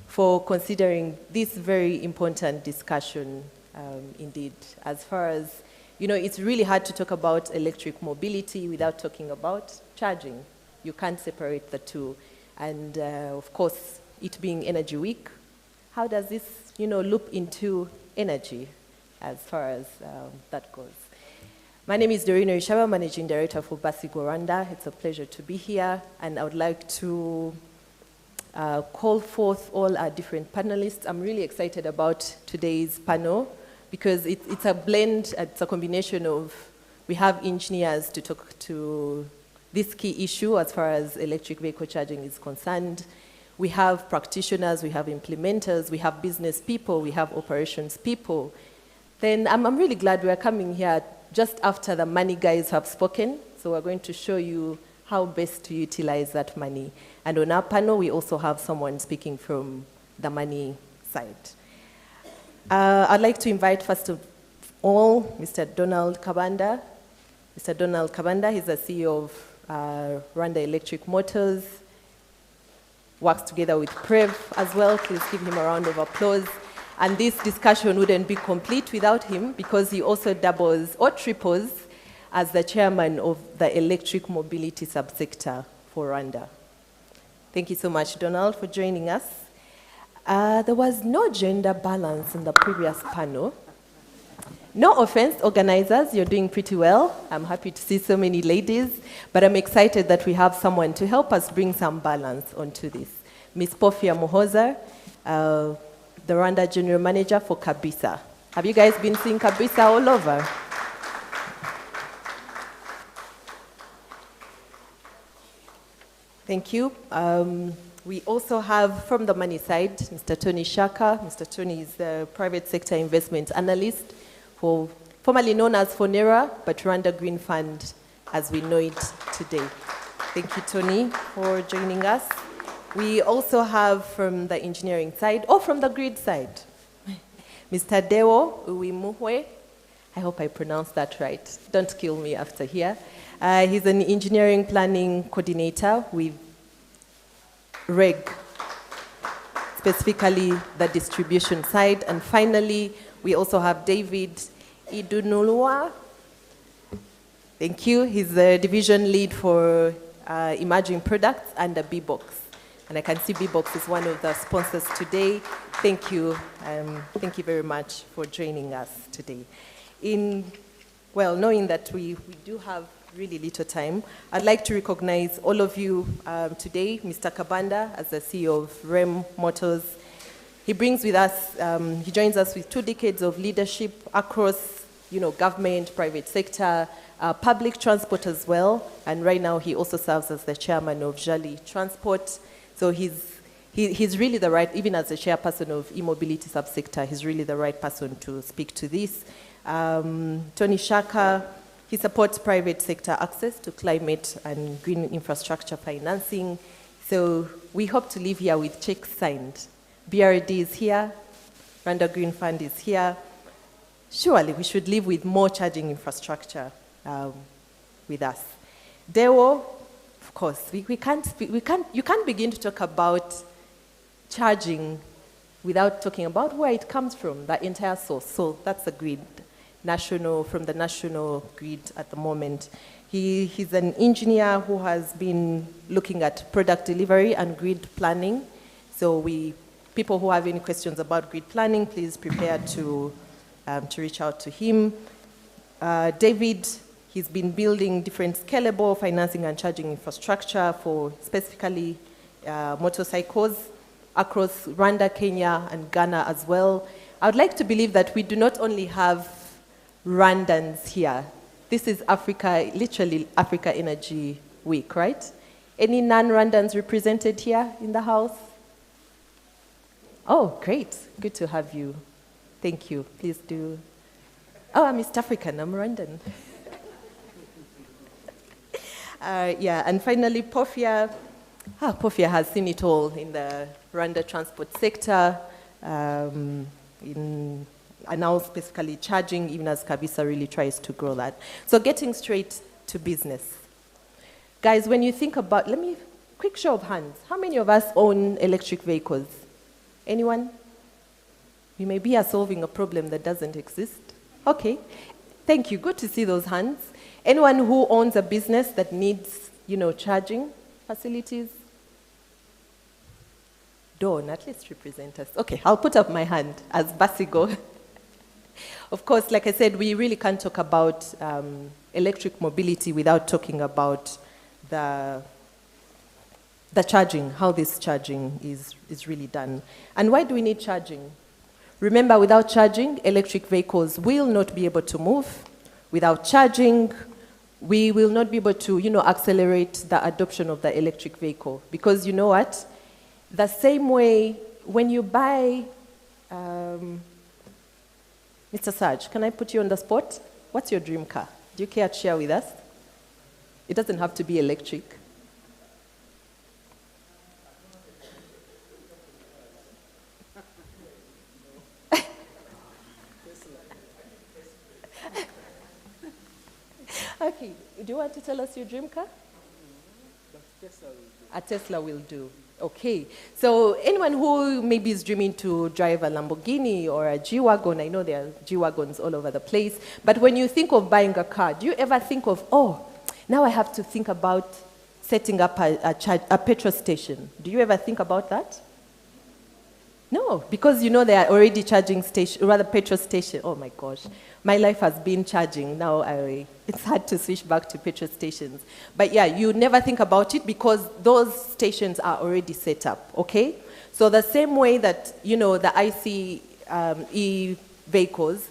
for considering this very important discussion indeed. As far as, it's really hard to talk about electric mobility without talking about charging. You can't separate the two. And of course, it being Energy Week, how does this, loop into energy as far as that goes? My name is Doreen Orishaba, Managing Director for Basigo Rwanda. It's a pleasure to be here, and I would like to call forth all our different panelists. I'm really excited about today's panel because it's a blend, it's a combination of, we have engineers to talk to this key issue as far as electric vehicle charging is concerned. We have practitioners, we have implementers, we have business people, we have operations people. Then I'm really glad we are coming here just after the money guys have spoken. So we're going to show you how best to utilize that money. And on our panel, we also have someone speaking from the money side. I'd like to invite, first of all, Mr. Donald Kabanda. Mr. Donald Kabanda, he's the CEO of Rwanda Electric Motors, works together with PREV as well. Please give him a round of applause. And this discussion wouldn't be complete without him because he also doubles or triples as the chairman of the electric mobility subsector for Rwanda. Thank you so much, Donald, for joining us. There was no gender balance in the previous panel. No offense, organizers, you're doing pretty well. I'm happy to see so many ladies, but I'm excited that we have someone to help us bring some balance onto this. Ms. Pofia Muhoza, the Rwanda General Manager for Kabisa. Have you guys been seeing Kabisa all over? Thank you. We also have from the money side, Mr. Tony Shaka. Mr. Tony is the private sector investment analyst, formerly known as Fonera, but Rwanda Green Fund as we know it today. Thank you, Tony, for joining us. We also have from the engineering side, or from the grid side, Mr. Dewo Uwimuhwe. I hope I pronounced that right. Don't kill me after here. He's an engineering planning coordinator with REG, specifically the distribution side. And finally, we also have David Idunulwa. Thank you. He's the division lead for emerging products under B-Box. And I can see B-Box is one of the sponsors today. Thank you. Thank you very much for joining us today. Knowing that we do have really little time, I'd like to recognize all of you today. Mr. Kabanda, as the CEO of REM Motors, he brings with us, he joins us with 2 decades of leadership across, government, private sector, public transport as well. And right now he also serves as the chairman of Jali Transport. So he's really the right, even as the chairperson of e-mobility subsector, he's really the right person to speak to this. Tony Shaka, he supports private sector access to climate and green infrastructure financing. So we hope to leave here with checks signed. BRD is here, Rwanda Green Fund is here. Surely we should live with more charging infrastructure with us. Dewo, of course, you can't begin to talk about charging without talking about where it comes from, the entire source. So that's the grid, from the national grid at the moment. He's an engineer who has been looking at product delivery and grid planning. So people who have any questions about grid planning, please prepare to reach out to him. David, he's been building different scalable financing and charging infrastructure for specifically motorcycles across Rwanda, Kenya, and Ghana as well. I would like to believe that we do not only have Rwandans here. This is Africa, literally Africa Energy Week, right? Any non-Rwandans represented here in the house? Oh, great. Good to have you. Thank you. Please do. Oh, I'm East African. I'm Rwandan. And finally, Pofia. Pofia has seen it all in the Rwanda transport sector, in and now specifically charging, even as Kabisa really tries to grow that. So getting straight to business. Guys, when you think about, quick show of hands. How many of us own electric vehicles? Anyone? We may be solving a problem that doesn't exist. Okay, thank you, good to see those hands. Anyone who owns a business that needs, charging facilities? Dawn, at least represent us. Okay, I'll put up my hand as Basigo. Of course, like I said, we really can't talk about electric mobility without talking about the charging, how this charging is really done. And why do we need charging? Remember, without charging, electric vehicles will not be able to move. Without charging, we will not be able to, accelerate the adoption of the electric vehicle. Because you know what? The same way when you buy, Mr. Sarge, can I put you on the spot? What's your dream car? Do you care to share with us? It doesn't have to be electric. Okay, do you want to tell us your dream car? A Tesla will do. Okay, so anyone who maybe is dreaming to drive a Lamborghini or a G-Wagon, I know there are G-Wagons all over the place, but when you think of buying a car, do you ever think of, now I have to think about setting up a petrol station? Do you ever think about that? No, because there are already charging stations, rather petrol stations. Oh my gosh, my life has been charging. Now it's hard to switch back to petrol stations. But yeah, you never think about it because those stations are already set up, okay? So the same way that, the IC e-vehicles,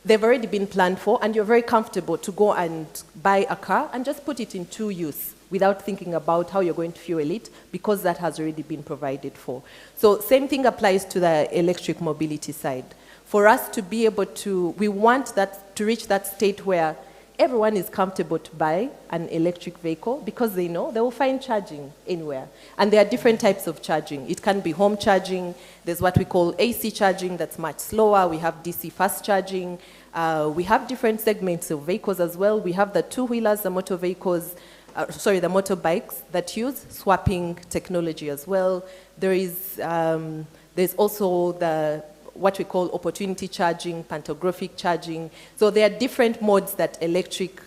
they've already been planned for and you're very comfortable to go and buy a car and just put it into use without thinking about how you're going to fuel it because that has already been provided for. So same thing applies to the electric mobility side. For us to be able to, we want that to reach that state where everyone is comfortable to buy an electric vehicle because they know they will find charging anywhere. And there are different types of charging. It can be home charging. There's what we call AC charging that's much slower. We have DC fast charging. We have different segments of vehicles as well. We have the two-wheelers, the motor vehicles, the motorbikes that use swapping technology as well. There's also what we call opportunity charging, pantographic charging. So there are different modes that electric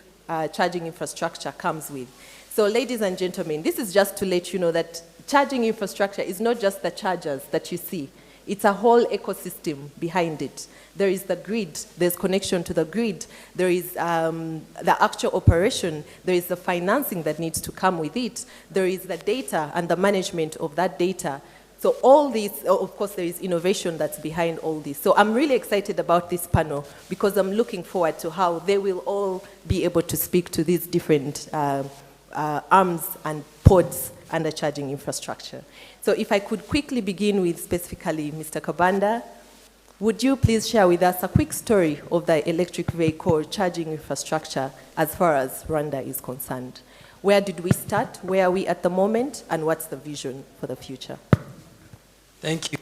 charging infrastructure comes with. So ladies and gentlemen, this is just to let you know that charging infrastructure is not just the chargers that you see. It's a whole ecosystem behind it. There is the grid, there's connection to the grid, there is the actual operation, there is the financing that needs to come with it, there is the data and the management of that data. So all this, of course, there is innovation that's behind all this. So I'm really excited about this panel because I'm looking forward to how they will all be able to speak to these different arms and pods and the charging infrastructure. So if I could quickly begin with specifically Mr. Kabanda, would you please share with us a quick story of the electric vehicle charging infrastructure as far as Rwanda is concerned? Where did we start? Where are we at the moment? And what's the vision for the future? Thank you.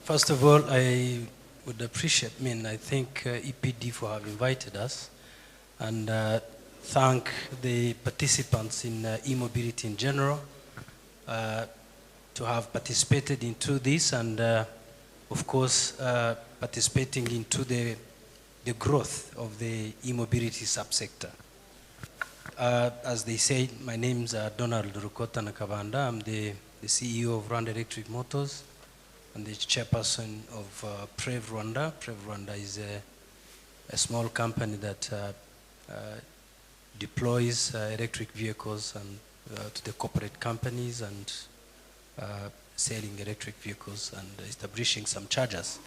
First of all, I would appreciate, I thank EPD for having invited us and thank the participants in e-mobility in general to have participated into this and of course participating into the growth of the e-mobility subsector. As they say, my name is Donald Rukota Nakabanda. I'm the CEO of Rwanda Electric Motors and the chairperson of PREV Rwanda. PREV Rwanda is a small company that deploys electric vehicles and to the corporate companies and selling electric vehicles and establishing some chargers.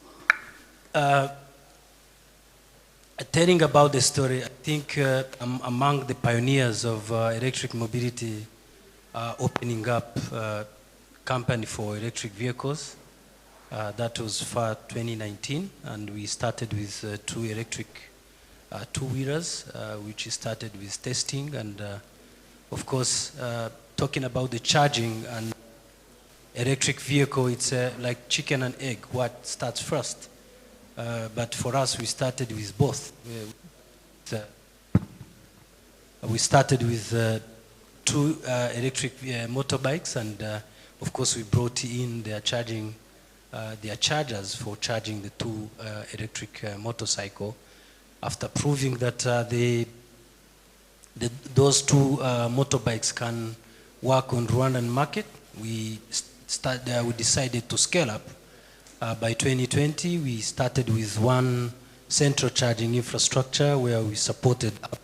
Telling about the story, I think I'm among the pioneers of electric mobility, opening up a company for electric vehicles. That was for 2019, and we started with 2 electric two-wheelers, which started with testing, and of course, talking about the charging and electric vehicle, it's like chicken and egg. What starts first? but for us, we started with both. We started with 2 electric motorbikes, and of course, we brought in their chargers for charging the 2 electric motorcycle. After proving that those 2 motorbikes can work on Rwandan market, we decided to scale up. By 2020, we started with 1 central charging infrastructure where we supported up to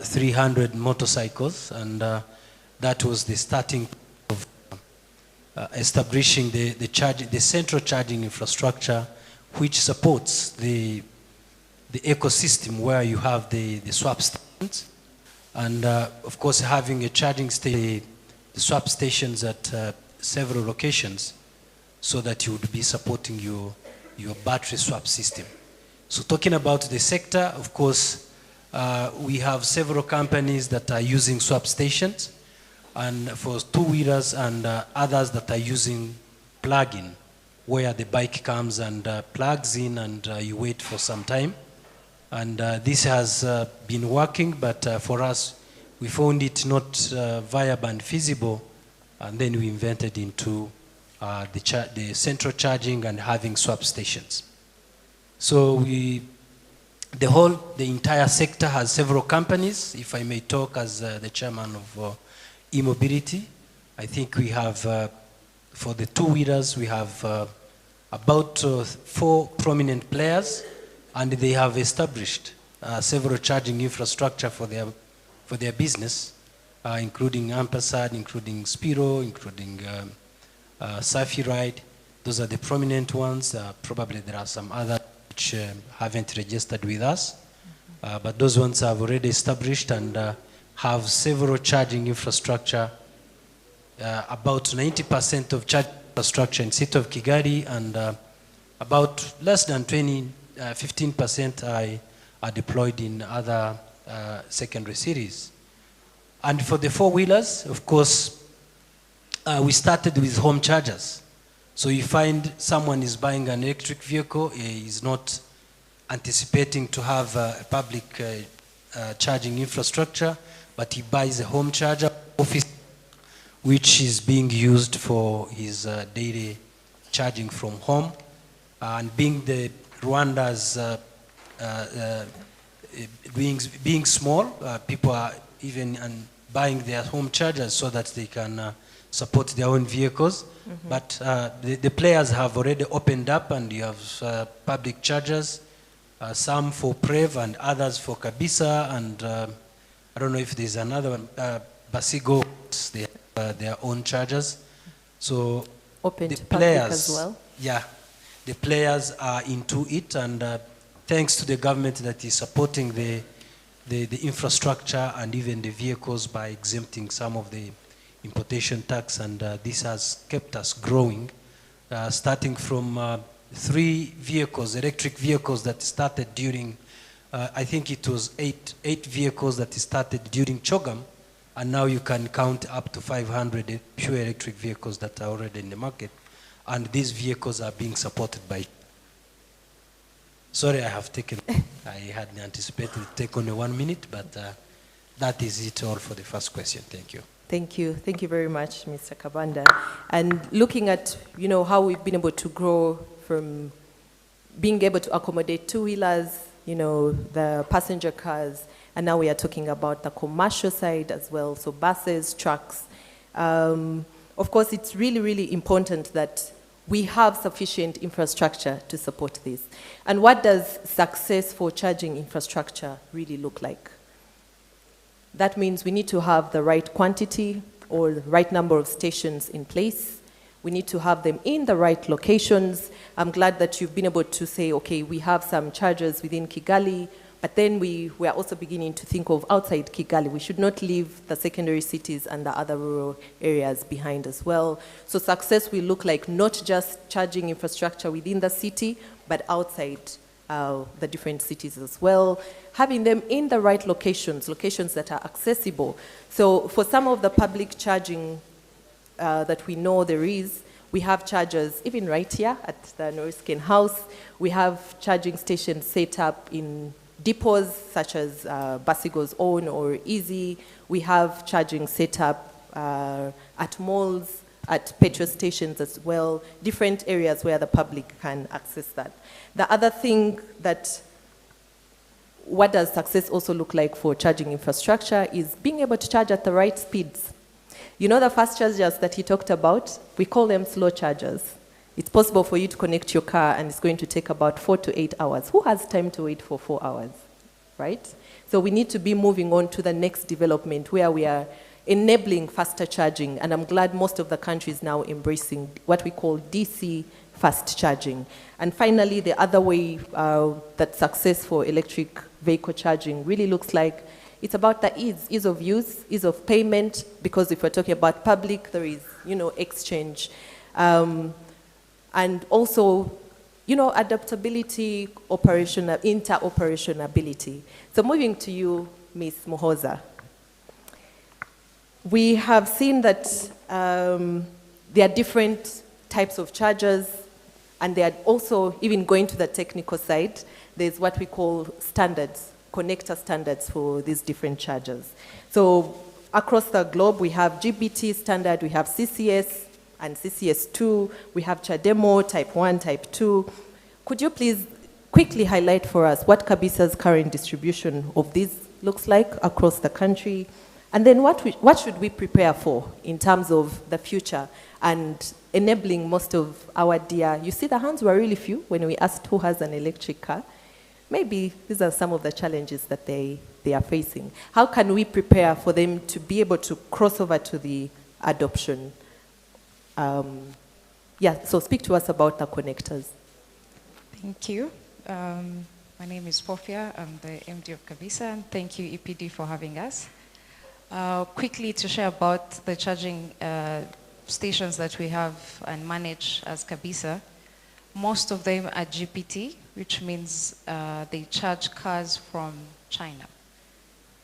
300 motorcycles, and that was the starting of establishing the central charging infrastructure, which supports the ecosystem where you have the swap stations, and of course having a charging station, the swap stations at several locations, so that you would be supporting your battery swap system. So talking about the sector, of course, we have several companies that are using swap stations, and for 2-wheelers, and others that are using plug-in, where the bike comes and plugs in, and you wait for some time. And this has been working, but for us, we found it not viable and feasible, and then we invented into the central charging and having swap stations. So the entire sector has several companies. If I may talk as the chairman of e-mobility, I think we have, for the 2-wheelers, we have about 4 prominent players, and they have established several charging infrastructure for their business, including Ampersand, including Spiro, including Safi Ride. Those are the prominent ones. Probably there are some others which haven't registered with us, but those ones have already established and have several charging infrastructure. About 90% of charging infrastructure in the city of Kigali, and about less than 15% are deployed in other secondary cities. And for the 4-wheelers, of course, we started with home chargers. So you find someone is buying an electric vehicle, is not anticipating to have a public charging infrastructure, but he buys a home charger office, which is being used for his daily charging from home. And being the Rwanda's being small, people are even buying their home chargers so that they can support their own vehicles. Mm-hmm. But the players have already opened up, and you have public chargers, some for Prev and others for Kabisa, and I don't know if there's another one, Basigo, they have their own chargers. So open the to players, public as well? Yeah, the players are into it, and thanks to the government that is supporting the infrastructure and even the vehicles by exempting some of the importation tax, and this has kept us growing, starting from 3 vehicles, electric vehicles that started during, I think it was 8 vehicles that started during Chogam, and now you can count up to 500 pure electric vehicles that are already in the market, and these vehicles are being supported by. Sorry, I have taken, I hadn't anticipated to take only 1 minute, but that is it all for the first question. Thank you. Thank you. Thank you very much, Mr. Kabanda. And looking at, how we've been able to grow from being able to accommodate 2-wheelers, the passenger cars, and now we are talking about the commercial side as well, so buses, trucks. Of course, it's really, really important that we have sufficient infrastructure to support this. And what does success for charging infrastructure really look like? That means we need to have the right quantity or the right number of stations in place. We need to have them in the right locations. I'm glad that you've been able to say, okay, we have some chargers within Kigali, but then we are also beginning to think of outside Kigali. We should not leave the secondary cities and the other rural areas behind as well. So success will look like not just charging infrastructure within the city, but outside the different cities as well. Having them in the right locations that are accessible. So for some of the public charging that we know there is, We have chargers, even right here at the Noriskin House. We have charging stations set up in depots such as Basigo's Own or Easy. We have charging set up at malls, at petrol stations as well, different areas where the public can access that. The other thing that, what does success also look like for charging infrastructure is being able to charge at the right speeds. You know the fast chargers that he talked about? We call them slow chargers. It's possible for you to connect your car and it's going to take about 4 to 8 hours. Who has time to wait for 4 hours, right? So we need to be moving on to the next development where we are enabling faster charging, and I'm glad most of the countries now embracing what we call DC fast charging. And finally, the other way that success for electric vehicle charging really looks like, it's about the ease of use, ease of payment, because if we're talking about public, there is, exchange. And also, adaptability, interoperability. So moving to you, Ms. Muhoza. We have seen that there are different types of chargers, and they are also, even going to the technical side, there's what we call standards, connector standards for these different chargers. So across the globe, we have GBT standard, we have CCS and CCS2, we have CHAdeMO, type 1, type 2. Could you please quickly highlight for us what Kabisa's current distribution of these looks like across the country? And then what should we prepare for in terms of the future and enabling most of our dear, you see the hands were really few when we asked who has an electric car. Maybe these are some of the challenges that they are facing. How can we prepare for them to be able to cross over to the adoption? So speak to us about the connectors. Thank you. My name is Porfia. I'm the MD of Kabisa, and thank you, EPD, for having us. Quickly to share about the charging stations that we have and manage as Kabisa. Most of them are GPT, which means they charge cars from China.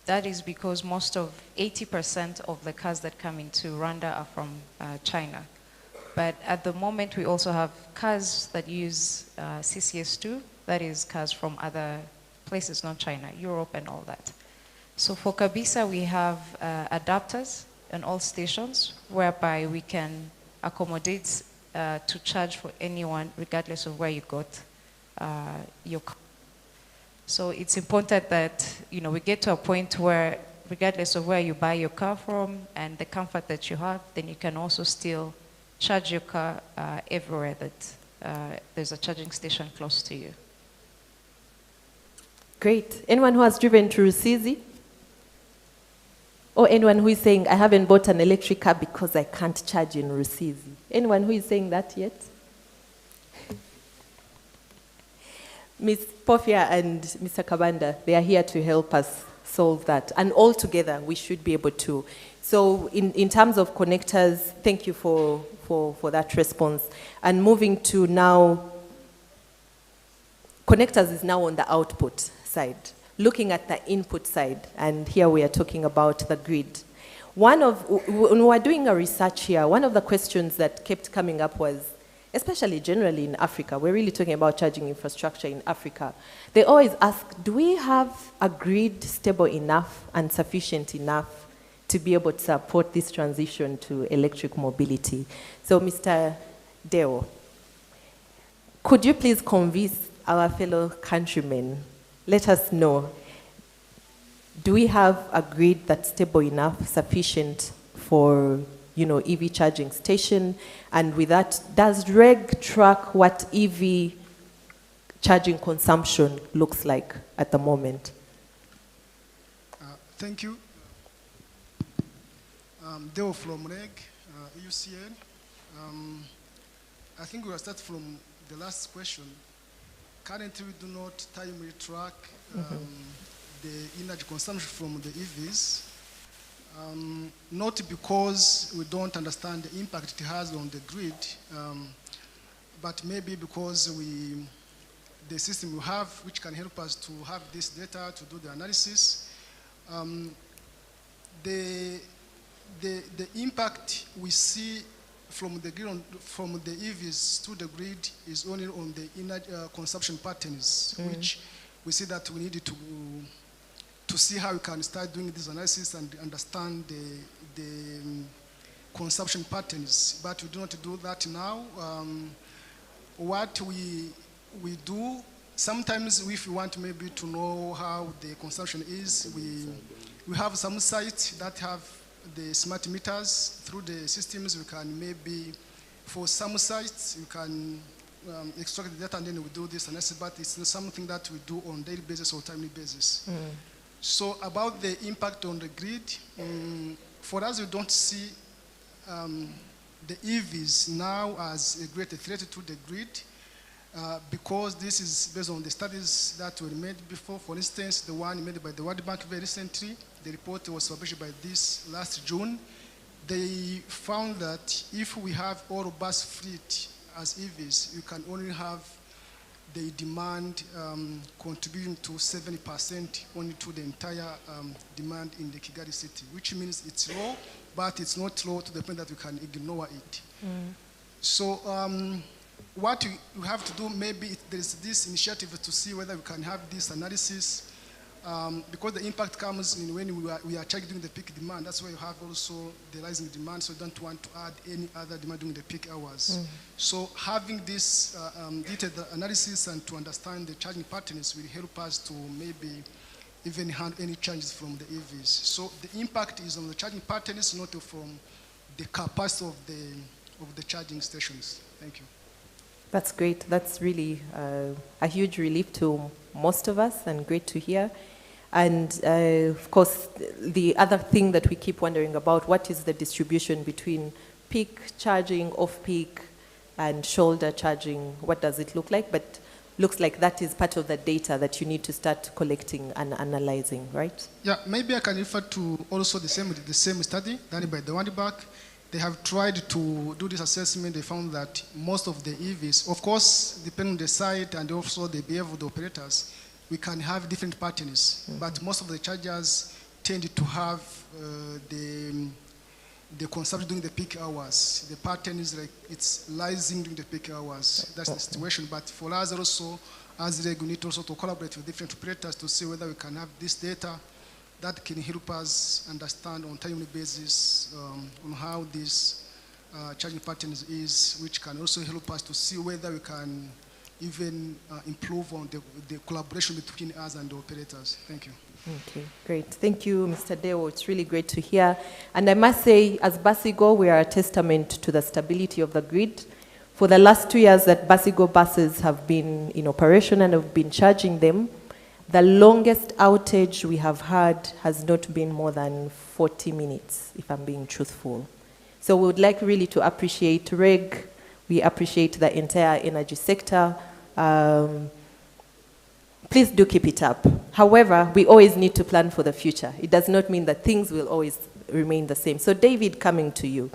That is because 80% of the cars that come into Rwanda are from China. But at the moment, we also have cars that use CCS2, that is cars from other places, not China, Europe and all that. So for Kabisa, we have adapters in all stations whereby we can accommodate to charge for anyone regardless of where you got your car. So it's important that we get to a point where regardless of where you buy your car from and the comfort that you have, then you can also still charge your car everywhere that there's a charging station close to you. Great. Anyone who has driven to Rusizi? Or anyone who is saying, I haven't bought an electric car because I can't charge in Rusizi? Anyone who is saying that yet? Ms. Porfia and Mr. Kabanda, they are here to help us solve that. And all together, we should be able to. So in terms of connectors, thank you for that response. And moving to now, connectors is now on the output side. Looking at the input side, and here we are talking about the grid. When we were doing a research here, one of the questions that kept coming up was, especially generally in Africa, we're really talking about charging infrastructure in Africa. They always ask, do we have a grid stable enough and sufficient enough to be able to support this transition to electric mobility? So Mr. Deo, could you please convince our fellow countrymen, let us know, do we have a grid that's stable enough, sufficient for EV charging station? And with that, does REG track what EV charging consumption looks like at the moment? Thank you. Deo from REG, EUCN. I think we'll start from the last question. Currently, we do not timely track the energy consumption from the EVs, not because we don't understand the impact it has on the grid, but maybe because the system we have, which can help us to have this data to do the analysis, the impact we see from the EVs to the grid is only on the energy consumption patterns, which we see that we need to see how we can start doing this analysis and understand the consumption patterns. But we do not do that now. What we do, sometimes if we want maybe to know how the consumption is, we have some sites that have the smart meters. Through the systems, we can maybe, for some sites, you can extract the data and then we do this analysis, but it's not something that we do on daily basis or timely basis. So about the impact on the grid, for us, we don't see the EVs now as a great threat to the grid because this is based on the studies that were made before. For instance, the one made by the World Bank very recently, the report was published by this last June. They found that if we have all bus fleet as EVs, you can only have the demand contributing to 70% only to the entire demand in the Kigali city, which means it's low, but it's not low to the point that we can ignore it. So what we have to do, maybe there's this initiative to see whether we can have this analysis because the impact comes in when we are checking the peak demand. That's why you have also the rising demand, so you don't want to add any other demand during the peak hours. So having this detailed analysis and to understand the charging patterns will help us to maybe even handle any changes from the EVs. So the impact is on the charging patterns, not from the capacity of the charging stations. Thank you. That's great. That's really a huge relief to most of us and great to hear. And of course, the other thing that we keep wondering about, what is the distribution between peak charging, off-peak, and shoulder charging? What does it look like? But looks like that is part of the data that you need to start collecting and analyzing, right? Yeah, maybe I can refer to also the same study done by the World Bank. They have tried to do this assessment. They found that most of the EVs, of course, depending on the site and also the behavior of the operators, we can have different patterns. But most of the chargers tend to have the consumption during the peak hours. The pattern is like it's rising during the peak hours. That's the situation. But for us also, as REG, we need also to collaborate with different operators to see whether we can have this data that can help us understand on a timely basis on how this charging patterns is, which can also help us to see whether we can even improve on the collaboration between us and the operators. Thank you. Okay, great. Thank you, Mr. Deo. It's really great to hear. And I must say, as Basigo, we are a testament to the stability of the grid. For the last 2 years that Basigo buses have been in operation and have been charging them, the longest outage we have had has not been more than 40 minutes, if I'm being truthful. So we would like really to appreciate REG. We appreciate the entire energy sector. Please do keep it up. However, we always need to plan for the future. It does not mean that things will always remain the same. So David, coming to you.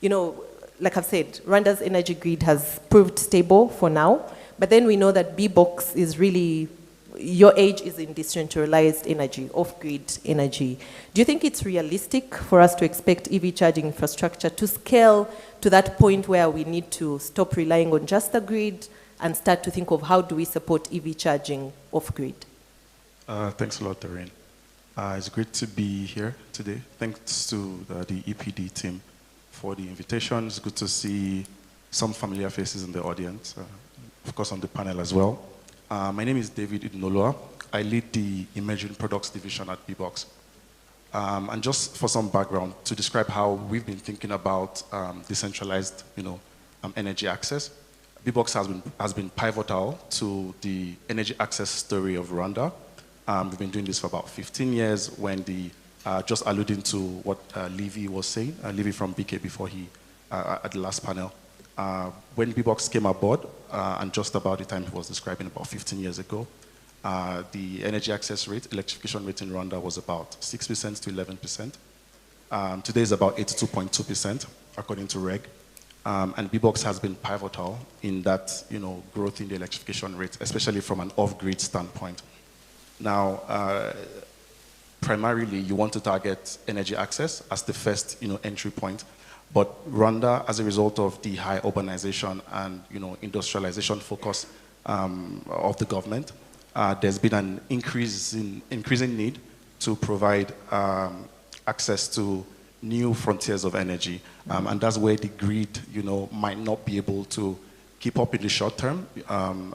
You know, like I've said, Rwanda's energy grid has proved stable for now, but then we know that B-Box is really, your age is in decentralized energy, off-grid energy. Do you think it's realistic for us to expect EV charging infrastructure to scale to that point where we need to stop relying on just the grid and start to think of how do we support EV charging off-grid? Thanks a lot, Doreen. It's great to be here today. Thanks to the EPD team for the invitation. It's good to see some familiar faces in the audience, of course on the panel as well. My name is David Idunoloa. I lead the Emerging Products Division at B-Box. And just for some background, to describe how we've been thinking about decentralized energy access, B-Box has been pivotal to the energy access story of Rwanda. We've been doing this for about 15 years when just alluding to what Levy was saying, Levy from BK before at the last panel. When B-Box came aboard, and just about the time he was describing about 15 years ago, the energy access rate, electrification rate in Rwanda was about 6% to 11%. Today is about 82.2%, according to REG. And B-Box has been pivotal in that, growth in the electrification rate, especially from an off-grid standpoint. Now, primarily, you want to target energy access as the first, entry point. But Rwanda, as a result of the high urbanization and industrialization focus of the government, there's been an increasing need to provide access to new frontiers of energy, and that's where the grid, might not be able to keep up in the short term,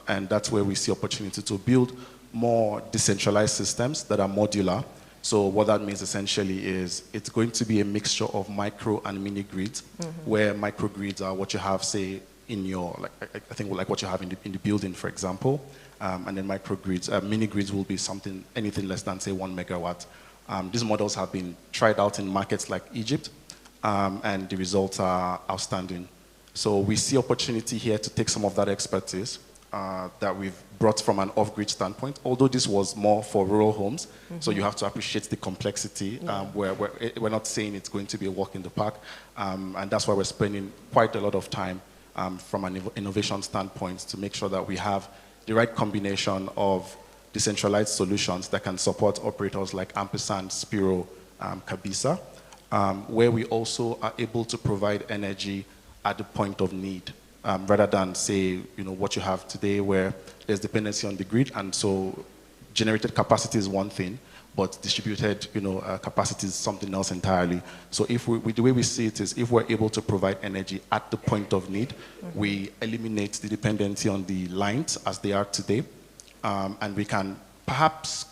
and that's where we see opportunity to build more decentralized systems that are modular. So what that means essentially is it's going to be a mixture of micro and mini grids, where micro grids are what you have, say, in your, I think like what you have in the building, for example, and then micro grids, mini grids will be anything less than, say, 1 megawatt. These models have been tried out in markets like Egypt, and the results are outstanding. So we see opportunity here to take some of that expertise that we've brought from an off-grid standpoint, although this was more for rural homes, so you have to appreciate the complexity, where we're not saying it's going to be a walk in the park, and that's why we're spending quite a lot of time from an innovation standpoint to make sure that we have the right combination of decentralized solutions that can support operators like Ampersand, Spiro, Kabisa, where we also are able to provide energy at the point of need, rather than, say, what you have today where there's dependency on the grid, and so generated capacity is one thing, but distributed capacity is something else entirely. So the way we see it is, if we're able to provide energy at the point of need, we eliminate the dependency on the lines as they are today, and we can perhaps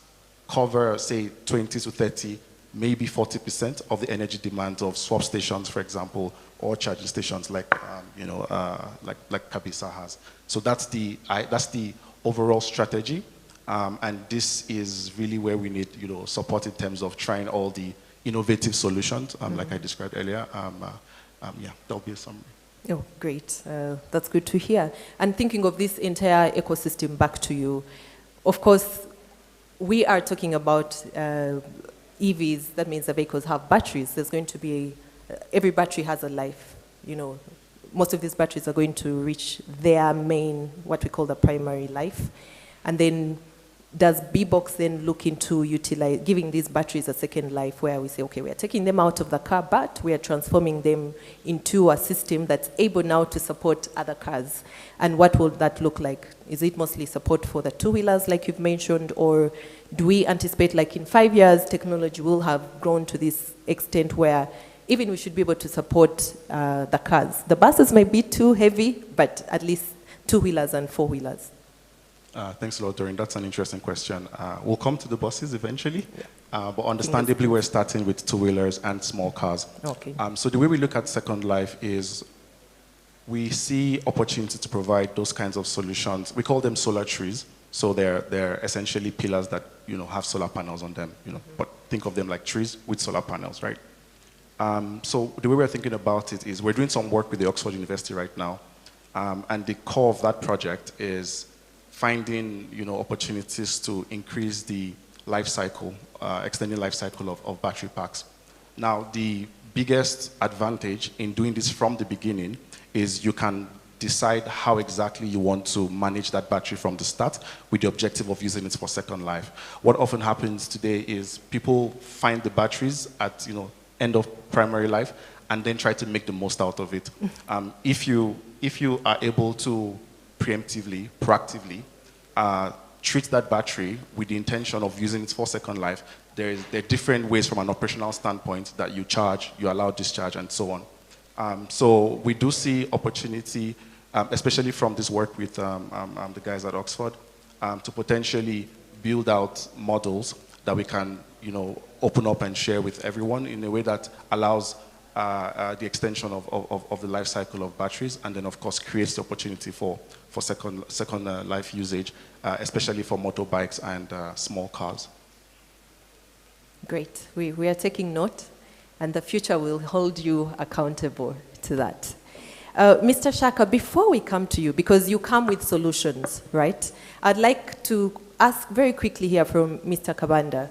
cover, say, 20 to 30, maybe 40% of the energy demands of swap stations, for example, or charging stations like Kabisa has. So that's the overall strategy, and this is really where we need support in terms of trying all the innovative solutions, like I described earlier. Yeah, that'll be a summary. Oh, great. That's good to hear. And thinking of this entire ecosystem, back to you, of course, we are talking about EVs. That means the vehicles have batteries. There's going to be, every battery has a life. Most of these batteries are going to reach their main, what we call the primary life. And then does B-Box then look into giving these batteries a second life, where we say, okay, we are taking them out of the car, but we are transforming them into a system that's able now to support other cars? And what will that look like? Is it mostly support for the two-wheelers, like you've mentioned, or do we anticipate, like in 5 years, technology will have grown to this extent where even we should be able to support the cars? The buses might be too heavy, but at least two-wheelers and four-wheelers. Thanks a lot, Doreen. That's an interesting question. We'll come to the buses eventually, but understandably, we're starting with two-wheelers and small cars. Okay. So the way we look at Second Life is we see opportunity to provide those kinds of solutions. We call them solar trees. So they're essentially pillars that have solar panels on them. But think of them like trees with solar panels, right? So the way we're thinking about it is we're doing some work with the Oxford University right now, and the core of that project is finding opportunities to increase the life cycle, extending life cycle of battery packs. Now, the biggest advantage in doing this from the beginning is you can decide how exactly you want to manage that battery from the start with the objective of using it for Second Life. What often happens today is people find the batteries at end of primary life and then try to make the most out of it. If you are able to preemptively, proactively treat that battery with the intention of using it for Second Life, there are different ways from an operational standpoint that you charge, you allow discharge, and so on. So we do see opportunity, especially from this work with the guys at Oxford, to potentially build out models that we can open up and share with everyone in a way that allows the extension of the life cycle of batteries, and then of course creates the opportunity for second life usage, especially for motorbikes and small cars. Great. We are taking note, and the future will hold you accountable to that. Mr. Shaka, before we come to you, because you come with solutions, right? I'd like to ask very quickly here from Mr. Kabanda.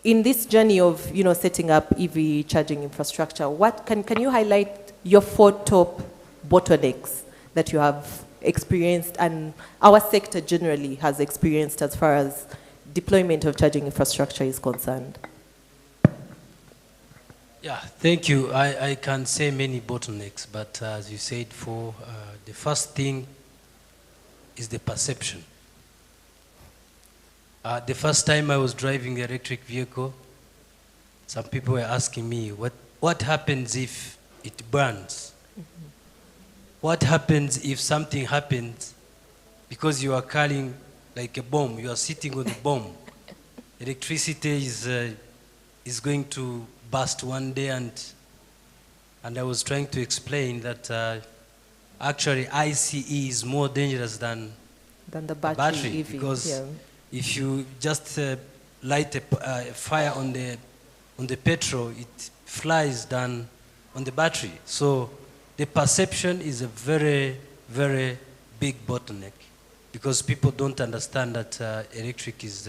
In this journey of setting up EV charging infrastructure, what can you highlight your 4 top bottlenecks that you have experienced and our sector generally has experienced as far as deployment of charging infrastructure is concerned? Yeah, thank you. I can say many bottlenecks, but as you said, the first thing is the perception. The first time I was driving an electric vehicle, some people were asking me, what happens if it burns? Mm-hmm. What happens if something happens because you are carrying like a bomb, you are sitting on the bomb. Electricity is going to burst one day, and I was trying to explain that actually ICE is more dangerous than the battery EV, because if you just light a fire on the petrol, it flies than on the battery. So the perception is a very, very big bottleneck because people don't understand that electric is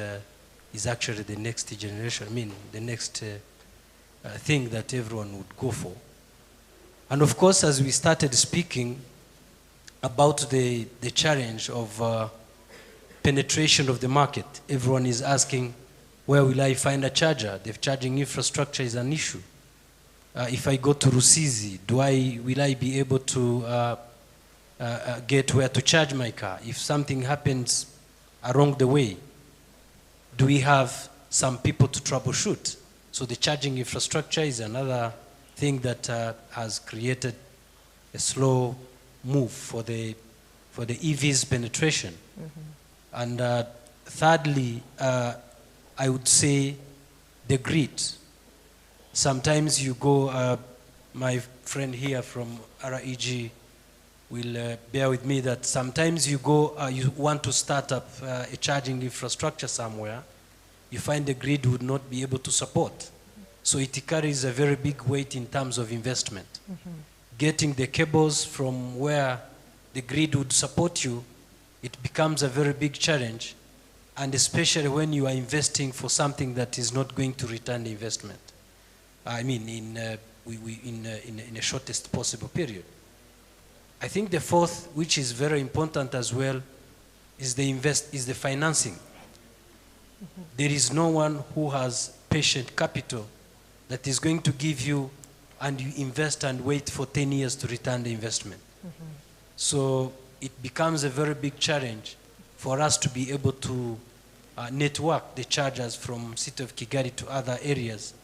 actually the next generation, the next thing that everyone would go for. And of course, as we started speaking about the challenge of penetration of the market, everyone is asking, where will I find a charger? The charging infrastructure is an issue. If I go to Rusizi, will I be able to get where to charge my car? If something happens along the way, do we have some people to troubleshoot? So the charging infrastructure is another thing that has created a slow move for the EVs penetration. Mm-hmm. And thirdly, I would say the grid. Sometimes you go, my friend here from REG will bear with me that sometimes you go, you want to start up a charging infrastructure somewhere, you find the grid would not be able to support. So it carries a very big weight in terms of investment. Mm-hmm. Getting the cables from where the grid would support you, it becomes a very big challenge, and especially when you are investing for something that is not going to return the investment. I mean, in the shortest possible period. I think the fourth, which is very important as well, is the financing. Mm-hmm. There is no one who has patient capital that is going to give you and you invest and wait for 10 years to return the investment. Mm-hmm. So it becomes a very big challenge for us to be able to network the chargers from city of Kigali to other areas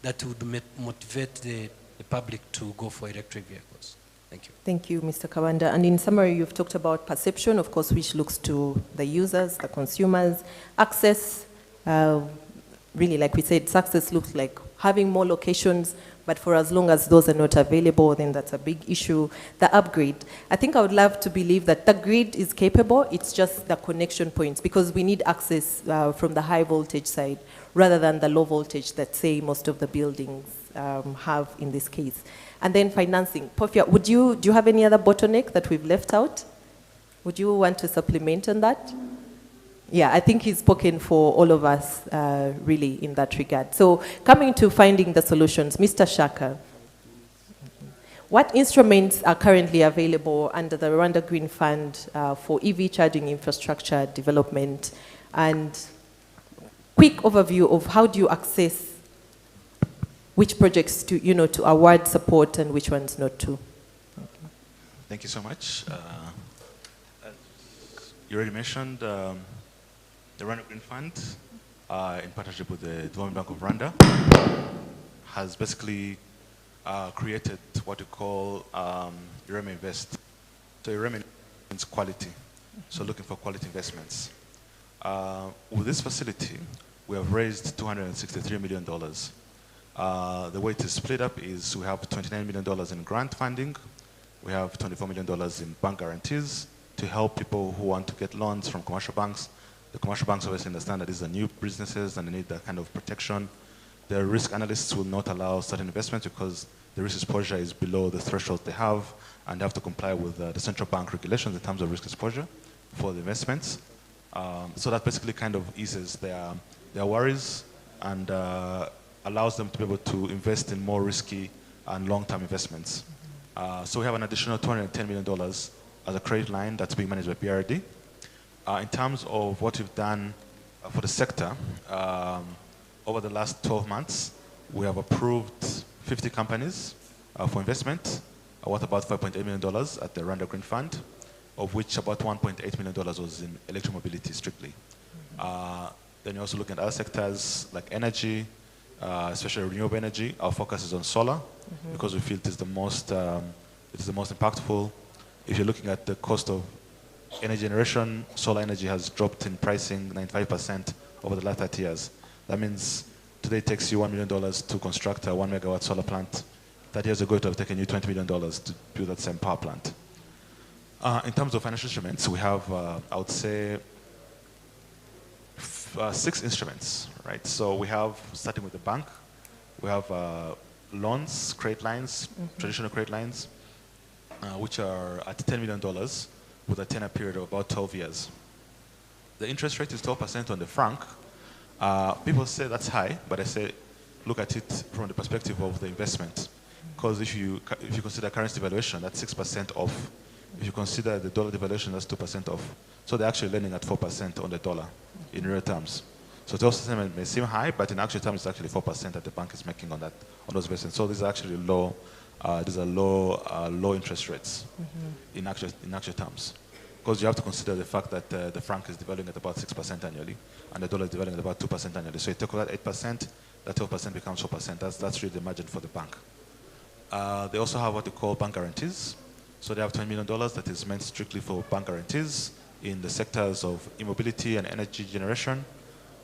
that would motivate the public to go for electric vehicles. Thank you. Thank you, Mr. Kawanda. And in summary, you've talked about perception, of course, which looks to the users, the consumers. Access, really, like we said, success looks like having more locations, but for as long as those are not available, then that's a big issue. The upgrade. I think I would love to believe that the grid is capable, it's just the connection points, because we need access from the high voltage side, rather than the low voltage that, say, most of the buildings have in this case. And then financing. Porfia, do you have any other bottleneck that we've left out? Would you want to supplement on that? Yeah, I think he's spoken for all of us, really, in that regard. So coming to finding the solutions, Mr. Shaka, what instruments are currently available under the Rwanda Green Fund for EV charging infrastructure development? And quick overview of how do you access which projects to award support and which ones not to. Thank you so much. You already mentioned the Rwanda Green Fund, in partnership with the Development Bank of Rwanda, has basically created what we call Ireme Invest. So Ireme means quality, so looking for quality investments. With this facility, we have raised $263 million. The way it is split up is we have $29 million in grant funding, we have $24 million in bank guarantees to help people who want to get loans from commercial banks. The commercial banks obviously understand that these are new businesses and they need that kind of protection. The risk analysts will not allow certain investments because the risk exposure is below the threshold they have, and they have to comply with the central bank regulations in terms of risk exposure for the investments. So that basically kind of eases their worries and allows them to be able to invest in more risky and long-term investments. So we have an additional $210 million as a credit line that's being managed by PRD. In terms of what we've done for the sector, over the last 12 months, we have approved 50 companies for investment, worth about $5.8 million at the Rwanda Green Fund, of which about $1.8 million was in electric mobility strictly. Then you're also looking at other sectors like energy, especially renewable energy. Our focus is on solar because we feel it is the most impactful. If you're looking at the cost of energy generation, solar energy has dropped in pricing 95% over the last 30 years. That means today it takes you $1 million to construct a 1 megawatt solar plant. 30 years ago, it would have taken you $20 million to build that same power plant. In terms of financial instruments, we have, I would say, 6 instruments, right? So we have, starting with the bank, we have loans, credit lines, traditional credit lines, which are at $10 million with a tenor period of about 12 years. The interest rate is 12% on the franc. People say that's high, but I say look at it from the perspective of the investment. Because if you consider currency devaluation, that's 6% off. If you consider the dollar devaluation, that's 2% off. So they're actually lending at 4% on the dollar in real terms. So 12% may seem high, but in actual terms, it's actually 4% that the bank is making on those investments. So these are actually low. These are low interest rates in actual terms. Because you have to consider the fact that the franc is devaluing at about 6% annually, and the dollar is devaluing at about 2% annually. So you take that 8%, that 12% becomes 4%. That's really the margin for the bank. They also have what they call bank guarantees. So they have $20 million that is meant strictly for bank guarantees in the sectors of e-mobility and energy generation.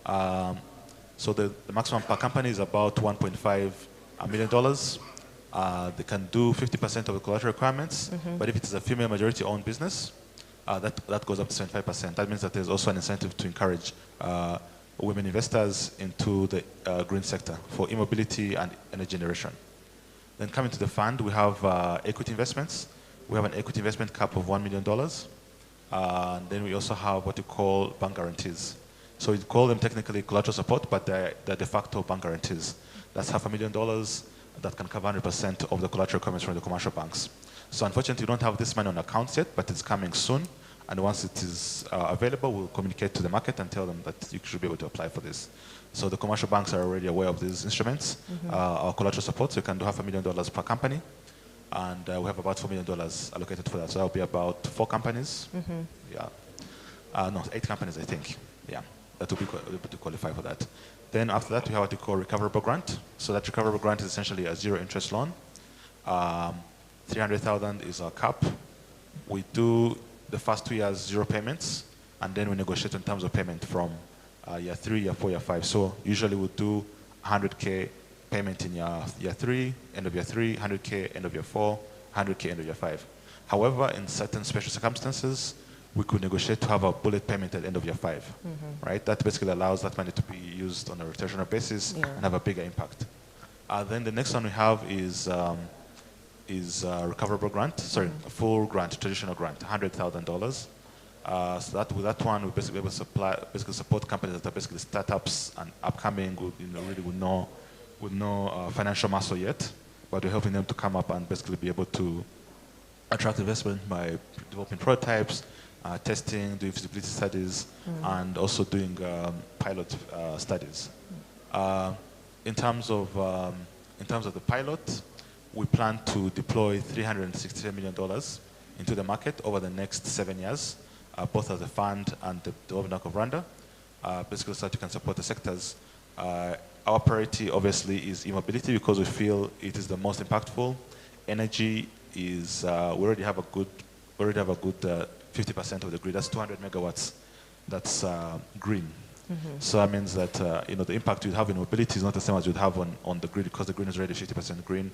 So the maximum per company is about $1.5 million. They can do 50% of the collateral requirements, but if it is a female majority-owned business, that goes up to 75%. That means that there's also an incentive to encourage women investors into the green sector for e-mobility and energy generation. Then coming to the fund, we have equity investments. We have an equity investment cap of $1 million. And then we also have what you call bank guarantees. So we call them technically collateral support, but they're de facto bank guarantees. That's $500,000 that can cover 100% of the collateral requirements from the commercial banks. So unfortunately, we don't have this money on accounts yet, but it's coming soon. And once it is available, we'll communicate to the market and tell them that you should be able to apply for this. So the commercial banks are already aware of these instruments. Our collateral support, so you can do $500,000 per company. And we have about $4 million allocated for that. So that'll be about 4 companies. Yeah. No, 8 companies, I think. Yeah, that will be able to qualify for that. Then after that, we have what we call recoverable grant. So that recoverable grant is essentially a zero interest loan. 300,000 is our cap. We do the first 2 years 0 payments, and then we negotiate in terms of payment from year 3, year 4, year 5. So usually we'll do 100K payment in year 3, end of year 3, 100K end of year 4, 100K end of year 5. However, in certain special circumstances, we could negotiate to have a bullet payment at the end of year 5, right? That basically allows that money to be used on a rotational basis and have a bigger impact. Then the next one we have is recoverable grant, a full grant, traditional grant, $100,000. So that with that one, we basically able to support companies that are basically startups and upcoming, really with no financial muscle yet, but we're helping them to come up and basically be able to attract investment by developing prototypes, testing, doing feasibility studies, and also doing pilot studies. In terms of the pilot, we plan to deploy $367 million into the market over the next 7 years, both as a fund and the Development Bank of Rwanda, basically so that you can support the sectors. Our priority obviously is e-mobility because we feel it is the most impactful. Energy is, we already have a good 50% of the grid. That's 200 megawatts. That's green. So that means that the impact you'd have in mobility is not the same as you'd have on the grid because the grid is already 50% green.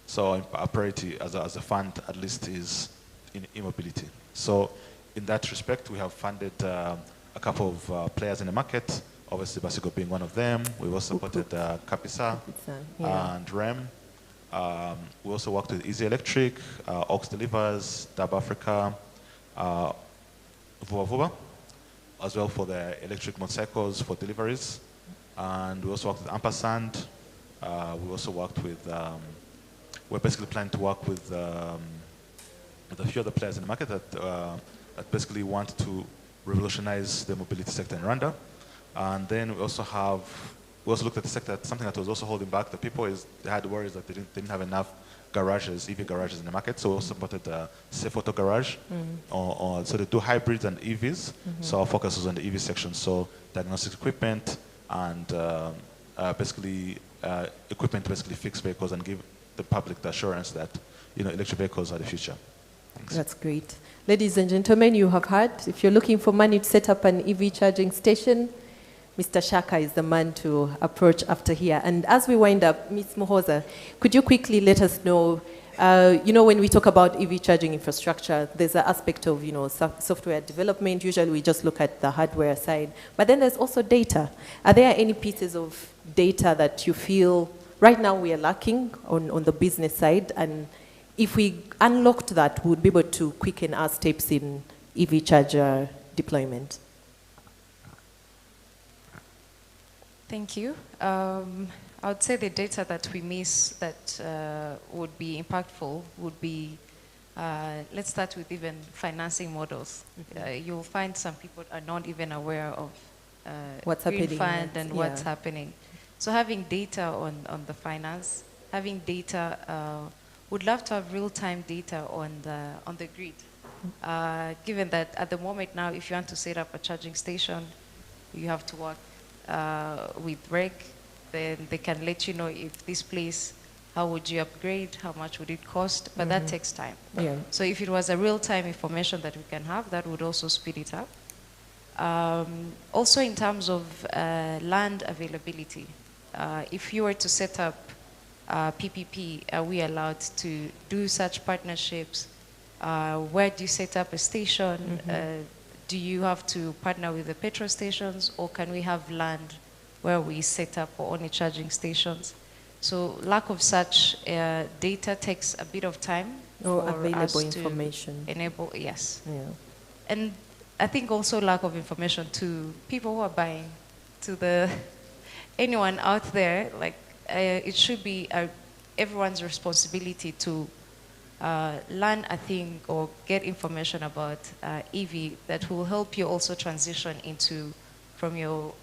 So our priority as a fund at least is in e-mobility. So in that respect, we have funded a couple of players in the market. Obviously, Basigo being one of them. We've also supported Capisa and REM. We also worked with Easy Electric, Ox Delivers, Dab Africa, Vuba Vuba, as well for the electric motorcycles for deliveries. And we also worked with Ampersand. We also worked with, we're basically planning to work with a few other players in the market that basically want to revolutionize the mobility sector in Rwanda. And then we also have we also looked at the sector, something that was also holding back the people is they had worries that they didn't have enough garages, EV garages in the market. So we also supported Safe Auto Garage. So they do hybrids and EVs. So our focus was on the EV section. So diagnostic equipment and basically equipment to basically fix vehicles and give the public the assurance that electric vehicles are the future. Thanks. That's great. Ladies and gentlemen, you have heard, if you're looking for money to set up an EV charging station, Mr. Shaka is the man to approach after here. And as we wind up, Ms. Mohoza, could you quickly let us know, when we talk about EV charging infrastructure, there's an aspect of, software development. Usually we just look at the hardware side. But then there's also data. Are there any pieces of data that you feel right now we are lacking on the business side? And if we unlocked that, we'd be able to quicken our steps in EV charger deployment. Thank you. I would say the data that we miss that would be impactful would be, let's start with even financing models. You'll find some people are not even aware of what's Green happening Fund and what's happening. So having data on the finance, having data, would love to have real-time data on the grid. Given that at the moment now, if you want to set up a charging station, you have to work with REC, then they can let you know if this place, how would you upgrade, how much would it cost, but that takes time. Yeah. So if it was a real-time information that we can have, that would also speed it up. Also in terms of land availability, if you were to set up PPP, are we allowed to do such partnerships? Where do you set up a station? Do you have to partner with the petrol stations, or can we have land where we set up our own charging stations? So lack of such data takes a bit of time for available us information. To enable, yes. Yeah. And I think also lack of information to people who are buying, to anyone out there, like it should be everyone's responsibility to learn a thing or get information about EV that will help you also transition from your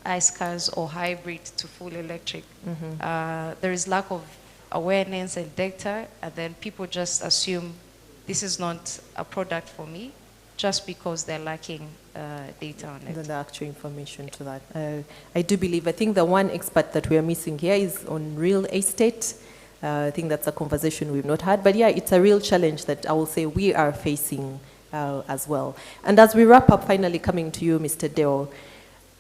ICE cars or hybrid to full electric. There is lack of awareness and data, and then people just assume this is not a product for me just because they're lacking data on it. The actual information to that. I think the one expert that we are missing here is on real estate. I think that's a conversation we've not had. But yeah, it's a real challenge that I will say we are facing as well. And as we wrap up, finally coming to you, Mr. Deo,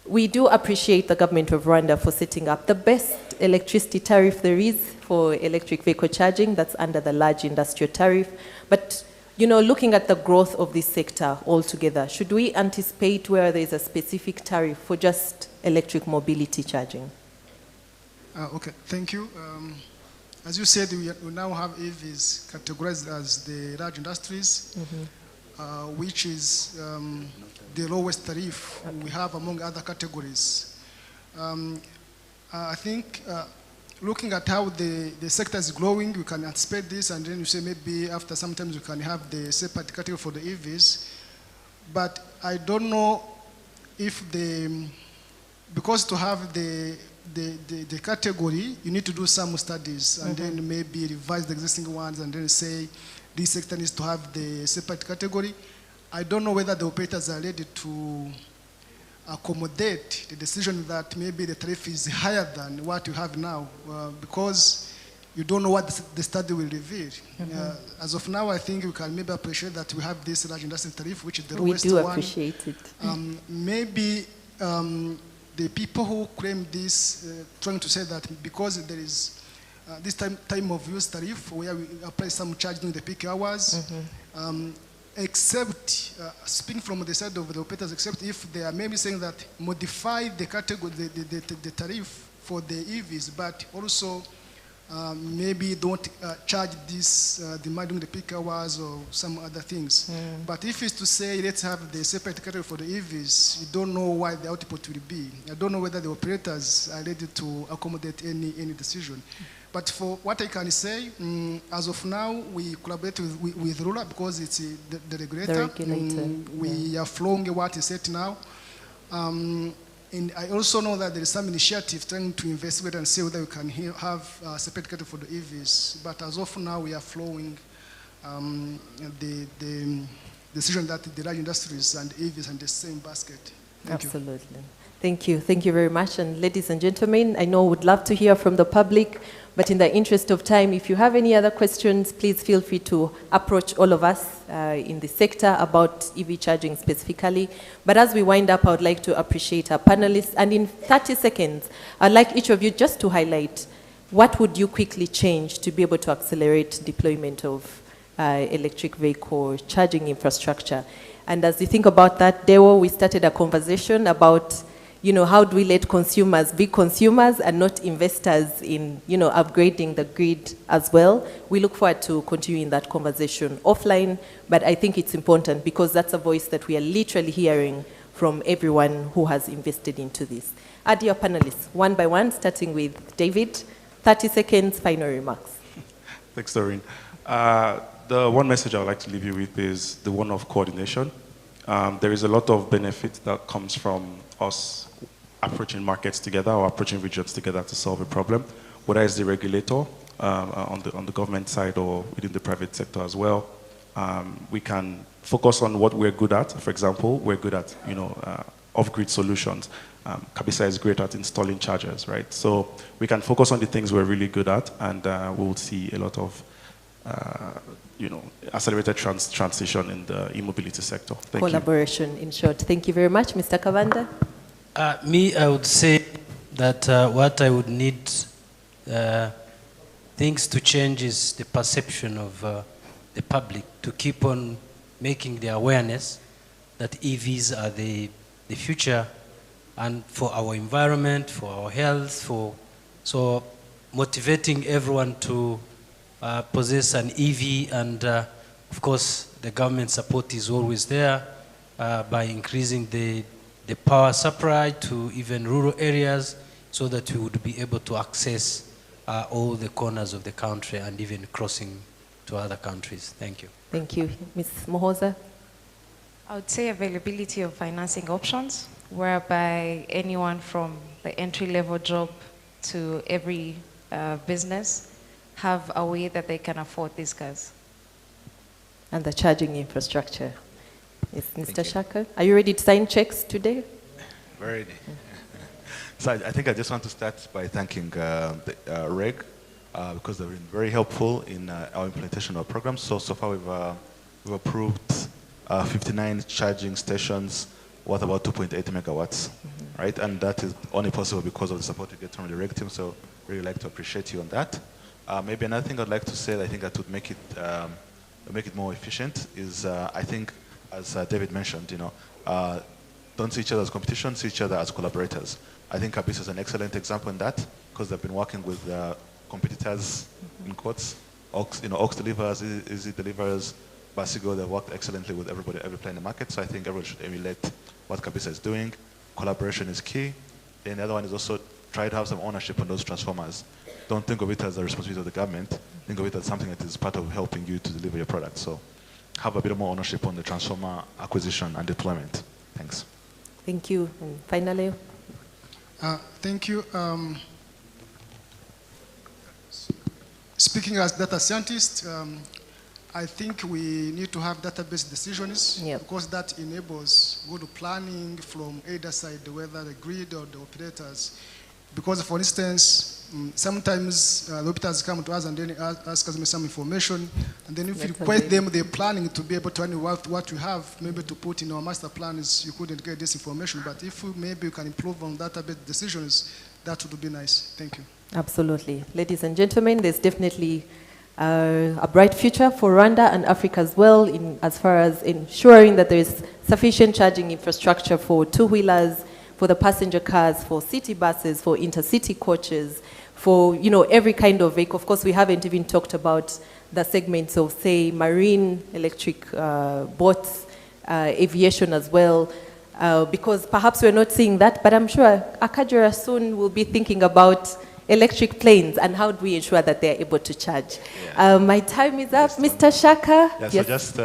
we do appreciate the government of Rwanda for setting up the best electricity tariff there is for electric vehicle charging. That's under the large industrial tariff. But looking at the growth of this sector altogether, should we anticipate where there is a specific tariff for just electric mobility charging? Okay, thank you. As you said, we now have EVs categorized as the large industries, which is the lowest tariff we have among other categories. I think looking at how the sector is growing, we can anticipate this, and then you say maybe after sometimes we can have the separate category for the EVs. But I don't know if because to have the category, you need to do some studies and then maybe revise the existing ones and then say this sector needs to have the separate category. I don't know whether the operators are ready to accommodate the decision that maybe the tariff is higher than what you have now because you don't know what the study will reveal. As of now, I think we can maybe appreciate that we have this large industrial tariff, which is the lowest one. We do appreciate it. Maybe the people who claim this, trying to say that because there is this time of use tariff where we apply some charge during the peak hours, except, speaking from the side of the operators, except if they are maybe saying that modify the category, the tariff for the EVs, but also maybe don't charge this demand during the peak hours or some other things. But if it's to say let's have the separate category for the EVs, you don't know why the output will be. I don't know whether the operators are ready to accommodate any decision. But for what I can say, as of now, we collaborate with RURA because it's the regulator. The regulator. We are following what is set now. And I also know that there is some initiative trying to investigate and see whether we can have a separate category for the EVs. But as of now, we are following the decision that the large industries and EVs are in the same basket. Thank you. Absolutely. Thank you. Thank you very much. And ladies and gentlemen, I know we'd love to hear from the public, but in the interest of time, if you have any other questions, please feel free to approach all of us in the sector about EV charging specifically. But as we wind up, I would like to appreciate our panelists. And in 30 seconds, I'd like each of you just to highlight what would you quickly change to be able to accelerate deployment of electric vehicle charging infrastructure. And as you think about that, Dewo, we started a conversation about, how do we let consumers be consumers and not investors in, upgrading the grid as well. We look forward to continuing that conversation offline, but I think it's important because that's a voice that we are literally hearing from everyone who has invested into this. Add your panelists, one by one, starting with David. 30 seconds, final remarks. Thanks, Doreen. The one message I would like to leave you with is the one of coordination. There is a lot of benefit that comes from us approaching markets together or approaching regions together to solve a problem, whether it's the regulator on the government side or within the private sector as well. We can focus on what we're good at. For example, we're good at off-grid solutions. Kabisa is great at installing chargers, right? So we can focus on the things we're really good at, and we'll see a lot of accelerated transition in the e-mobility sector. Thank Collaboration, in short. Thank you very much. Mr. Kavanda? I would say that what I would need things to change is the perception of the public to keep on making the awareness that EVs are the future and for our environment, for our health, so motivating everyone to possess an EV, and of course the government support is always there by increasing the power supply to even rural areas so that we would be able to access all the corners of the country and even crossing to other countries. Thank you. Thank you. Ms. Mohoza? I would say availability of financing options, whereby anyone from the entry-level job to every business have a way that they can afford these cars. And the charging infrastructure. Yes, Mr. Shaka, are you ready to sign checks today? Very ready. So I think I just want to start by thanking the REG because they've been very helpful in our implementation of our program. So far we've approved 59 charging stations worth about 2.8 megawatts, right? And that is only possible because of the support we get from the REG team. So really like to appreciate you on that. Maybe another thing I'd like to say that I think that would make it more efficient is I think, as David mentioned, don't see each other as competition, see each other as collaborators. I think Kabisa is an excellent example in that because they've been working with competitors in quotes, Ox Delivers, Easy Delivers, Basigo. They've worked excellently with every player in the market. So I think everyone should emulate what Kabisa is doing. Collaboration is key. Then the other one is also try to have some ownership on those transformers. Don't think of it as a responsibility of the government. Think of it as something that is part of helping you to deliver your product. So have a bit more ownership on the transformer acquisition and deployment. Thanks. Thank you. And finally? Thank you. Speaking as data scientist, I think we need to have database decisions because that enables good planning from either side, whether the grid or the operators. Because, for instance, sometimes the operators come to us and then ask us some information, and then if you request them their planning to be able to understand what you have, maybe to put in our master plans, you couldn't get this information. But if maybe you can improve on database decisions, that would be nice. Thank you. Absolutely. Ladies and gentlemen, there's definitely a bright future for Rwanda and Africa as well, as far as ensuring that there is sufficient charging infrastructure for two-wheelers, for the passenger cars, for city buses, for intercity coaches, for every kind of vehicle. Of course, we haven't even talked about the segments of, say, marine, electric boats, aviation as well, because perhaps we're not seeing that, but I'm sure Akajura soon will be thinking about electric planes and how do we ensure that they're able to charge. My time is up. Mr. Shaka? Yeah, so just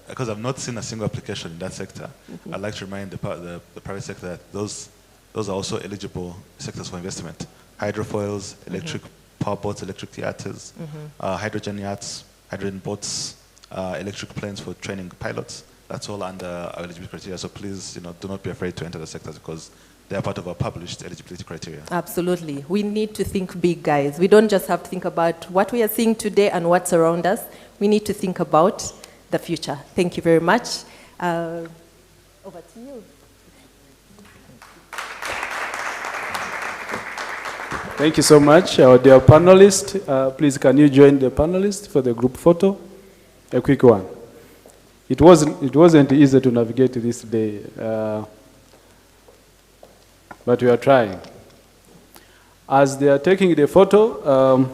because I've not seen a single application in that sector, I'd like to remind the private sector that those those are also eligible sectors for investment. Hydrofoils, electric power boats, electric theaters, hydrogen yachts, hydrogen boats, electric planes for training pilots. That's all under our eligibility criteria. So please, do not be afraid to enter the sectors because they are part of our published eligibility criteria. Absolutely. We need to think big, guys. We don't just have to think about what we are seeing today and what's around us. We need to think about the future. Thank you very much. Over to you. Thank you so much, our dear panelists. Please, can you join the panelists for the group photo? A quick one. It wasn't easy to navigate this day, but we are trying. As they are taking the photo,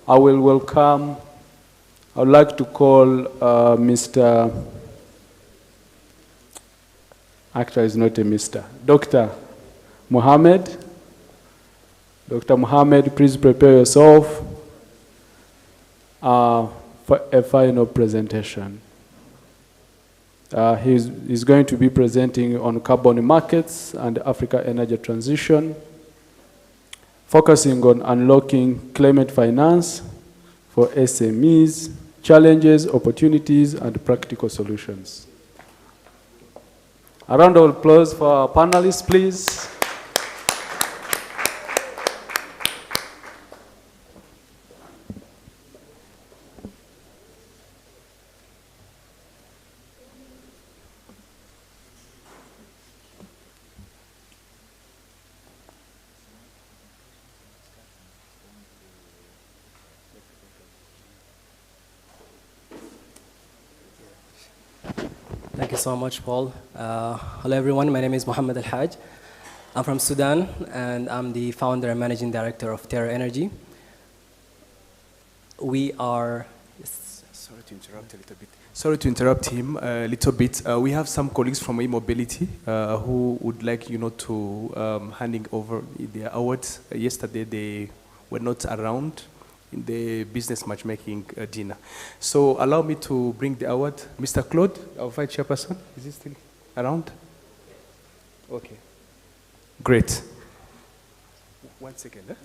I will welcome, I would like to call Mr. Actually, it's not a Mr. Dr. Mohammed. Dr. Mohammed, please prepare yourself for a final presentation. He's going to be presenting on carbon markets and Africa energy transition, focusing on unlocking climate finance for SMEs, challenges, opportunities, and practical solutions. A round of applause for our panelists, please. Thank you so much, Paul. Hello, everyone. My name is Mohammed Al-Haj. I'm from Sudan, and I'm the founder and managing director of Terra Energy. We are... Sorry to interrupt a little bit. Sorry to interrupt him a little bit. We have some colleagues from e-mobility who would like, to handing over their awards. Yesterday, they were not around in the business matchmaking dinner. So allow me to bring the award. Mr. Claude, our vice chairperson, is he still around? Okay. Great. 1 second. Huh?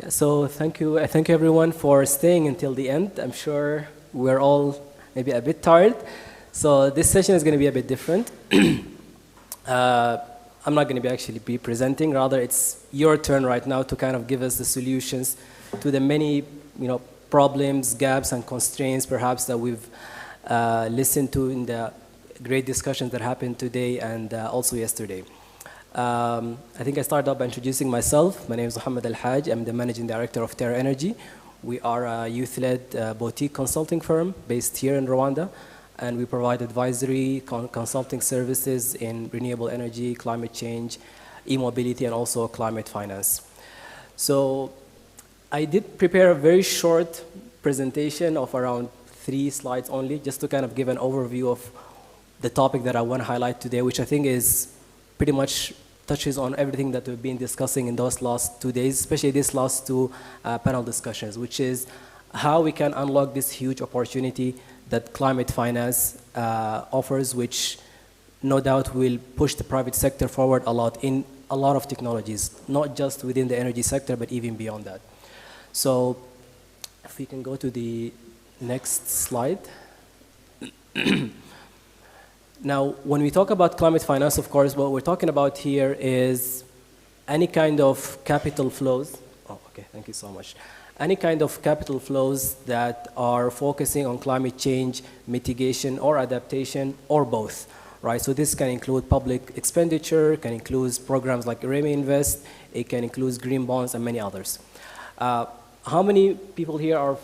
So thank you everyone for staying until the end. I'm sure we're all maybe a bit tired. So this session is going to be a bit different. I'm not going to actually be presenting. Rather, it's your turn right now to kind of give us the solutions to the many problems, gaps, and constraints perhaps that we've listened to in the great discussions that happened today and also yesterday. I think I started by introducing myself. My name is Mohammed Al-Haj. I'm the managing director of Terra Energy. We are a youth-led boutique consulting firm based here in Rwanda, and we provide advisory consulting services in renewable energy, climate change, e-mobility, and also climate finance. So I did prepare a very short presentation of around 3 slides only, just to kind of give an overview of the topic that I want to highlight today, which I think is pretty much touches on everything that we've been discussing in those last 2 days, especially these last 2 panel discussions, which is how we can unlock this huge opportunity that climate finance offers, which no doubt will push the private sector forward a lot in a lot of technologies, not just within the energy sector, but even beyond that. So if we can go to the next slide. Now, when we talk about climate finance, of course, what we're talking about here is any kind of capital flows. Oh, okay, thank you so much. Any kind of capital flows that are focusing on climate change, mitigation, or adaptation, or both, right? So this can include public expenditure, can include programs like RE4SG, it can include green bonds, and many others. How many people here are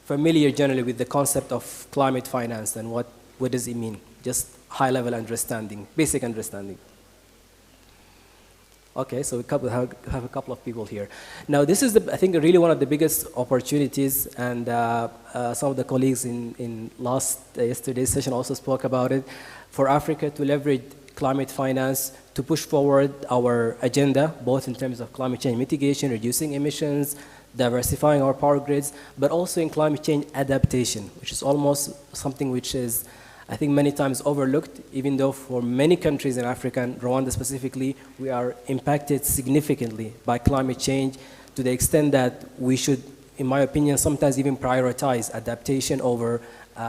familiar generally with the concept of climate finance, and what does it mean? Just high-level understanding, basic understanding. Okay, so we have a couple of people here. Now, this is, I think, really one of the biggest opportunities, and some of the colleagues in yesterday's session also spoke about it, for Africa to leverage climate finance to push forward our agenda, both in terms of climate change mitigation, reducing emissions, diversifying our power grids, but also in climate change adaptation, which is almost something which is, I think, many times overlooked, even though for many countries in Africa, and Rwanda specifically, we are impacted significantly by climate change to the extent that we should, in my opinion, sometimes even prioritize adaptation over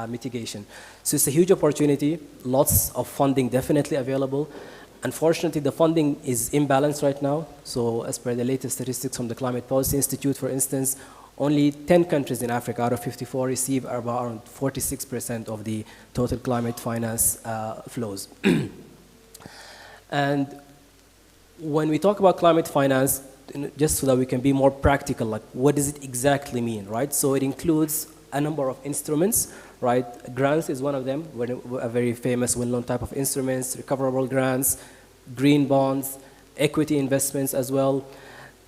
mitigation. So it's a huge opportunity, lots of funding definitely available. Unfortunately, the funding is imbalanced right now. So as per the latest statistics from the Climate Policy Institute, for instance, only 10 countries in Africa out of 54 receive around 46% of the total climate finance flows. And when we talk about climate finance, just so that we can be more practical, like what does it exactly mean, right? So it includes a number of instruments, right? Grants is one of them, a very famous, well-known type of instruments, recoverable grants, green bonds, equity investments as well.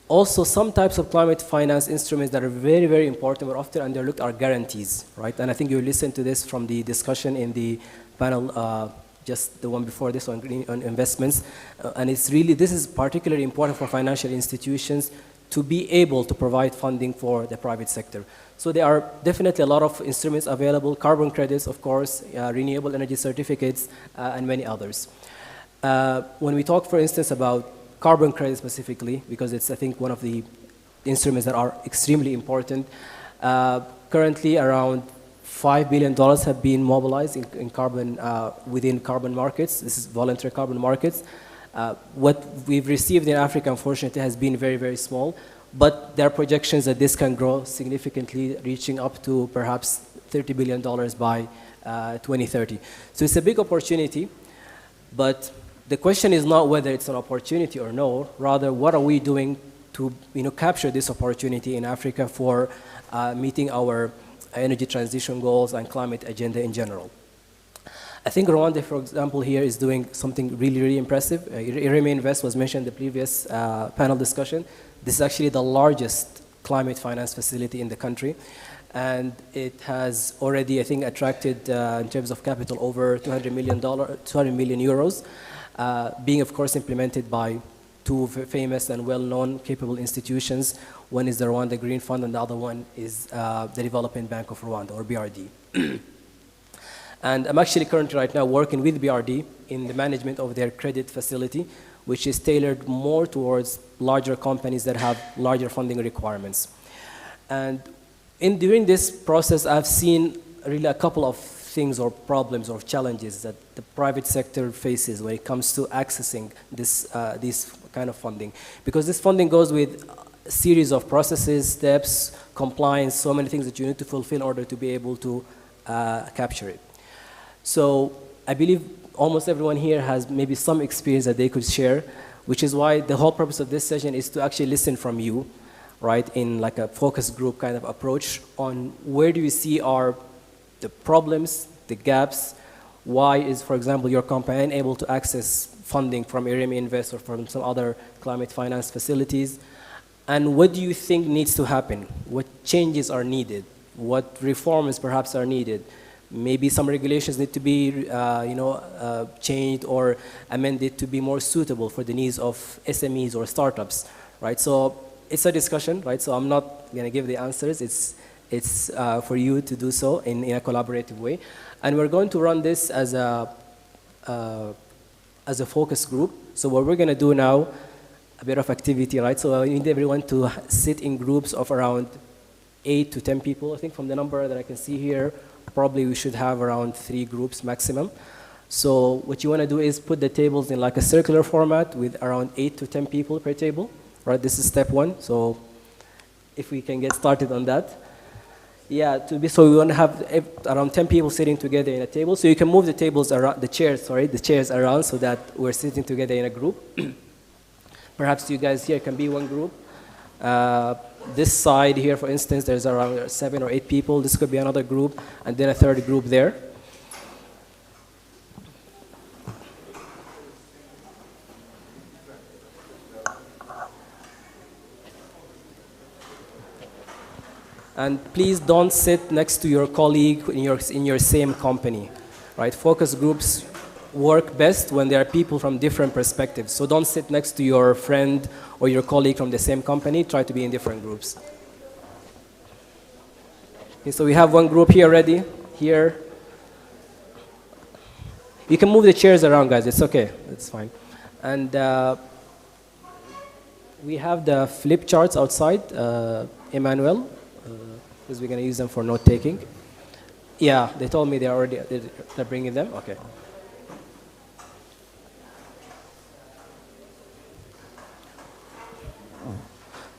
Also, some types of climate finance instruments that are very, very important but often underlooked are guarantees, right? And I think you listened to this from the discussion in the panel, just the one before this on investments. And it's really, this is particularly important for financial institutions to be able to provide funding for the private sector. So there are definitely a lot of instruments available, carbon credits, of course, renewable energy certificates, and many others. When we talk, for instance, about carbon credits specifically, because it's, I think, one of the instruments that are extremely important. Currently, around $5 billion have been mobilized in carbon, within carbon markets. This is voluntary carbon markets. What we've received in Africa, unfortunately, has been very, very small, but there are projections that this can grow significantly, reaching up to perhaps $30 billion by 2030. So it's a big opportunity, but the question is not whether it's an opportunity or no, rather what are we doing to capture this opportunity in Africa for meeting our energy transition goals and climate agenda in general. I think Rwanda, for example, here is doing something really, really impressive. RE4SG was mentioned in the previous panel discussion. This is actually the largest climate finance facility in the country. And it has already, I think, attracted, in terms of capital, over $200 million euros. Being, of course, implemented by 2 famous and well-known capable institutions. One is the Rwanda Green Fund, and the other one is the Development Bank of Rwanda, or BRD. And I'm actually currently right now working with BRD in the management of their credit facility, which is tailored more towards larger companies that have larger funding requirements. And during this process, I've seen really a couple of things or problems or challenges that the private sector faces when it comes to accessing this kind of funding. Because this funding goes with a series of processes, steps, compliance, so many things that you need to fulfill in order to be able to capture it. So I believe almost everyone here has maybe some experience that they could share, which is why the whole purpose of this session is to actually listen from you, right, in like a focus group kind of approach on where do you see the problems, the gaps, why is, for example, your company unable to access funding from RE4SG or from some other climate finance facilities, and what do you think needs to happen? What changes are needed what reforms perhaps are needed. Maybe some regulations need to be changed or amended to be more suitable for the needs of SMEs or startups, right? So it's a discussion, right? So I'm not going to give the answers. It's for you to do so in a collaborative way. And we're going to run this as a focus group. So what we're going to do now, a bit of activity, right? So I need everyone to sit in groups of around 8 to 10 people. I think from the number that I can see here, probably we should have around 3 groups maximum. So what you want to do is put the tables in like a circular format with around 8 to 10 people per table, right? This is step 1. So if we can get started on that. Yeah, so we want to have around 10 people sitting together in a table. So you can move the tables around, the chairs around so that we're sitting together in a group. Perhaps you guys here can be one group. This side here, for instance, there's around 7 or 8 people. This could be another group, and then a third group there. And please don't sit next to your colleague in your same company, right? Focus groups work best when there are people from different perspectives. So don't sit next to your friend or your colleague from the same company. Try to be in different groups. Okay, so we have one group here already. Here. You can move the chairs around, guys. It's okay. It's fine. And we have the flip charts outside. Emmanuel. Because we're going to use them for note-taking. Yeah, they told me they're bringing them. Okay.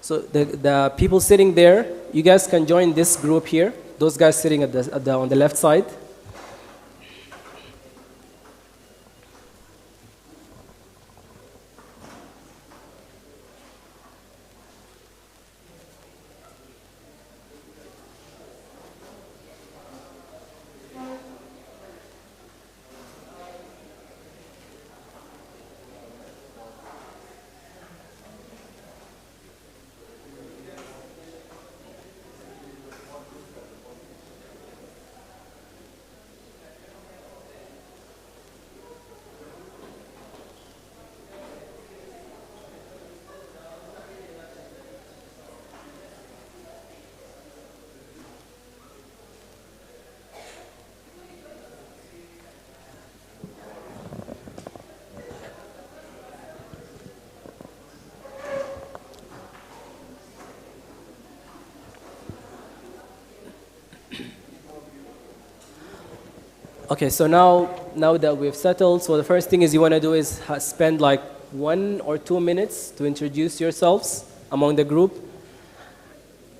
So the people sitting there, you guys can join this group here. Those guys sitting on the left side. Okay, so now that we've settled, so the first thing is you want to do is spend like 1 or 2 minutes to introduce yourselves among the group.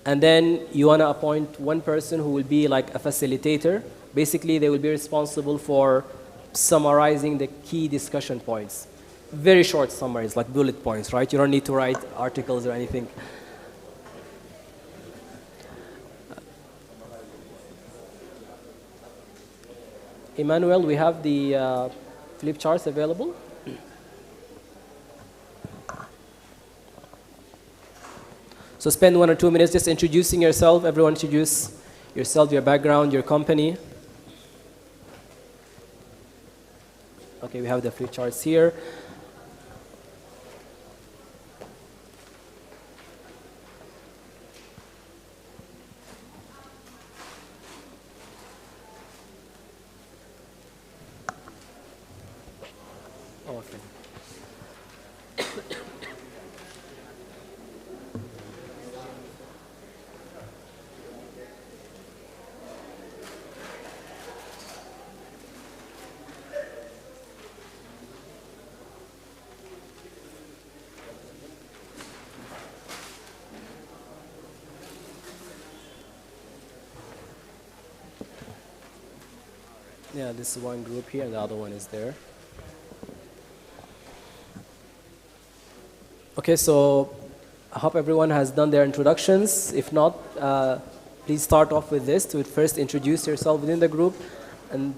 And then you want to appoint one person who will be like a facilitator. Basically, they will be responsible for summarizing the key discussion points. Very short summaries, like bullet points, right? You don't need to write articles or anything. Emmanuel, we have the flip charts available. So spend 1 or 2 minutes just introducing yourself. Everyone introduce yourself, your background, your company. Okay, we have the flip charts here. Okay. Yeah, this is one group here, and the other one is there. Okay, so I hope everyone has done their introductions. If not, please start off with this to first introduce yourself within the group. And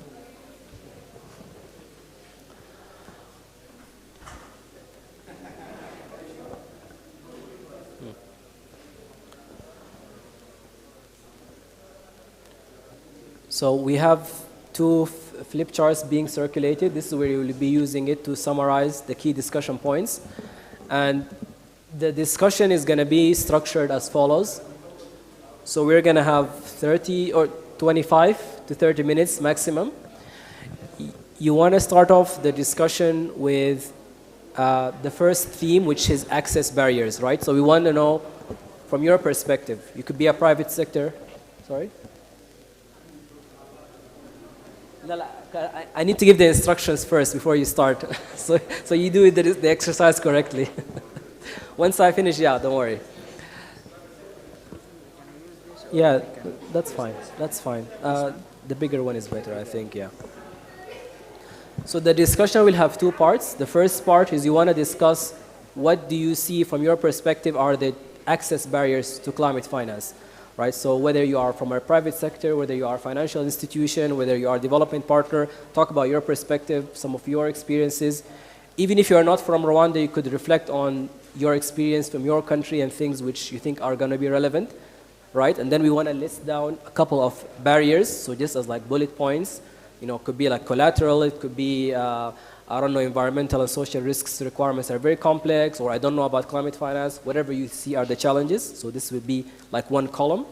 So we have two flip charts being circulated. This is where you will be using it to summarize the key discussion points. And the discussion is going to be structured as follows. So we're going to have 30 or 25 to 30 minutes maximum. You want to start off the discussion with the first theme, which is access barriers, right? So we want to know from your perspective. You could be a private sector. Sorry? I need to give the instructions first before you start. so you do the exercise correctly. Once I finish, yeah, don't worry. Yeah, that's fine. That's fine. The bigger one is better, I think, yeah. So the discussion will have two parts. The first part is you want to discuss what do you see from your perspective are the access barriers to climate finance, right? So whether you are from a private sector, whether you are a financial institution, whether you are a development partner, talk about your perspective, some of your experiences. Even if you are not from Rwanda, you could reflect on your experience from your country and things which you think are going to be relevant, right? And then we want to list down a couple of barriers, so just as like bullet points. You know, it could be like collateral, it could be, I don't know, environmental and social risks requirements are very complex, or I don't know about climate finance, whatever you see are the challenges. So this would be like one column.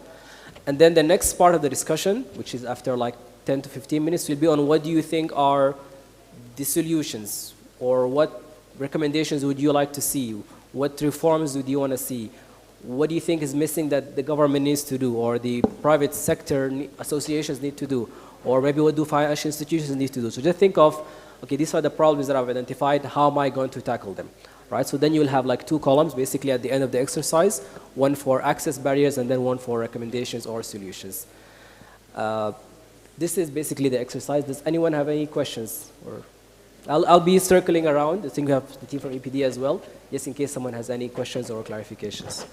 And then the next part of the discussion, which is after like 10 to 15 minutes, will be on what do you think are the solutions, or what recommendations would you like to see? What reforms would you want to see? What do you think is missing that the government needs to do, or the private sector associations need to do? Or maybe what do financial institutions need to do? So just think of, okay, these are the problems that I've identified, how am I going to tackle them, right? So then you'll have like two columns basically at the end of the exercise, one for access barriers and then one for recommendations or solutions. This is basically the exercise. Does anyone have any questions? Or I'll be circling around. I think we have the team from EPD as well, just in case someone has any questions or clarifications.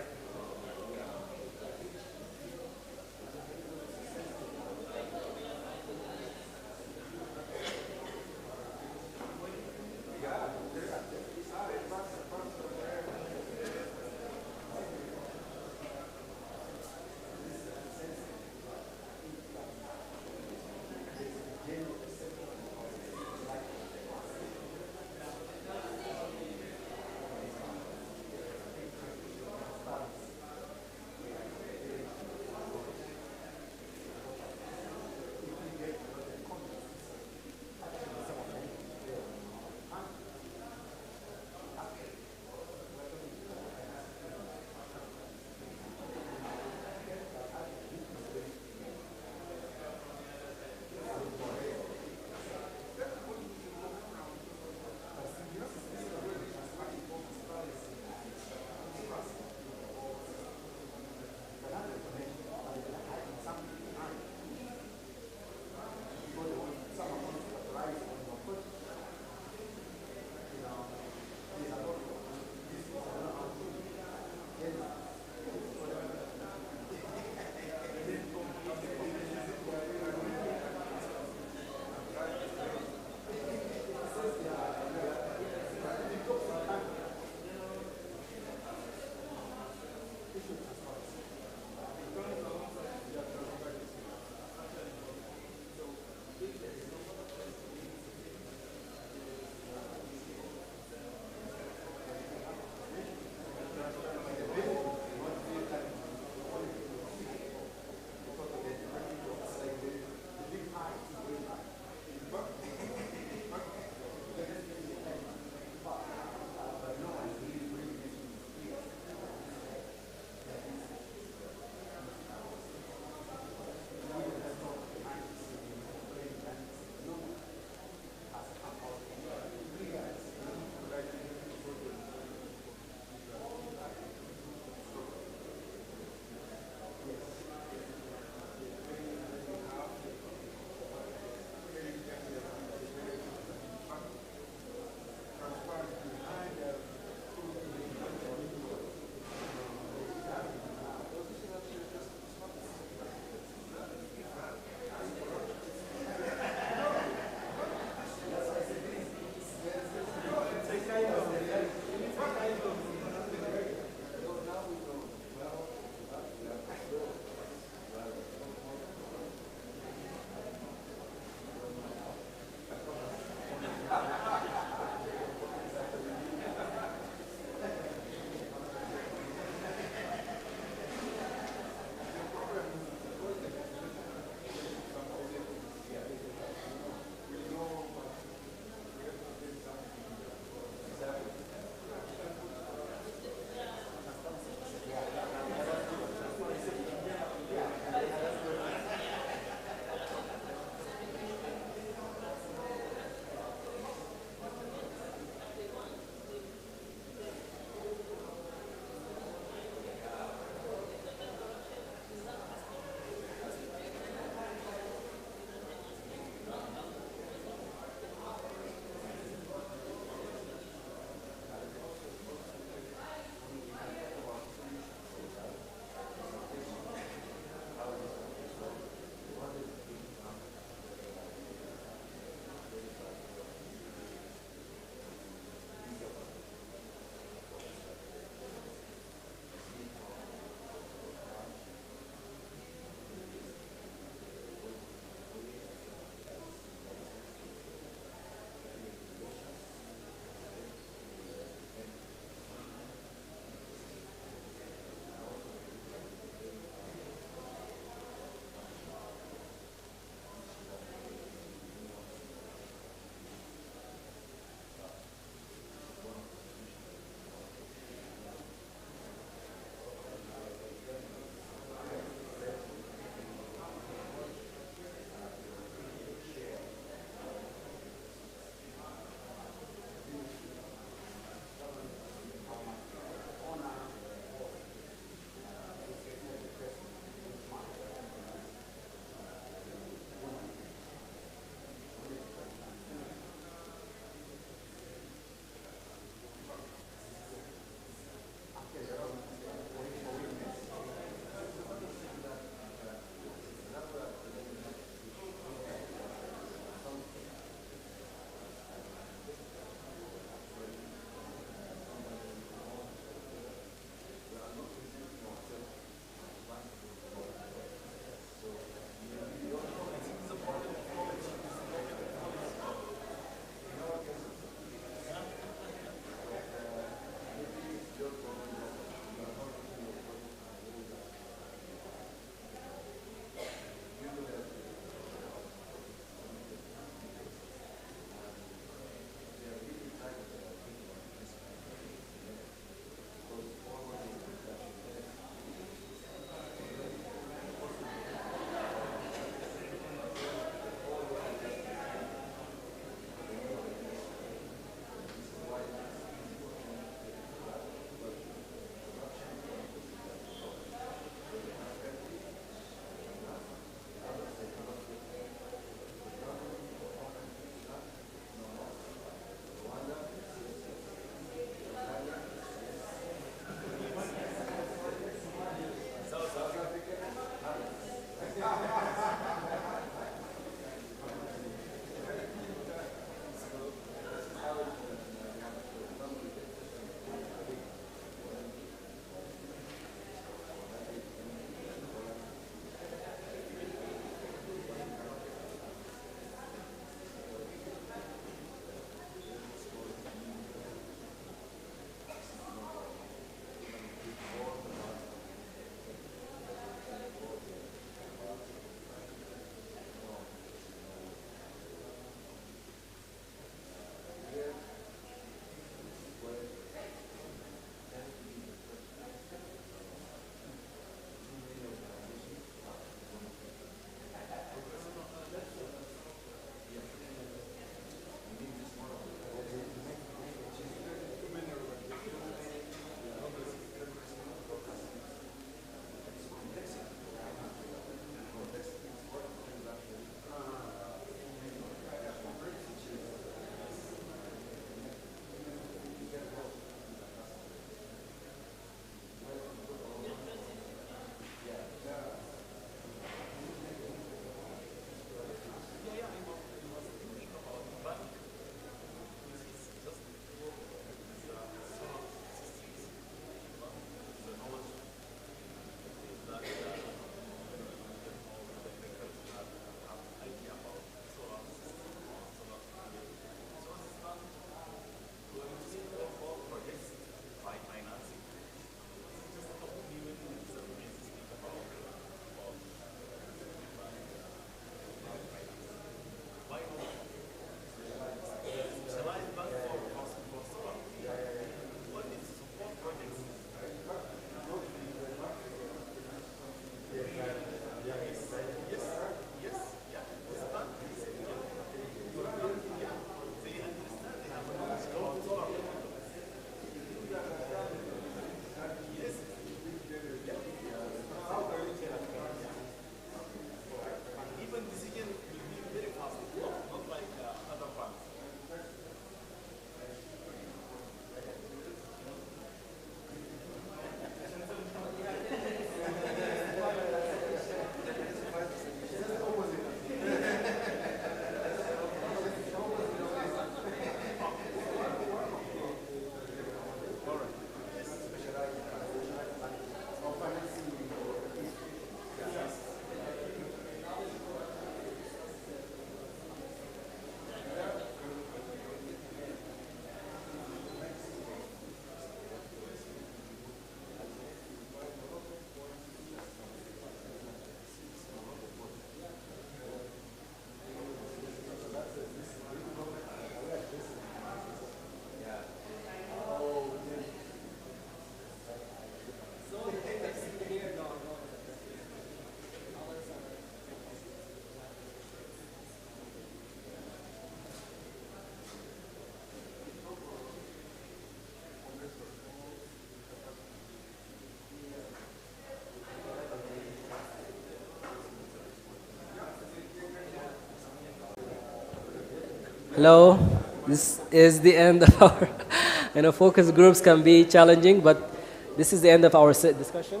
Hello. This is the end of our, focus groups can be challenging, but this is the end of our discussion.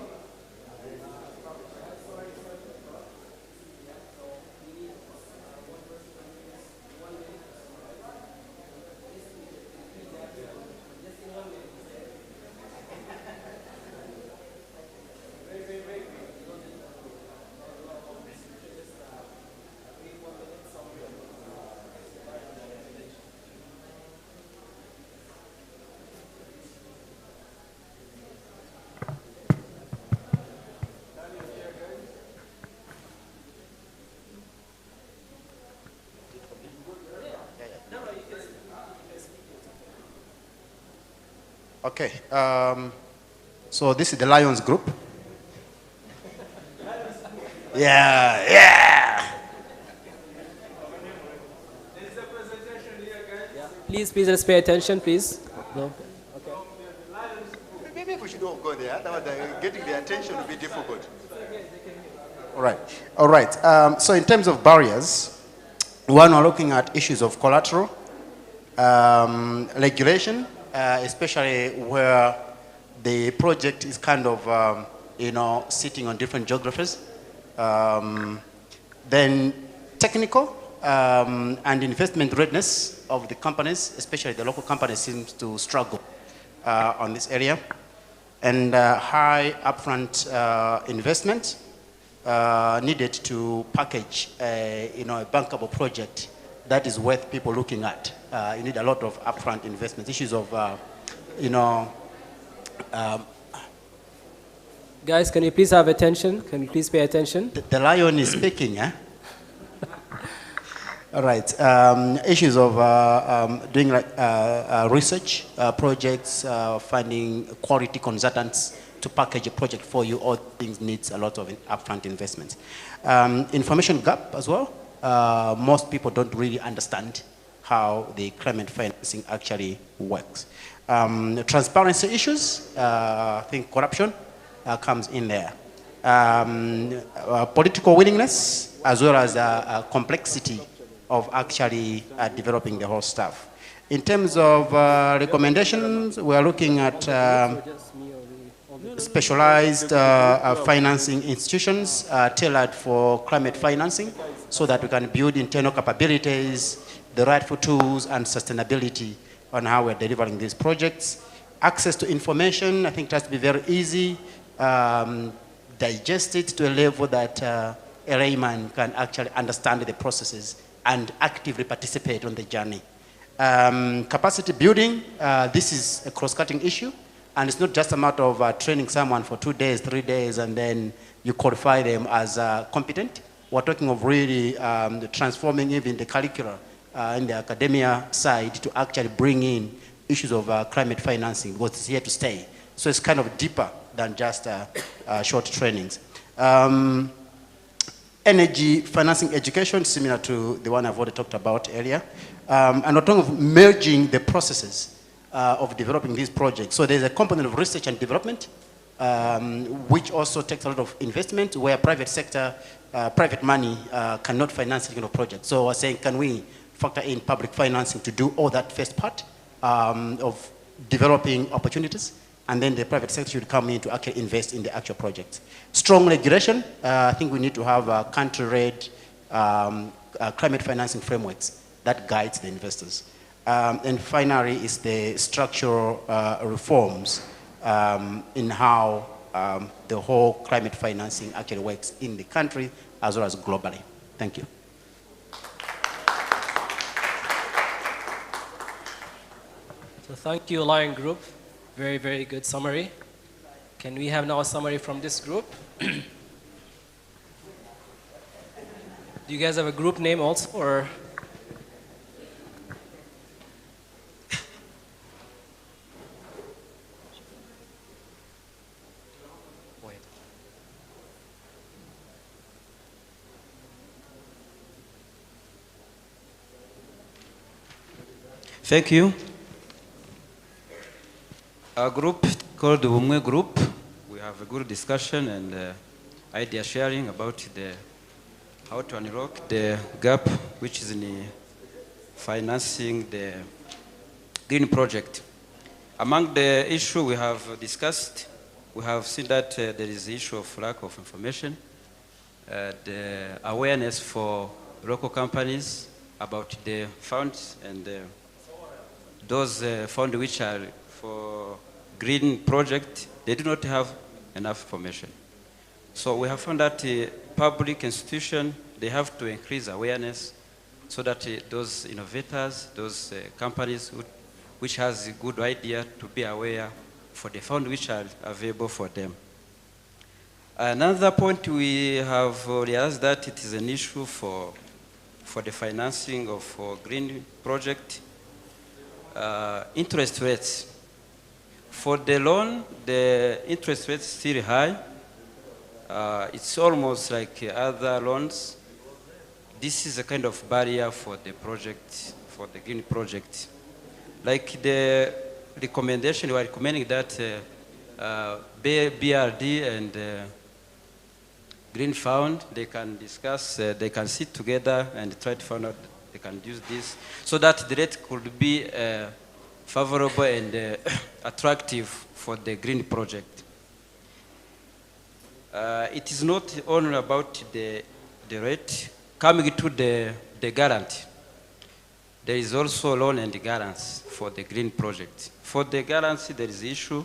Okay, so this is the Lions Group. Yeah, yeah. Please, let's pay attention, please. No. Okay. Maybe we should all go there. Otherwise, getting the attention will be difficult. All right. So in terms of barriers, one, we're looking at issues of collateral, regulation, especially where the project is kind of, sitting on different geographies. Then technical and investment readiness of the companies, especially the local companies, seems to struggle on this area. And high upfront investment needed to package a bankable project that is worth people looking at. You need a lot of upfront investment. Issues of, guys, can you please have attention? Can you please pay attention? The lion is speaking, eh? All right. Issues of doing research projects, finding quality consultants to package a project for you. All things needs a lot of upfront investment. Information gap as well. Most people don't really understand how the climate financing actually works. Transparency issues, I think corruption comes in there. Political willingness, as well as complexity of actually developing the whole stuff. In terms of recommendations, we are looking at specialized financing institutions tailored for climate financing so that we can build internal capabilities, the rightful tools, and sustainability on how we're delivering these projects. Access to information, I think it has to be very easy, digested to a level that a layman can actually understand the processes and actively participate on the journey. Capacity building, this is a cross-cutting issue, and it's not just a matter of training someone for 2 days, 3 days, and then you qualify them as competent. We're talking of really transforming even the curricula in the academia side to actually bring in issues of climate financing, because it's here to stay. So it's kind of deeper than just short trainings. Energy financing education, similar to the one I've already talked about earlier. And we're talking of merging the processes of developing these projects. So there's a component of research and development, which also takes a lot of investment, where private sector, private money cannot finance this kind of project. So we're saying, can we factor in public financing to do all that first part of developing opportunities, and then the private sector should come in to actually invest in the actual project. Strong regulation, I think we need to have country-led climate financing frameworks that guides the investors. And finally is the structural reforms in how the whole climate financing actually works in the country as well as globally. Thank you. So thank you, Lion Group. Very, very good summary. Can we have now a summary from this group? Do you guys have a group name also, or? Thank you. Our group called the Umwe Group. We have a good discussion and idea sharing about how to unlock the gap which is in financing the green project. Among the issue we have discussed, we have seen that there is the issue of lack of information, the awareness for local companies about the funds and those funds which are for green project, they do not have enough information. So we have found that public institutions, they have to increase awareness so that those innovators, those companies which has a good idea to be aware for the funds which are available for them. Another point, we have realized that it is an issue for the financing of green project. Interest rates. For the loan, the interest rate is still high. It's almost like other loans. This is a kind of barrier for the project, for the green project. Like the recommendation, we are recommending that BRD and Green Fund, they can discuss, they can sit together and try to find out they can use this so that the rate could be favorable and attractive for the green project. It is not only about the rate. Coming to the guarantee, there is also loan and guarantees for the green project. For the guarantee, there is issue.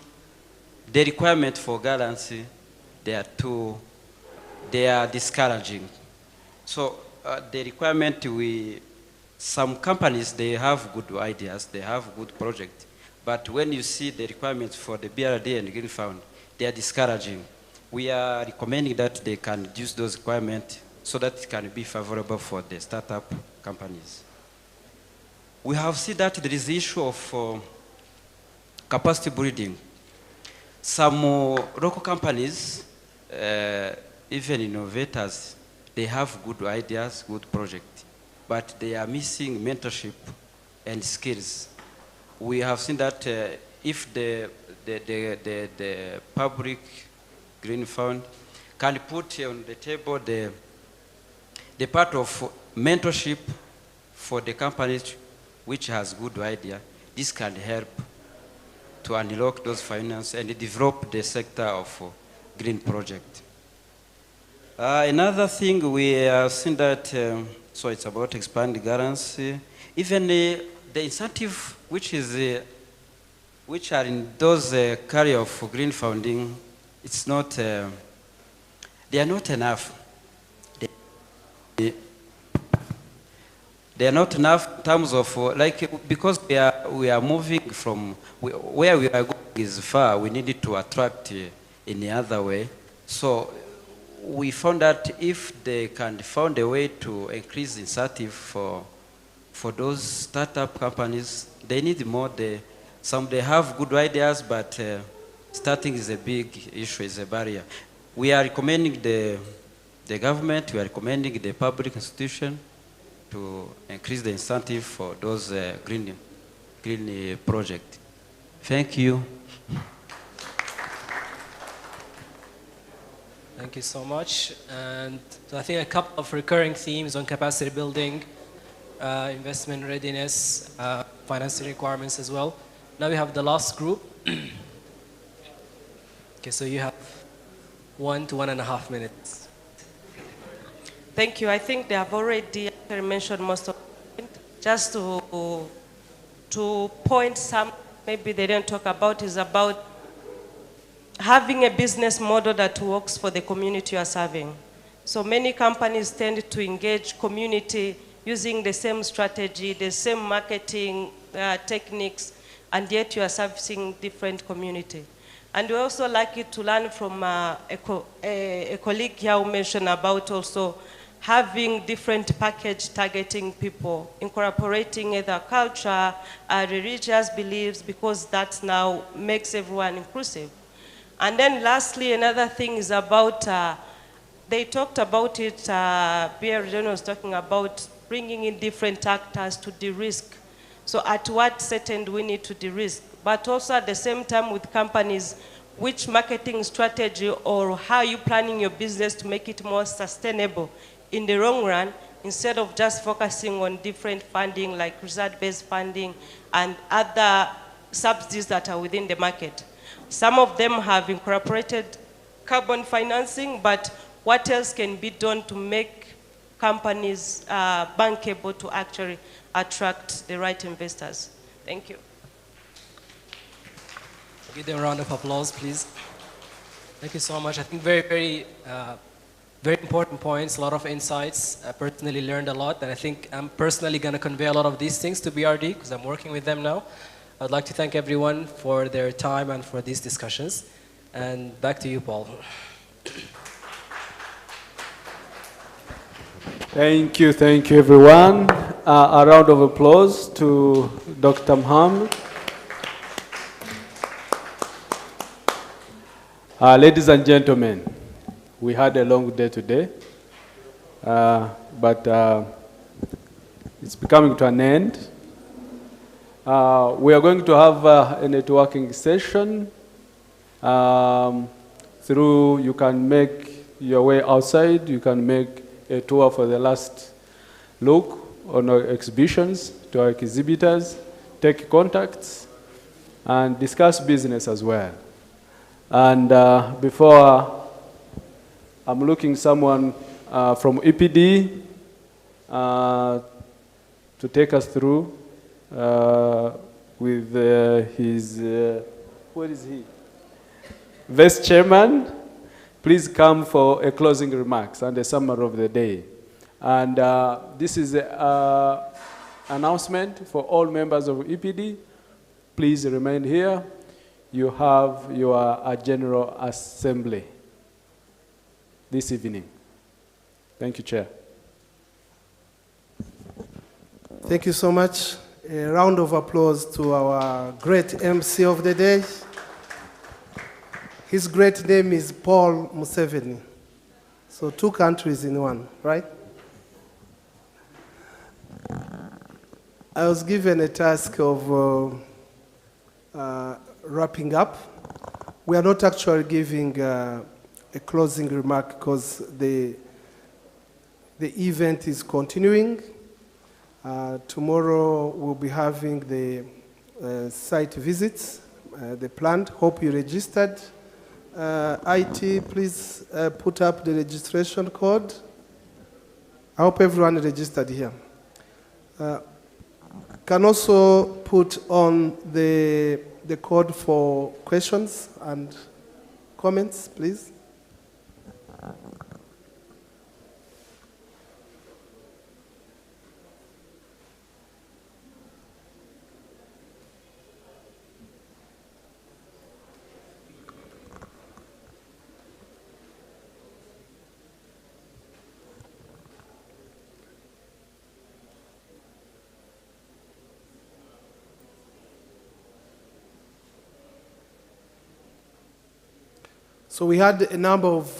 The requirement for guarantee, they are discouraging. So the requirement, some companies, they have good ideas, they have good projects, but when you see the requirements for the BRD and Green Fund, they are discouraging. We are recommending that they can use those requirements so that it can be favorable for the startup companies. We have seen that there is the issue of capacity building. Some local companies, even innovators, they have good ideas, good projects, but they are missing mentorship and skills. We have seen that if the public green fund can put on the table the part of mentorship for the companies which has good idea, this can help to unlock those finance and develop the sector of green project. Another thing we have seen that, so it's about expanding guarantee. Even the incentive which are in those carrier of green funding, it's not, they are not enough. They are not enough in terms of, because we are moving from, where we are going is far, we needed to attract in the other way. So we found that if they can find a way to increase incentive for those startup companies, they need more. Some they have good ideas, but starting is a big issue, is a barrier. We are recommending the government, we are recommending the public institution to increase the incentive for those green projects. Thank you. Thank you so much. And so I think a couple of recurring themes on capacity building, investment readiness, financing requirements as well. Now we have the last group. Okay, so you have 1 to 1.5 minutes. Thank you. I think they have already mentioned most of it. Just to point some, maybe they didn't talk about, is about having a business model that works for the community you are serving. So many companies tend to engage community using the same strategy, the same marketing techniques, and yet you are servicing different community. And we also like it to learn from a colleague here who mentioned about also having different package targeting people, incorporating either culture, religious beliefs, because that now makes everyone inclusive. And then lastly, another thing is about, they talked about it, BRD was talking about bringing in different actors to de-risk. So at what setting do we need to de-risk? But also at the same time with companies, which marketing strategy or how are you planning your business to make it more sustainable in the long run instead of just focusing on different funding like research-based funding and other subsidies that are within the market. Some of them have incorporated carbon financing, but what else can be done to make companies bankable to actually attract the right investors? Thank you. Give them a round of applause, please. Thank you so much. I think very important points, a lot of insights. I personally learned a lot, and I think I'm personally going to convey a lot of these things to BRD because I'm working with them now. I'd like to thank everyone for their time and for these discussions. And back to you, Paul. Thank you, everyone. A round of applause to Dr. Mohammed. Ladies and gentlemen, we had a long day today, but it's becoming to an end. We are going to have a networking session. You can make your way outside, you can make a tour for the last look on our exhibitions, to our exhibitors, take contacts, and discuss business as well. And before I'm looking someone from EPD to take us through with his, where is he? Vice Chairman, please come for a closing remarks and a summary of the day. And this is an announcement for all members of EPD. Please remain here. You have your General Assembly this evening. Thank you, Chair. Thank you so much. A round of applause to our great MC of the day. His great name is Paul Museveni. So 2 countries in one, right? I was given a task of wrapping up. We are not actually giving a closing remark because the event is continuing. Tomorrow we'll be having the site visits, the planned. Hope you registered. IT, please put up the registration code. I hope everyone registered here. Can also put on the code for questions and comments, please. So we had a number of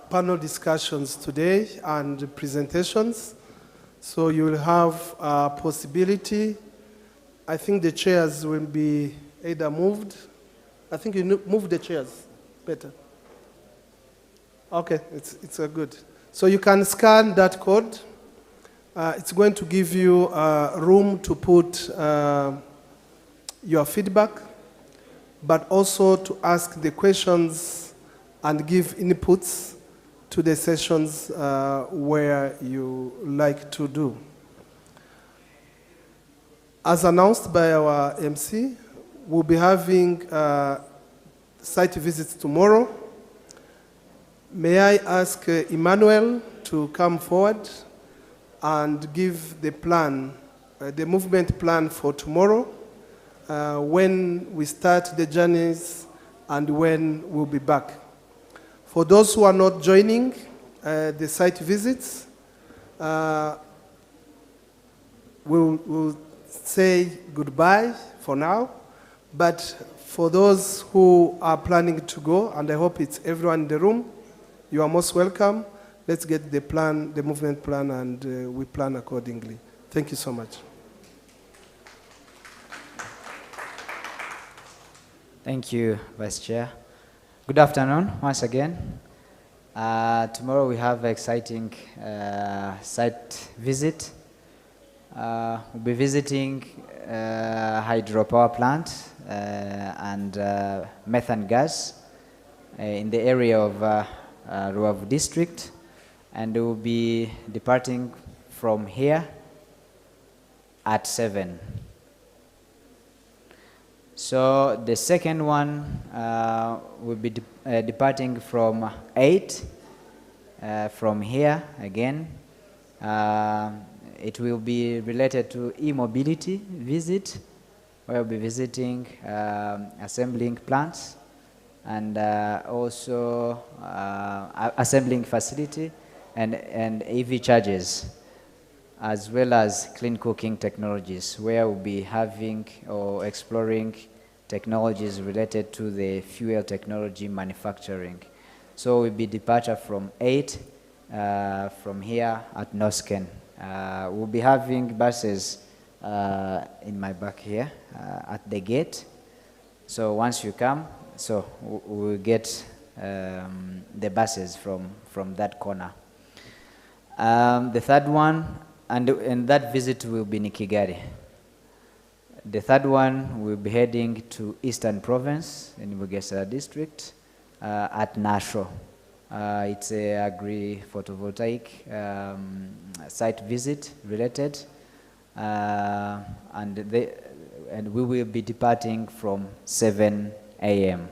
panel discussions today and presentations. So you will have a possibility. I think the chairs will be either moved. I think you move the chairs better. Okay, it's good. So you can scan that code. It's going to give you room to put your feedback, but also to ask the questions and give inputs to the sessions where you like to do. As announced by our MC, we'll be having site visits tomorrow. May I ask Emmanuel to come forward and give the plan, the movement plan for tomorrow, when we start the journeys and when we'll be back. For those who are not joining the site visits, we'll say goodbye for now. But for those who are planning to go, and I hope it's everyone in the room, you are most welcome. Let's get the plan, the movement plan, and we plan accordingly. Thank you so much. Thank you, Vice Chair. Good afternoon once again. Tomorrow we have an exciting site visit. We'll be visiting hydropower plant and methane gas in the area of Ruavu district, and we'll be departing from here at 7. So the second one will be departing from 8 from here again. It will be related to e-mobility visit, where we'll be visiting assembling plants and also assembling facility and EV chargers, as well as clean cooking technologies, where we'll be having or exploring technologies related to the fuel technology manufacturing. So we'll be departure from 8 from here at Nosken. We'll be having buses in my back here at the gate. So once you come, so we'll get the buses from that corner. The third one, and that visit will be in Kigali. The third one will be heading to Eastern Province in Bugesera district at Nasho. It's a agri-photovoltaic site visit related, and we will be departing from 7 a.m.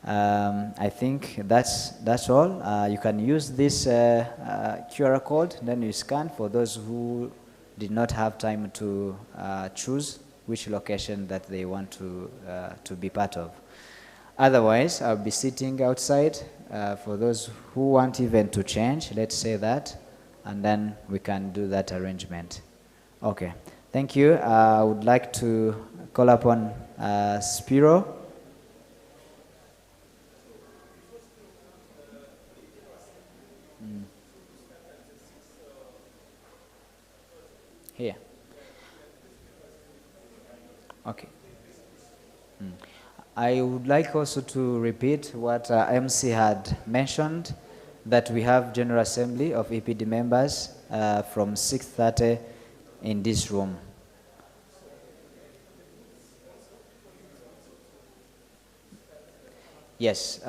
I think that's all. You can use this QR code, then you scan for those who did not have time to choose which location that they want to be part of. Otherwise, I'll be sitting outside for those who want even to change, let's say that, and then we can do that arrangement. Okay, thank you. I would like to call upon Spiro. Here. Okay. I would like also to repeat what MC had mentioned, that we have General Assembly of EPD members from 6:30 in this room. Yes.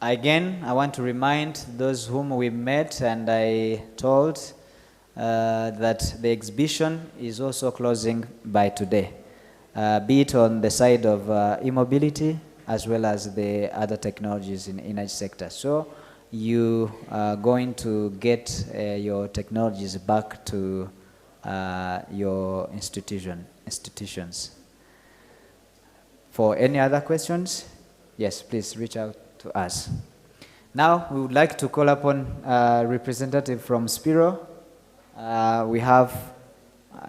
Again, I want to remind those whom we met, and I told that the exhibition is also closing by today, be it on the side of e-mobility as well as the other technologies in energy sector. So you are going to get your technologies back to your institutions. For any other questions, yes, please reach out to us. Now we would like to call upon a representative from Spiro. We have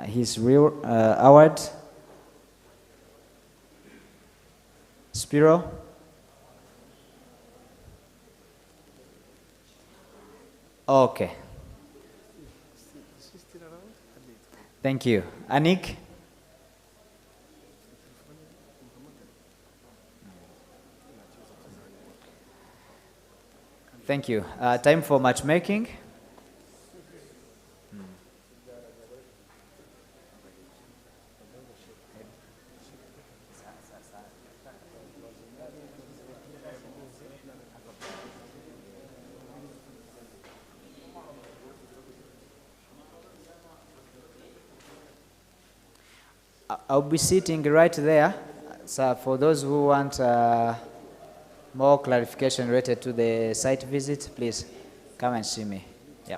his real award. Spiro. Okay. Thank you. Anik. Thank you. Time for matchmaking. I'll be sitting right there. So for those who want more clarification related to the site visit, please come and see me. Yeah.